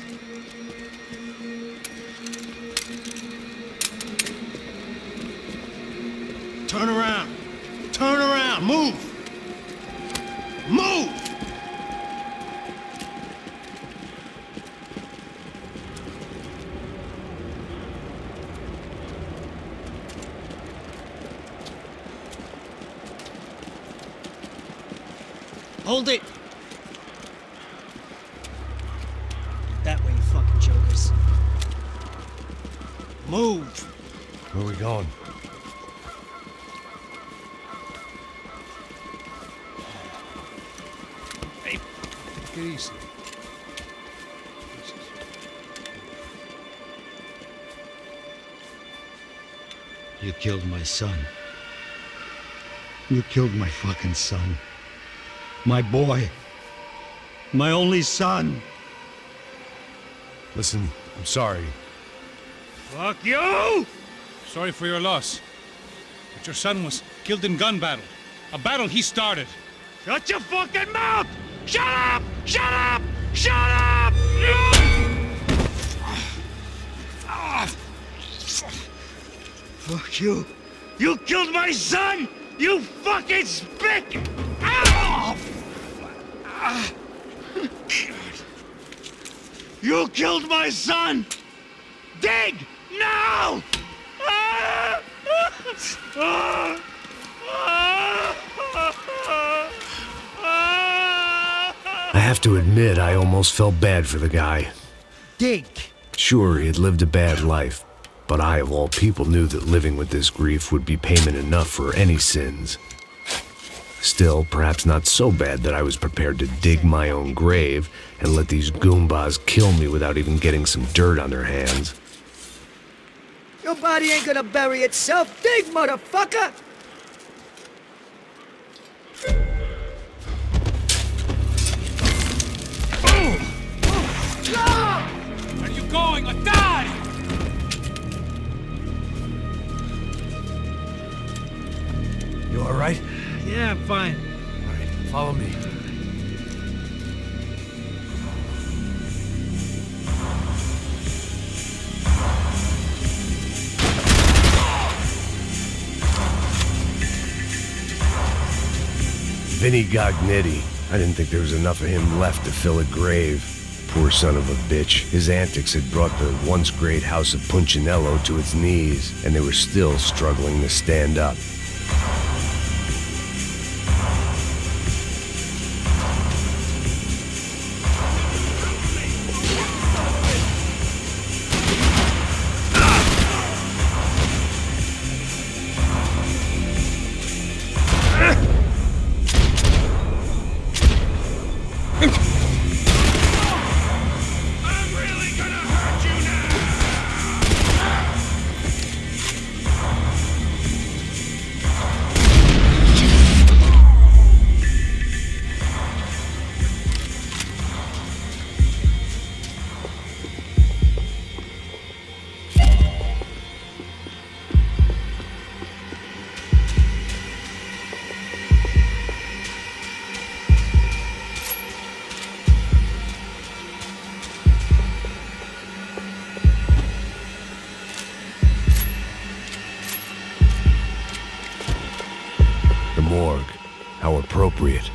[SPEAKER 6] Turn around. Turn around. Move. Move!
[SPEAKER 18] Hold it! That way, you fucking jokers. Move!
[SPEAKER 13] Where are we going?
[SPEAKER 2] Hey, take it easy.
[SPEAKER 6] You killed my son. You killed my fucking son. My boy. My only son.
[SPEAKER 13] Listen, I'm sorry.
[SPEAKER 2] Fuck you! Sorry for your loss. But your son was killed in gun battle. A battle he started.
[SPEAKER 6] Shut your fucking mouth! Shut up! Shut up! Shut up! Fuck you. You killed my son! You fucking spick! Ow! You killed my son! Dig! Now!
[SPEAKER 1] I have to admit, I almost felt bad for the guy.
[SPEAKER 6] Dig!
[SPEAKER 1] Sure, he had lived a bad life, but I, of all people, knew that living with this grief would be payment enough for any sins. Still, perhaps not so bad that I was prepared to dig my own grave and let these goombas kill me without even getting some dirt on their hands.
[SPEAKER 19] Your body ain't gonna bury itself. Dig, motherfucker!
[SPEAKER 2] Where are you going? Or die!
[SPEAKER 3] You all right?
[SPEAKER 18] Yeah, I'm fine.
[SPEAKER 3] All right, follow me.
[SPEAKER 1] Vinny Gognetti. I didn't think there was enough of him left to fill a grave. Poor son of a bitch. His antics had brought the once great house of Punchinello to its knees, and they were still struggling to stand up. Morgue. How appropriate.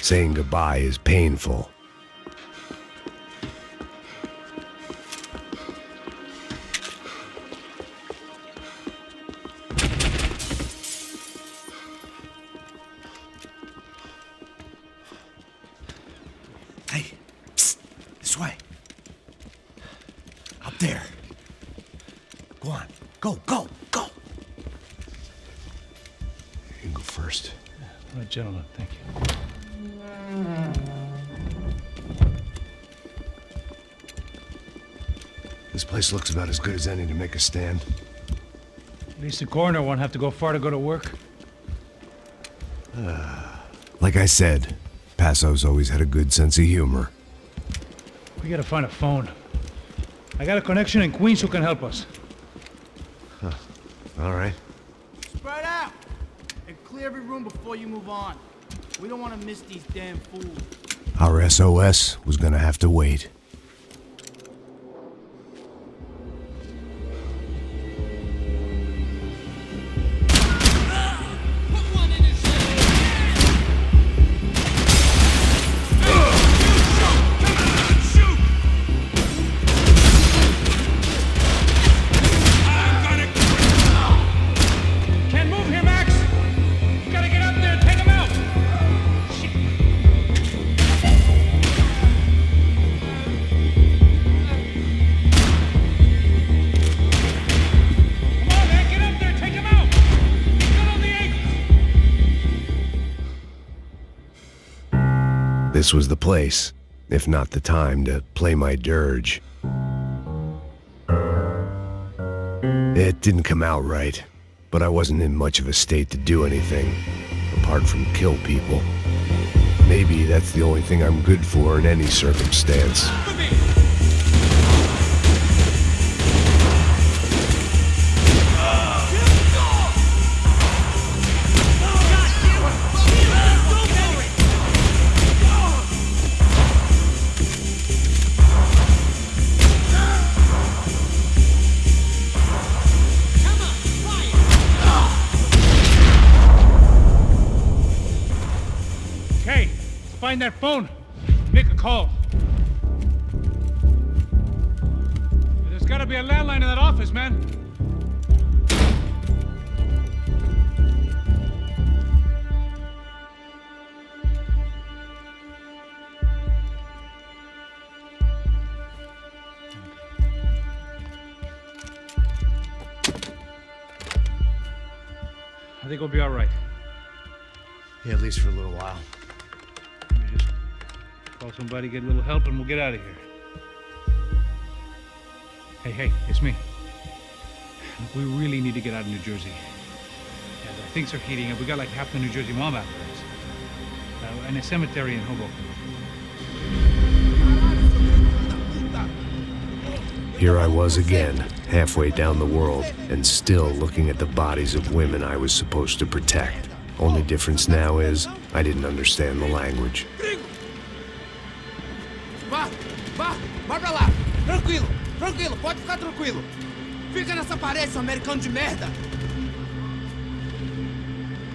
[SPEAKER 1] Saying goodbye is painful.
[SPEAKER 11] Hey, psst, this way. Up there. Go on, go, go, go.
[SPEAKER 1] You can go first.
[SPEAKER 2] All right, gentlemen, thank you.
[SPEAKER 1] This place looks about as good as any to make a stand.
[SPEAKER 2] At least the coroner won't have to go far to go to work.
[SPEAKER 1] Like I said, Passo's always had a good sense of humor.
[SPEAKER 2] We gotta find a phone. I got a connection in Queens who can help us.
[SPEAKER 1] Huh. All right.
[SPEAKER 6] Spread out! And clear every room before you move on. We don't want to miss these damn fools.
[SPEAKER 1] Our SOS was gonna have to wait. This was the place, if not the time, to play my dirge. It didn't come out right, but I wasn't in much of a state to do anything, apart from kill people. Maybe that's the only thing I'm good for in any circumstance.
[SPEAKER 2] Find that phone. Make a call. There's gotta be a landline in that office, man. I think we'll be all right.
[SPEAKER 11] Yeah, at least for a little while.
[SPEAKER 2] Call somebody, get a little help, and we'll get out of here. Hey, it's me. We really need to get out of New Jersey. Yeah, things are heating up. We got like half the New Jersey mob after us. in a cemetery in Hoboken.
[SPEAKER 1] Here I was again, halfway down the world, and still looking at the bodies of women I was supposed to protect. Only difference now is, I didn't understand the language.
[SPEAKER 6] Vai pra lá! Tranquilo, pode ficar tranquilo! Fica nessa parede, seu americano de merda!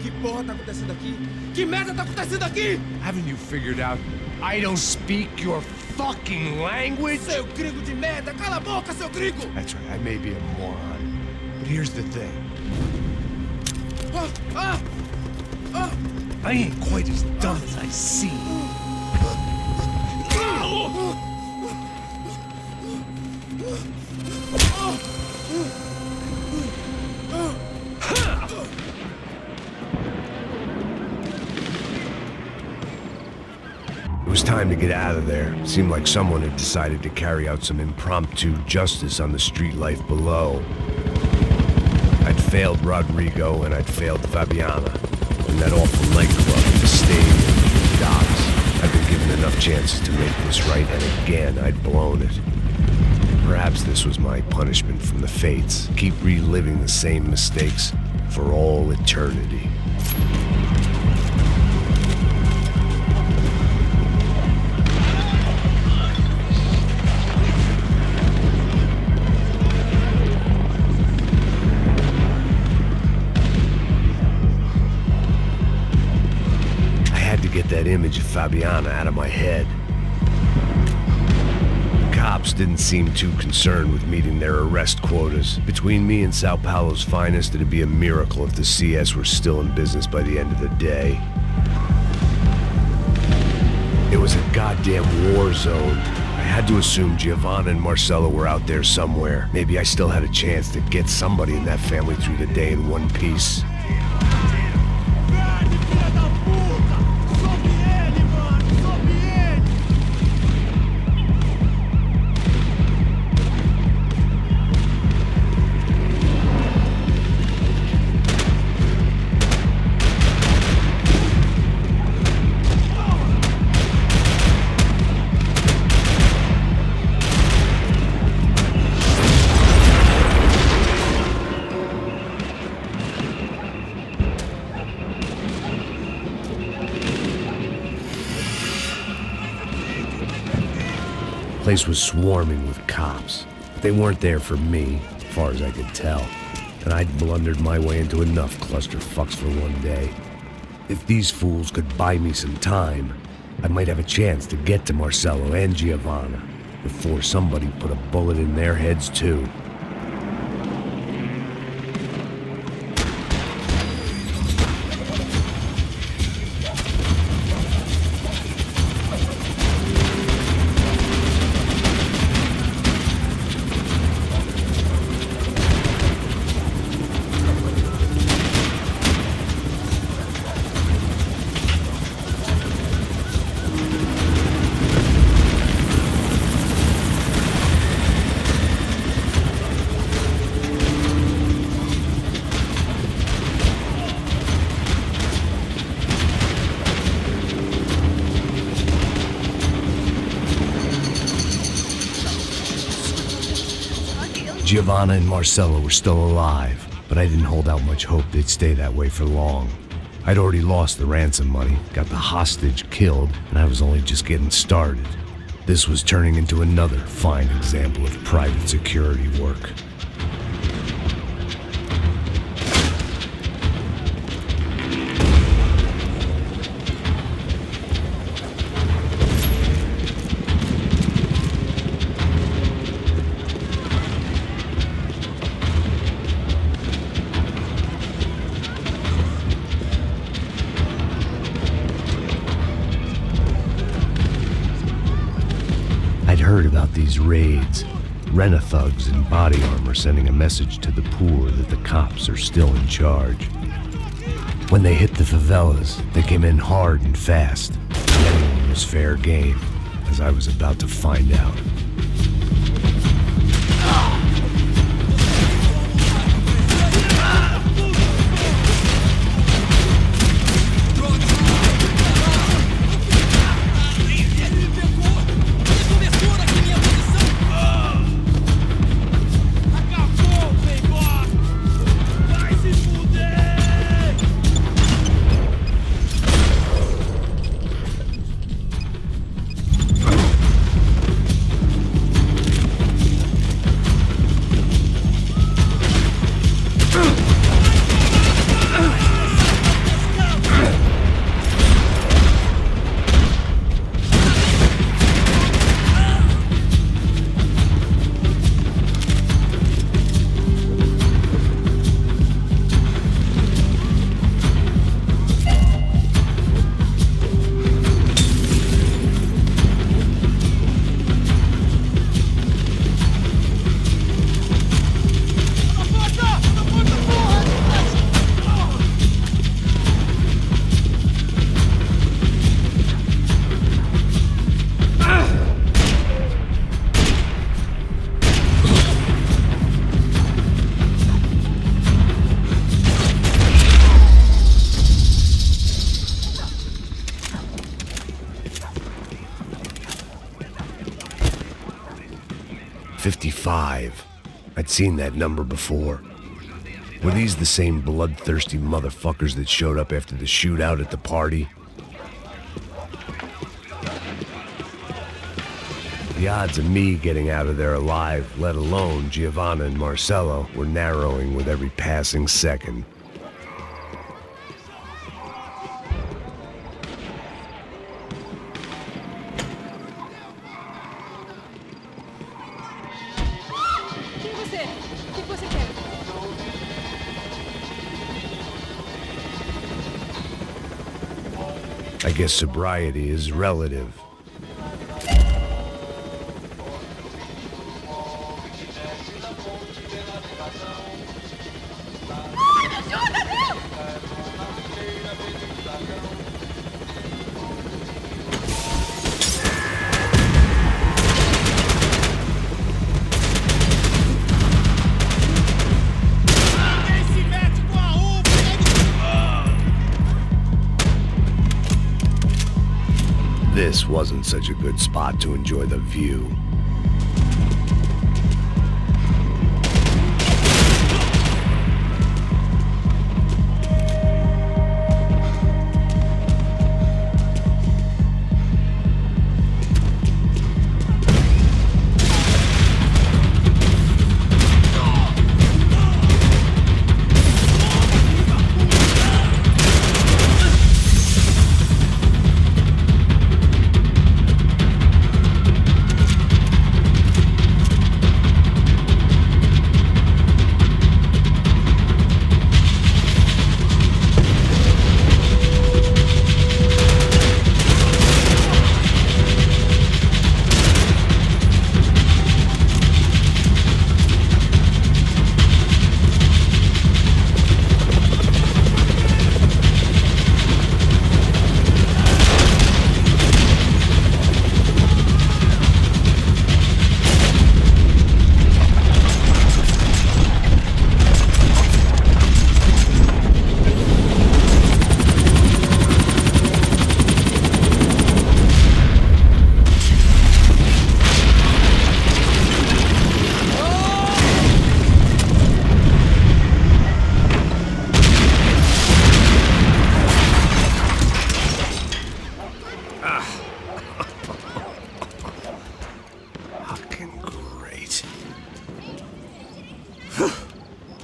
[SPEAKER 6] Que porra tá acontecendo aqui? Que merda tá acontecendo aqui?
[SPEAKER 13] Haven't you figured out I don't speak your fucking language?
[SPEAKER 6] Seu gringo de merda! Cala a boca, seu gringo!
[SPEAKER 13] That's right, I may be a moron, but here's the thing. I ain't quite as dumb as I seem.
[SPEAKER 1] It was time to get out of there. Seemed like someone had decided to carry out some impromptu justice on the street life below. I'd failed Rodrigo and I'd failed Fabiana. And that awful nightclub, the stadium, the docks. I'd been given enough chances to make this right, and again I'd blown it. Perhaps this was my punishment from the fates. Keep reliving the same mistakes for all eternity. Get that image of Fabiana out of my head. The cops didn't seem too concerned with meeting their arrest quotas. Between me and Sao Paulo's finest, it'd be a miracle if the CS were still in business by the end of the day. It was a goddamn war zone. I had to assume Giovanna and Marcelo were out there somewhere. Maybe I still had a chance to get somebody in that family through the day in one piece. The place was swarming with cops. But they weren't there for me, as far as I could tell. And I'd blundered my way into enough clusterfucks for one day. If these fools could buy me some time, I might have a chance to get to Marcelo and Giovanna before somebody put a bullet in their heads too. Giovanna and Marcelo were still alive, but I didn't hold out much hope they'd stay that way for long. I'd already lost the ransom money, got the hostage killed, and I was only just getting started. This was turning into another fine example of private security work. Heard about these raids. Rent-a-thugs in body armor sending a message to the poor that the cops are still in charge. When they hit the favelas, they came in hard and fast. Anyone was fair game, as I was about to find out.
[SPEAKER 13] 55. I'd seen that number before. Were these the same bloodthirsty motherfuckers that showed up after the shootout at the party? The odds of me getting out of there alive, let alone Giovanna and Marcello, were narrowing with every passing second. I guess sobriety is relative. This wasn't such a good spot to enjoy the view.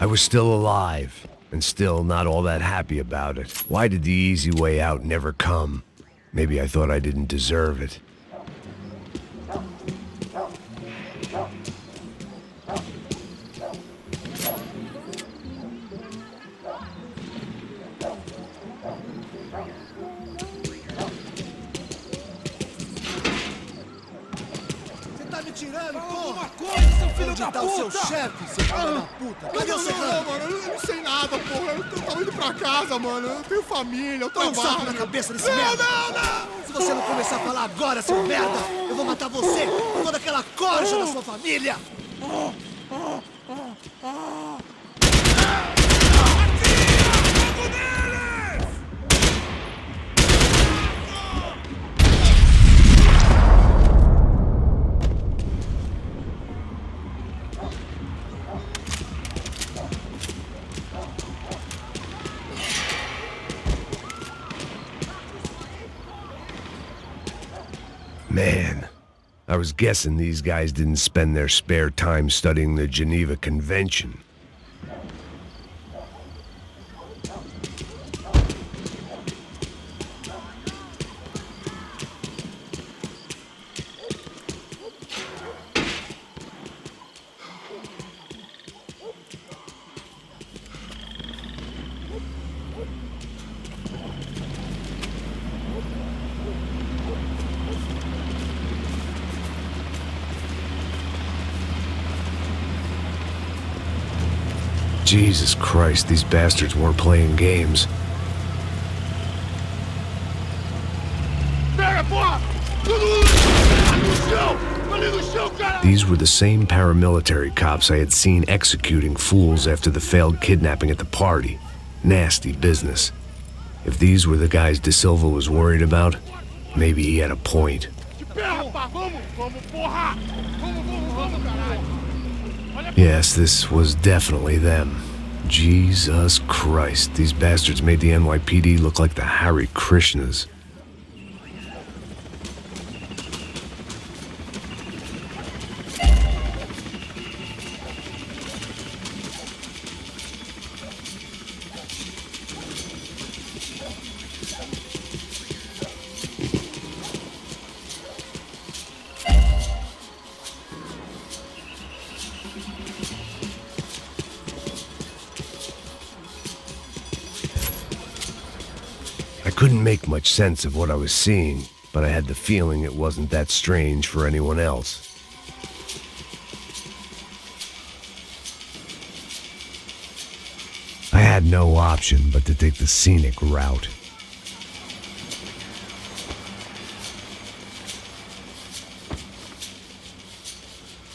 [SPEAKER 13] I was still alive, and still not all that happy about it. Why did the easy way out never come? Maybe I thought I didn't deserve it.
[SPEAKER 6] Onde tá o seu chefe, seu filho da puta? Cadê o serrano?
[SPEAKER 15] Não, mano, eu não sei nada, porra. Eu tava indo pra casa, mano. Eu tenho família, eu trabalho.
[SPEAKER 6] Põe um saco na cabeça desse merda. Não! Se você não começar a falar agora, seu merda, eu vou matar você e toda aquela corja da sua família.
[SPEAKER 13] Man, I was guessing these guys didn't spend their spare time studying the Geneva Convention. Jesus Christ, these bastards weren't playing games. These were the same paramilitary cops I had seen executing fools after the failed kidnapping at the party. Nasty business. If these were the guys De Silva was worried about, maybe he had a point.
[SPEAKER 1] Yes, this was definitely them. Jesus Christ, these bastards made the NYPD look like the Hare Krishnas. I couldn't make much sense of what I was seeing, but I had the feeling it wasn't that strange for anyone else. I had no option but to take the scenic route.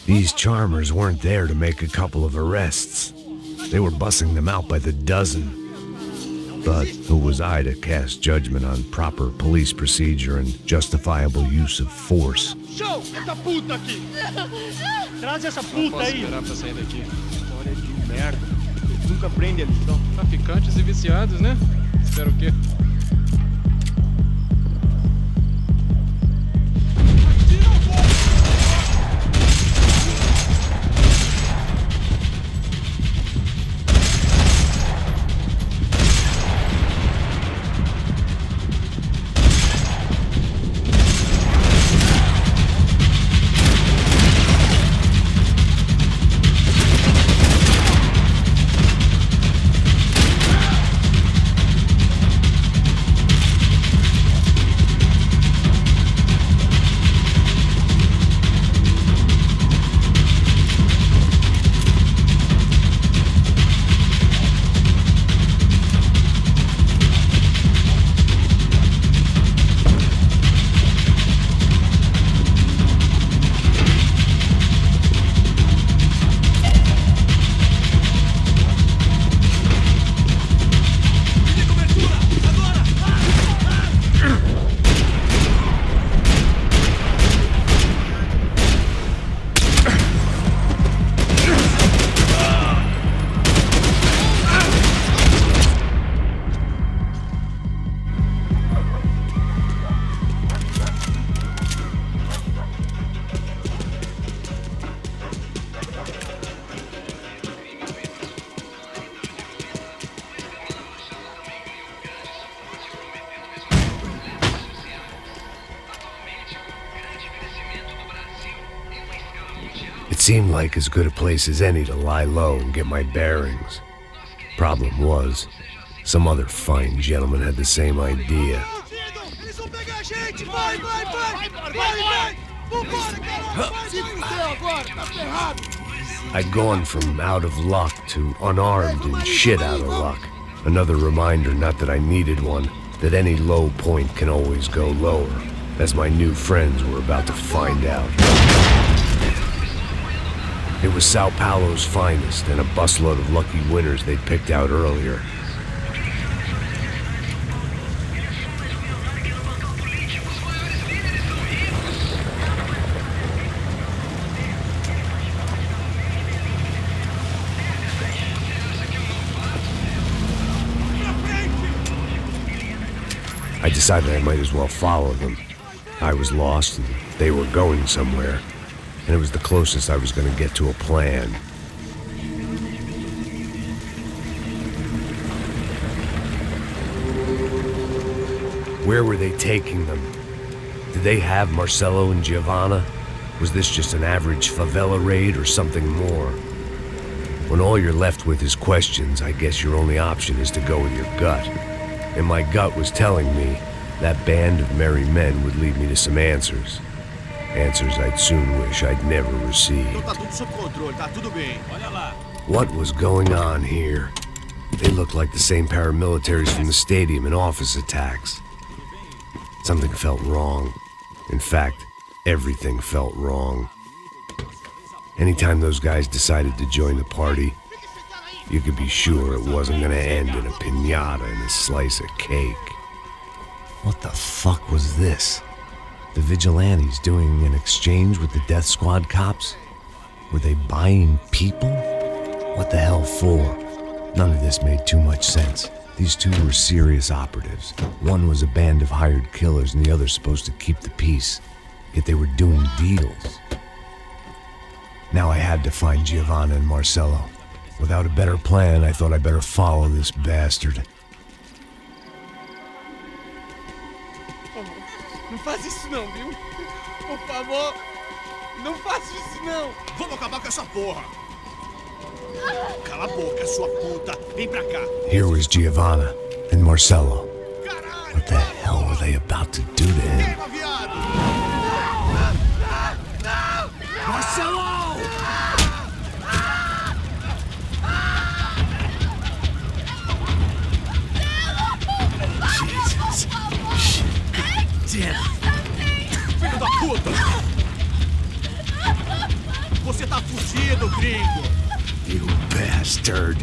[SPEAKER 1] These charmers weren't there to make a couple of arrests. They were bussing them out by the dozen. But who was I to cast judgment on proper police procedure and justifiable use of force?
[SPEAKER 6] Show! Essa puta aqui! Traz essa puta aí!
[SPEAKER 10] Esperar pra sair daqui.
[SPEAKER 6] História de merda. Eles nunca prendem a lição.
[SPEAKER 10] Traficantes e viciados, né? Espera o quê?
[SPEAKER 1] It seemed like as good a place as any to lie low and get my bearings. Problem was, some other fine gentleman had the same idea. I'd gone from out of luck to unarmed and shit out of luck. Another reminder, not that I needed one, that any low point can always go lower, as my new friends were about to find out. It was Sao Paulo's finest and a busload of lucky winners they'd picked out earlier. I decided I might as well follow them. I was lost and they were going somewhere, and it was the closest I was going to get to a plan. Where were they taking them? Did they have Marcelo and Giovanna? Was this just an average favela raid or something more? When all you're left with is questions, I guess your only option is to go with your gut. And my gut was telling me that band of merry men would lead me to some answers. Answers I'd soon wish I'd never received. What was going on here? They looked like the same paramilitaries from the stadium in office attacks. Something felt wrong. In fact, everything felt wrong. Anytime those guys decided to join the party, you could be sure it wasn't gonna end in a piñata and a slice of cake. What the fuck was this? The vigilantes doing an exchange with the death squad cops?
[SPEAKER 13] Were they buying people? What the hell for? None of this made too much sense. These two were serious operatives. One was a band of hired killers and the other supposed to keep the peace. Yet they were doing deals. Now I had to find Giovanna and Marcello. Without a better plan, I thought I better follow this bastard.
[SPEAKER 6] Não faz isso não, viu? Por favor, não faça isso não. Vamos acabar com essa porra. Cala a boca, sua puta. Vem pra cá.
[SPEAKER 13] Here was Giovanna and Marcello. What the hell were they about to do to him?
[SPEAKER 6] Marcello!
[SPEAKER 13] Jesus.
[SPEAKER 6] Shit. Filho da puta! Você tá fugido, gringo!
[SPEAKER 13] You bastard.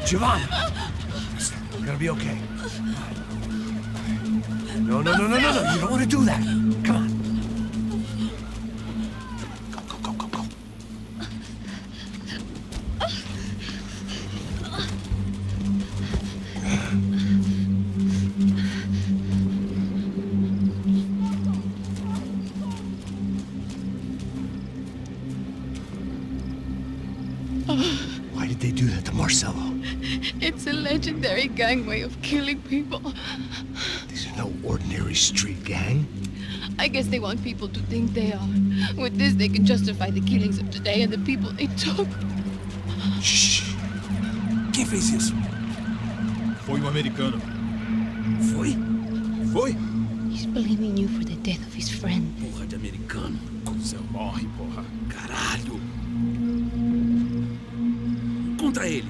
[SPEAKER 13] Giovanna! You're gonna be okay. No. You don't want to do that. Come on. Go. Why did they do that to Marcello?
[SPEAKER 7] It's a legendary gang way of killing people.
[SPEAKER 13] These are no ordinary street gang.
[SPEAKER 7] I guess they want people to think they are. With this, they can justify the killings of today and the people they took.
[SPEAKER 13] Shh.
[SPEAKER 6] Quem fez isso? Foi americano. Foi?
[SPEAKER 7] He's blaming you for the death of his friend.
[SPEAKER 6] Porra de americano. Você morre, porra. Caralho. Contra ele.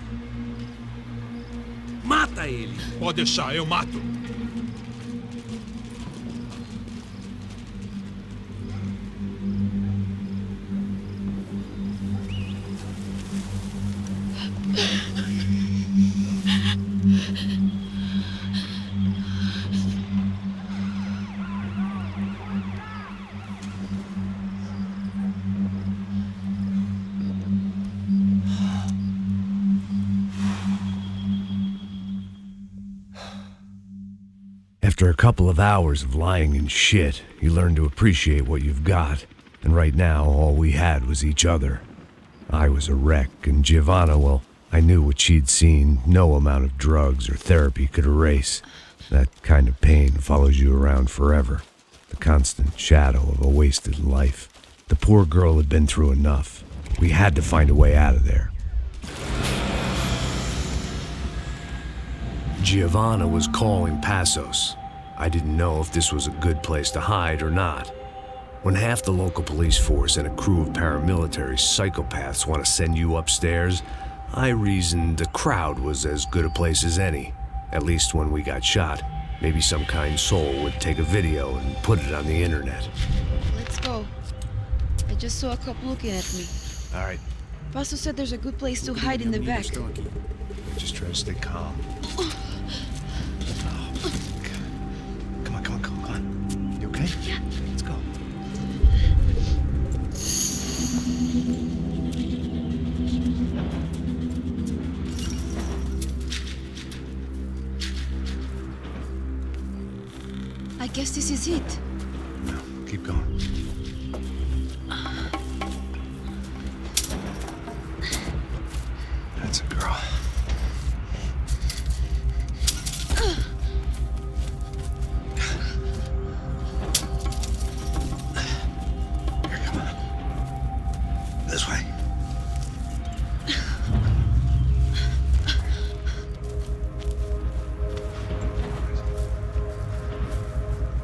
[SPEAKER 6] Mata ele. Pode deixar, eu mato.
[SPEAKER 13] After a couple of hours of lying and shit, you learn to appreciate what you've got. And right now, all we had was each other. I was a wreck, and Giovanna, well, I knew what she'd seen no amount of drugs or therapy could erase. That kind of pain follows you around forever. The constant shadow of a wasted life. The poor girl had been through enough. We had to find a way out of there. Giovanna was calling Passos. I didn't know if this was a good place to hide or not. When half the local police force and a crew of paramilitary psychopaths want to send you upstairs, I reasoned the crowd was as good a place as any. At least when we got shot. Maybe some kind soul would take a video and put it on the internet.
[SPEAKER 7] Let's go. I just saw a cop looking at me.
[SPEAKER 13] All right.
[SPEAKER 7] Passos said there's a good place to hide in the back.
[SPEAKER 13] Just try to stay calm. Come on. You okay?
[SPEAKER 7] Yeah.
[SPEAKER 13] Let's go.
[SPEAKER 7] I guess this is it.
[SPEAKER 13] No, keep going. That's a girl. This way.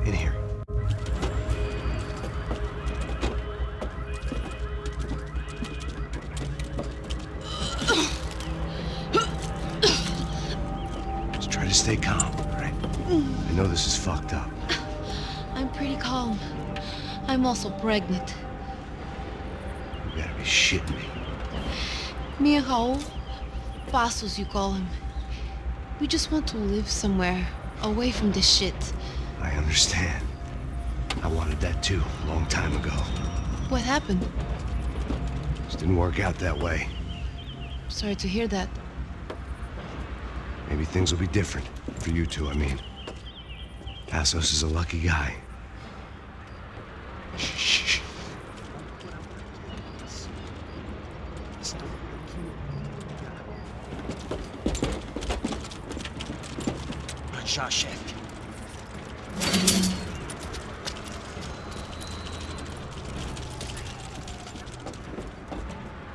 [SPEAKER 13] In here. Just try to stay calm, all right? I know this is fucked up.
[SPEAKER 7] I'm pretty calm. I'm also pregnant.
[SPEAKER 13] You're shitting me.
[SPEAKER 7] Me and Raul, Passos you call him. We just want to live somewhere, away from this shit.
[SPEAKER 13] I understand. I wanted that too, a long time ago.
[SPEAKER 7] What happened?
[SPEAKER 13] Just didn't work out that way.
[SPEAKER 7] Sorry to hear that.
[SPEAKER 13] Maybe things will be different. For you two, I mean. Passos is a lucky guy. Shh.
[SPEAKER 18] Good shot, chef.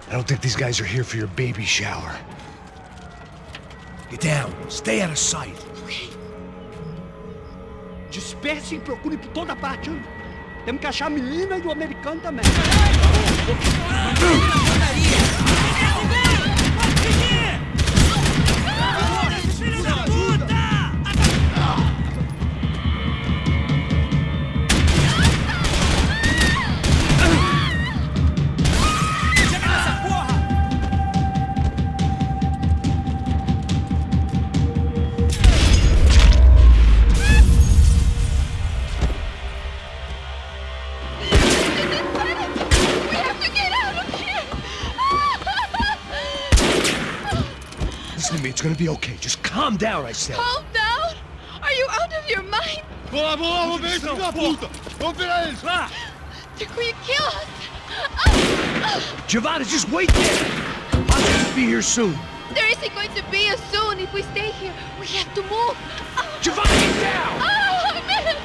[SPEAKER 13] I don't think these guys are here for your baby shower.
[SPEAKER 18] Get down. Stay out of sight. Disperse e procure por toda parte. Temos que achar a menina e o americano também.
[SPEAKER 13] It's gonna be okay. Just calm down, I said.
[SPEAKER 7] Calm down? Are you out of your mind?
[SPEAKER 15] Vamos ver esse filho da puta! Vamos virar eles, lá!
[SPEAKER 7] They're going to kill us!
[SPEAKER 13] Giovanna, just wait there! I'll just be here soon.
[SPEAKER 7] There isn't going to be a soon if we stay here. We have to move.
[SPEAKER 13] Giovanna, get down!
[SPEAKER 7] Man!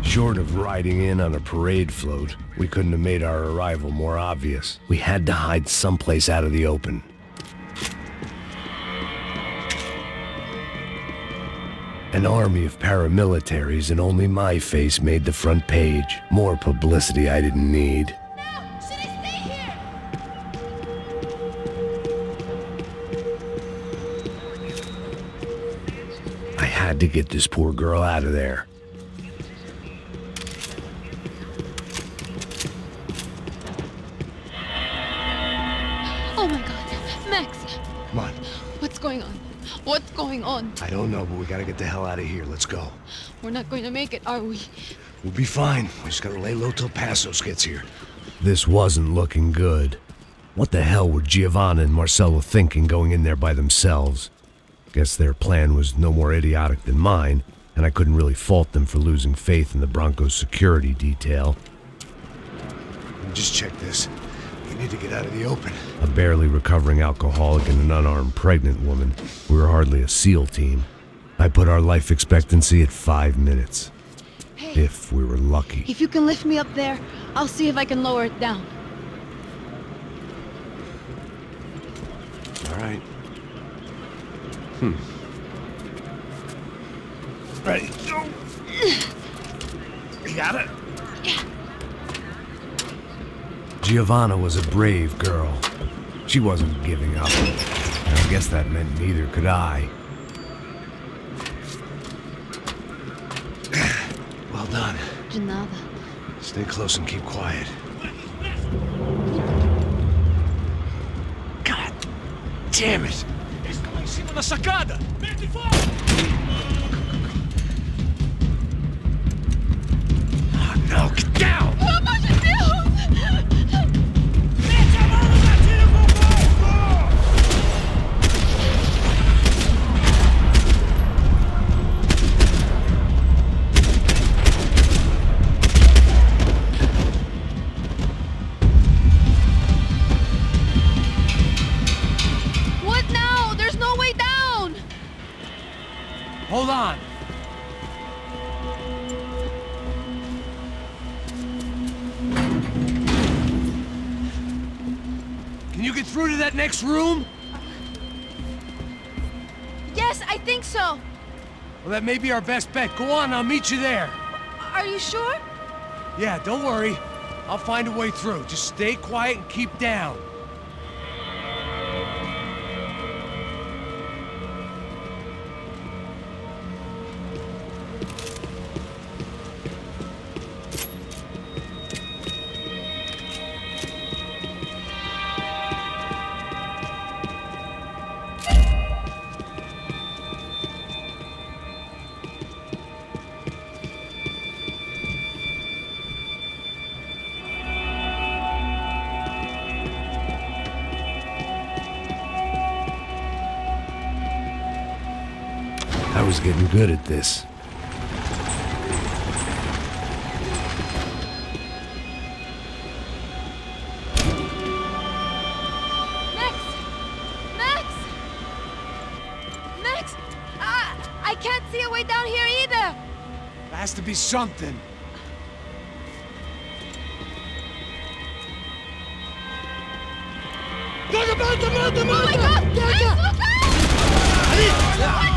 [SPEAKER 13] Short of riding in on a parade float, we couldn't have made our arrival more obvious. We had to hide someplace out of the open. An army of paramilitaries and only my face made the front page. More publicity I didn't need. I had to get this poor girl out of there.
[SPEAKER 7] Oh my God, Max!
[SPEAKER 13] Come on.
[SPEAKER 7] What's going on? What's going on?
[SPEAKER 13] I don't know, but we gotta get the hell out of here. Let's go.
[SPEAKER 7] We're not going to make it, are we?
[SPEAKER 13] We'll be fine. We just gotta lay low till Passos gets here. This wasn't looking good.
[SPEAKER 1] What the hell were Giovanna and Marcello thinking going in there by themselves? Guess their plan was no more idiotic than mine, and I couldn't really fault them for losing faith in the Broncos security detail.
[SPEAKER 13] Just check this. We need to get out of the open.
[SPEAKER 1] A barely recovering alcoholic and an unarmed pregnant woman. We were hardly a SEAL team. I put our life expectancy at 5 minutes.
[SPEAKER 7] Hey,
[SPEAKER 1] if we were lucky.
[SPEAKER 7] if you can lift me up there, I'll see if I can lower it down.
[SPEAKER 13] All right.
[SPEAKER 11] Ready, go. You got it?
[SPEAKER 7] Yeah.
[SPEAKER 1] Giovanna was a brave girl. She wasn't giving up. And I guess that meant neither could I.
[SPEAKER 13] Well done.
[SPEAKER 7] De nada.
[SPEAKER 13] Stay close and keep quiet.
[SPEAKER 11] God damn it!
[SPEAKER 3] Eles estão lá em cima na sacada! Mete fogo!
[SPEAKER 11] Oh, no, get down!
[SPEAKER 7] Pelo amor de Deus!
[SPEAKER 3] Mete a mão no gatilho com
[SPEAKER 7] What now? There's no way down!
[SPEAKER 3] Hold on!
[SPEAKER 13] Can you get through to that next room?
[SPEAKER 7] Yes, I think so.
[SPEAKER 13] Well, that may be our best bet. Go on, I'll meet you there.
[SPEAKER 7] Are you sure?
[SPEAKER 13] Yeah, don't worry. I'll find a way through. Just stay quiet and keep down.
[SPEAKER 1] I was getting good at this.
[SPEAKER 7] Max! I can't see a way down here either!
[SPEAKER 13] There has to be something.
[SPEAKER 7] Oh my God! Max, look out!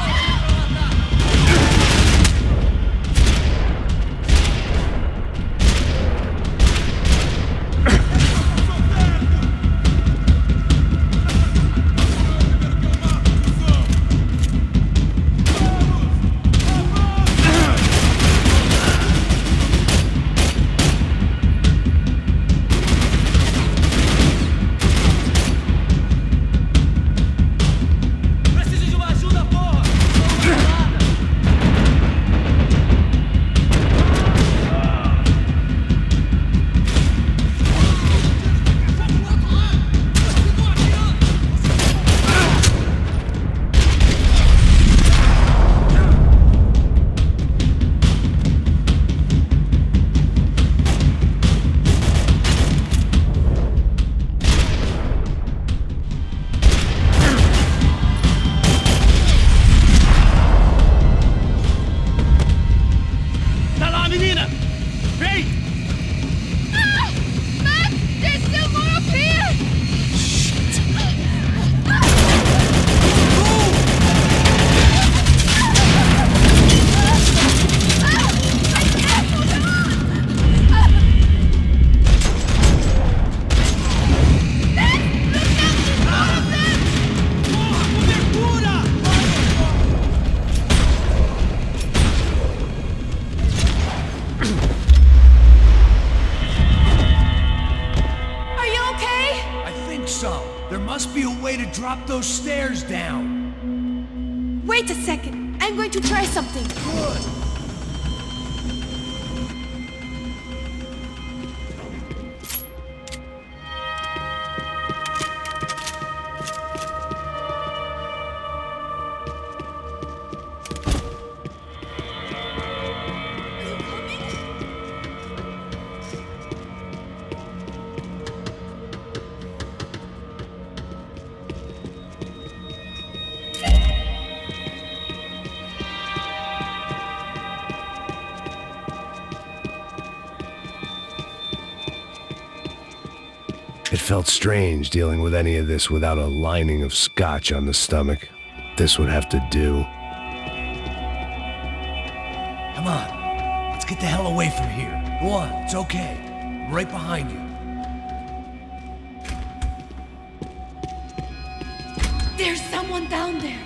[SPEAKER 13] Drop those stairs down.
[SPEAKER 9] Wait a second. I'm going to try something.
[SPEAKER 13] Good. It felt strange dealing with any of this without a lining of scotch on the stomach. This would have to do.
[SPEAKER 3] Come on, let's get the hell away from here. Go on, it's okay. I'm right behind you.
[SPEAKER 7] There's someone down there.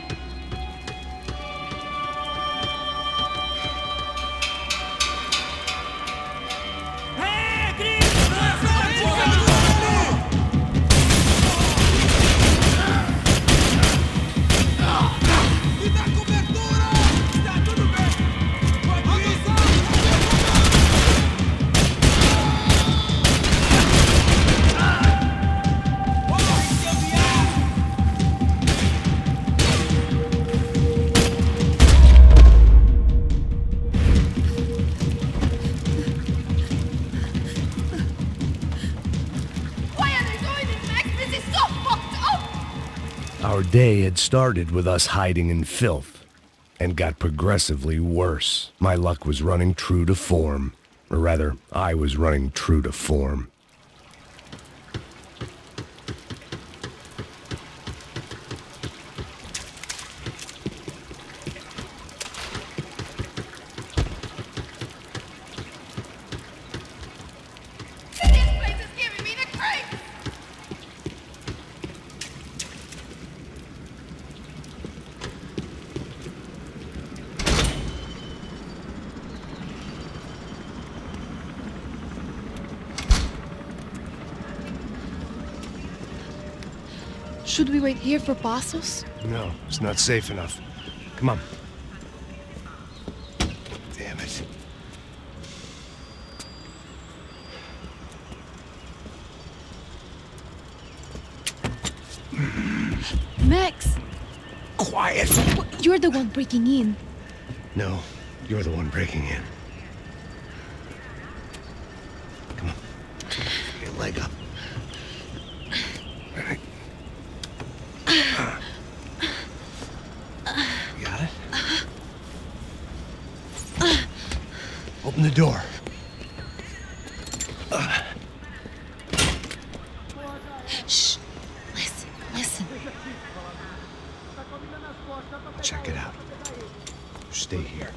[SPEAKER 13] Our day had started with us hiding in filth, and got progressively worse. My luck was running true to form. Or rather, I was running true to form.
[SPEAKER 7] Should we wait here for Passos?
[SPEAKER 13] No, it's not safe enough. Come on. Damn it.
[SPEAKER 7] Max!
[SPEAKER 13] Quiet!
[SPEAKER 7] You're the one breaking in.
[SPEAKER 13] No, you're the one breaking in. Come on. Get your leg up. Got it? Open the door.
[SPEAKER 7] Shh. Listen, listen.
[SPEAKER 13] Check it out. Stay here.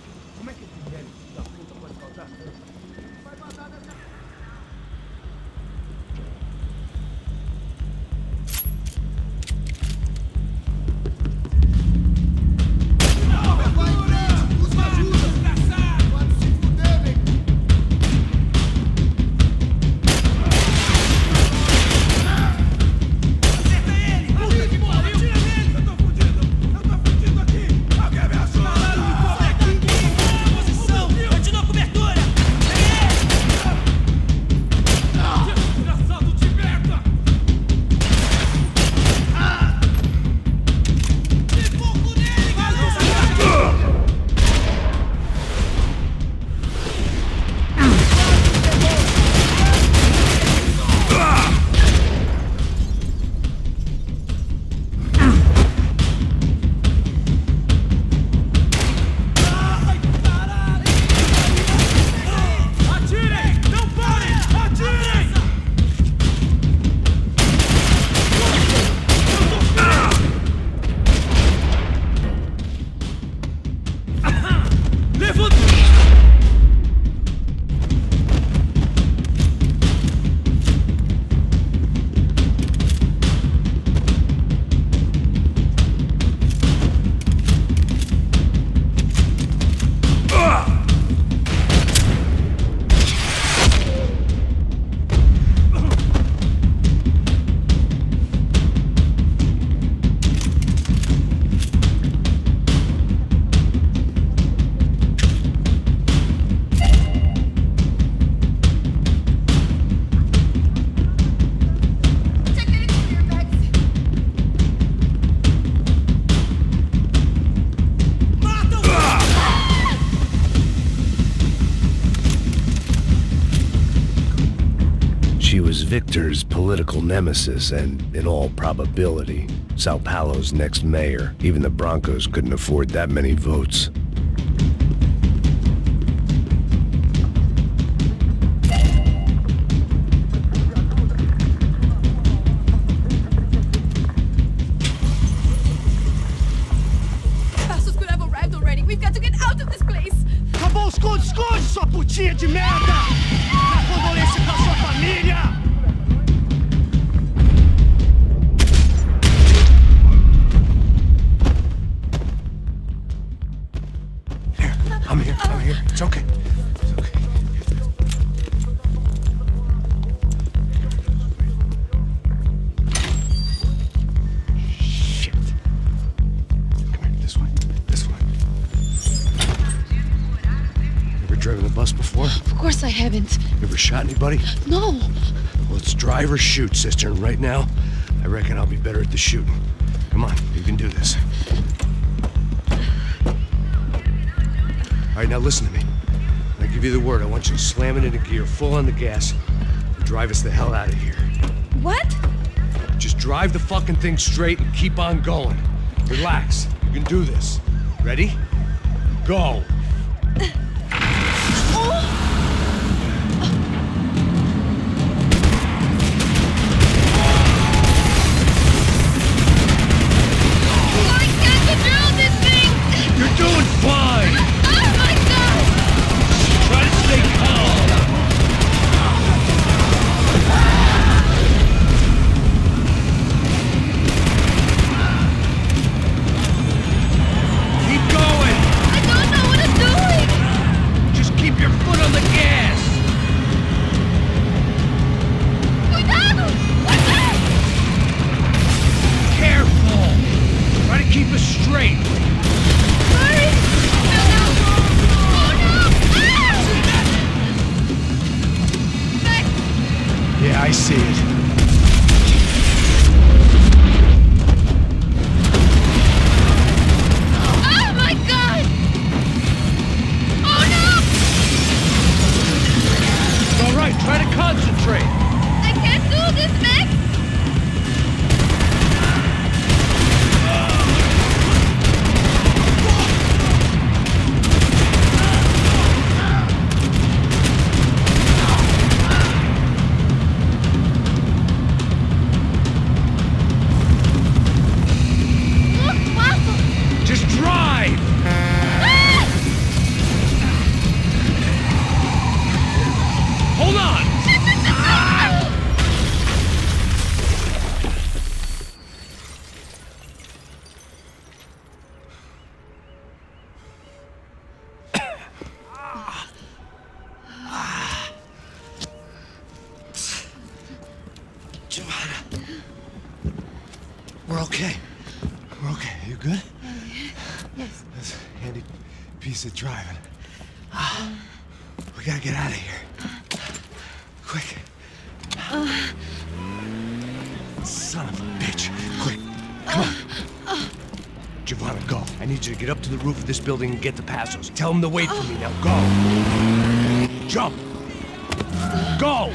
[SPEAKER 13] Victor's political nemesis and, in all probability, Sao Paulo's next mayor. Even the Broncos couldn't afford that many votes.
[SPEAKER 11] Família de merda! Na condolência com a sua família!
[SPEAKER 13] I'm here. It's okay. It's okay. Shit. Come here, this way. This way. Ever driven a bus before?
[SPEAKER 7] Of course I haven't.
[SPEAKER 13] Ever shot anybody?
[SPEAKER 7] No.
[SPEAKER 13] Well, it's drive or shoot, sister, and right now, I reckon I'll be better at the shooting. Come on, you can do this. All right, now listen to me. When I give you the word, I want you to slam it into gear, full on the gas, and drive us the hell out of here.
[SPEAKER 7] What?
[SPEAKER 13] Just drive the fucking thing straight and keep on going. Relax. You can do this. Ready? Go.
[SPEAKER 7] I can't control this thing!
[SPEAKER 13] You're doing fine!
[SPEAKER 7] Oh my god!
[SPEAKER 13] Try to stay calm! Keep going!
[SPEAKER 7] I don't know what I'm doing!
[SPEAKER 13] Just keep your foot on the gas!
[SPEAKER 7] Cuidado! What's that?
[SPEAKER 13] Careful! Try to keep us straight!
[SPEAKER 7] Hurry! Oh no! Ah!
[SPEAKER 13] Yeah, I see it.
[SPEAKER 7] Oh my god! Oh no!
[SPEAKER 13] It's all right, try to concentrate.
[SPEAKER 7] I can't do this, Max! Look, Papa!
[SPEAKER 13] Just drive!
[SPEAKER 7] Ah!
[SPEAKER 13] Hold on! Giovanna. We're okay. We're okay. You good?
[SPEAKER 7] Yes.
[SPEAKER 13] That's a handy piece of driving. We gotta get out of here. Quick. Son of a bitch. Quick. Come on. Giovanna, go. I need you to get up to the roof of this building and get the Passos. Tell them to wait for me. Now go. Jump. Go.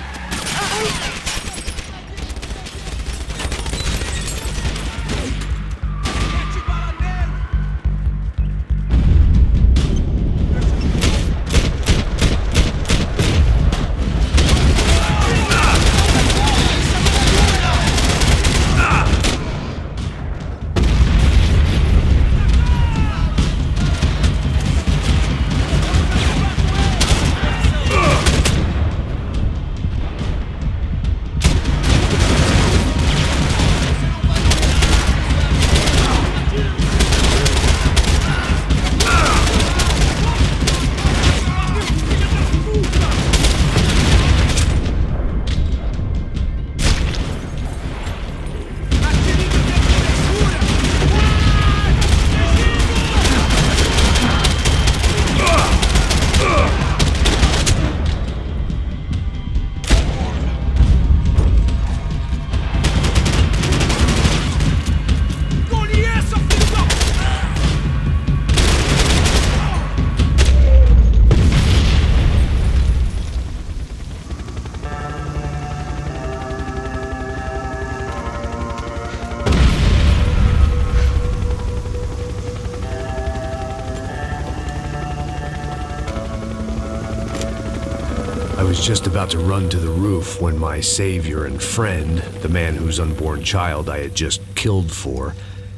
[SPEAKER 1] I was just about to run to the roof when my savior and friend, the man whose unborn child I had just killed for,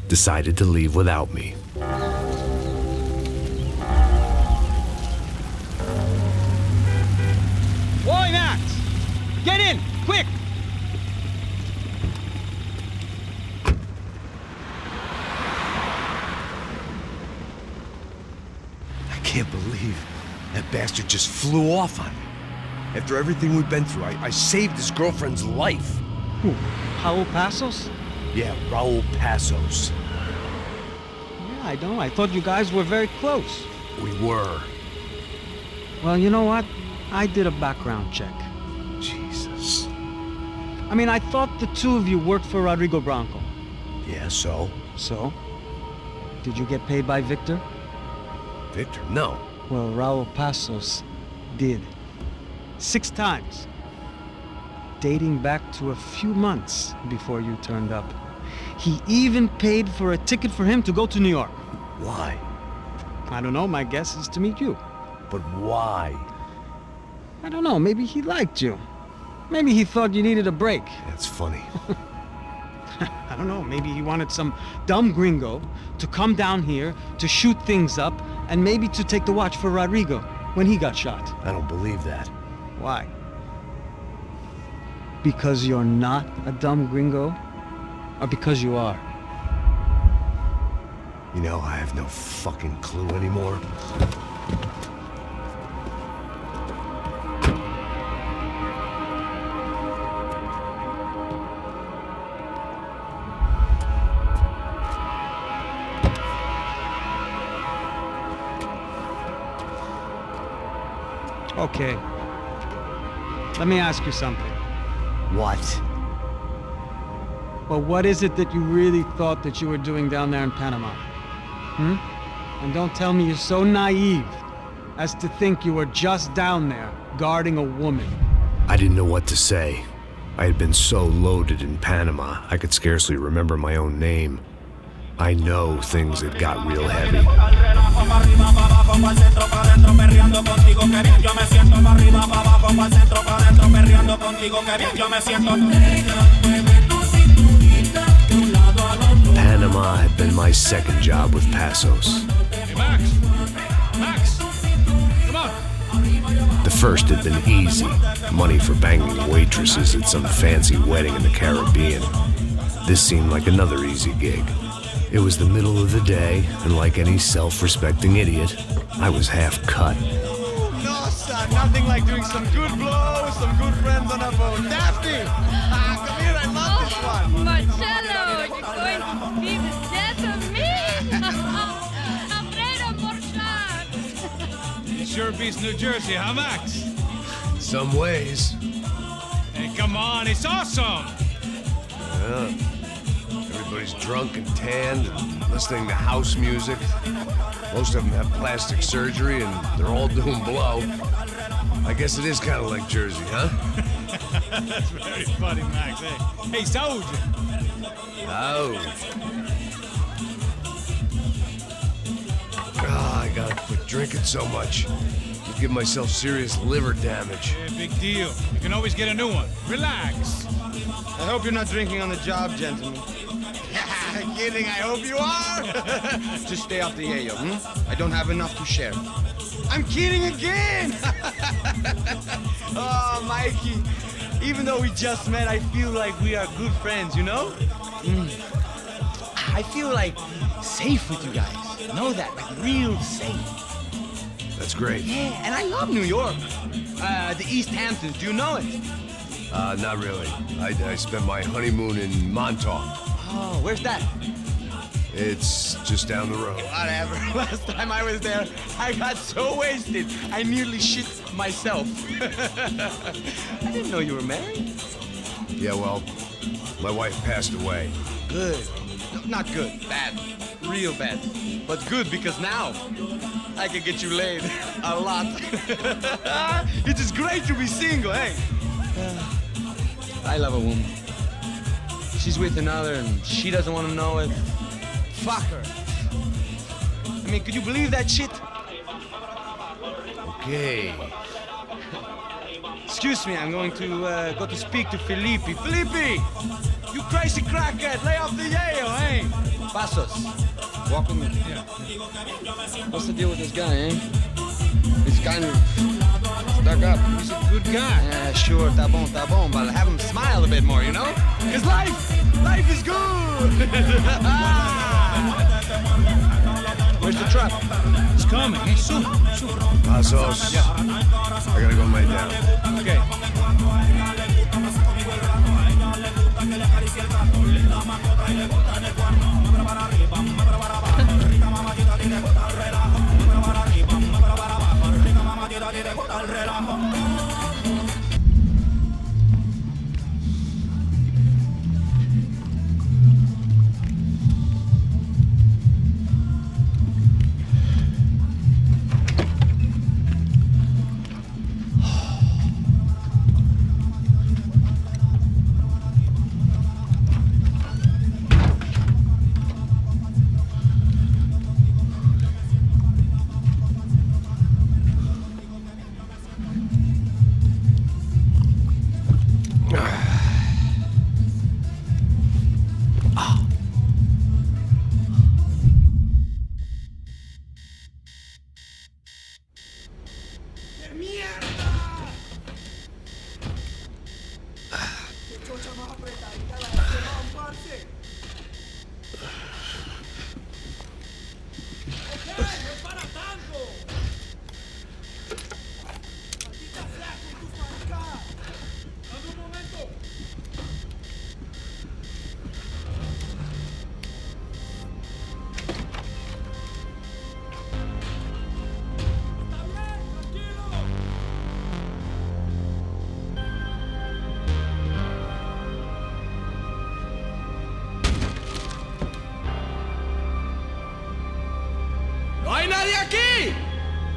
[SPEAKER 1] decided to leave without me.
[SPEAKER 5] Max! Get in! Quick!
[SPEAKER 13] I can't believe that bastard just flew off on me. After everything we've been through, I saved his girlfriend's life.
[SPEAKER 5] Who? Raul Passos?
[SPEAKER 13] Yeah, Raul Passos.
[SPEAKER 5] Yeah, I know. I thought you guys were very close.
[SPEAKER 13] We were.
[SPEAKER 5] Well, you know what? I did a background check.
[SPEAKER 13] Jesus.
[SPEAKER 5] I mean, I thought the two of you worked for Rodrigo Branco.
[SPEAKER 13] Yeah, so?
[SPEAKER 5] So? Did you get paid by Victor?
[SPEAKER 13] Victor? No.
[SPEAKER 5] Well, Raul Passos did. 6 times. Dating back to a few months before you turned up. He even paid for a ticket for him to go to New York.
[SPEAKER 13] Why?
[SPEAKER 5] I don't know. My guess is to meet you.
[SPEAKER 13] But why?
[SPEAKER 5] I don't know. Maybe he liked you. Maybe he thought you needed a break.
[SPEAKER 13] That's funny.
[SPEAKER 5] I don't know. Maybe he wanted some dumb gringo to come down here to shoot things up and maybe to take the watch for Rodrigo when he got shot.
[SPEAKER 13] I don't believe that.
[SPEAKER 5] Why? Because you're not a dumb gringo? Or because you are?
[SPEAKER 13] You know, I have no fucking clue anymore.
[SPEAKER 5] Okay. Let me ask you something.
[SPEAKER 13] What?
[SPEAKER 5] Well, what is it that you really thought that you were doing down there in Panama? And don't tell me you're so naive as to think you were just down there guarding a woman.
[SPEAKER 1] I didn't know what to say. I had been so loaded in Panama, I could scarcely remember my own name. I know things had got real heavy. Panama had been my second job with Passos.
[SPEAKER 2] Hey, Max, come on.
[SPEAKER 1] The first had been easy. Money for banging waitresses at some fancy wedding in the Caribbean. This seemed like another easy gig. It was the middle of the day, and like any self-respecting idiot, I was half cut.
[SPEAKER 6] Nossa, nothing like doing some good blow with some good friends on a boat. Daphne! Come here, I love this one.
[SPEAKER 9] Marcello, you're going to be the death of me? Alfredo Morchan.
[SPEAKER 2] It sure beats New Jersey, huh, Max?
[SPEAKER 13] Some ways.
[SPEAKER 2] Hey, come on, it's awesome!
[SPEAKER 13] Yeah. Everybody's drunk and tanned and listening to house music. Most of them have plastic surgery and they're all doing blow. I guess it is kind of like Jersey, huh?
[SPEAKER 2] That's very funny, Max. Hey, soldier.
[SPEAKER 13] Oh. I gotta quit drinking so much. I'll give myself serious liver damage.
[SPEAKER 2] Yeah, big deal. You can always get a new one. Relax.
[SPEAKER 6] I hope you're not drinking on the job, gentlemen. Kidding, I hope you are. Just stay off the yayo, I don't have enough to share. I'm kidding again. Oh, Mikey. Even though we just met, I feel like we are good friends, you know? I feel like safe with you guys. Know that, like real safe.
[SPEAKER 13] That's great.
[SPEAKER 6] Yeah, and I love New York. The East Hamptons, do you know it?
[SPEAKER 13] Not really. I spent my honeymoon in Montauk.
[SPEAKER 6] Oh, where's that?
[SPEAKER 13] It's just down the road.
[SPEAKER 6] Whatever. Last time I was there, I got so wasted, I nearly shit myself. I didn't know you were married.
[SPEAKER 13] Yeah, well, my wife passed away.
[SPEAKER 6] Good. No, not good. Bad. Real bad. But good because now I can get you laid a lot. It is great to be single, hey? I love a woman. She's with another and she doesn't want to know it. Fuck her. I mean, could you believe that shit?
[SPEAKER 13] Okay.
[SPEAKER 6] Excuse me, I'm going to go to speak to Felipe. Felipe! You crazy crackhead, lay off the yayo, hey? Passos, walk with me. Yeah. What's the deal with this guy, eh? He's kind of
[SPEAKER 16] stuck up. He's a good guy.
[SPEAKER 12] Yeah, sure, tá bom, but have him smile a bit more, you know? Cause life is good!
[SPEAKER 16] Where's the truck?
[SPEAKER 2] It's coming. Hey, soon.
[SPEAKER 13] Pasos.
[SPEAKER 16] Yeah.
[SPEAKER 13] I gotta go lay down.
[SPEAKER 16] Okay.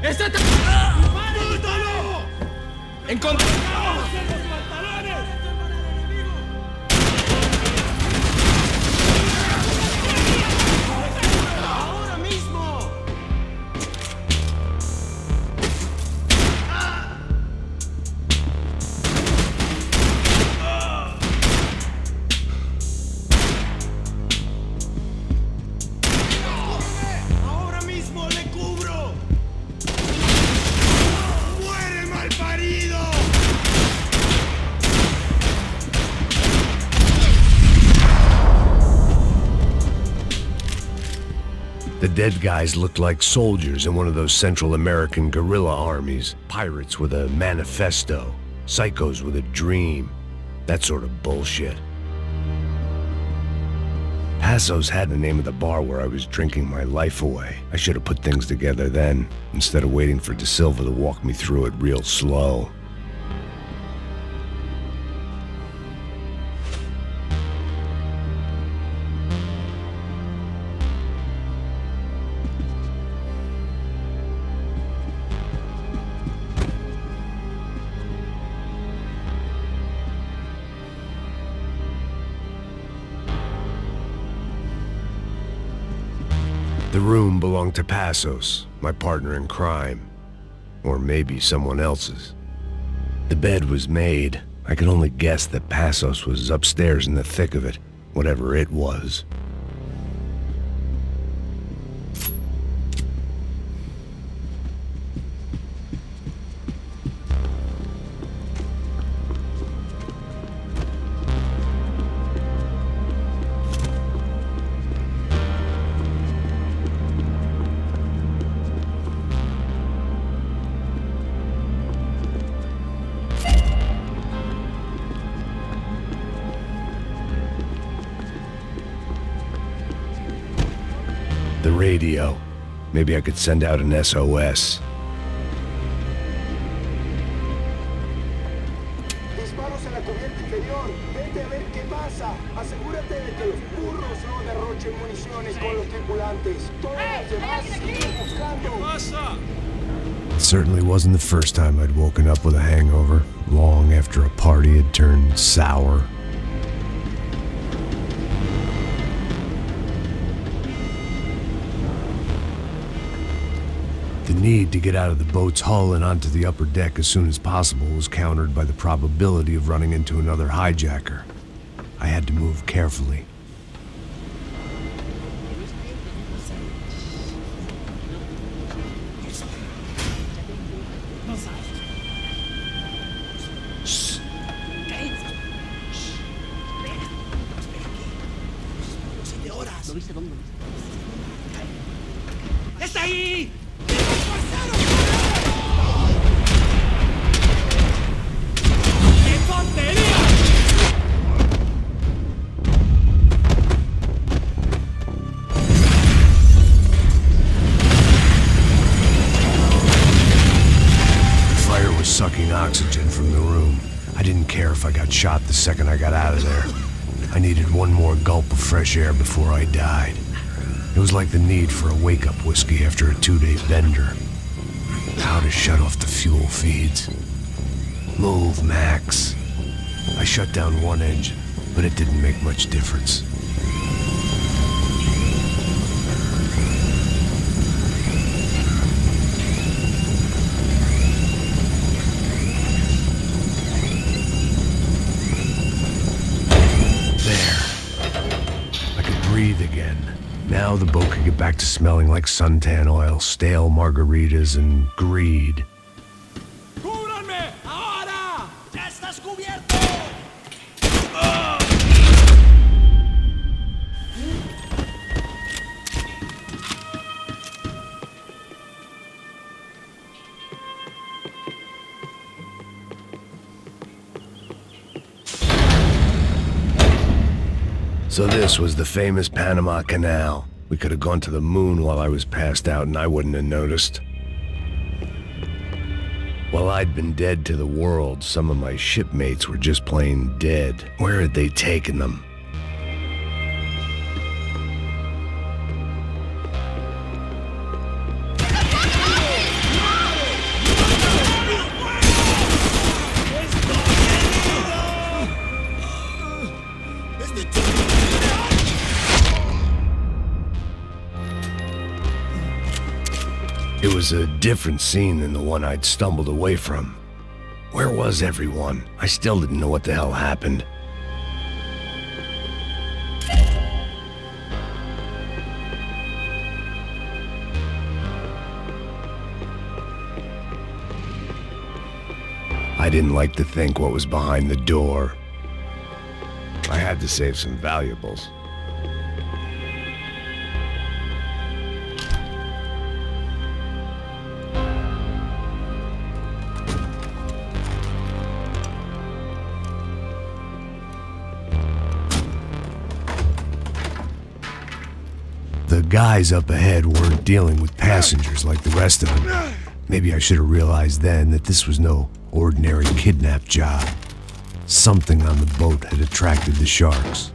[SPEAKER 6] ¡Ese te... ¡Mátalo!
[SPEAKER 16] ¡Encontramos!
[SPEAKER 6] ¡Ahora mismo! ¡Ahora mismo le cubro! ¡Muere, malparido!
[SPEAKER 1] The dead guys looked like soldiers in one of those Central American guerrilla armies. Pirates with a manifesto. Psychos with a dream. That sort of bullshit. Passos had the name of the bar where I was drinking my life away. I should have put things together then, instead of waiting for De Silva to walk me through it real slow. The room belonged to Passos, my partner in crime. Or maybe someone else's. The bed was made. I could only guess that Passos was upstairs in the thick of it, whatever it was. The radio. Maybe I could send out an SOS.
[SPEAKER 6] Disparos en la cubierta inferior. Vete a ver qué pasa. Asegúrate de que los burros no derrochen municiones con los tripulantes. Todos los demás siguen buscando.
[SPEAKER 1] It certainly wasn't the first time I'd woken up with a hangover, long after a party had turned sour. The need to get out of the boat's hull and onto the upper deck as soon as possible was countered by the probability of running into another hijacker. I had to move carefully.
[SPEAKER 22] this.
[SPEAKER 6] ¡Está ahí!
[SPEAKER 1] The fire was sucking oxygen from the room. I didn't care if I got shot the second I got out of there. I needed one more gulp of fresh air before I died. It was like the need for a wake-up whiskey after a 2-day bender. How to shut off the fuel feeds. Move, Max. I shut down one engine, but it didn't make much difference. Breathe again. Now the boat could get back to smelling like suntan oil, stale margaritas, and greed.
[SPEAKER 6] ¡Cúbranme! ¡Ahora! ¡Ya estás cubierto!
[SPEAKER 1] So this was the famous Panama Canal. We could have gone to the moon while I was passed out and I wouldn't have noticed. While I'd been dead to the world, some of my shipmates were just plain dead. Where had they taken them? It was a different scene than the one I'd stumbled away from. Where was everyone? I still didn't know what the hell happened. I didn't like to think what was behind the door. I had to save some valuables. The guys up ahead weren't dealing with passengers like the rest of them. Maybe I should have realized then that this was no ordinary kidnap job. Something on the boat had attracted the sharks.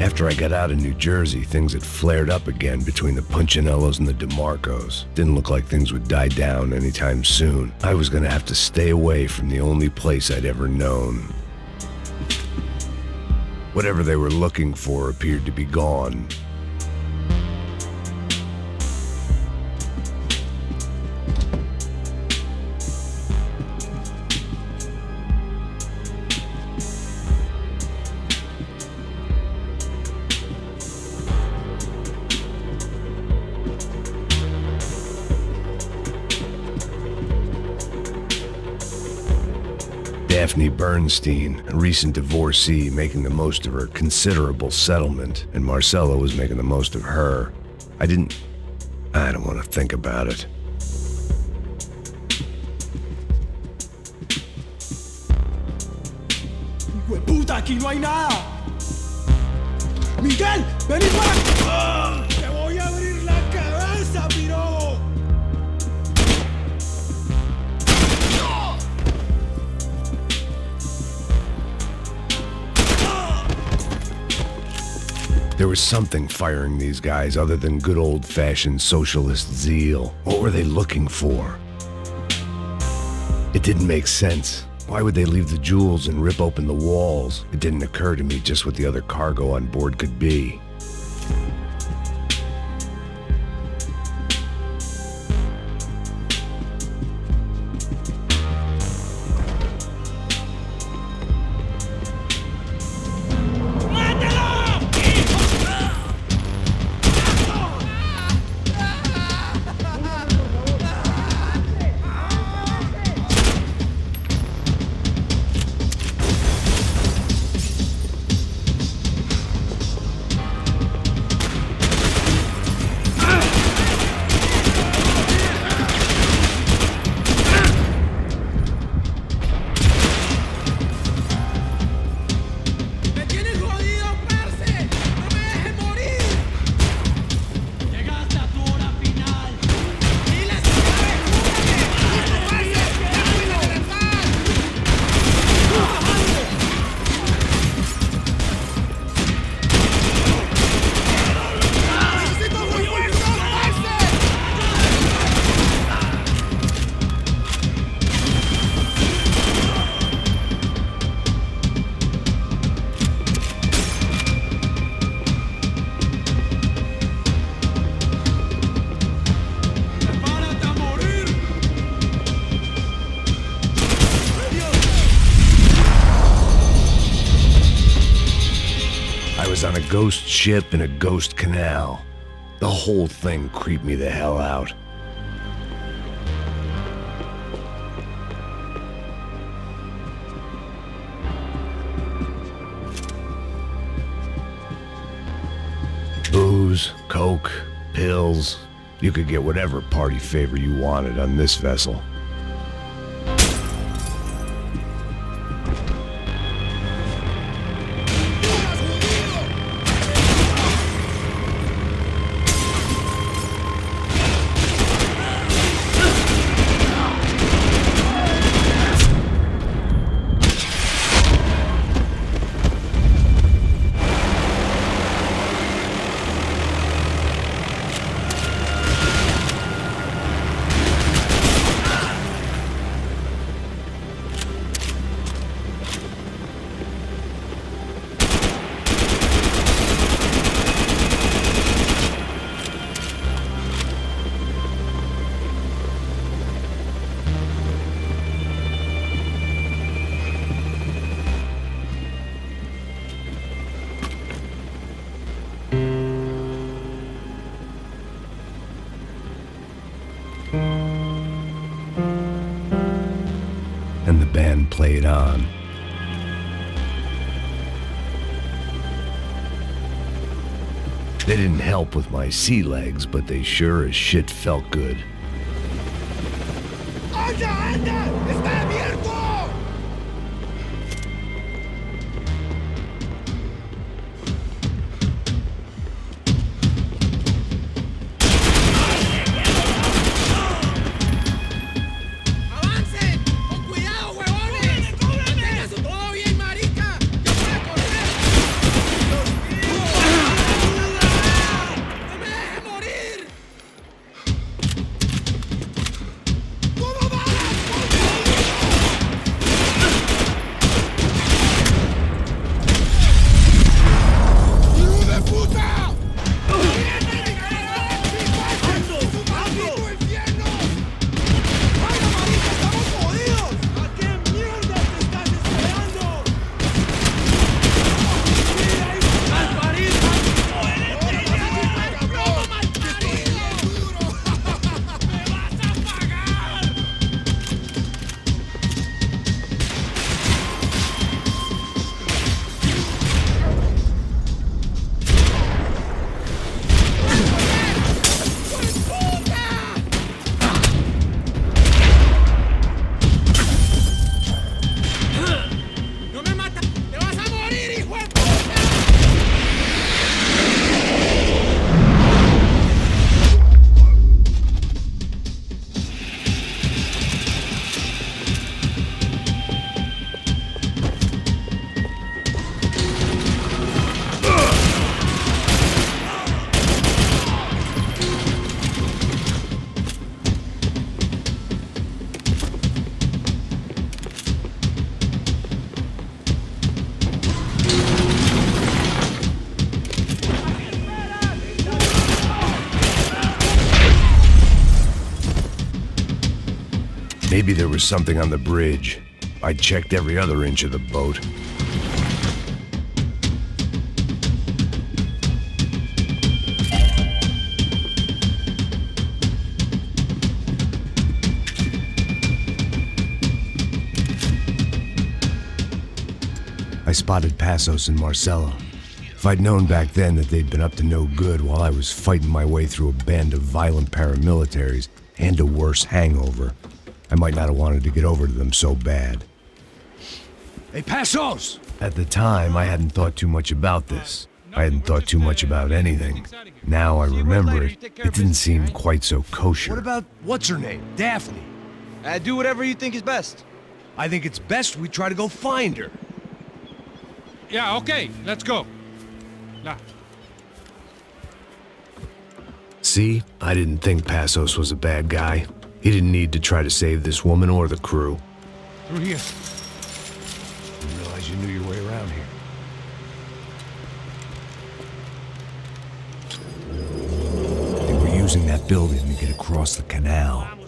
[SPEAKER 1] After I got out of New Jersey, things had flared up again between the Punchinellos and the DeMarcos. Didn't look like things would die down anytime soon. I was gonna have to stay away from the only place I'd ever known. Whatever they were looking for appeared to be gone. Daphne Bernstein, a recent divorcee, making the most of her considerable settlement, and Marcella was making the most of her. I don't want to think about it.
[SPEAKER 6] ¡Puta, aquí no hay nada! ¡Miguel, vení para acá! ¡Te voy a abrir la cabeza, piro!
[SPEAKER 1] There was something firing these guys other than good old-fashioned socialist zeal. What were they looking for? It didn't make sense. Why would they leave the jewels and rip open the walls? It didn't occur to me just what the other cargo on board could be. a ghost ship in a ghost canal. The whole thing creeped me the hell out. Booze, coke, pills. You could get whatever party favor you wanted on this vessel. And the band played on. They didn't help with my sea legs, but they sure as shit felt good.
[SPEAKER 6] ¡Anda, anda! ¡Está abierto!
[SPEAKER 1] Maybe there was something on the bridge. I checked every other inch of the boat. I spotted Passos and Marcelo. If I'd known back then that they'd been up to no good while I was fighting my way through a band of violent paramilitaries and a worse hangover, I might not have wanted to get over to them so bad.
[SPEAKER 3] Hey, Passos!
[SPEAKER 1] At the time, I hadn't thought too much about this. I hadn't thought too much about anything. Now I remember it, it didn't seem quite so kosher.
[SPEAKER 3] What about, what's her name? Daphne?
[SPEAKER 10] Do whatever you think is best.
[SPEAKER 3] I think it's best we try to go find her.
[SPEAKER 2] Yeah, okay, let's go. Nah.
[SPEAKER 1] See, I didn't think Passos was a bad guy. He didn't need to try to save this woman or the crew.
[SPEAKER 3] Through here. Didn't realize you knew your way around here.
[SPEAKER 1] They were using that building to get across the canal.
[SPEAKER 2] Come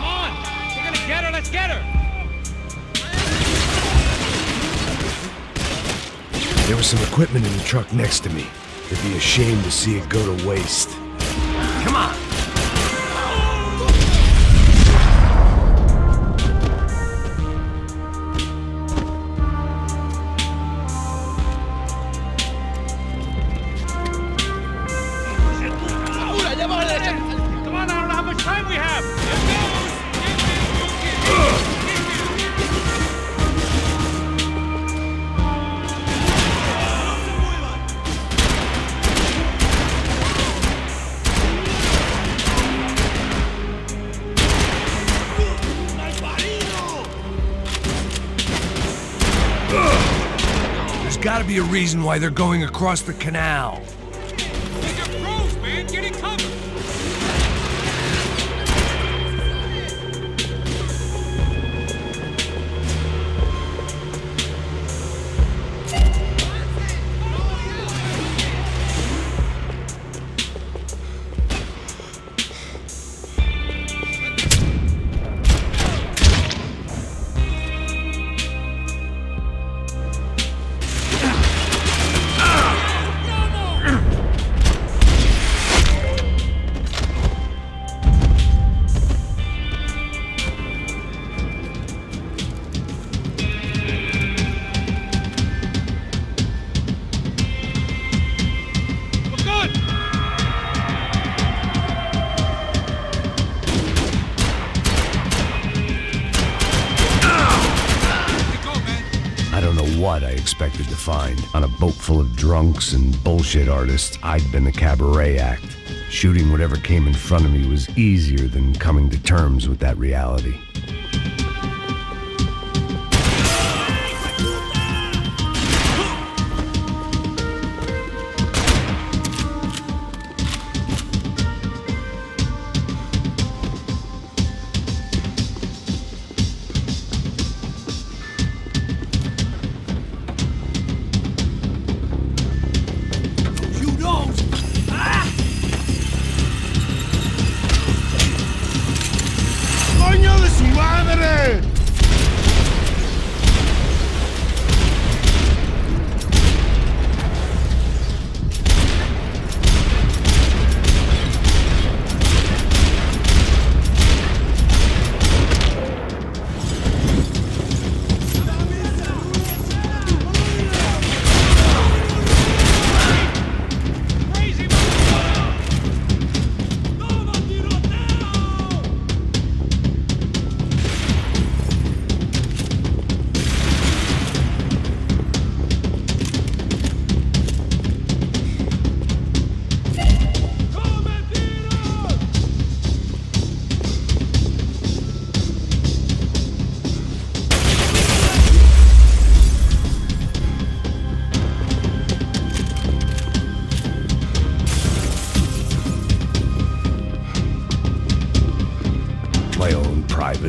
[SPEAKER 2] on! We're gonna get her
[SPEAKER 5] let's get her!
[SPEAKER 1] There was some equipment in the truck next to me. It'd be a shame to see it go to waste.
[SPEAKER 3] Come on!
[SPEAKER 5] Come on, I don't know how much time we have!
[SPEAKER 3] There's gotta be a reason why they're going across the canal.
[SPEAKER 5] These are pros, man! Get it covered!
[SPEAKER 1] What I expected to find. On a boat full of drunks and bullshit artists, I'd been a cabaret act. Shooting whatever came in front of me was easier than coming to terms with that reality.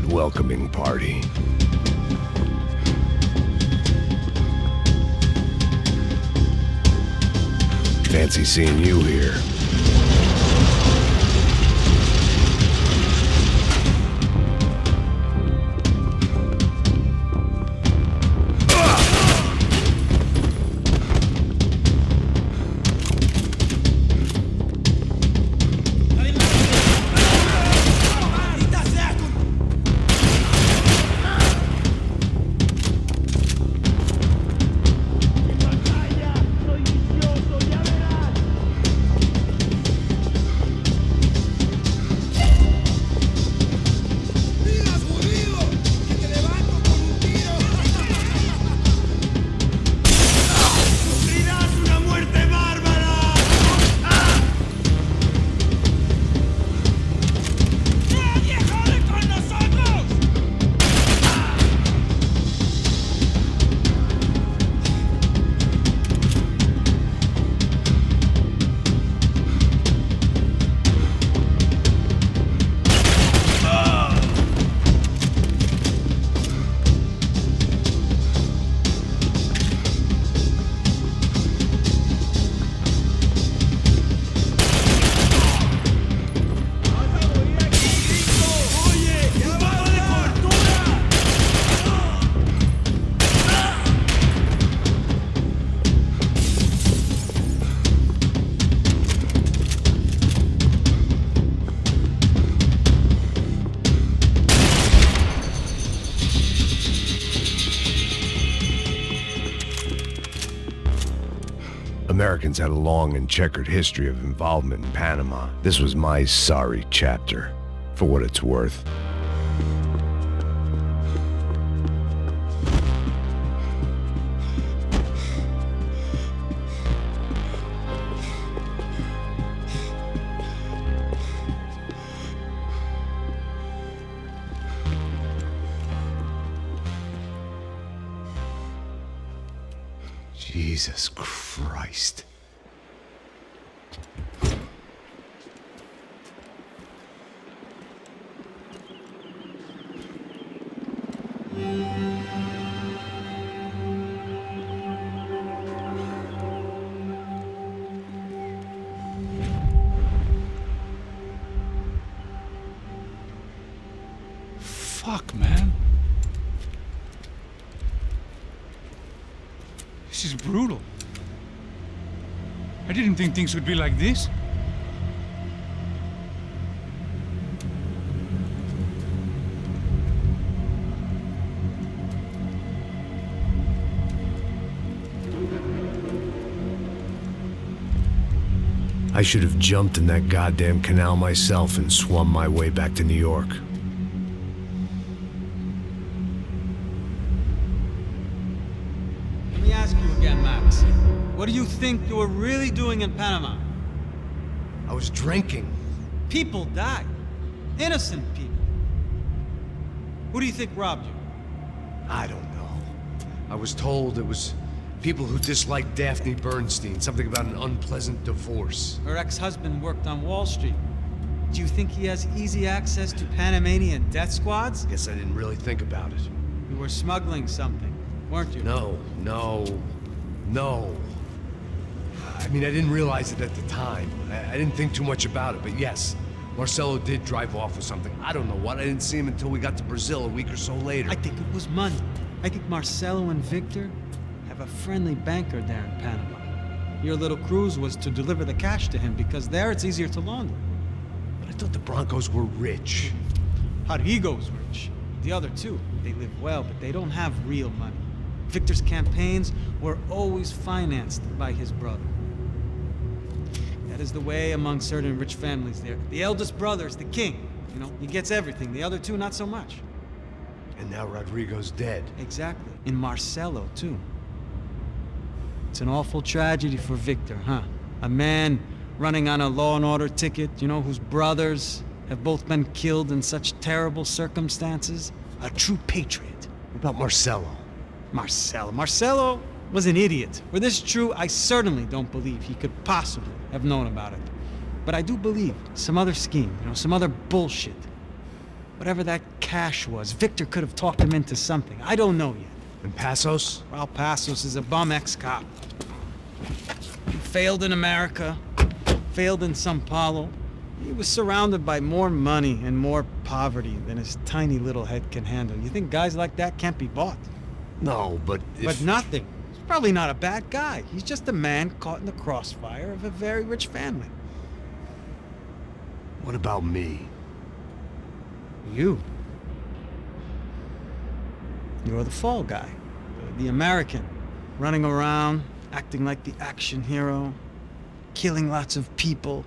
[SPEAKER 1] Welcoming party. Fancy seeing you here. Americans had a long and checkered history of involvement in Panama. This was my sorry chapter, for what it's worth.
[SPEAKER 13] Jesus Christ.
[SPEAKER 2] Fuck, man. This is brutal. I didn't think things would be like this.
[SPEAKER 1] I should have jumped in that goddamn canal myself and swum my way back to New York.
[SPEAKER 16] Let me ask you again, Max. What do you think you were really doing in Panama?
[SPEAKER 13] I was drinking.
[SPEAKER 16] People died. Innocent people. Who do you think robbed you?
[SPEAKER 13] I don't know. I was told it was people who disliked Daphne Bernstein, something about an unpleasant divorce.
[SPEAKER 16] Her ex-husband worked on Wall Street. Do you think he has easy access to Panamanian death squads?
[SPEAKER 13] Guess I didn't really think about it.
[SPEAKER 16] You were smuggling something, weren't you?
[SPEAKER 13] No. I mean, I didn't realize it at the time. I didn't think too much about it, but yes, Marcelo did drive off with something. I don't know what. I didn't see him until we got to Brazil a week or so later.
[SPEAKER 16] I think it was money. I think Marcelo and Victor have a friendly banker there in Panama. Your little cruise was to deliver the cash to him because there it's easier to launder.
[SPEAKER 13] But I thought the Broncos were rich.
[SPEAKER 16] Rodrigo's rich. The other two, they live well, but they don't have real money. Victor's campaigns were always financed by his brother. That is the way among certain rich families there. The eldest brother is the king. You know, he gets everything. The other two, not so much.
[SPEAKER 13] And now Rodrigo's dead.
[SPEAKER 16] Exactly. And Marcelo, too. It's an awful tragedy for Victor, huh? A man running on a law and order ticket, you know, whose brothers have both been killed in such terrible circumstances. A true patriot.
[SPEAKER 13] What about Marcelo?
[SPEAKER 16] Marcelo was an idiot. Were this true, I certainly don't believe he could possibly have known about it. But I do believe some other scheme, you know, some other bullshit. Whatever that cash was, Victor could have talked him into something. I don't know yet.
[SPEAKER 13] And Passos?
[SPEAKER 16] Well, Passos is a bum ex-cop. He failed in America, failed in Sao Paulo. He was surrounded by more money and more poverty than his tiny little head can handle. You think guys like that can't be bought?
[SPEAKER 13] No, but
[SPEAKER 16] But nothing. He's probably not a bad guy. He's just a man caught in the crossfire of a very rich family.
[SPEAKER 13] What about me?
[SPEAKER 16] You. You're the fall guy. The American. Running around, acting like the action hero. Killing lots of people.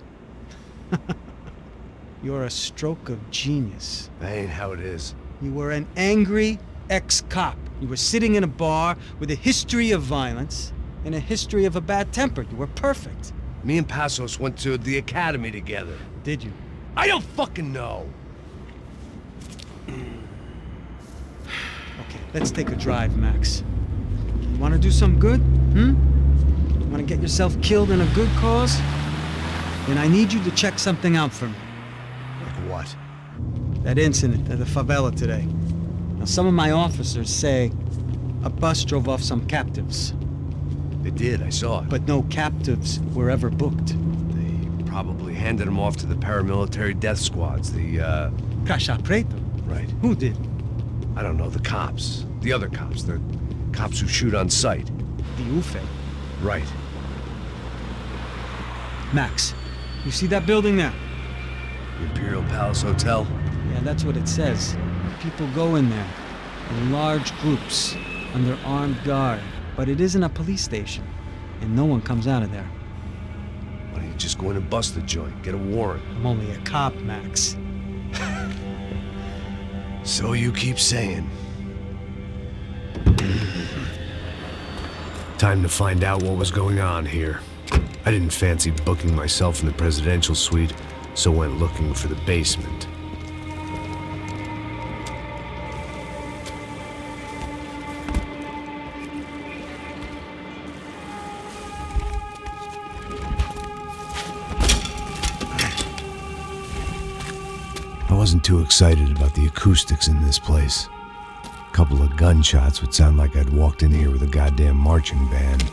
[SPEAKER 16] You're a stroke of genius.
[SPEAKER 13] That ain't how it is.
[SPEAKER 16] You were an angry ex-cop. You were sitting in a bar with a history of violence and a history of a bad temper. You were perfect.
[SPEAKER 13] Me and Passos went to the academy together.
[SPEAKER 16] Did you?
[SPEAKER 13] I don't fucking know.
[SPEAKER 16] Okay, let's take a drive, Max. You want to do some good? You want to get yourself killed in a good cause? Then I need you to check something out for me.
[SPEAKER 13] Like what?
[SPEAKER 16] That incident at the favela today. Now, some of my officers say a bus drove off some captives.
[SPEAKER 13] They did, I saw it.
[SPEAKER 16] But no captives were ever booked.
[SPEAKER 13] They probably handed them off to the paramilitary death squads, the,
[SPEAKER 16] Caixa Preto?
[SPEAKER 13] Right.
[SPEAKER 16] Who did?
[SPEAKER 13] I don't know, the cops. The other cops. The cops who shoot on sight.
[SPEAKER 16] The UFE?
[SPEAKER 13] Right.
[SPEAKER 16] Max, you see that building there?
[SPEAKER 13] The Imperial Palace Hotel?
[SPEAKER 16] Yeah, that's what it says. People go in there in large groups under armed guard. But it isn't a police station.
[SPEAKER 5] and no one comes out of there.
[SPEAKER 13] Why don't you just go in and bust the joint, get a warrant?
[SPEAKER 5] I'm only a cop, Max.
[SPEAKER 13] So you keep saying.
[SPEAKER 1] Time to find out what was going on here. I didn't fancy booking myself in the presidential suite, so went looking for the basement. I wasn't too excited about the acoustics in this place. A couple of gunshots would sound like I'd walked in here with a goddamn marching band.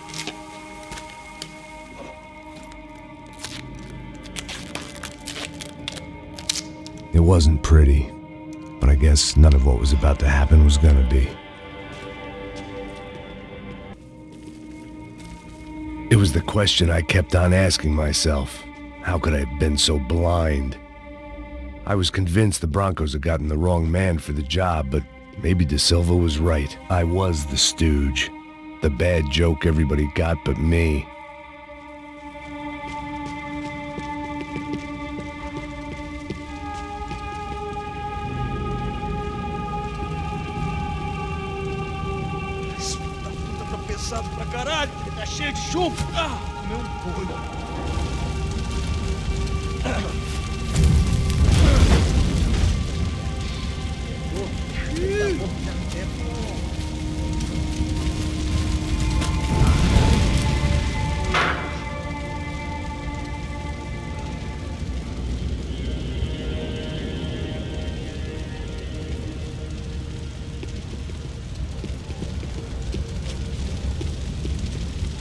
[SPEAKER 1] It wasn't pretty, but I guess none of what was about to happen was gonna be. It was the question I kept on asking myself. How could I have been so blind? I was convinced the Broncos had gotten the wrong man for the job, but maybe De Silva was right. I was the stooge. The bad joke everybody got but me.
[SPEAKER 6] Pesado pra caralho, ele tá cheio de chumbo. Comeu boi.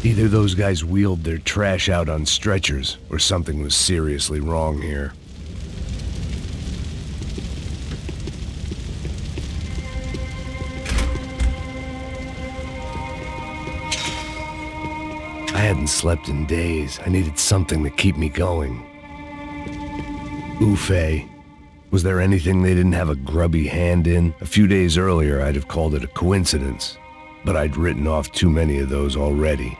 [SPEAKER 1] Either those guys wheeled their trash out on stretchers, or something was seriously wrong here. I hadn't slept in days. I needed something to keep me going. Oof-ay. Was there anything they didn't have a grubby hand in? A few days earlier, I'd have called it a coincidence, but I'd written off too many of those already.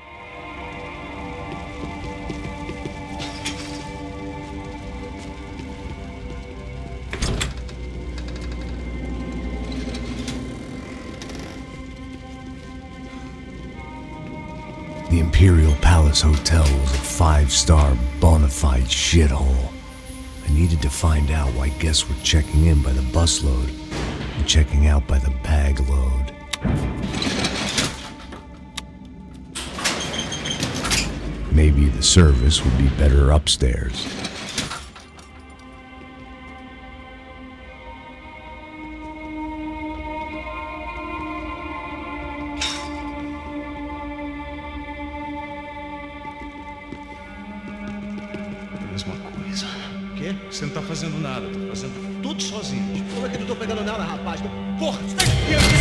[SPEAKER 1] The Imperial Palace Hotel was a 5-star bona fide shithole. I needed to find out why guests were checking in by the busload and checking out by the bag load. Maybe the service would be better upstairs.
[SPEAKER 11] Você não tá fazendo nada, tá fazendo tudo sozinho.
[SPEAKER 6] Como é que eu não tô pegando nada, rapaz? Porra, você tá aqui, assim.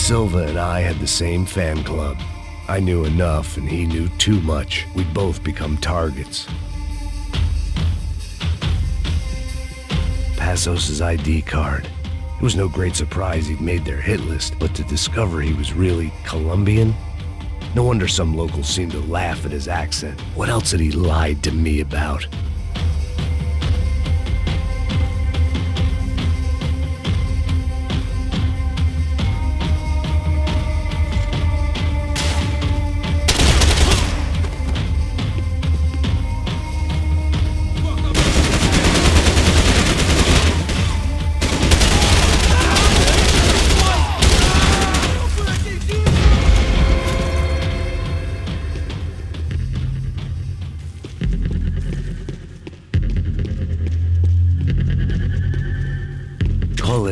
[SPEAKER 1] Silva and I had the same fan club. I knew enough and he knew too much. We'd both become targets. Passos' ID card. It was no great surprise he'd made their hit list, but to discover he was really Colombian? No wonder some locals seemed to laugh at his accent. What else had he lied to me about?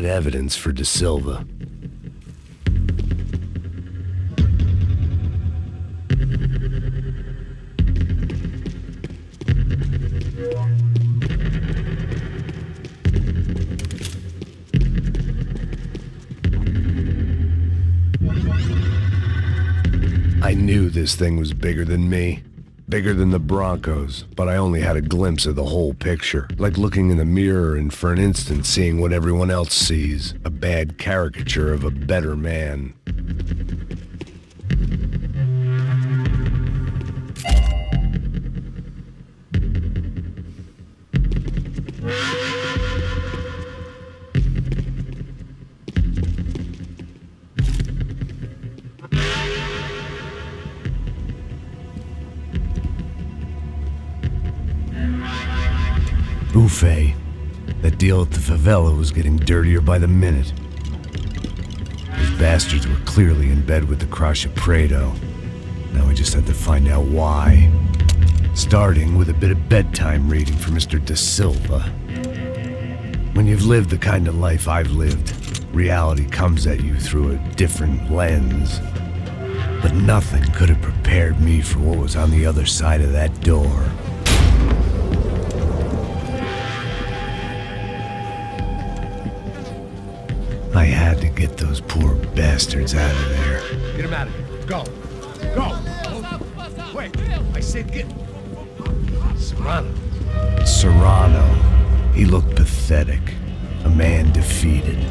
[SPEAKER 1] Evidence for De Silva. I knew this thing was bigger than me. Bigger than the Broncos, but I only had a glimpse of the whole picture. Like looking in the mirror and for an instant seeing what everyone else sees. A bad caricature of a better man. Buffet. That deal at the favela was getting dirtier by the minute. Those bastards were clearly in bed with the Crusher Prado. Now we just had to find out why. Starting with a bit of bedtime reading for Mr. De Silva. When you've lived the kind of life I've lived, reality comes at you through a different lens. But nothing could have prepared me for what was on the other side of that door. I had to get those poor bastards out of there.
[SPEAKER 3] Get him out of here. Go. Go. Wait. I said get... Serrano.
[SPEAKER 1] Serrano. He looked pathetic. A man defeated.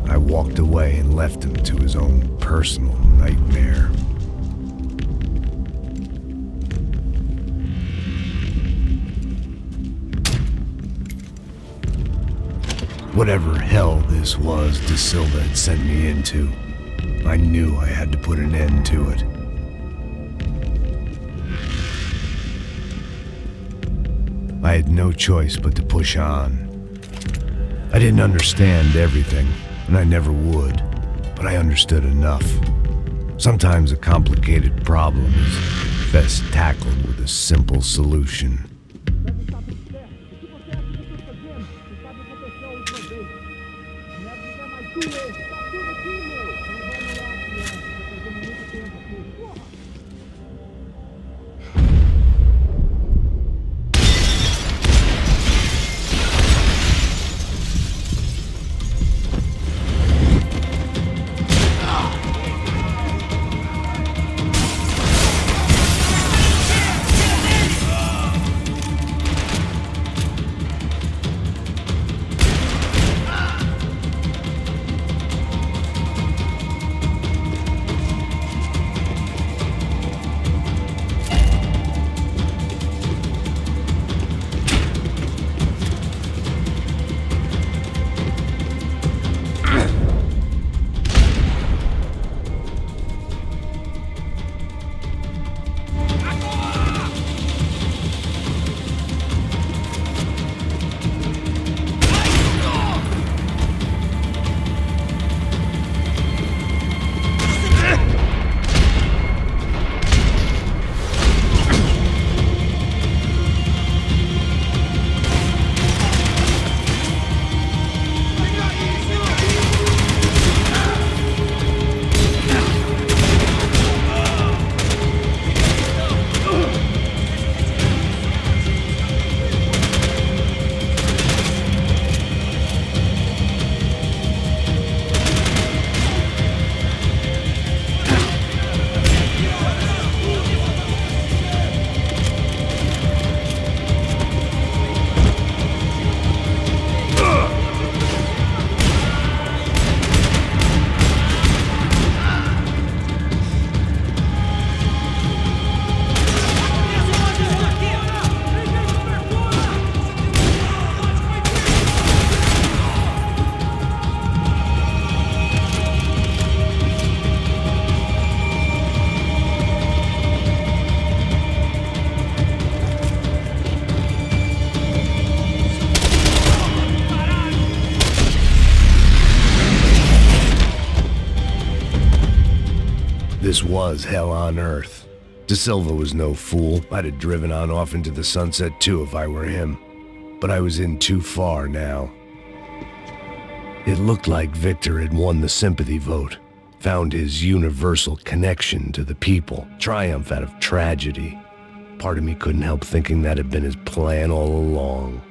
[SPEAKER 1] I walked away and left him to his own personal nightmare. Whatever hell this was De Silva had sent me into, I knew I had to put an end to it. I had no choice but to push on. I didn't understand everything, and I never would, but I understood enough. Sometimes a complicated problem is best tackled with a simple solution. This was hell on earth. De Silva was no fool. I'd have driven on off into the sunset too if I were him. But I was in too far now. It looked like Victor had won the sympathy vote, found his universal connection to the people, triumph out of tragedy. Part of me couldn't help thinking that had been his plan all along.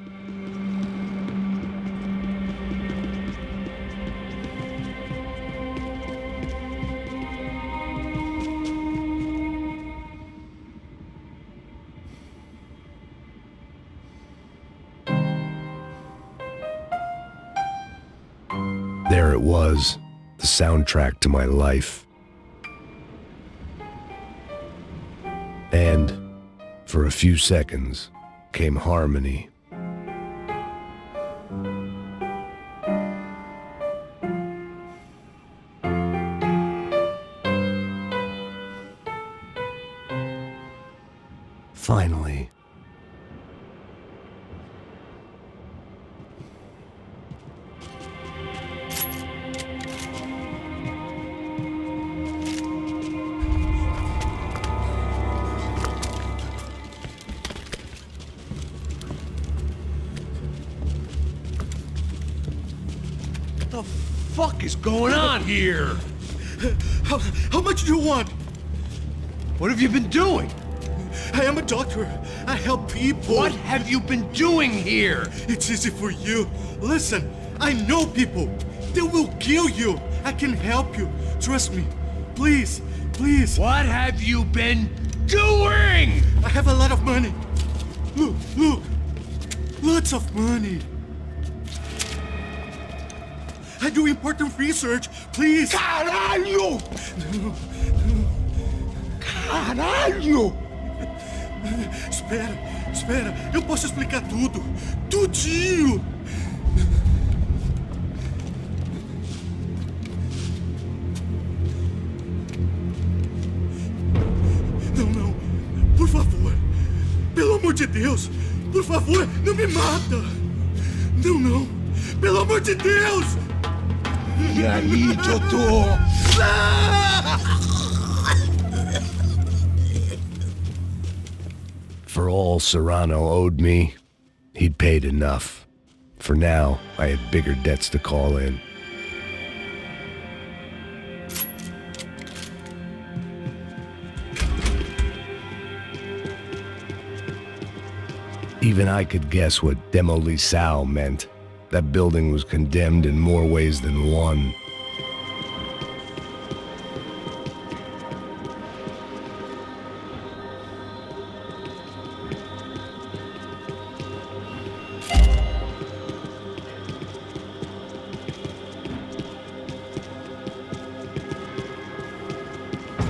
[SPEAKER 1] There it was, the soundtrack to my life. And for a few seconds came harmony. Finally.
[SPEAKER 3] What the fuck is going on here?
[SPEAKER 15] How much do you want?
[SPEAKER 3] What have you been doing?
[SPEAKER 15] I am a doctor. I help people.
[SPEAKER 3] What have you been doing here?
[SPEAKER 15] It's easy for you. Listen, I know people. They will kill you. I can help you. Trust me. Please, please.
[SPEAKER 3] What have you been doing?
[SPEAKER 15] I have a lot of money. Look, look. Lots of money. I do important research. Please.
[SPEAKER 3] Caralho! Caralho!
[SPEAKER 15] Espera, espera. Eu posso explicar tudo. Tudinho. Não, não. Por favor. Pelo amor de Deus. Por favor, não me mata. Não, não. Pelo amor de Deus.
[SPEAKER 3] E aí, doutor?
[SPEAKER 1] For all Serrano owed me, he'd paid enough. For now, I had bigger debts to call in. Even I could guess what demolição meant. That building was condemned in more ways than one.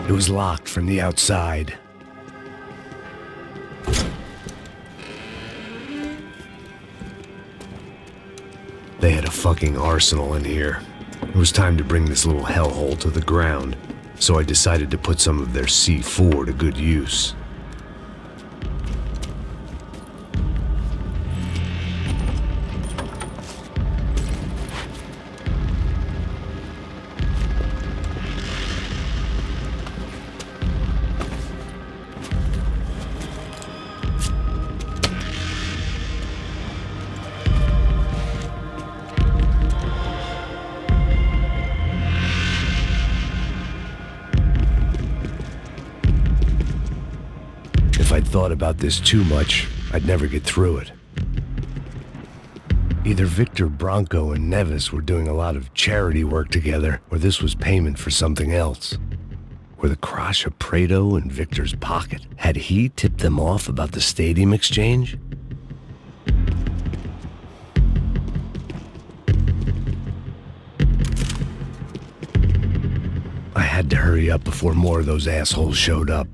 [SPEAKER 1] It was locked from the outside. They had a fucking arsenal in here. It was time to bring this little hellhole to the ground, so I decided to put some of their C4 to good use. If I'd thought about this too much, I'd never get through it. Either Victor Branco and Neves were doing a lot of charity work together, or this was payment for something else. Were the Crasha Prado in Victor's pocket? Had he tipped them off about the stadium exchange? I had to hurry up before more of those assholes showed up.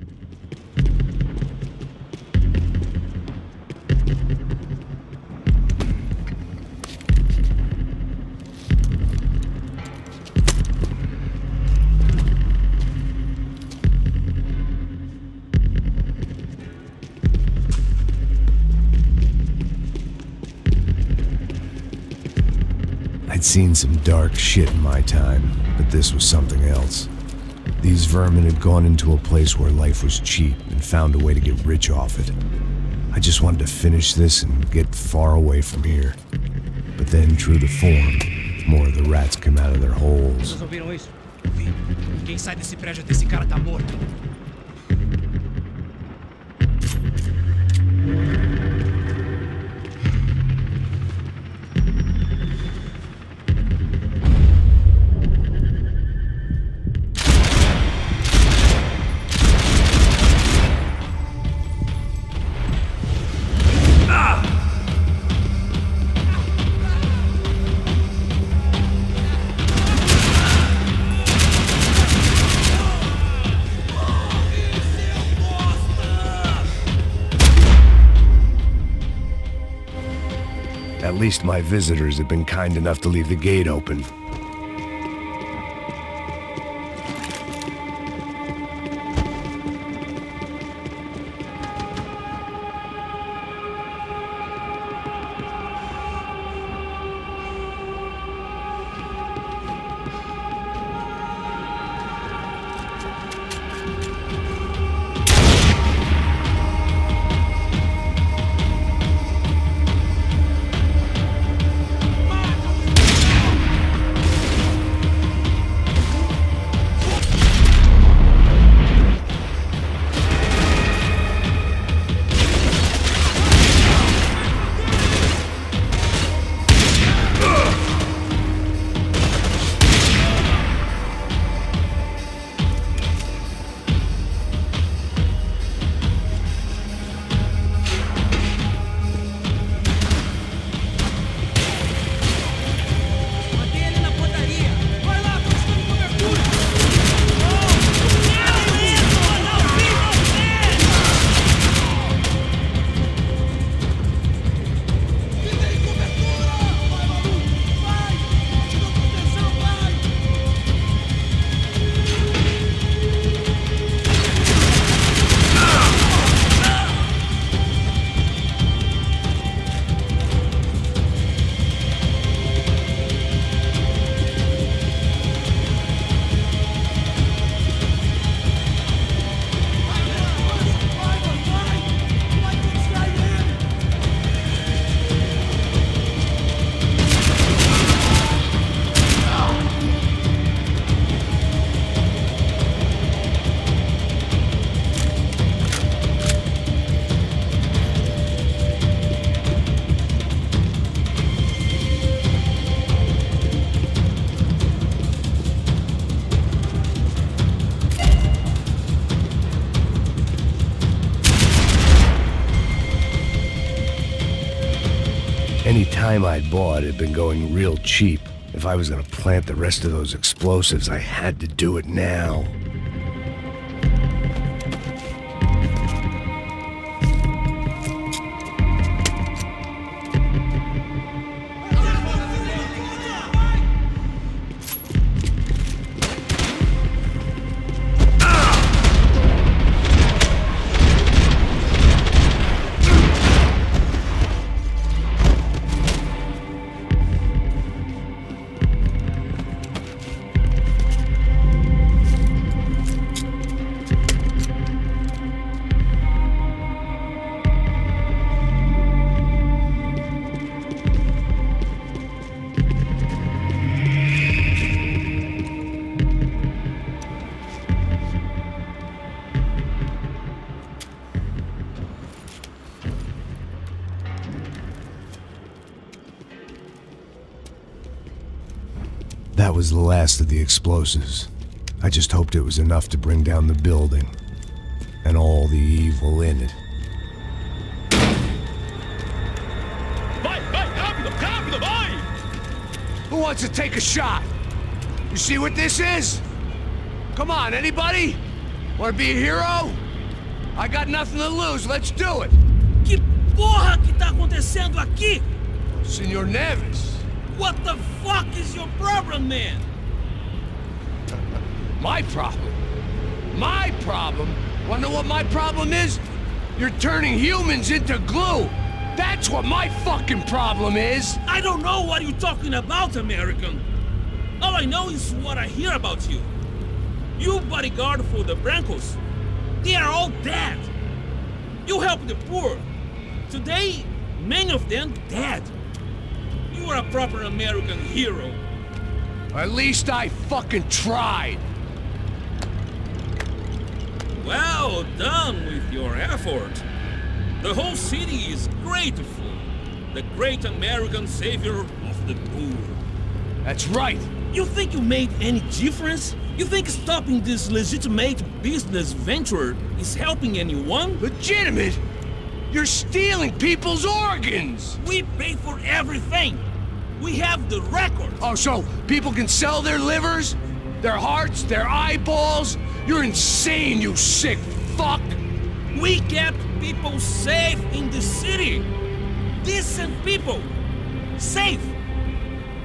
[SPEAKER 1] I'd seen some dark shit in my time, but this was something else. These vermin had gone into a place where life was cheap and found a way to get rich off it. I just wanted to finish this and get far away from here. But then, true to form, more of the rats came out of their holes.
[SPEAKER 5] Vocês ouviram isso? Vi. Quem sai desse prédio desse cara tá morto.
[SPEAKER 1] At least my visitors have been kind enough to leave the gate open. Any time I'd bought had been going real cheap. If I was gonna plant the rest of those explosives, I had to do it now. That was the last of the explosives. I just hoped it was enough to bring down the building and all the evil in it.
[SPEAKER 3] Vai, rápido, rápido, vai! Who wants to take a shot? You see what this is? Come on, anybody? Want to be a hero? I got nothing to lose, let's do it!
[SPEAKER 6] Que porra que tá acontecendo aqui?
[SPEAKER 3] Senor Neves.
[SPEAKER 6] What the fuck is your problem, man?
[SPEAKER 3] My problem? My problem? Wanna know what my problem is? You're turning humans into glue! That's what my fucking problem is!
[SPEAKER 6] I don't know what you're talking about, American. All I know is what I hear about you.
[SPEAKER 8] You bodyguard for the Brancos. They are all dead. You help the poor. Today, many of them dead. You are a proper American hero.
[SPEAKER 3] At least I fucking tried.
[SPEAKER 8] Well done with your effort. The whole city is grateful. The great American savior of the poor.
[SPEAKER 3] That's right.
[SPEAKER 8] You think you made any difference? You think stopping this legitimate business venture is helping anyone?
[SPEAKER 3] Legitimate? You're stealing people's organs!
[SPEAKER 8] We pay for everything! We have the record!
[SPEAKER 3] Oh, so people can sell their livers? Their hearts? Their eyeballs? You're insane, you sick fuck!
[SPEAKER 8] We kept people safe in the city! Decent people! Safe!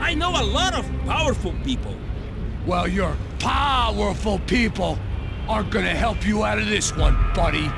[SPEAKER 8] I know a lot of powerful people.
[SPEAKER 3] Well, your powerful people aren't gonna help you out of this one, buddy.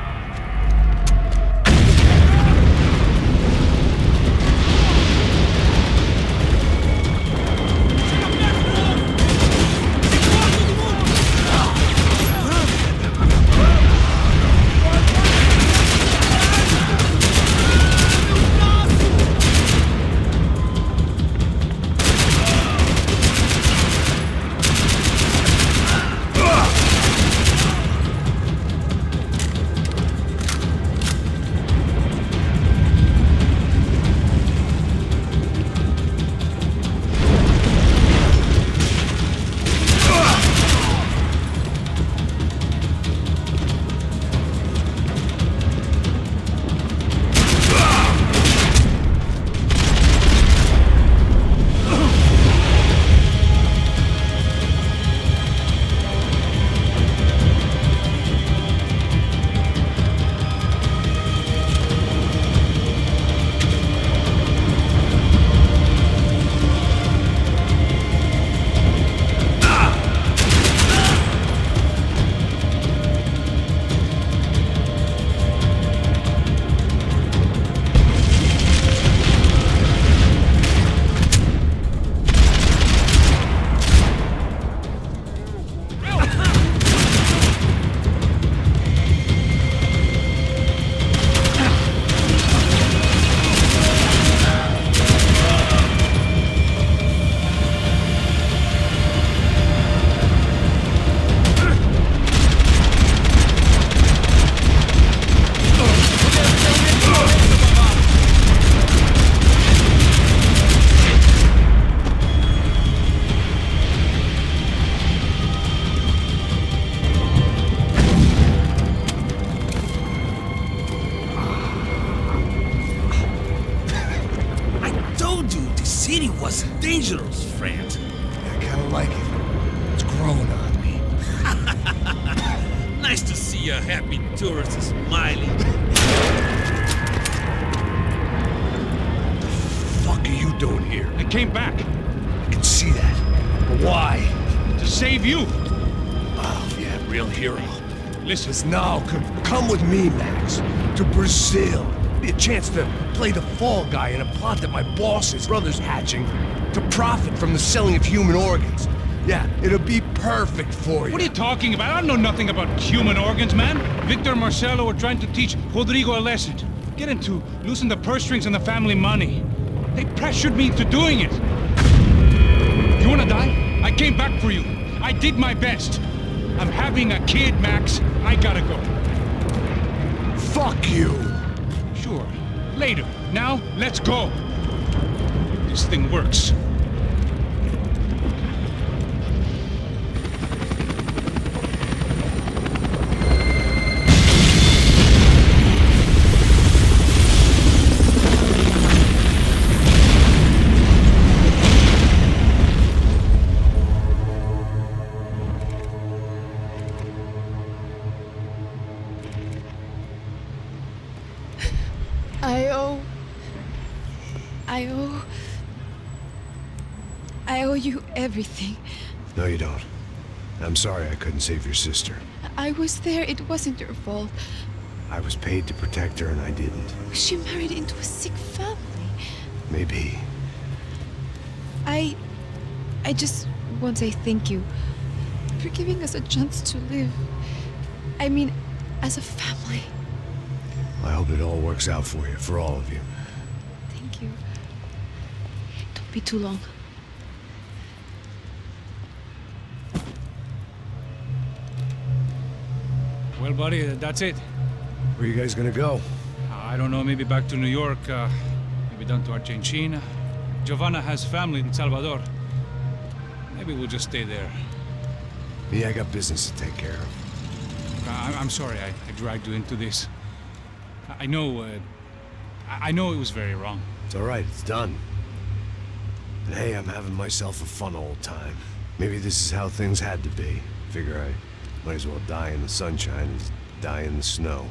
[SPEAKER 8] Dangerous, friend.
[SPEAKER 3] I kinda like it. It's growing on me.
[SPEAKER 8] Nice to see a happy tourist smiling.
[SPEAKER 3] What the fuck are you doing here?
[SPEAKER 2] I came back.
[SPEAKER 3] I can see that. But why?
[SPEAKER 2] To save you.
[SPEAKER 3] Oh, yeah, real hero.
[SPEAKER 2] Listen.
[SPEAKER 3] Now, come with me, Max. To Brazil. Be a chance to play the fall guy in a plot that my boss's brother's hatching to profit from the selling of human organs. Yeah, it'll be perfect for you.
[SPEAKER 2] What are you talking about? I don't know nothing about human organs, man. Victor and Marcelo were trying to teach Rodrigo a lesson. Get him to loosen the purse strings and the family money. They pressured me into doing it. You wanna die? I came back for you. I did my best. I'm having a kid, Max. I gotta go.
[SPEAKER 3] Fuck you.
[SPEAKER 2] Sure. Later. Now, let's go. This thing works.
[SPEAKER 7] I owe you everything.
[SPEAKER 1] No, you don't. I'm sorry I couldn't save your sister.
[SPEAKER 7] I was there. It wasn't your fault.
[SPEAKER 1] I was paid to protect her and I didn't.
[SPEAKER 7] She married into a sick family.
[SPEAKER 1] Maybe.
[SPEAKER 7] I just want to say thank you. for giving us a chance to live. I mean, as a family.
[SPEAKER 1] I hope it all works out for you, for all of you.
[SPEAKER 7] Thank you. Don't be too long.
[SPEAKER 2] Well, buddy, that's it.
[SPEAKER 1] Where are you guys gonna go?
[SPEAKER 2] I don't know, maybe back to New York, maybe down to Argentina. Giovanna has family in Salvador. Maybe we'll just stay there.
[SPEAKER 1] Yeah, I got business to take care of.
[SPEAKER 2] I'm sorry I dragged you into this. I know it was very wrong.
[SPEAKER 1] It's all right, it's done. And hey, I'm having myself a fun old time. Maybe this is how things had to be. Figure I might as well die in the sunshine as die in the snow.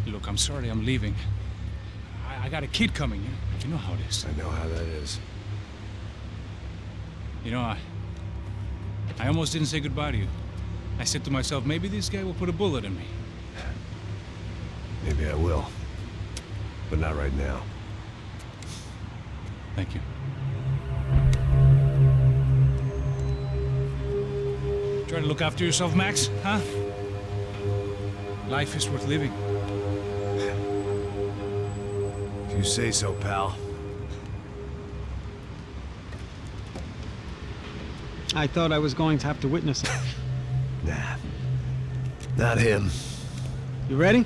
[SPEAKER 2] Look, I'm sorry I'm leaving. I got a kid coming. You know how it is.
[SPEAKER 1] I know how that is.
[SPEAKER 2] You know, I almost didn't say goodbye to you. I said to myself, maybe this guy will put a bullet in me.
[SPEAKER 1] Maybe I will. But not right now.
[SPEAKER 2] Thank you. Try to look after yourself, Max, huh? Life is worth living.
[SPEAKER 1] If you say so, pal.
[SPEAKER 10] I thought I was going to have to witness it.
[SPEAKER 1] Nah. Not him.
[SPEAKER 10] You ready?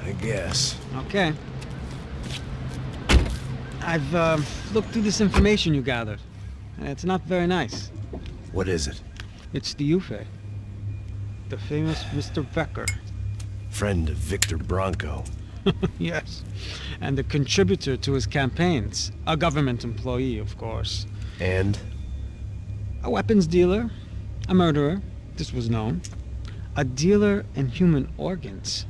[SPEAKER 1] I guess.
[SPEAKER 10] Okay. I've looked through this information you gathered, and it's not very nice.
[SPEAKER 1] What is it?
[SPEAKER 10] It's the UFE. The famous Mr. Becker.
[SPEAKER 1] Friend of Victor Bronco.
[SPEAKER 10] Yes. And a contributor to his campaigns. A government employee, of course.
[SPEAKER 1] And?
[SPEAKER 10] A weapons dealer. A murderer. This was known. A dealer in human organs.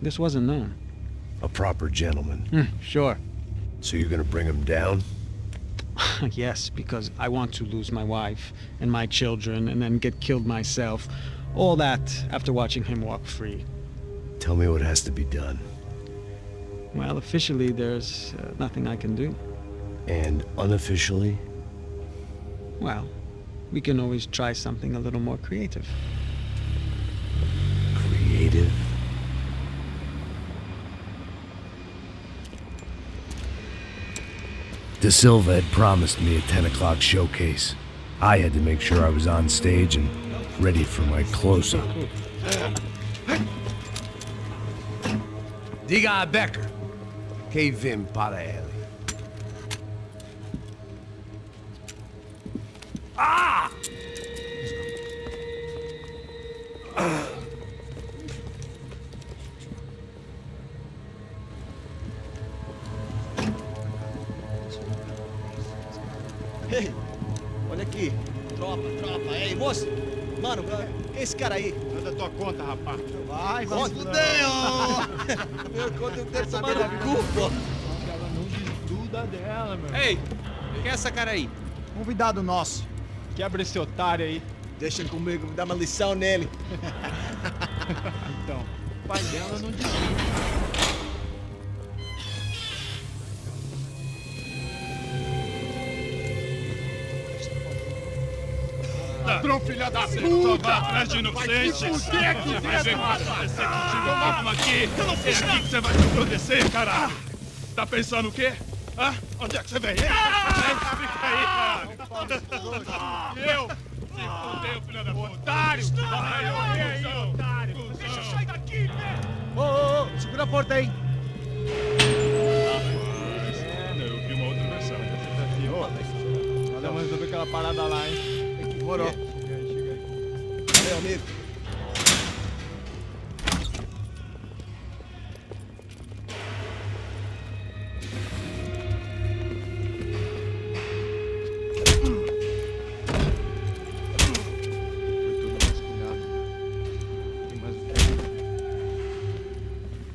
[SPEAKER 10] This wasn't known.
[SPEAKER 1] A proper gentleman.
[SPEAKER 10] Sure.
[SPEAKER 1] So you're gonna bring him down?
[SPEAKER 10] Yes, because I want to lose my wife and my children and then get killed myself. All that after watching him walk free.
[SPEAKER 1] Tell me what has to be done.
[SPEAKER 10] Well, officially, there's nothing I can do.
[SPEAKER 1] And unofficially?
[SPEAKER 10] Well, we can always try something a little more creative.
[SPEAKER 1] Creative? De Silva had promised me a 10 o'clock showcase. I had to make sure I was on stage and ready for my close-up.
[SPEAKER 13] Diga a Becker. Que vim para ele. Ah!
[SPEAKER 6] Ei, olha aqui. Tropa. Ei, moço. Mano, esse cara aí.
[SPEAKER 14] Manda tua conta, rapaz.
[SPEAKER 6] Vai se fuder, ó. Meu conta eu quero saber da culpa.
[SPEAKER 14] Ela não desgruda dela, meu.
[SPEAKER 16] Ei, quem é essa cara aí?
[SPEAKER 14] Convidado nosso. Quebra esse otário aí.
[SPEAKER 6] Deixa ele comigo, me dá uma lição nele.
[SPEAKER 14] Então, o pai dela não desgruda.
[SPEAKER 15] Ladrão, filha da puta! Vai atrás de inocente! Vai ver como vai acontecer contigo! Vamos aqui! Eu não fiz aqui que você vai se proteger, caralho! Tá pensando o quê? Hã? Onde é que você vem? Fica aí, cara! Eu? Se fudeu, filha da puta! Otário! Vai, aí, otário! Deixa eu sair daqui, né?
[SPEAKER 6] Ô, segura a porta aí!
[SPEAKER 15] Eu vi uma outra versão.
[SPEAKER 14] Vamos resolver aquela parada lá, hein?
[SPEAKER 6] Morou.
[SPEAKER 14] Chega aí.
[SPEAKER 6] Valeu, amigo.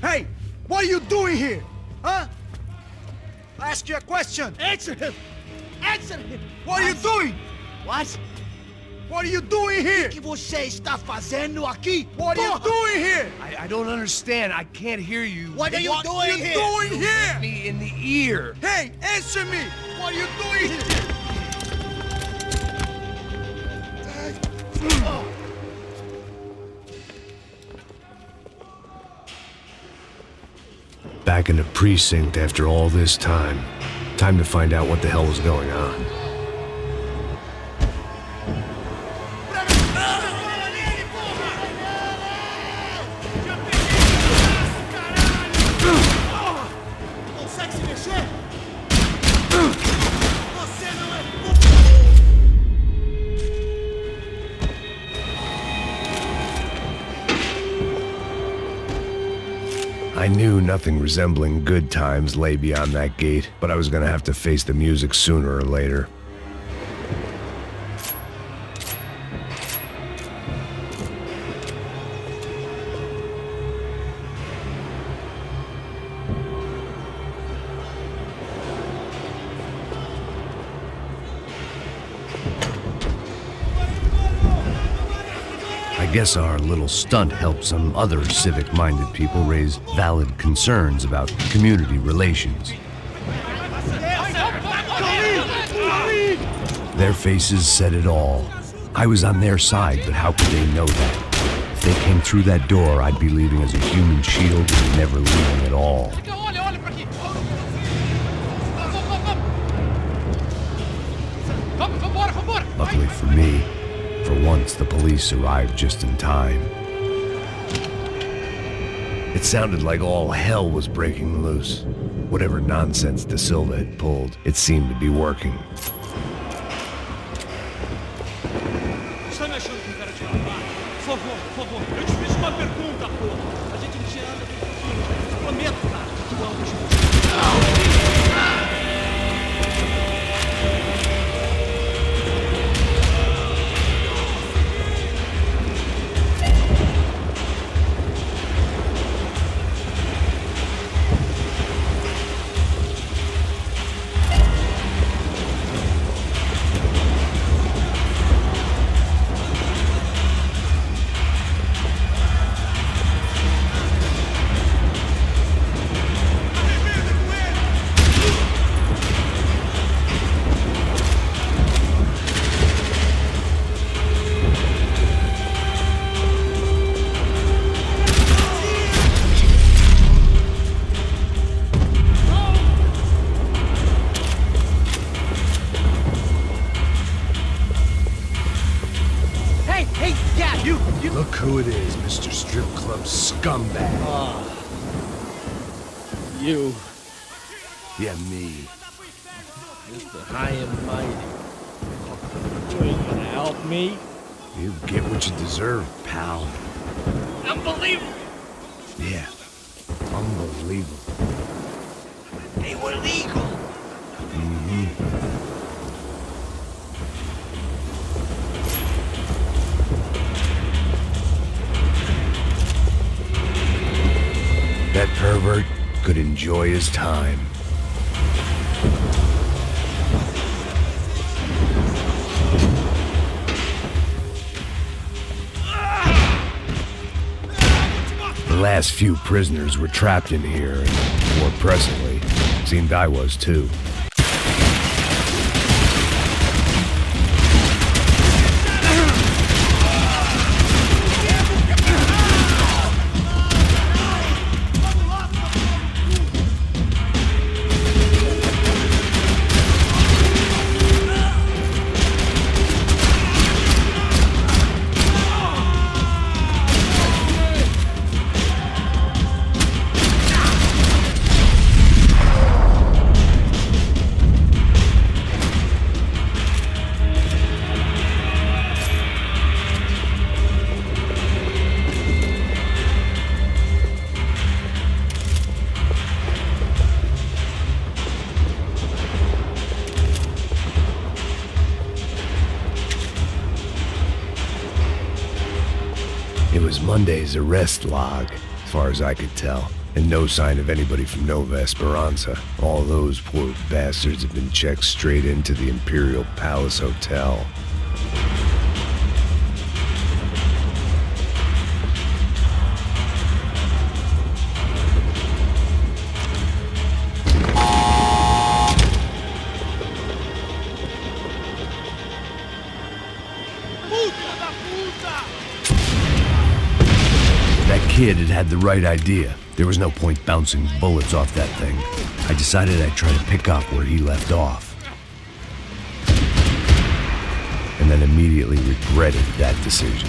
[SPEAKER 19] Hey, what are you doing here? Huh? I ask you a question.
[SPEAKER 6] Answer him! Answer him!
[SPEAKER 19] What are you doing?
[SPEAKER 6] What?
[SPEAKER 19] What are you doing here?
[SPEAKER 6] O que você está fazendo aqui?
[SPEAKER 19] What are you doing here?
[SPEAKER 13] I don't understand. I can't hear you.
[SPEAKER 6] What are you doing here?
[SPEAKER 19] Doing here?
[SPEAKER 13] Me in the ear.
[SPEAKER 19] Hey, answer me! What are you doing here?
[SPEAKER 1] Back in the precinct after all this time. Time to find out what the hell was going on. I knew nothing resembling good times lay beyond that gate, but I was gonna have to face the music sooner or later. I guess our little stunt helped some other civic-minded people raise valid concerns about community relations. Their faces said it all. I was on their side, but how could they know that? If they came through that door, I'd be leaving as a human shield and never leaving at all. Luckily for me, for once, the police arrived just in time. It sounded like all hell was breaking loose. Whatever nonsense De Silva had pulled, it seemed to be working. Look who it is, Mr. Strip Club Scumbag.
[SPEAKER 17] You.
[SPEAKER 1] Yeah, me.
[SPEAKER 17] Mr. High and Mighty. You ain't gonna help me.
[SPEAKER 1] You get what you deserve, pal.
[SPEAKER 17] Unbelievable.
[SPEAKER 1] Yeah, unbelievable.
[SPEAKER 17] They were legal.
[SPEAKER 1] That pervert could enjoy his time. The last few prisoners were trapped in here, and more presently, seemed I was too. It was Monday's arrest log, as far as I could tell, and no sign of anybody from Nova Esperanza. All those poor bastards had been checked straight into the Imperial Palace Hotel. kid had had the right idea. There was no point bouncing bullets off that thing. I decided I'd try to pick up where he left off. And then immediately regretted that decision.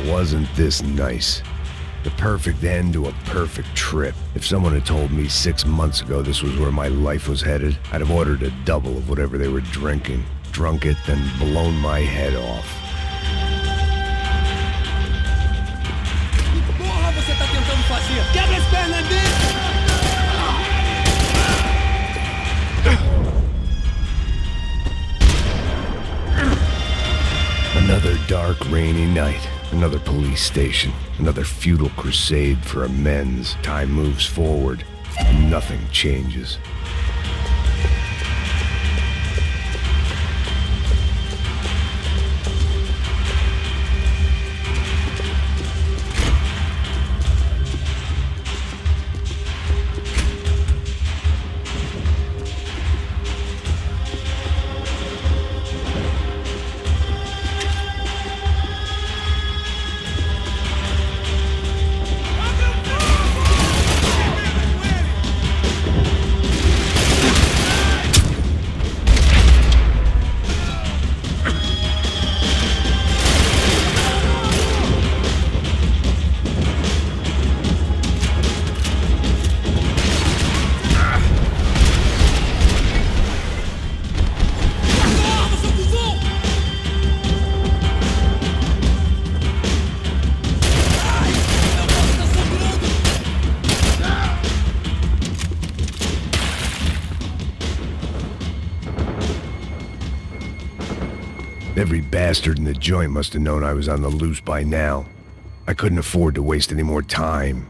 [SPEAKER 1] Wasn't this nice? The perfect end to a perfect trip. If someone had told me 6 months ago this was where my life was headed, I'd have ordered a double of whatever they were drinking, drunk it, then blown my head off.
[SPEAKER 6] Que porra você tá tentando fazer? Quebra as pernas dele!
[SPEAKER 1] Another dark, rainy night. Another police station. Another futile crusade for amends. Time moves forward. Nothing changes. Every bastard in the joint must have known I was on the loose by now. I couldn't afford to waste any more time.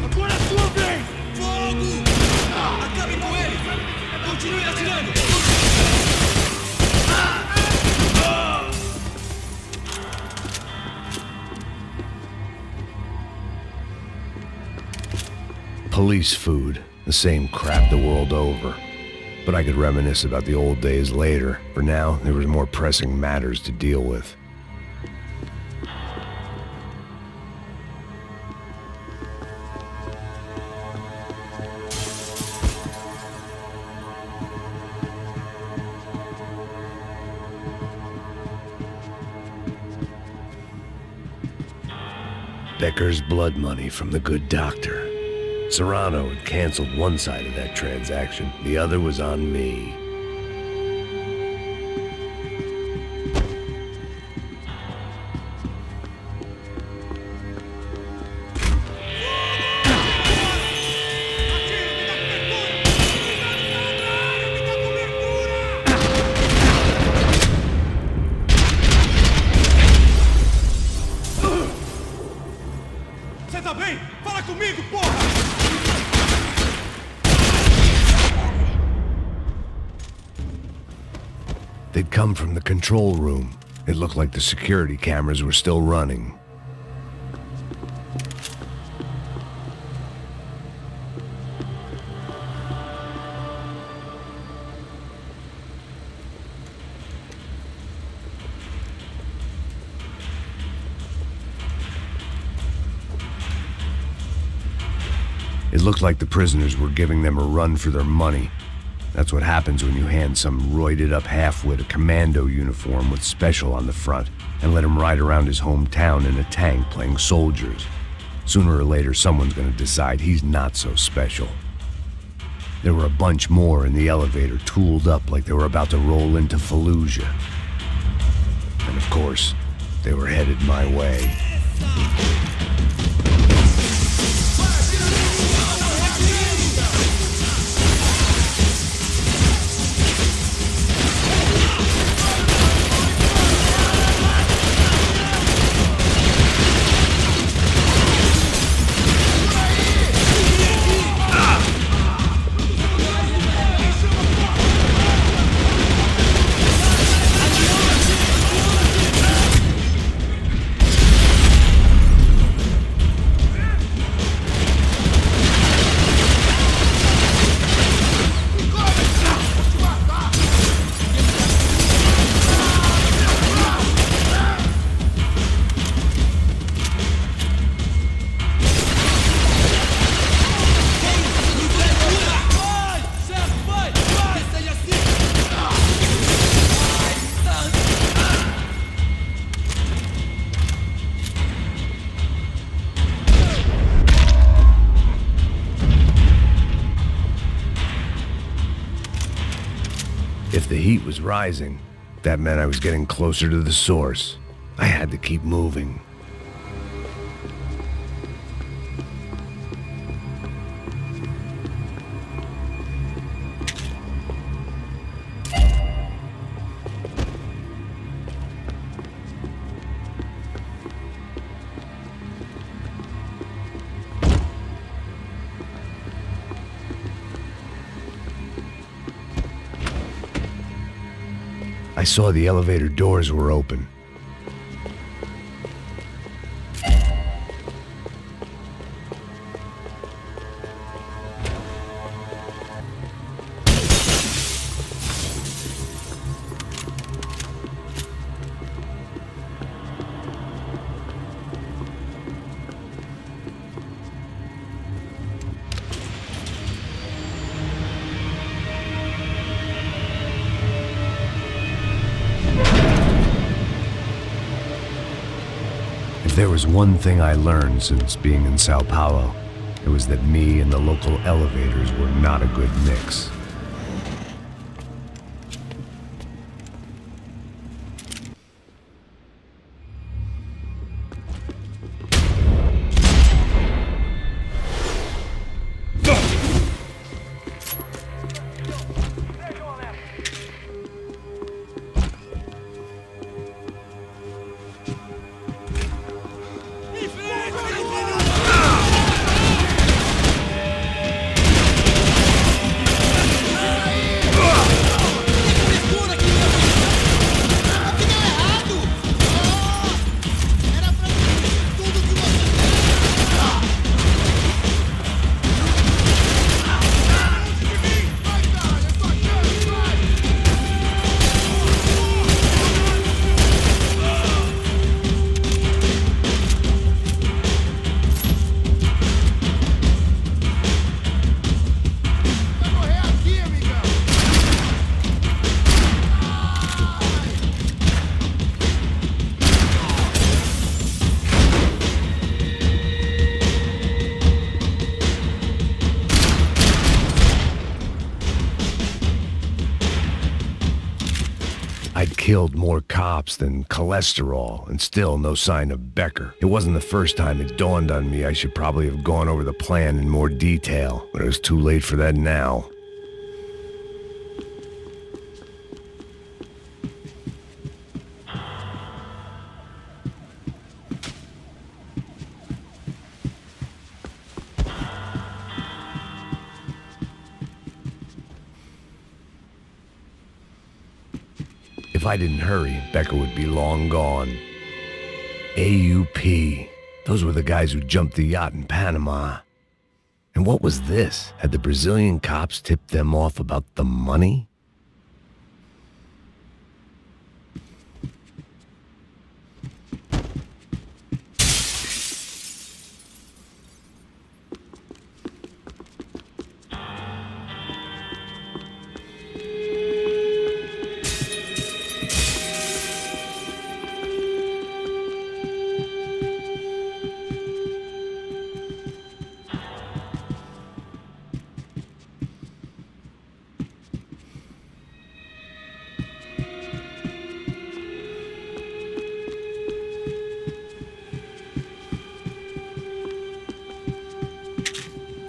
[SPEAKER 6] Agora é sua vez! Fogo! Acabe com ele! Continue atirando!
[SPEAKER 1] Police food, the same crap the world over. But I could reminisce about the old days later. For now, there was more pressing matters to deal with. Becker's blood money from the good doctor. Serrano had canceled one side of that transaction. The other was on me. They'd come from the control room. It looked like the security cameras were still running. It looked like the prisoners were giving them a run for their money. That's what happens when you hand some roided-up half-wit a commando uniform with special on the front and let him ride around his hometown in a tank playing soldiers. Sooner or later, someone's gonna decide he's not so special. There were a bunch more in the elevator, tooled up like they were about to roll into Fallujah. And of course, they were headed my way. If the heat was rising, that meant I was getting closer to the source. I had to keep moving. I saw the elevator doors were open. There was one thing I learned since being in Sao Paulo. It was that me and the local elevators were not a good mix. I'd killed more cops than cholesterol, and still no sign of Becker. It wasn't the first time it dawned on me I should probably have gone over the plan in more detail, but it was too late for that now. If I didn't hurry, Becca would be long gone. AUP. Those were the guys who jumped the yacht in Panama. And what was this? Had the Brazilian cops tipped them off about the money?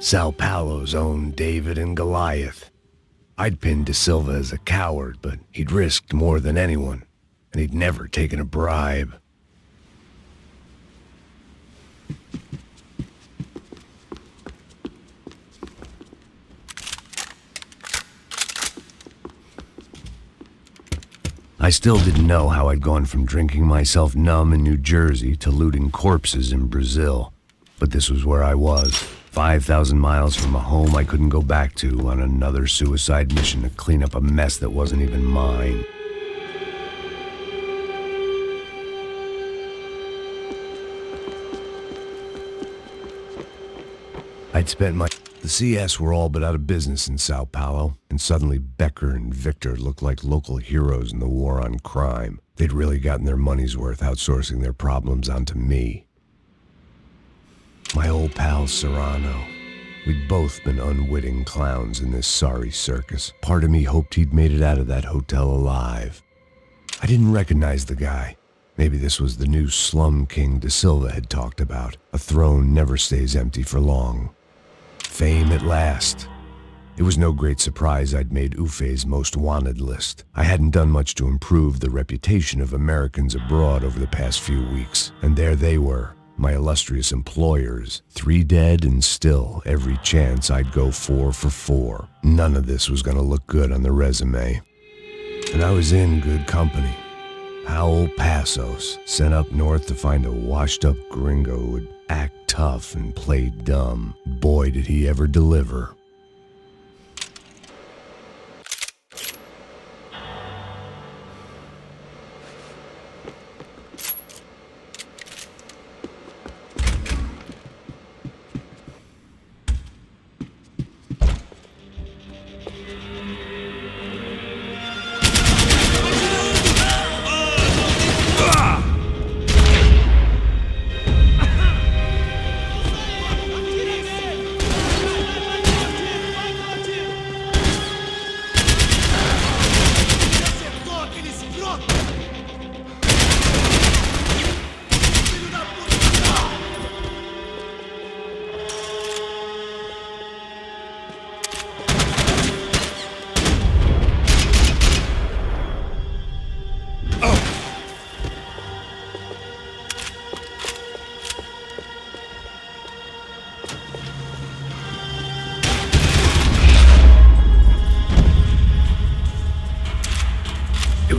[SPEAKER 1] Sao Paulo's own David and Goliath. I'd pinned De Silva as a coward, but he'd risked more than anyone, and he'd never taken a bribe. I still didn't know how I'd gone from drinking myself numb in New Jersey to looting corpses in Brazil, but this was where I was. 5,000 miles from a home I couldn't go back to on another suicide mission to clean up a mess that wasn't even mine. I'd spent The CS were all but out of business in Sao Paulo, and suddenly Becker and Victor looked like local heroes in the war on crime. They'd really gotten their money's worth outsourcing their problems onto me. My old pal Serrano. We'd both been unwitting clowns in this sorry circus. Part of me hoped he'd made it out of that hotel alive. I didn't recognize the guy. Maybe this was the new slum king De Silva had talked about. A throne never stays empty for long. Fame at last. It was no great surprise I'd made Ufe's most wanted list. I hadn't done much to improve the reputation of Americans abroad over the past few weeks, and there they were, my illustrious employers, 3 dead and still every chance I'd go 4 for 4. None of this was gonna look good on the resume. And I was in good company. Howell Passos, sent up north to find a washed-up gringo who would act tough and play dumb. Boy, did he ever deliver.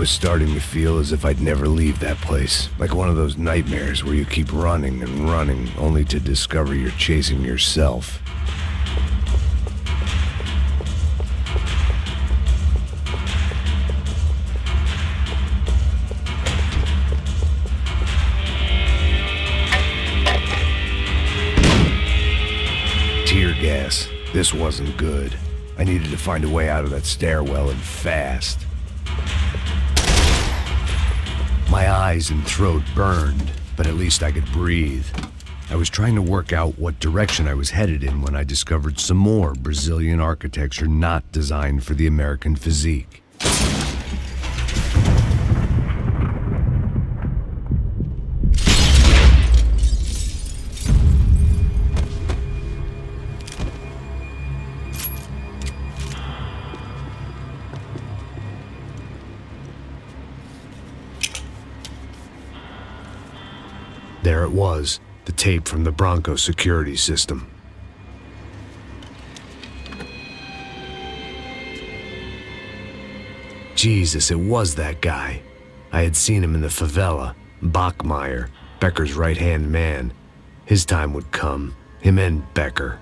[SPEAKER 1] Starting to feel as if I'd never leave that place. Like one of those nightmares where you keep running and running, only to discover you're chasing yourself. Tear gas. This wasn't good. I needed to find a way out of that stairwell and fast. My eyes and throat burned, but at least I could breathe. I was trying to work out what direction I was headed in when I discovered some more Brazilian architecture not designed for the American physique. There it was, the tape from the Bronco security system. Jesus, it was that guy. I had seen him in the favela. Bachmeyer, Becker's right-hand man. His time would come. Him and Becker.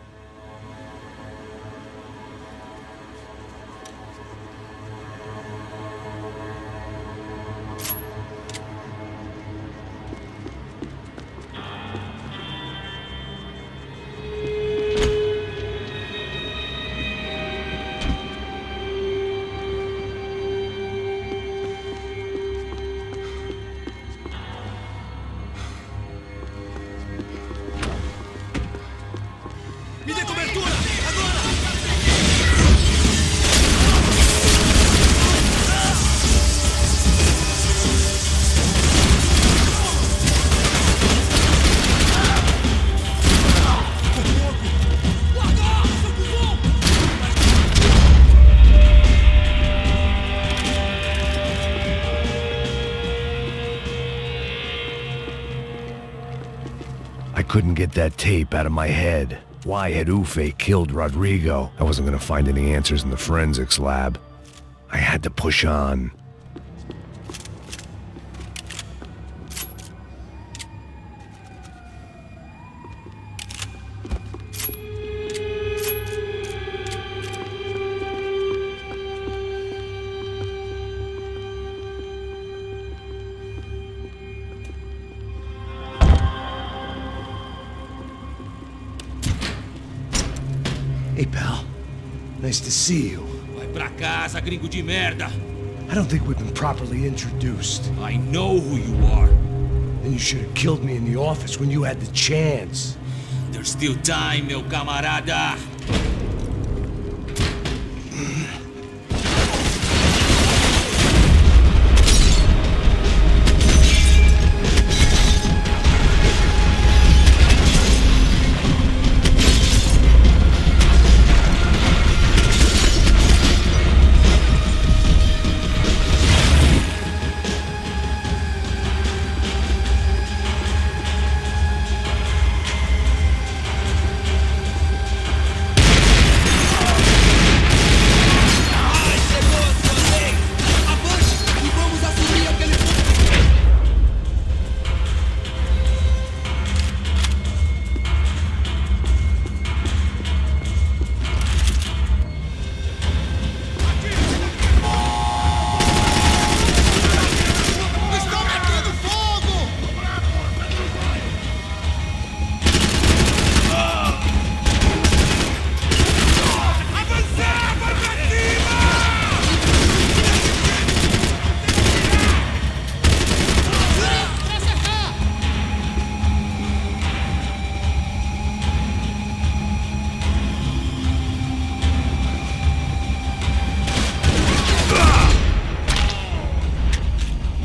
[SPEAKER 13] Couldn't get that tape out of my head. Why had Ufe killed Rodrigo? I wasn't gonna find any answers in the forensics lab. I had to push on.
[SPEAKER 19] Hey, pal. Nice to see you.
[SPEAKER 8] Vai pra casa, gringo de merda.
[SPEAKER 19] I don't think we've been properly introduced.
[SPEAKER 8] I know who you are.
[SPEAKER 19] Then you should have killed me in the office when you had the chance.
[SPEAKER 8] There's still time, meu camarada.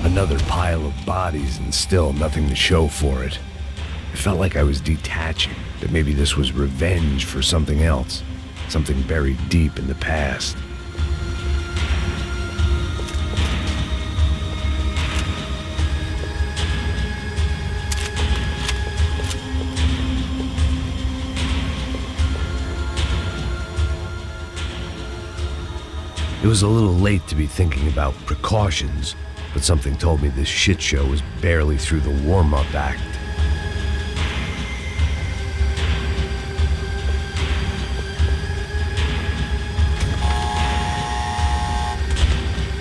[SPEAKER 13] Another pile of bodies and still nothing to show for it. It felt like I was detaching, that maybe this was revenge for something else, something buried deep in the past. It was a little late to be thinking about precautions, but something told me this shit show was barely through the warm-up act.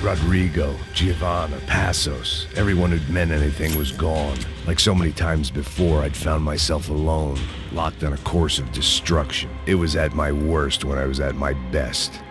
[SPEAKER 13] Rodrigo, Giovanna, Passos, everyone who'd meant anything was gone. Like so many times before, I'd found myself alone, locked on a course of destruction. It was at my worst when I was at my best.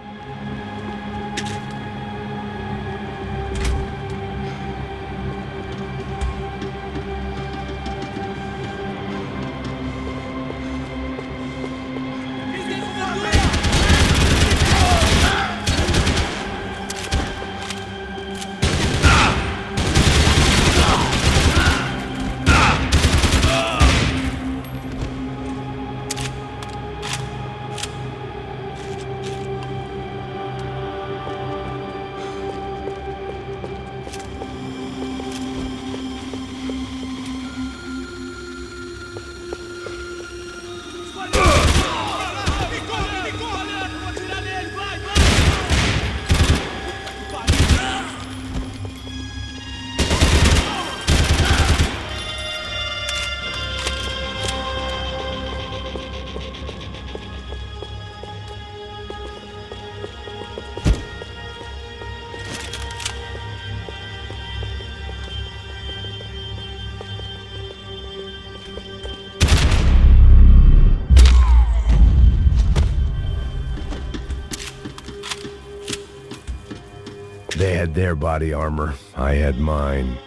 [SPEAKER 13] They had their body armor. I had mine.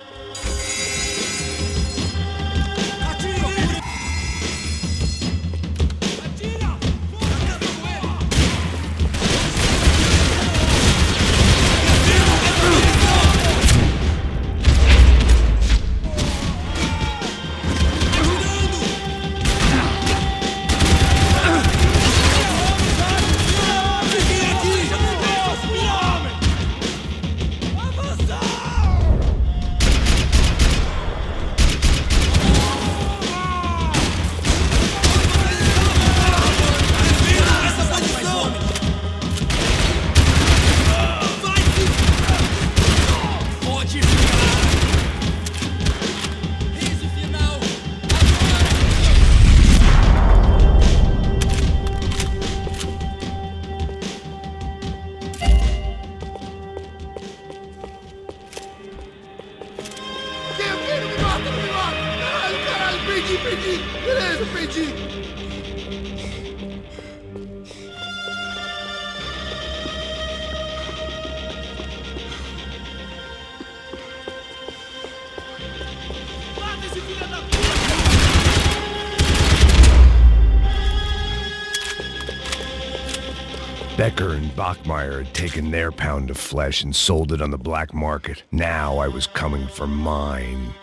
[SPEAKER 13] Becker and Bachmeyer had taken their pound of flesh and sold it on the black market. Now I was coming for mine.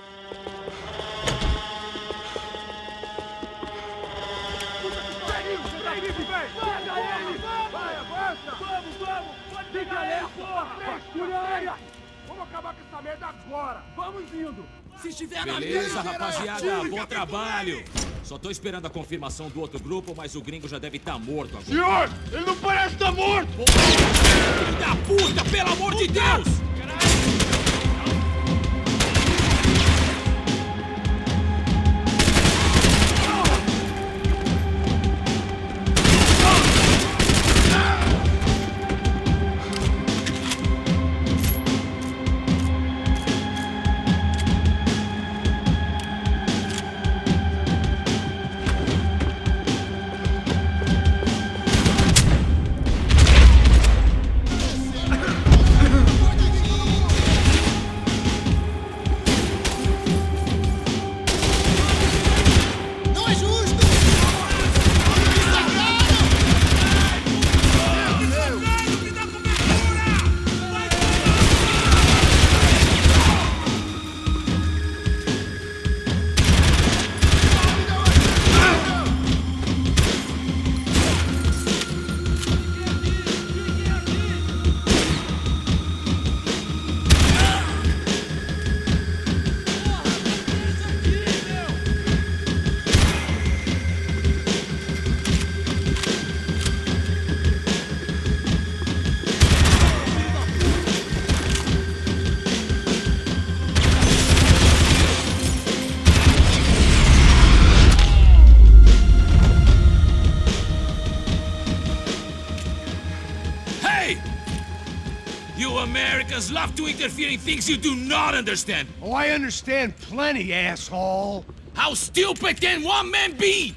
[SPEAKER 20] Beleza, rapaziada, bom trabalho. Só tô esperando a confirmação do outro grupo, mas o gringo já deve estar morto agora.
[SPEAKER 15] Senhor, ele não parece estar morto!
[SPEAKER 20] Filho da puta, pelo amor de Deus! Americans love to interfere in things you do not understand.
[SPEAKER 3] Oh, I understand plenty, asshole.
[SPEAKER 20] How stupid can one man be?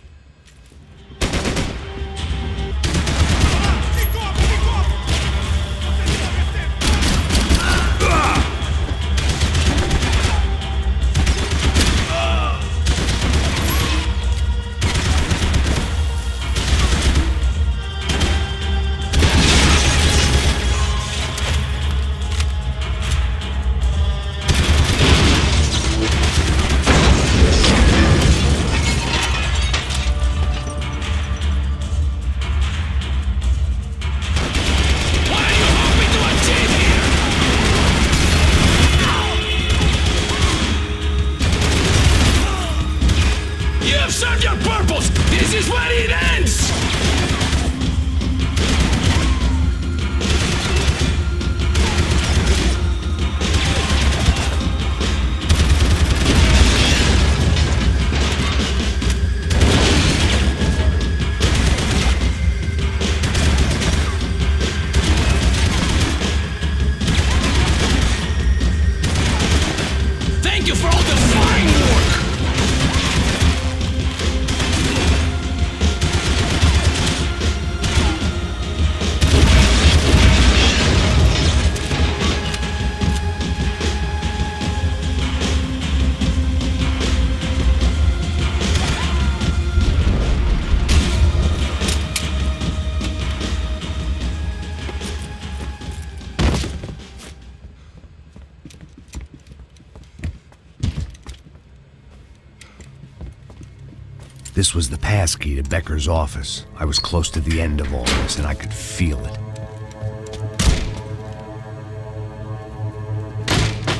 [SPEAKER 1] This was the passkey to Becker's office. I was close to the end of all this, and I could feel it.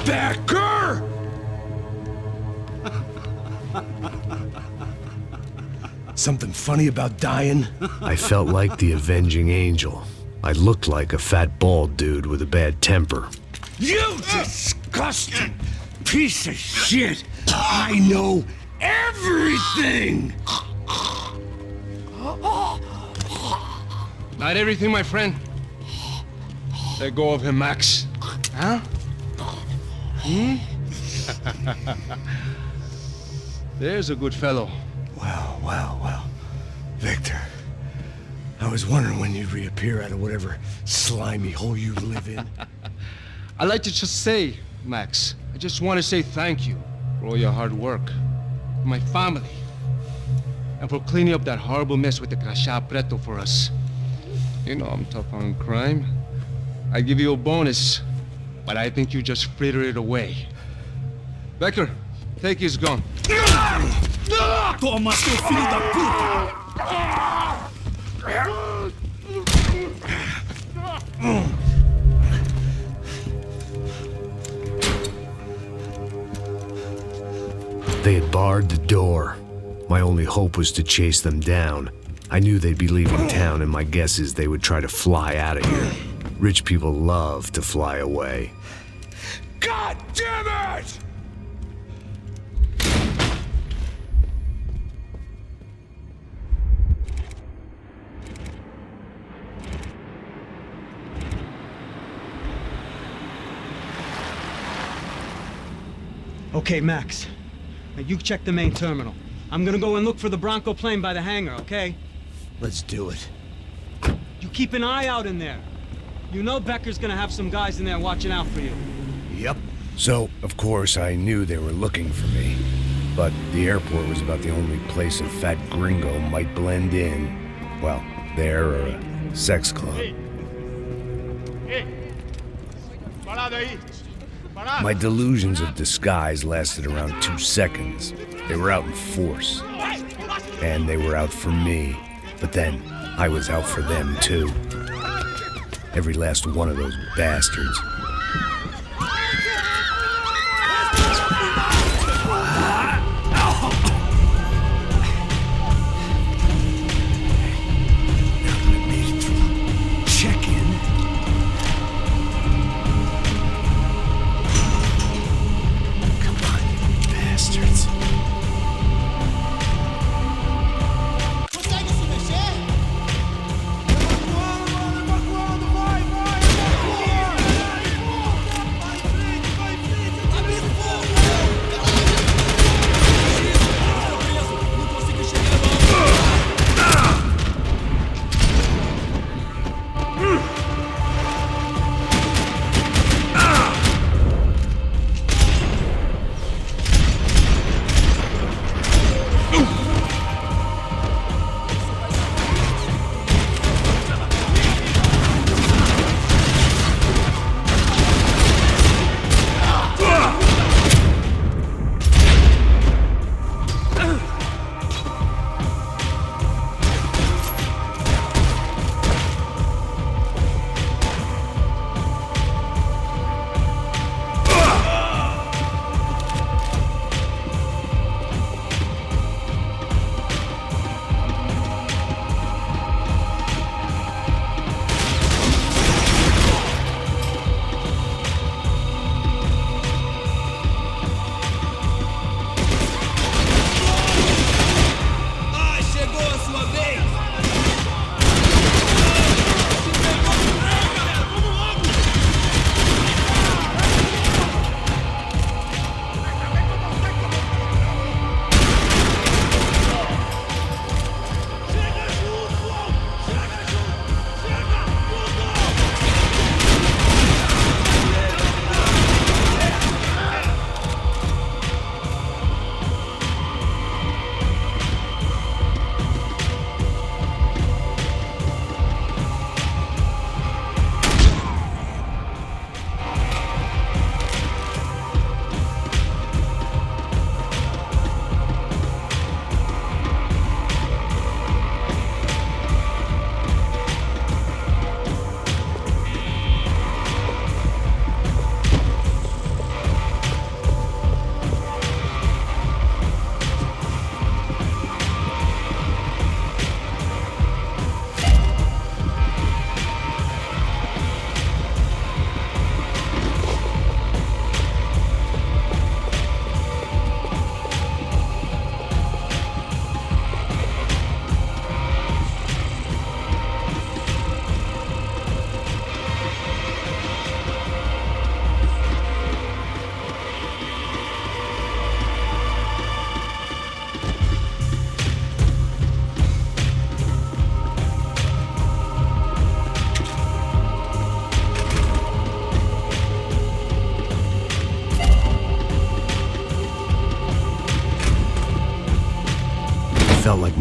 [SPEAKER 13] Becker! Something funny about dying?
[SPEAKER 1] I felt like the avenging angel. I looked like a fat bald dude with a bad temper.
[SPEAKER 13] You disgusting piece of shit! I know everything!
[SPEAKER 3] Not everything, my friend. Let go of him, Max. Huh? Hmm? There's a good fellow.
[SPEAKER 13] Well. Victor, I was wondering when you'd reappear out of whatever slimy hole you live in.
[SPEAKER 3] I'd like to just say, Max, I just want to say thank you for all your hard work, for my family, and for cleaning up that horrible mess with the crachá preto for us. You know I'm tough on crime. I give you a bonus, but I think you just frittered it away. Becker, take his gun.
[SPEAKER 8] Toma, seu filho da puta!
[SPEAKER 1] They had barred the door. My only hope was to chase them down. I knew they'd be leaving town, and my guess is they would try to fly out of here. Rich people love to fly away.
[SPEAKER 13] God damn it!
[SPEAKER 10] Okay, Max. Now you check the main terminal. I'm gonna go and look for the Bronco plane by the hangar, okay?
[SPEAKER 13] Let's do it.
[SPEAKER 10] You keep an eye out in there. You know Becker's gonna have some guys in there watching out for you.
[SPEAKER 1] Yep. So, of course, I knew they were looking for me. But the airport was about the only place a fat gringo might blend in. Well, there or a sex club. My delusions of disguise lasted around 2 seconds. They were out in force. And they were out for me. But then, I was out for them too. Every last one of those bastards.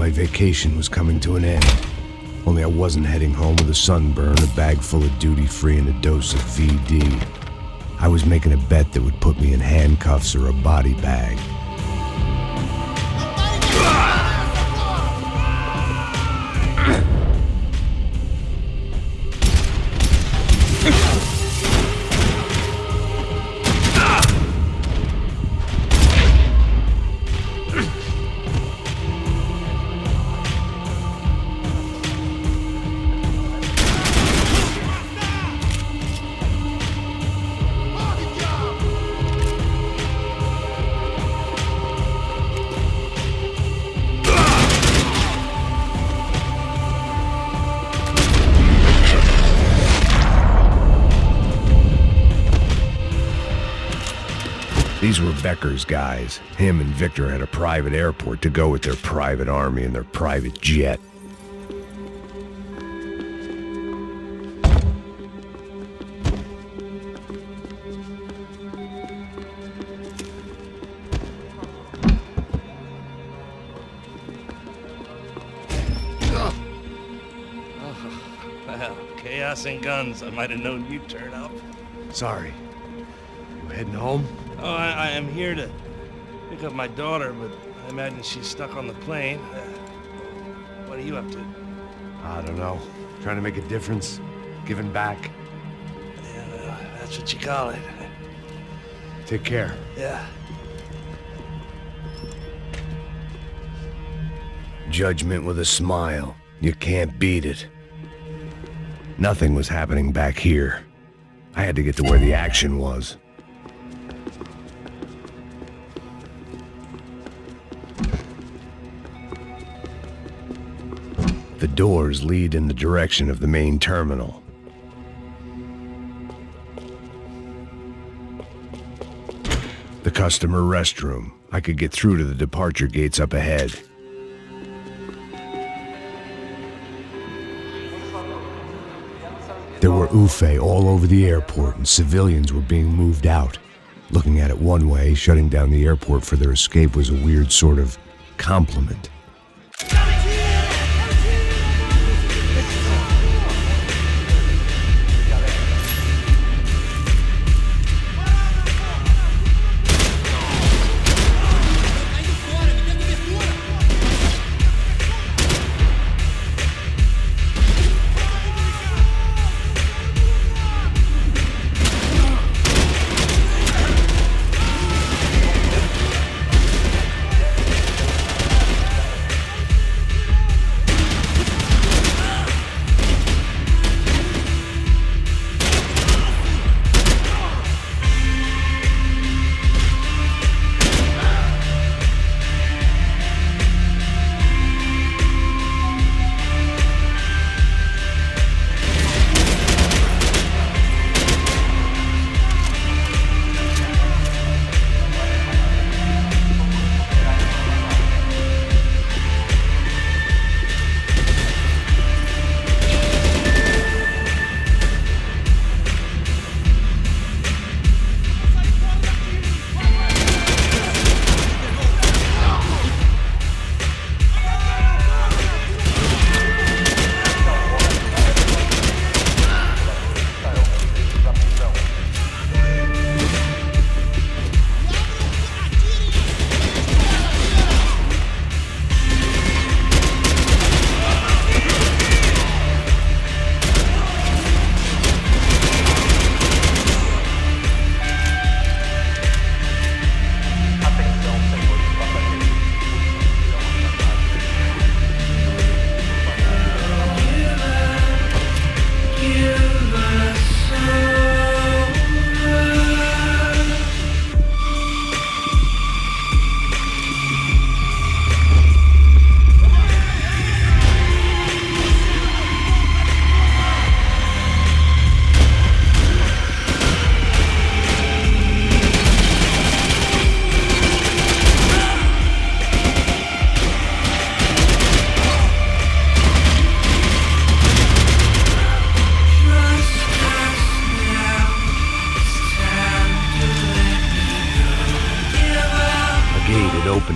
[SPEAKER 1] my vacation was coming to an end. Only I wasn't heading home with a sunburn, a bag full of duty-free, and a dose of VD. I was making a bet that would put me in handcuffs or a body bag. These were Becker's guys. Him and Victor had a private airport to go with their private army and their private jet.
[SPEAKER 11] Well, chaos and guns. I might have known you'd turn up.
[SPEAKER 13] Sorry. You heading home?
[SPEAKER 11] Oh, I am here to pick up my daughter, but I imagine she's stuck on the plane. What are you up to?
[SPEAKER 13] I don't know. Trying to make a difference. Giving back.
[SPEAKER 11] Yeah, well, that's what you call it.
[SPEAKER 13] Take care.
[SPEAKER 11] Yeah.
[SPEAKER 1] Judgment with a smile. You can't beat it. Nothing was happening back here. I had to get to where the action was. The doors lead in the direction of the main terminal. The customer restroom. I could get through to the departure gates up ahead. There were UFE all over the airport, and civilians were being moved out. Looking at it one way, shutting down the airport for their escape was a weird sort of compliment.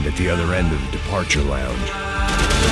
[SPEAKER 1] At the other end of the departure lounge.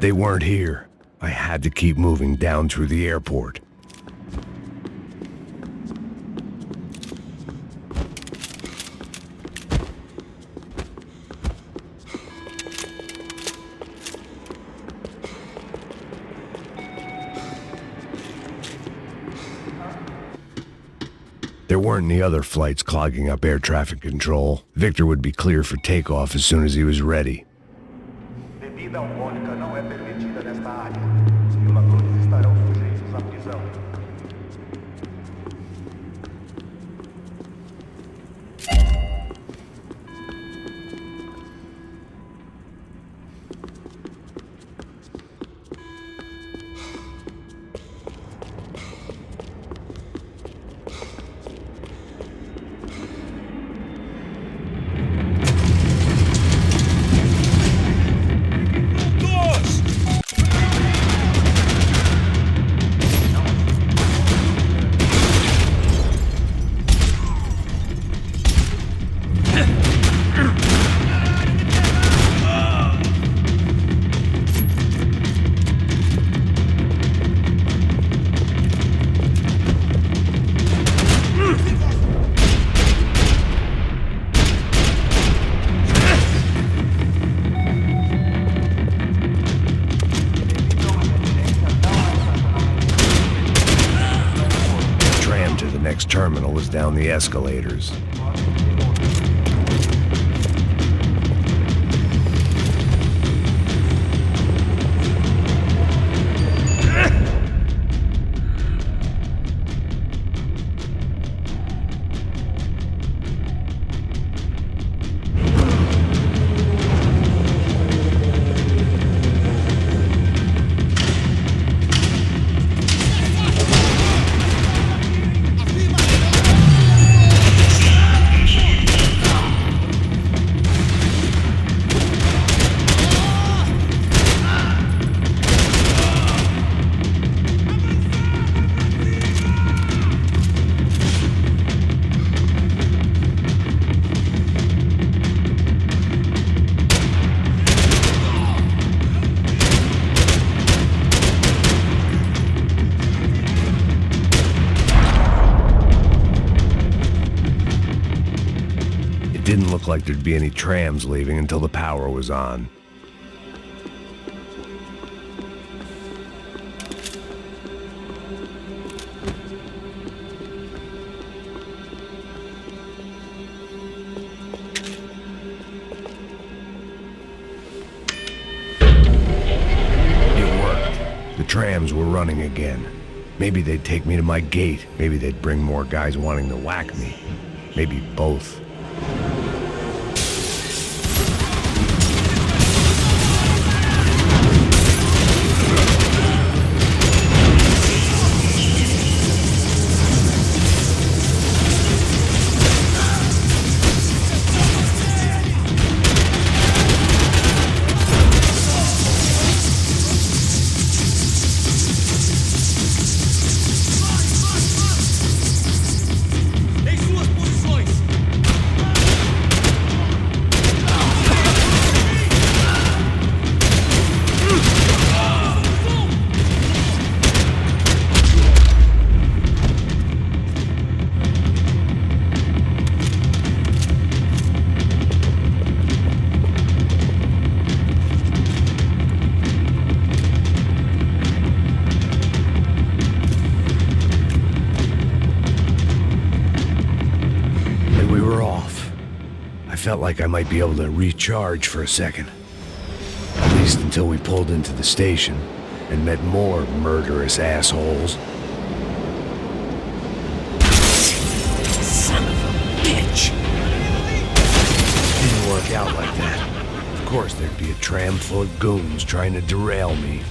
[SPEAKER 1] They weren't here. I had to keep moving down through the airport. There weren't any other flights clogging up air traffic control. Victor would be clear for takeoff as soon as he was ready.
[SPEAKER 4] Bebida alcoólica não é permitida nesta área. Os violadores estarão sujeitos à prisão.
[SPEAKER 1] Terminal was down the escalators. Didn't look like there'd be any trams leaving until the power was on. It worked. The trams were running again. Maybe they'd take me to my gate. Maybe they'd bring more guys wanting to whack me. Maybe both.
[SPEAKER 6] Em suas posições!
[SPEAKER 1] felt like I might be able to recharge for a second. At least until we pulled into the station and met more murderous assholes.
[SPEAKER 8] Son of a bitch!
[SPEAKER 1] Didn't work out like that. Of course there'd be a tram full of goons trying to derail me.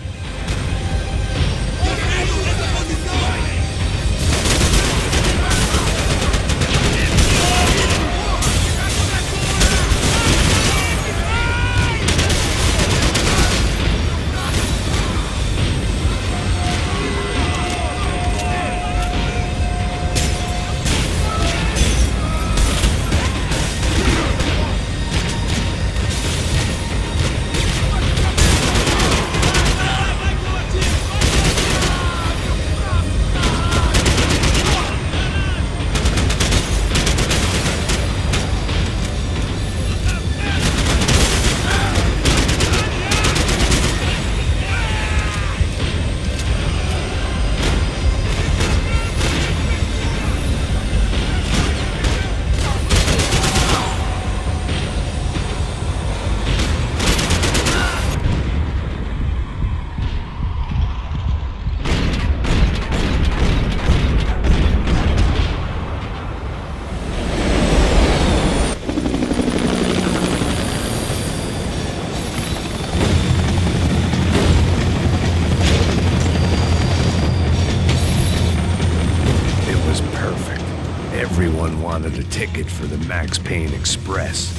[SPEAKER 1] Everyone wanted a ticket for the Max Payne Express.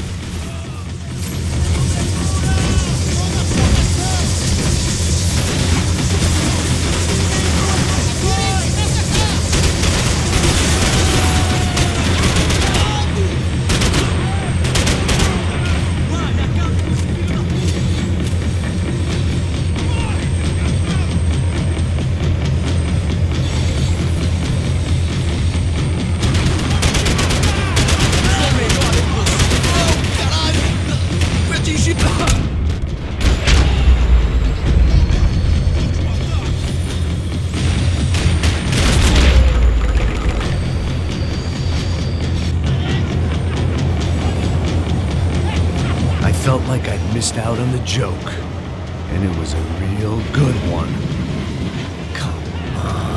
[SPEAKER 1] Felt like I'd missed out on the joke, and it was a real good one. Come on.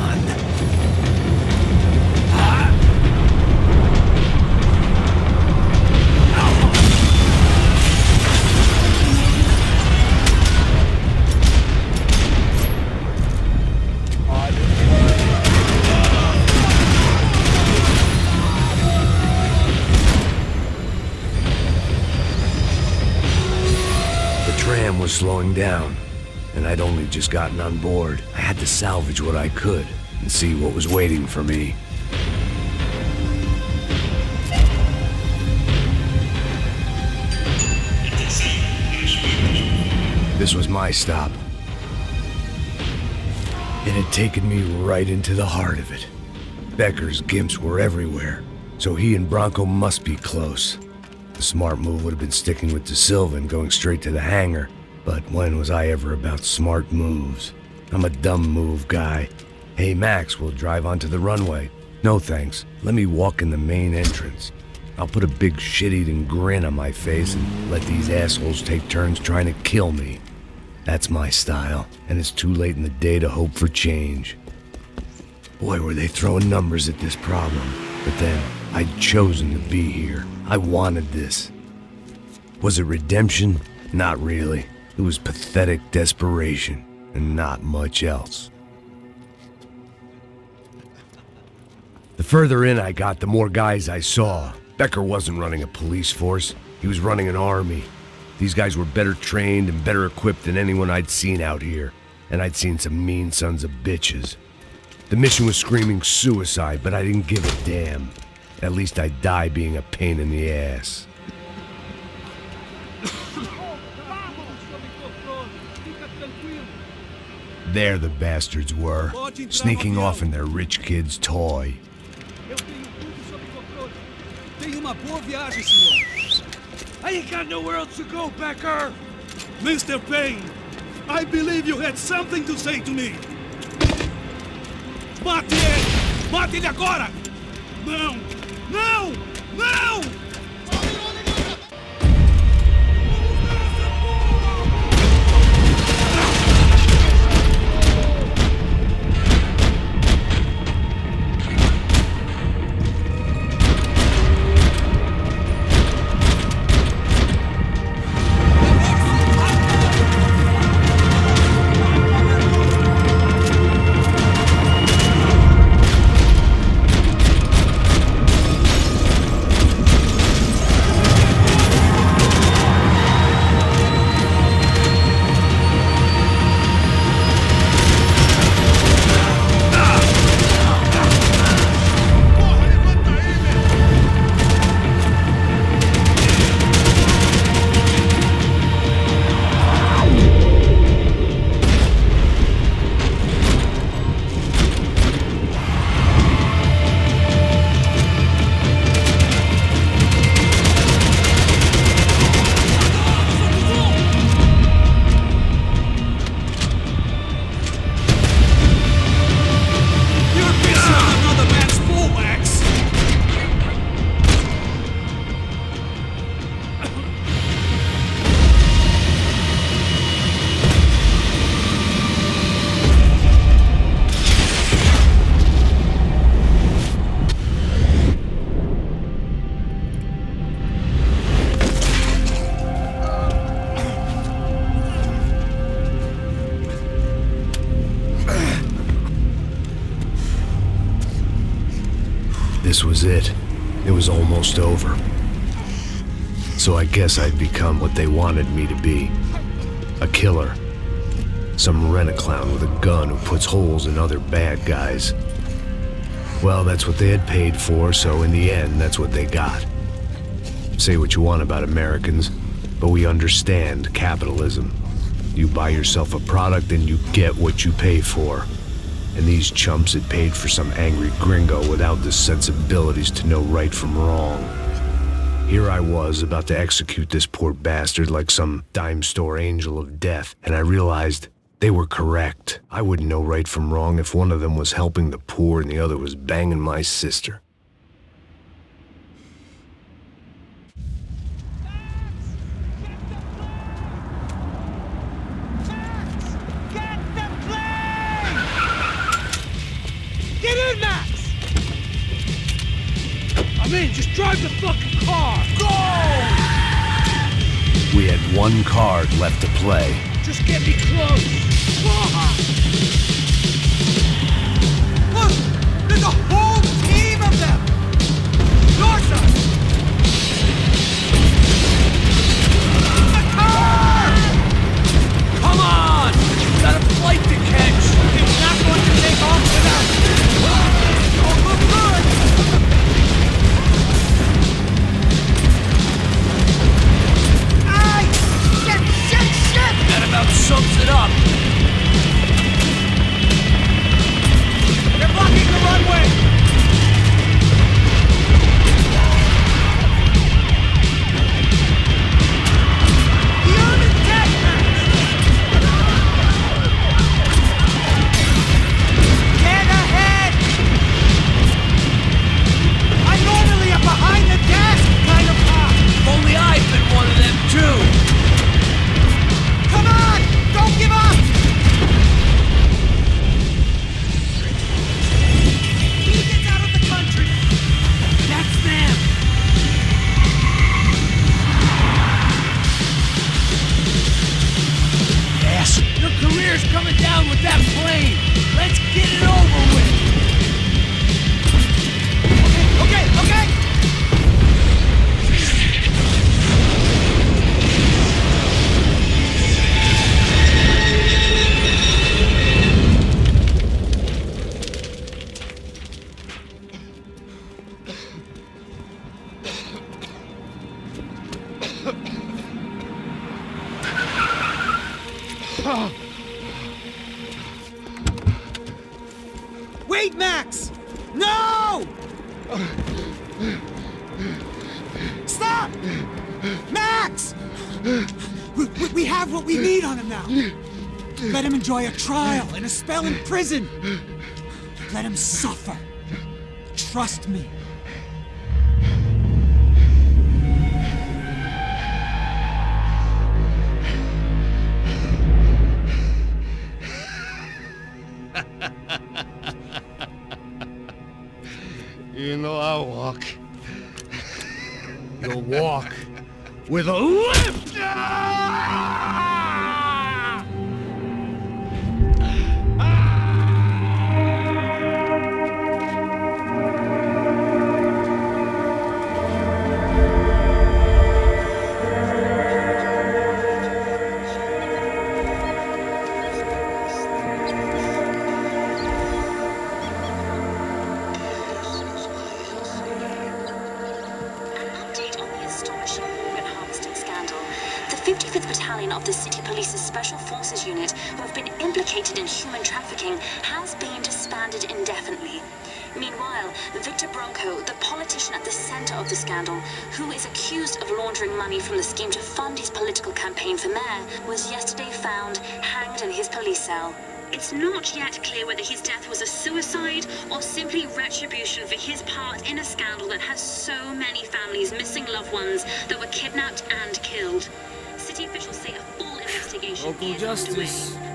[SPEAKER 1] Was slowing down, and I'd only just gotten on board. I had to salvage what I could and see what was waiting for me. This was my stop. It had taken me right into the heart of it. Becker's gimps were everywhere, so he and Bronco must be close. The smart move would have been sticking with De Silva and going straight to the hangar. But when was I ever about smart moves? I'm a dumb move guy. Hey Max, we'll drive onto the runway. No thanks, let me walk in the main entrance. I'll put a big shit-eating grin on my face and let these assholes take turns trying to kill me. That's my style, and it's too late in the day to hope for change. Boy, were they throwing numbers at this problem. But then, I'd chosen to be here. I wanted this. Was it redemption? Not really. It was pathetic desperation, and not much else. The further in I got, the more guys I saw. Becker wasn't running a police force. He was running an army. These guys were better trained and better equipped than anyone I'd seen out here. And I'd seen some mean sons of bitches. The mission was screaming suicide, but I didn't give a damn. At least I'd die being a pain in the ass. There the bastards were, sneaking off in their rich kid's toy.
[SPEAKER 6] I ain't got nowhere else to go, Becker! Mr. Payne, I believe you had something to say to me! Mate ele! Mate ele agora! Não! Não! Não!
[SPEAKER 1] This was it. It was almost over. So I guess I'd become what they wanted me to be. A killer. Some rent-a-clown with a gun who puts holes in other bad guys. Well, that's what they had paid for, so in the end, that's what they got. Say what you want about Americans, but we understand capitalism. You buy yourself a product and you get what you pay for. And these chumps had paid for some angry gringo without the sensibilities to know right from wrong. Here I was, about to execute this poor bastard like some dime store angel of death, and I realized they were correct. I wouldn't know right from wrong if one of them was helping the poor and the other was banging my sister.
[SPEAKER 6] Get in, Max! I'm in, just drive the fucking car! Go!
[SPEAKER 1] We had one card left to play.
[SPEAKER 6] Just get me close! Look! There's a whole team of them! North side! The car!
[SPEAKER 16] Come on! You got a flight to catch!
[SPEAKER 6] It's not going to take off without you! Don't look good! Hey! Shit!
[SPEAKER 16] That about sums it up.
[SPEAKER 6] They're blocking the runway! The arm is dead, Max! Get ahead! I'm normally a behind the desk kind of cop!
[SPEAKER 16] If only I'd been one of them too.
[SPEAKER 6] Come on! Don't give up! He gets out of the country! That's them!
[SPEAKER 16] Yes. Your career's coming down with that plane. Let's get it over with.
[SPEAKER 6] Okay! Wait, Max! No! Stop! Max! We have what we need on him now. Let him enjoy a trial and a spell in prison. Let him suffer. Trust me.
[SPEAKER 11] You know I walk.
[SPEAKER 19] You'll walk with a lift!
[SPEAKER 18] Of the City Police's Special Forces Unit, who have been implicated in human trafficking, has been disbanded indefinitely. Meanwhile, Victor Bronco, the politician at the center of the scandal, who is accused of laundering money from the scheme to fund his political campaign for mayor, was yesterday found hanged in his police cell. It's not yet clear whether his death was a suicide or simply retribution for his part in a scandal that has so many families missing loved ones that were kidnapped and killed. City officials say a full investigation
[SPEAKER 16] Local
[SPEAKER 18] is
[SPEAKER 16] justice.
[SPEAKER 18] underway.